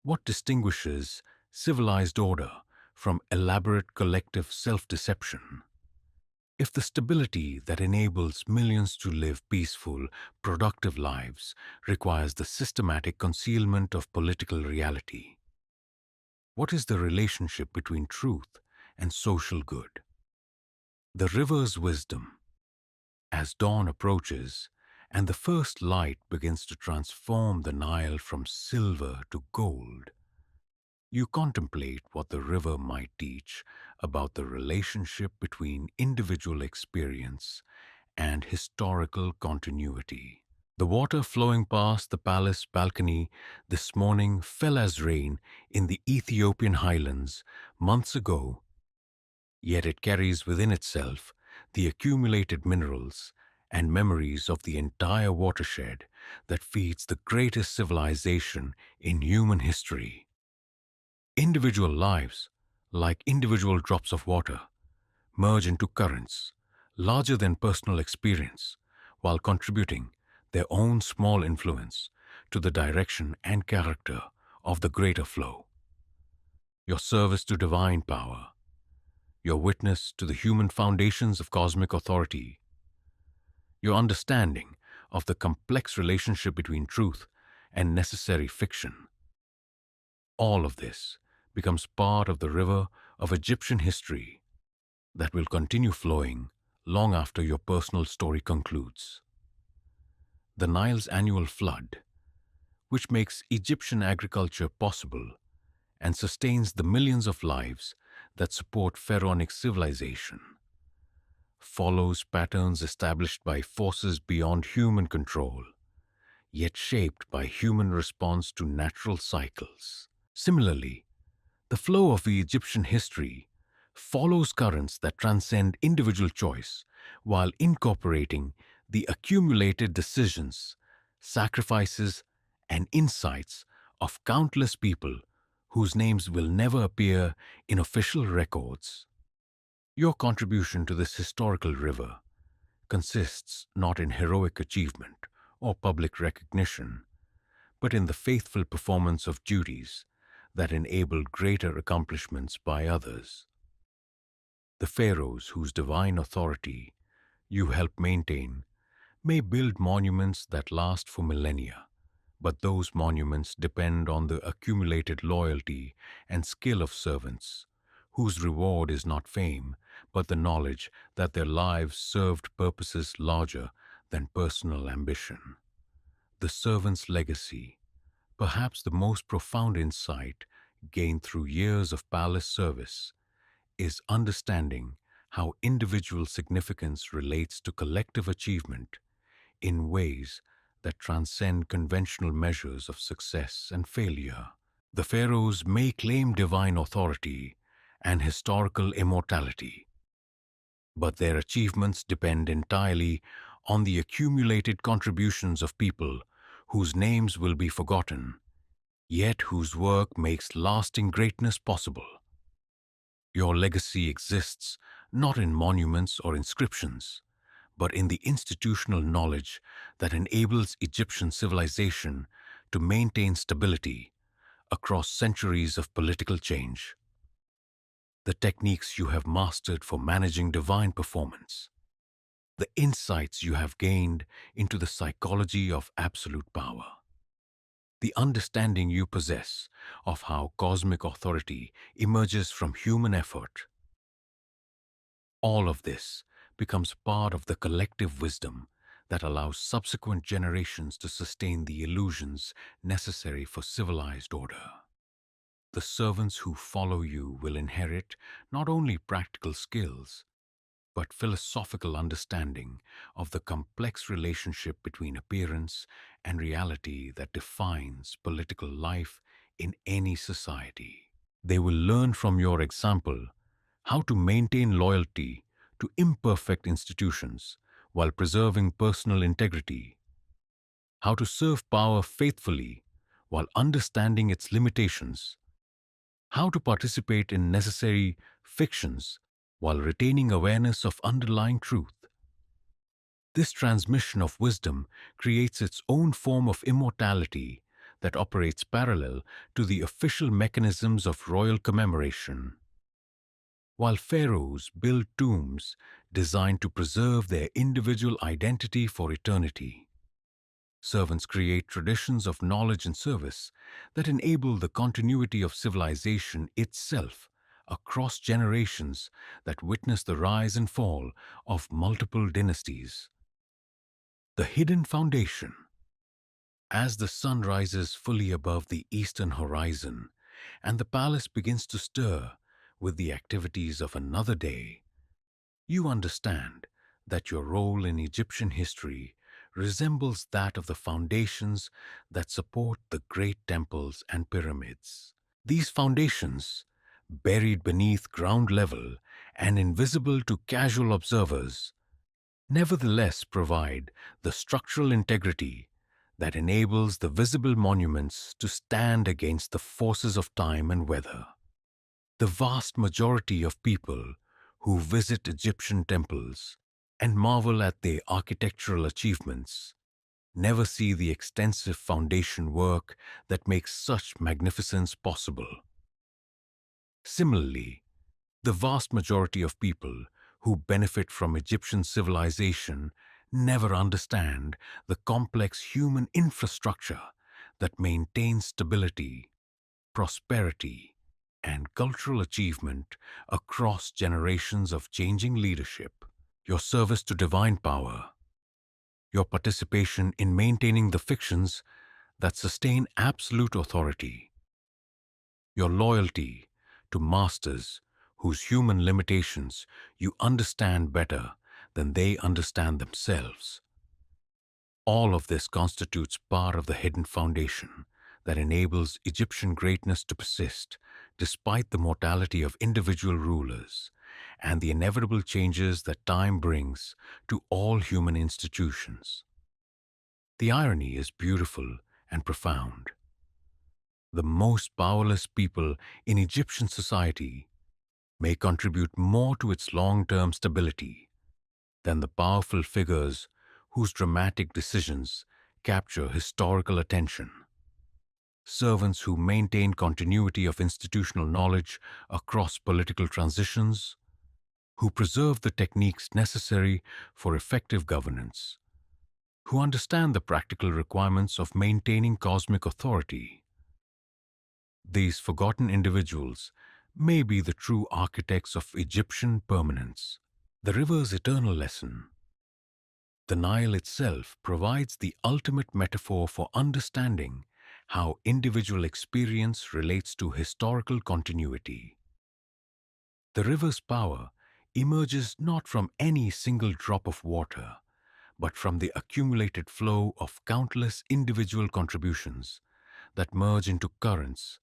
what distinguishes civilized order from elaborate collective self-deception? If the stability that enables millions to live peaceful, productive lives requires the systematic concealment of political reality, what is the relationship between truth and social good? The river's wisdom. As dawn approaches and the first light begins to transform the Nile from silver to gold, you contemplate what the river might teach about the relationship between individual experience and historical continuity. The water flowing past the palace balcony this morning fell as rain in the Ethiopian highlands months ago, yet it carries within itself the accumulated minerals and memories of the entire watershed that feeds the greatest civilization in human history. Individual lives, like individual drops of water, merge into currents larger than personal experience while contributing their own small influence to the direction and character of the greater flow. Your service to divine power, your witness to the human foundations of cosmic authority, your understanding of the complex relationship between truth and necessary fiction. All of this becomes part of the river of Egyptian history that will continue flowing long after your personal story concludes. The Nile's annual flood, which makes Egyptian agriculture possible and sustains the millions of lives that support pharaonic civilization, follows patterns established by forces beyond human control, yet shaped by human response to natural cycles. Similarly, the flow of the Egyptian history follows currents that transcend individual choice while incorporating the accumulated decisions, sacrifices, and insights of countless people whose names will never appear in official records. Your contribution to this historical river consists not in heroic achievement or public recognition, but in the faithful performance of duties that enabled greater accomplishments by others. The pharaohs whose divine authority you help maintain may build monuments that last for millennia, but those monuments depend on the accumulated loyalty and skill of servants, whose reward is not fame, but the knowledge that their lives served purposes larger than personal ambition. The servant's legacy, perhaps the most profound insight gained through years of palace service, is understanding how individual significance relates to collective achievement in ways that transcend conventional measures of success and failure. The pharaohs may claim divine authority and historical immortality, but their achievements depend entirely on the accumulated contributions of people whose names will be forgotten, yet whose work makes lasting greatness possible. Your legacy exists not in monuments or inscriptions, but in the institutional knowledge that enables Egyptian civilization to maintain stability across centuries of political change. The techniques you have mastered for managing divine performance, the insights you have gained into the psychology of absolute power, the understanding you possess of how cosmic authority emerges from human effort. All of this becomes part of the collective wisdom that allows subsequent generations to sustain the illusions necessary for civilized order. The servants who follow you will inherit not only practical skills, but philosophical understanding of the complex relationship between appearance and reality that defines political life in any society. They will learn from your example how to maintain loyalty to imperfect institutions while preserving personal integrity, how to serve power faithfully while understanding its limitations, how to participate in necessary fictions while retaining awareness of underlying truth. This transmission of wisdom creates its own form of immortality that operates parallel to the official mechanisms of royal commemoration. While pharaohs build tombs designed to preserve their individual identity for eternity, servants create traditions of knowledge and service that enable the continuity of civilization itself across generations that witness the rise and fall of multiple dynasties. The hidden foundation. As the sun rises fully above the eastern horizon and the palace begins to stir with the activities of another day, you understand that your role in Egyptian history resembles that of the foundations that support the great temples and pyramids. These foundations, buried beneath ground level and invisible to casual observers, nevertheless provide the structural integrity that enables the visible monuments to stand against the forces of time and weather. The vast majority of people who visit Egyptian temples and marvel at their architectural achievements never see the extensive foundation work that makes such magnificence possible. Similarly, the vast majority of people who benefit from Egyptian civilization never understand the complex human infrastructure that maintains stability, prosperity, and cultural achievement across generations of changing leadership. Your service to divine power, your participation in maintaining the fictions that sustain absolute authority, your loyalty to masters whose human limitations you understand better than they understand themselves. All of this constitutes part of the hidden foundation that enables Egyptian greatness to persist despite the mortality of individual rulers and the inevitable changes that time brings to all human institutions. The irony is beautiful and profound. The most powerless people in Egyptian society may contribute more to its long-term stability than the powerful figures whose dramatic decisions capture historical attention. servants who maintain continuity of institutional knowledge across political transitions, who preserve the techniques necessary for effective governance, who understand the practical requirements of maintaining cosmic authority. These forgotten individuals may be the true architects of Egyptian permanence. The river's eternal lesson. The Nile itself provides the ultimate metaphor for understanding how individual experience relates to historical continuity. The river's power emerges not from any single drop of water, but from the accumulated flow of countless individual contributions that merge into currents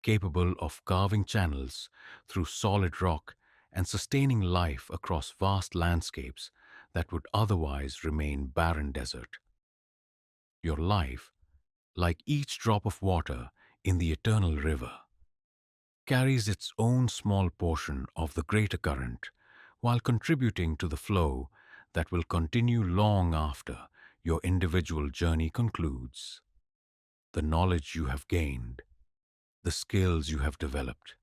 capable of carving channels through solid rock and sustaining life across vast landscapes that would otherwise remain barren desert. Your life, like each drop of water in the eternal river, carries its own small portion of the greater current while contributing to the flow that will continue long after your individual journey concludes. The knowledge you have gained, the skills you have developed,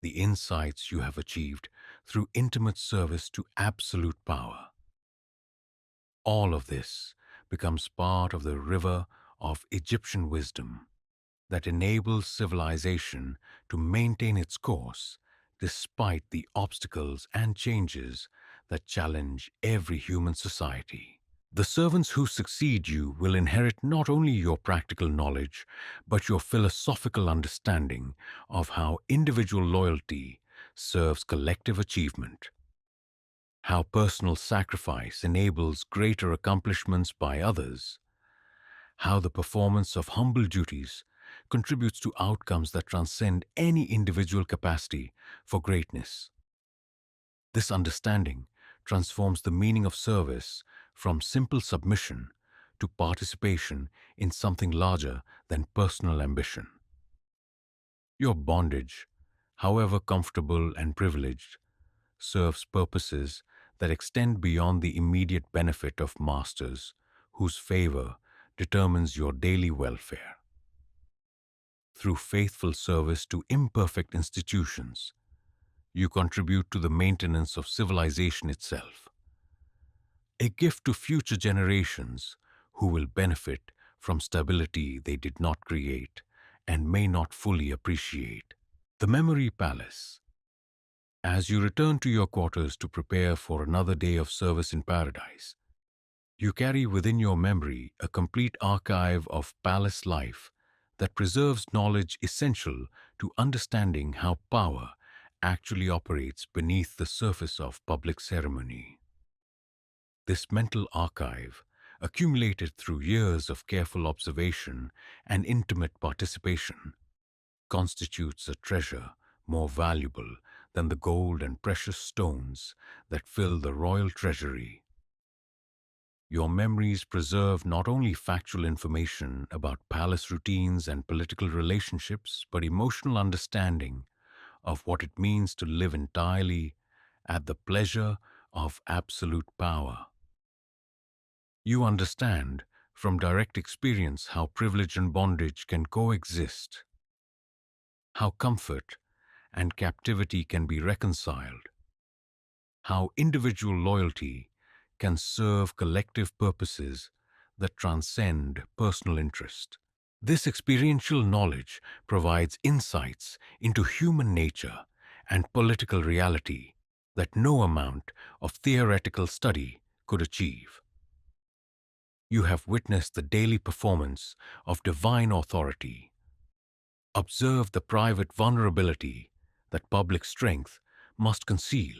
the insights you have achieved through intimate service to absolute power. All of this becomes part of the river of Egyptian wisdom that enables civilization to maintain its course despite the obstacles and changes that challenge every human society. The servants who succeed you will inherit not only your practical knowledge, but your philosophical understanding of how individual loyalty serves collective achievement, how personal sacrifice enables greater accomplishments by others, how the performance of humble duties contributes to outcomes that transcend any individual capacity for greatness. This understanding transforms the meaning of service from simple submission to participation in something larger than personal ambition. Your bondage, however comfortable and privileged, serves purposes that extend beyond the immediate benefit of masters whose favor determines your daily welfare. Through faithful service to imperfect institutions, you contribute to the maintenance of civilization itself, a gift to future generations who will benefit from stability they did not create and may not fully appreciate. The Memory Palace. As you return to your quarters to prepare for another day of service in paradise, you carry within your memory a complete archive of palace life that preserves knowledge essential to understanding how power actually operates beneath the surface of public ceremony. This mental archive, accumulated through years of careful observation and intimate participation, constitutes a treasure more valuable than the gold and precious stones that fill the royal treasury. Your memories preserve not only factual information about palace routines and political relationships, but emotional understanding of what it means to live entirely at the pleasure of absolute power. You understand from direct experience how privilege and bondage can coexist, how comfort and captivity can be reconciled, how individual loyalty can serve collective purposes that transcend personal interest. This experiential knowledge provides insights into human nature and political reality that no amount of theoretical study could achieve. You have witnessed the daily performance of divine authority, observed the private vulnerability that public strength must conceal,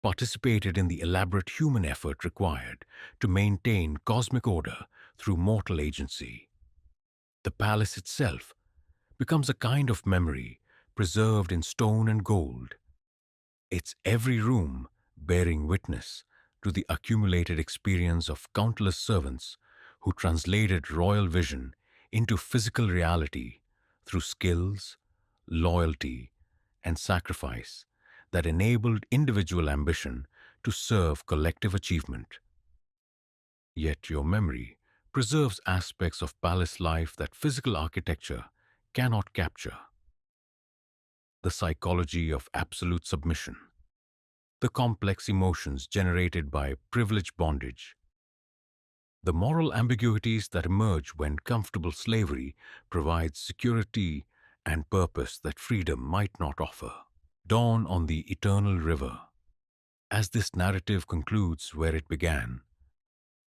participated in the elaborate human effort required to maintain cosmic order through mortal agency. The palace itself becomes a kind of memory preserved in stone and gold, its every room bearing witness to the accumulated experience of countless servants who translated royal vision into physical reality through skills, loyalty, and sacrifice that enabled individual ambition to serve collective achievement. Yet your memory preserves aspects of palace life that physical architecture cannot capture. The psychology of absolute submission, the complex emotions generated by privilege bondage, the moral ambiguities that emerge when comfortable slavery provides security and purpose that freedom might not offer. Dawn on the Eternal River. As this narrative concludes where it began,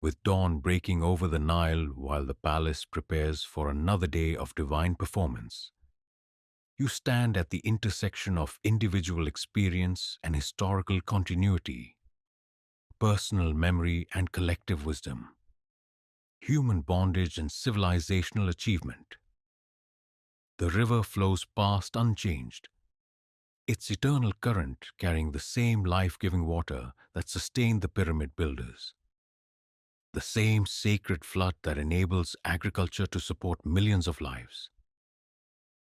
with dawn breaking over the Nile while the palace prepares for another day of divine performance, you stand at the intersection of individual experience and historical continuity, personal memory and collective wisdom, human bondage and civilizational achievement. The river flows past unchanged, its eternal current carrying the same life-giving water that sustained the pyramid builders, the same sacred flood that enables agriculture to support millions of lives,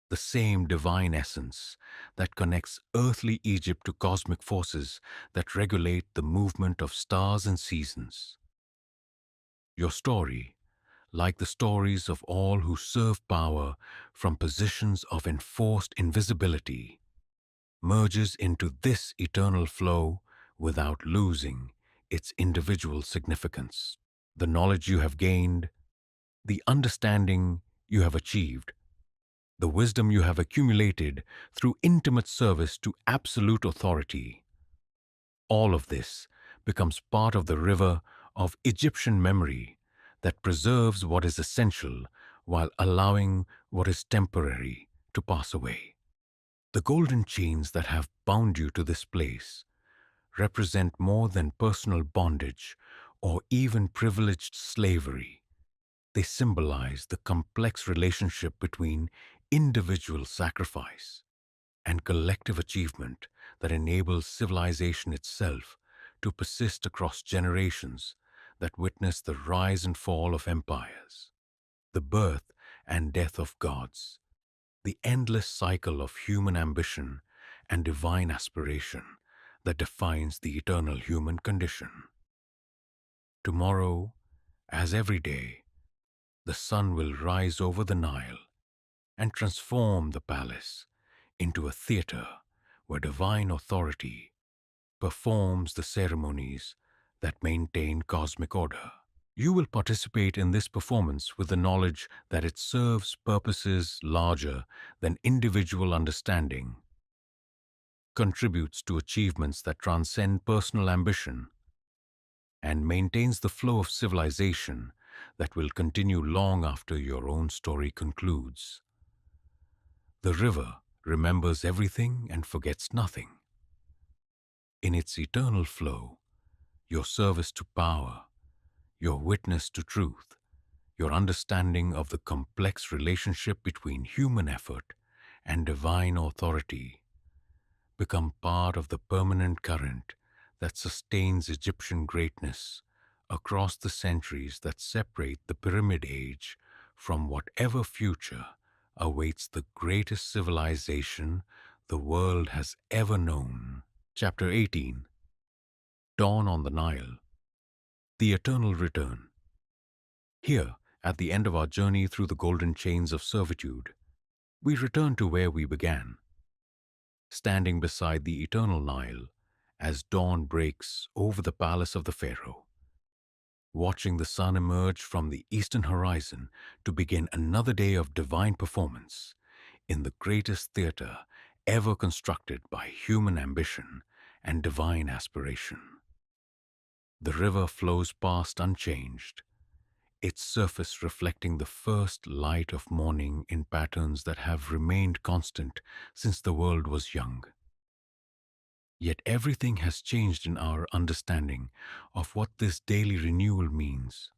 the same divine essence that connects earthly Egypt to cosmic forces that regulate the movement of stars and seasons. Your story, like the stories of all who serve power from positions of enforced invisibility, merges into this eternal flow without losing its individual significance. The knowledge you have gained, the understanding you have achieved, the wisdom you have accumulated through intimate service to absolute authority, all of this becomes part of the river of Egyptian memory that preserves what is essential while allowing what is temporary to pass away. The golden chains that have bound you to this place represent more than personal bondage or even privileged slavery. They symbolize the complex relationship between individual sacrifice and collective achievement that enables civilization itself to persist across generations that witness the rise and fall of empires, the birth and death of gods, the endless cycle of human ambition and divine aspiration that defines the eternal human condition. Tomorrow, as every day, the sun will rise over the Nile and transform the palace into a theater where divine authority performs the ceremonies that maintain cosmic order. You will participate in this performance with the knowledge that it serves purposes larger than individual understanding, contributes to achievements that transcend personal ambition, and maintains the flow of civilization that will continue long after your own story concludes. The river remembers everything and forgets nothing. In its eternal flow, your service to power, your witness to truth, your understanding of the complex relationship between human effort and divine authority become part of the permanent current that sustains Egyptian greatness across the centuries that separate the Pyramid Age from whatever future awaits the greatest civilization the world has ever known. Chapter 18. Dawn on the Nile. The Eternal Return. Here, at the end of our journey through the golden chains of servitude, we return to where we began, standing beside the eternal Nile as dawn breaks over the palace of the Pharaoh, watching the sun emerge from the eastern horizon to begin another day of divine performance in the greatest theater ever constructed by human ambition and divine aspiration. The river flows past unchanged, its surface reflecting the first light of morning in patterns that have remained constant since the world was young. Yet everything has changed in our understanding of what this daily renewal means.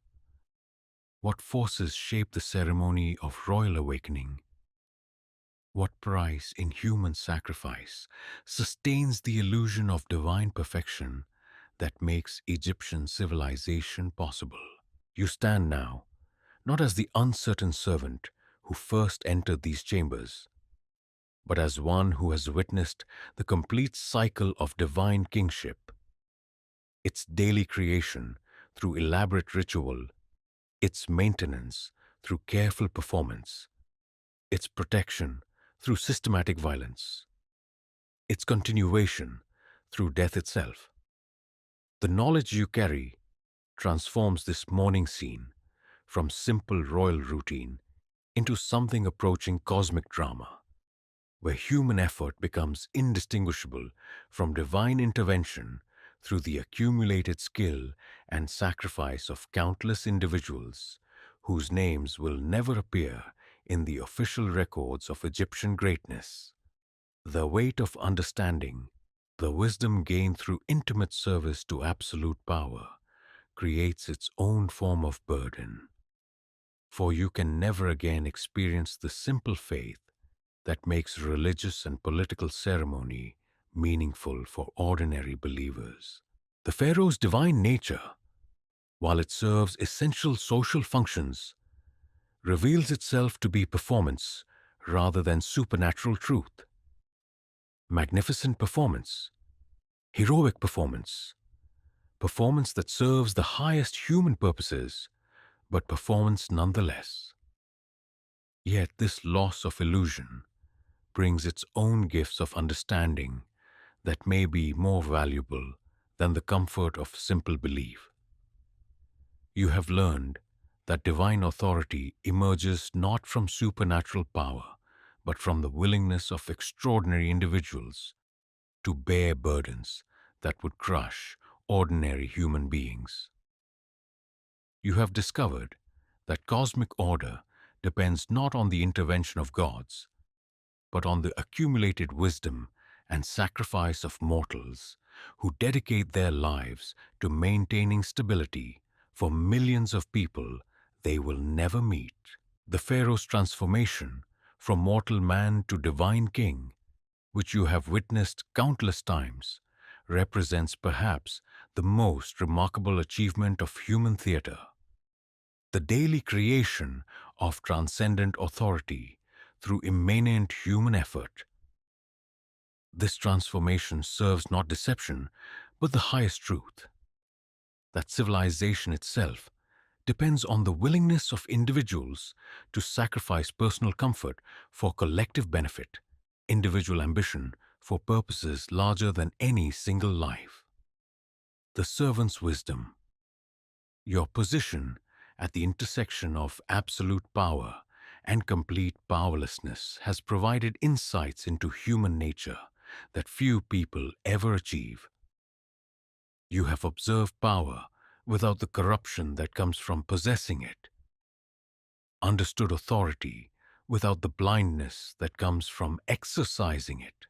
What forces shape the ceremony of royal awakening? What price in human sacrifice sustains the illusion of divine perfection that makes Egyptian civilization possible? You stand now, not as the uncertain servant who first entered these chambers, but as one who has witnessed the complete cycle of divine kingship, its daily creation through elaborate ritual, its maintenance through careful performance, its protection through systematic violence, its continuation through death itself. The knowledge you carry transforms this morning scene from simple royal routine into something approaching cosmic drama, where human effort becomes indistinguishable from divine intervention through the accumulated skill and sacrifice of countless individuals whose names will never appear in the official records of Egyptian greatness. The weight of understanding, the wisdom gained through intimate service to absolute power, creates its own form of burden. For you can never again experience the simple faith that makes religious and political ceremony meaningful for ordinary believers. The Pharaoh's divine nature, while it serves essential social functions, reveals itself to be performance rather than supernatural truth. Magnificent performance, heroic performance, performance that serves the highest human purposes, but performance nonetheless. Yet this loss of illusion brings its own gifts of understanding that may be more valuable than the comfort of simple belief. You have learned that divine authority emerges not from supernatural power, but from the willingness of extraordinary individuals to bear burdens that would crush ordinary human beings. You have discovered that cosmic order depends not on the intervention of gods, but on the accumulated wisdom and sacrifice of mortals who dedicate their lives to maintaining stability for millions of people they will never meet. The Pharaoh's transformation from mortal man to divine king, which you have witnessed countless times, represents perhaps the most remarkable achievement of human theater. The daily creation of transcendent authority through immanent human effort. This transformation serves not deception, but the highest truth, that civilization itself depends on the willingness of individuals to sacrifice personal comfort for collective benefit, individual ambition for purposes larger than any single life. The servant's wisdom, your position at the intersection of absolute power and complete powerlessness has provided insights into human nature that few people ever achieve. You have observed power without the corruption that comes from possessing it, understood authority without the blindness that comes from exercising it,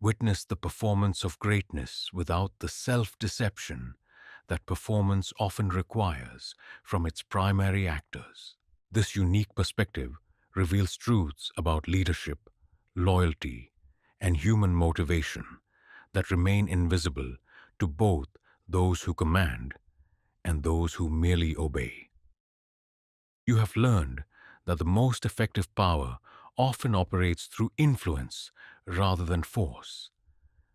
witnessed the performance of greatness without the self-deception that performance often requires from its primary actors. This unique perspective reveals truths about leadership, loyalty, and human motivation that remain invisible to both those who command and those who merely obey. You have learned that the most effective power often operates through influence rather than force,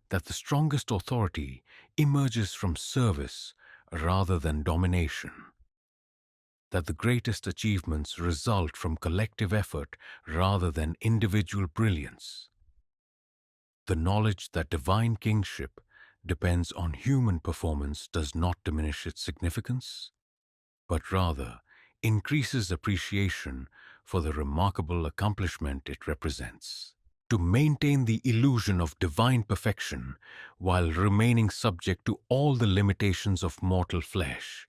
that the strongest authority emerges from service rather than domination, that the greatest achievements result from collective effort rather than individual brilliance. The knowledge that divine kingship depends on human performance does not diminish its significance, but rather increases appreciation for the remarkable accomplishment it represents. To maintain the illusion of divine perfection while remaining subject to all the limitations of mortal flesh,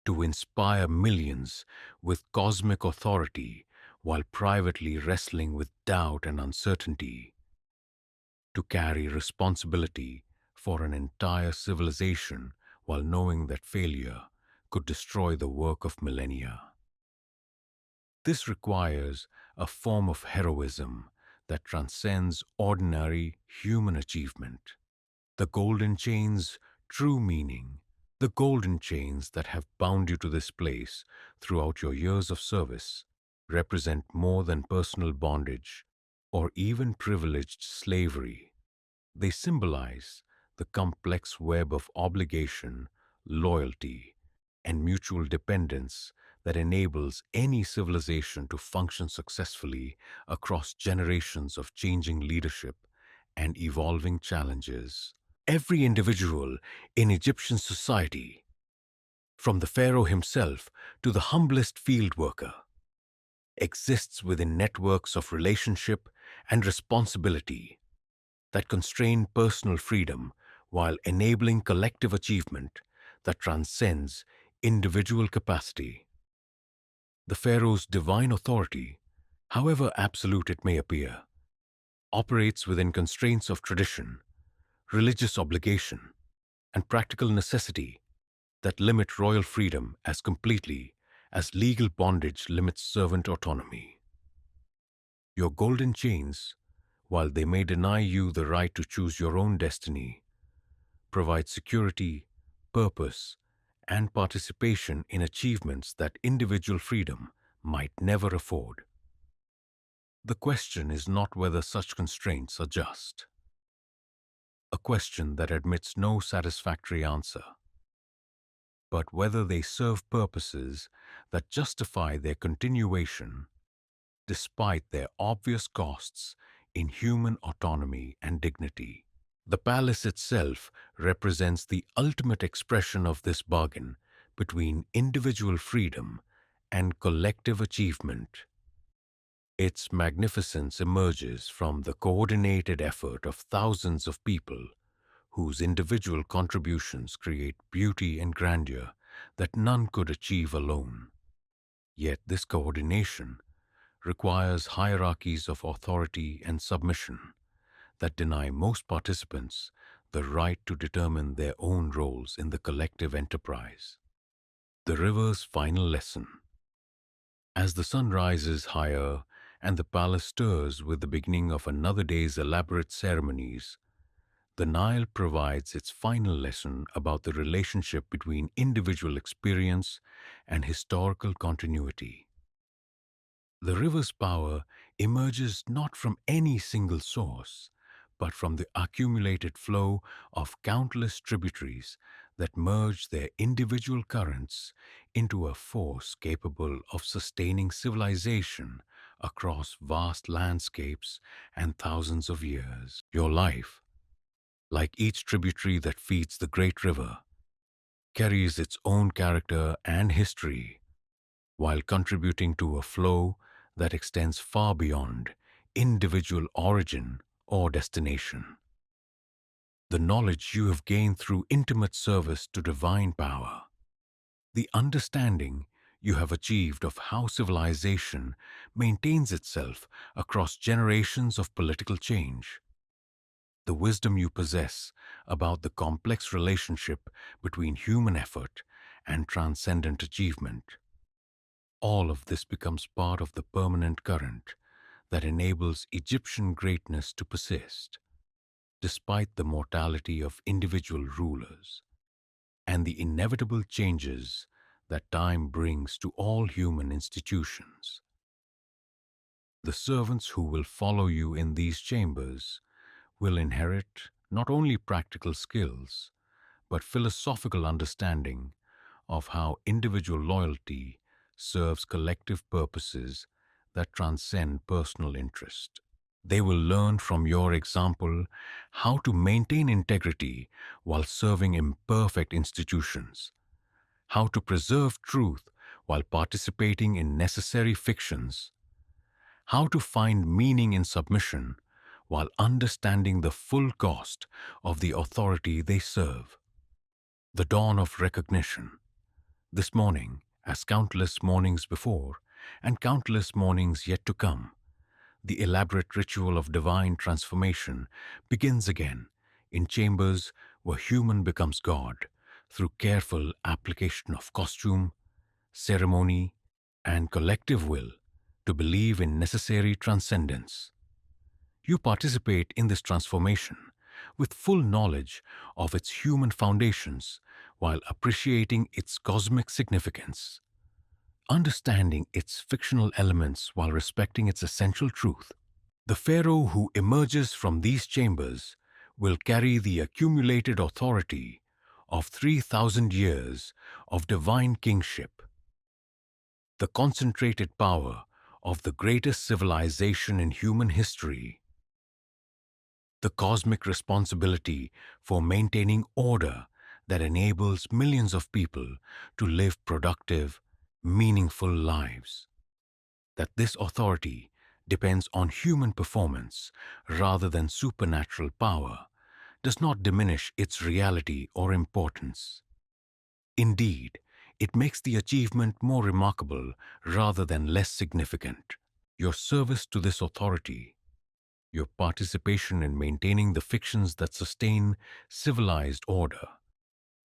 to inspire millions with cosmic authority while privately wrestling with doubt and uncertainty, to carry responsibility for an entire civilization while knowing that failure could destroy the work of millennia. This requires a form of heroism that transcends ordinary human achievement. The golden chains' true meaning, the golden chains that have bound you to this place throughout your years of service, represent more than personal bondage or even privileged slavery. They symbolize the complex web of obligation, loyalty, and mutual dependence that enables any civilization to function successfully across generations of changing leadership and evolving challenges. Every individual in Egyptian society, from the pharaoh himself to the humblest field worker, exists within networks of relationship and responsibility that constrain personal freedom while enabling collective achievement that transcends individual capacity. The pharaoh's divine authority, however absolute it may appear, operates within constraints of tradition, religious obligation, and practical necessity that limit royal freedom as completely as legal bondage limits servant autonomy. Your golden chains, while they may deny you the right to choose your own destiny, provide security, purpose, and participation in achievements that individual freedom might never afford. The question is not whether such constraints are just, a question that admits no satisfactory answer, but whether they serve purposes that justify their continuation despite their obvious costs in human autonomy and dignity. The palace itself represents the ultimate expression of this bargain between individual freedom and collective achievement. Its magnificence emerges from the coordinated effort of thousands of people whose individual contributions create beauty and grandeur that none could achieve alone. Yet this coordination requires hierarchies of authority and submission that deny most participants the right to determine their own roles in the collective enterprise. The river's final lesson. As the sun rises higher and the palace stirs with the beginning of another day's elaborate ceremonies, the Nile provides its final lesson about the relationship between individual experience and historical continuity. The river's power emerges not from any single source, but from the accumulated flow of countless tributaries that merge their individual currents into a force capable of sustaining civilization across vast landscapes and thousands of years. Your life, like each tributary that feeds the great river, carries its own character and history, while contributing to a flow that extends far beyond individual origin or destination. The knowledge you have gained through intimate service to divine power, the understanding you have achieved of how civilization maintains itself across generations of political change, the wisdom you possess about the complex relationship between human effort and transcendent achievement, all of this becomes part of the permanent current that enables Egyptian greatness to persist, despite the mortality of individual rulers and the inevitable changes that time brings to all human institutions. The servants who will follow you in these chambers will inherit not only practical skills, but philosophical understanding of how individual loyalty serves collective purposes that transcend personal interest. They will learn from your example how to maintain integrity while serving imperfect institutions, how to preserve truth while participating in necessary fictions, how to find meaning in submission while understanding the full cost of the authority they serve. The dawn of recognition. This morning, as countless mornings before, and countless mornings yet to come, the elaborate ritual of divine transformation begins again in chambers where human becomes God through careful application of costume, ceremony, and collective will to believe in necessary transcendence. You participate in this transformation with full knowledge of its human foundations while appreciating its cosmic significance, understanding its fictional elements while respecting its essential truth. The pharaoh who emerges from these chambers will carry the accumulated authority of 3,000 years of divine kingship, the concentrated power of the greatest civilization in human history, the cosmic responsibility for maintaining order that enables millions of people to live productive, meaningful lives. That this authority depends on human performance rather than supernatural power does not diminish its reality or importance. Indeed, it makes the achievement more remarkable rather than less significant. Your service to this authority, your participation in maintaining the fictions that sustain civilized order,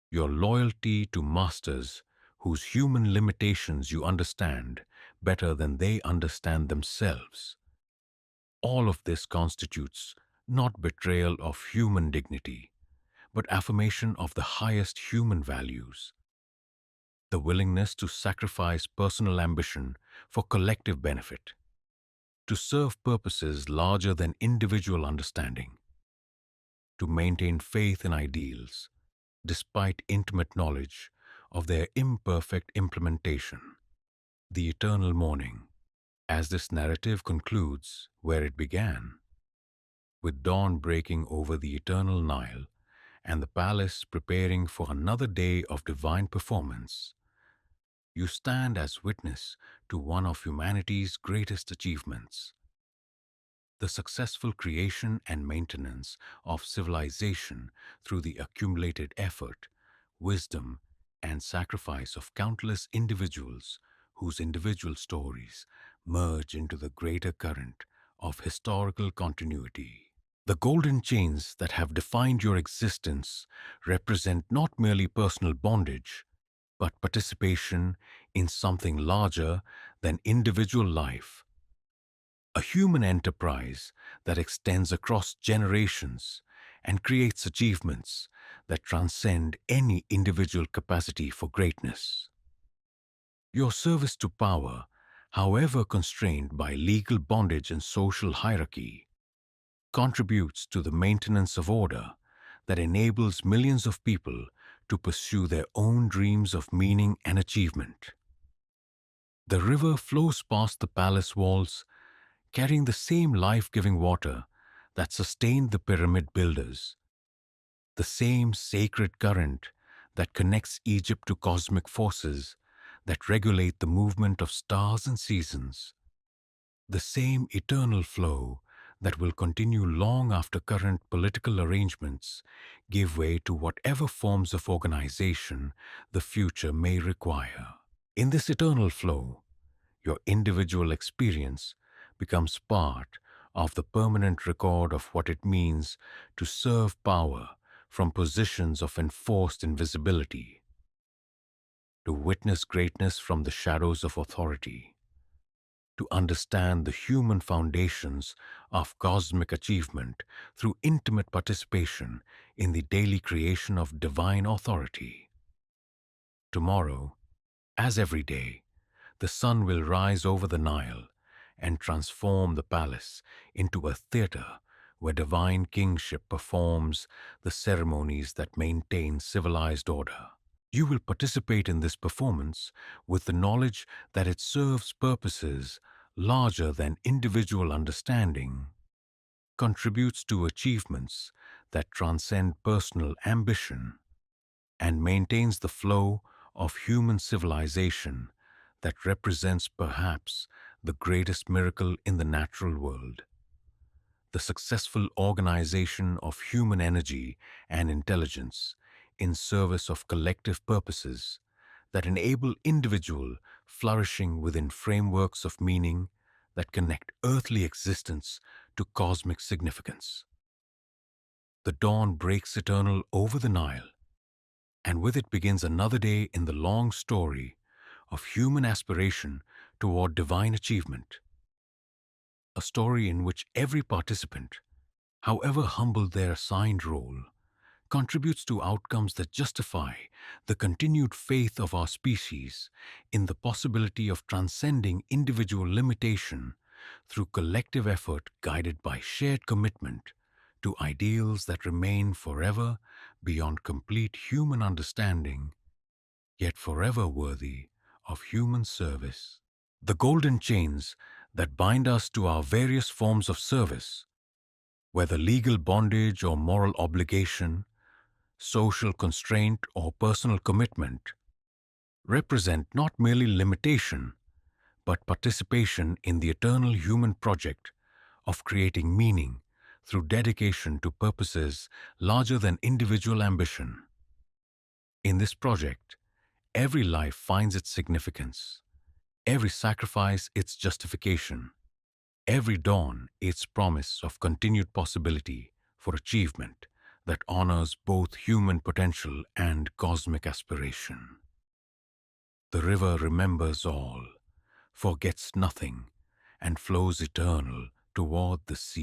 your loyalty to masters whose human limitations you understand better than they understand themselves. All of this constitutes not betrayal of human dignity, but affirmation of the highest human values, the willingness to sacrifice personal ambition for collective benefit, to serve purposes larger than individual understanding, to maintain faith in ideals despite intimate knowledge of their imperfect implementation. The eternal morning, as this narrative concludes where it began, with dawn breaking over the eternal Nile and the palace preparing for another day of divine performance, you stand as witness to one of humanity's greatest achievements, the successful creation and maintenance of civilization through the accumulated effort, wisdom, and sacrifice of countless individuals whose individual stories merge into the greater current of historical continuity. The golden chains that have defined your existence represent not merely personal bondage, but participation in something larger than individual life, a human enterprise that extends across generations and creates achievements that transcend any individual capacity for greatness. Your service to power, however constrained by legal bondage and social hierarchy, contributes to the maintenance of order that enables millions of people to pursue their own dreams of meaning and achievement. The river flows past the palace walls, carrying the same life-giving water that sustained the pyramid builders, the same sacred current that connects Egypt to cosmic forces that regulate the movement of stars and seasons, the same eternal flow that will continue long after current political arrangements give way to whatever forms of organization the future may require. In this eternal flow, your individual experience becomes part of the permanent record of what it means to serve power from positions of enforced invisibility, to witness greatness from the shadows of authority, to understand the human foundations of cosmic achievement through intimate participation in the daily creation of divine authority. Tomorrow, as every day, the sun will rise over the Nile and transform the palace into a theater where divine kingship performs the ceremonies that maintain civilized order. You will participate in this performance with the knowledge that it serves purposes larger than individual understanding, contributes to achievements that transcend personal ambition, and maintains the flow of human civilization that represents perhaps the greatest miracle in the natural world, the successful organization of human energy and intelligence in service of collective purposes that enable individual flourishing within frameworks of meaning that connect earthly existence to cosmic significance. The dawn breaks eternal over the Nile, and with it begins another day in the long story of human aspiration toward divine achievement, a story in which every participant, however humble their assigned role, contributes to outcomes that justify the continued faith of our species in the possibility of transcending individual limitation through collective effort guided by shared commitment to ideals that remain forever beyond complete human understanding, yet forever worthy of human service. The golden chains that bind us to our various forms of service, whether legal bondage or moral obligation, social constraint or personal commitment, represent not merely limitation, but participation in the eternal human project of creating meaning through dedication to purposes larger than individual ambition. In this project, every life finds its significance, every sacrifice its justification, every dawn its promise of continued possibility for achievement that honors both human potential and cosmic aspiration. The river remembers all, forgets nothing, and flows eternal toward the sea.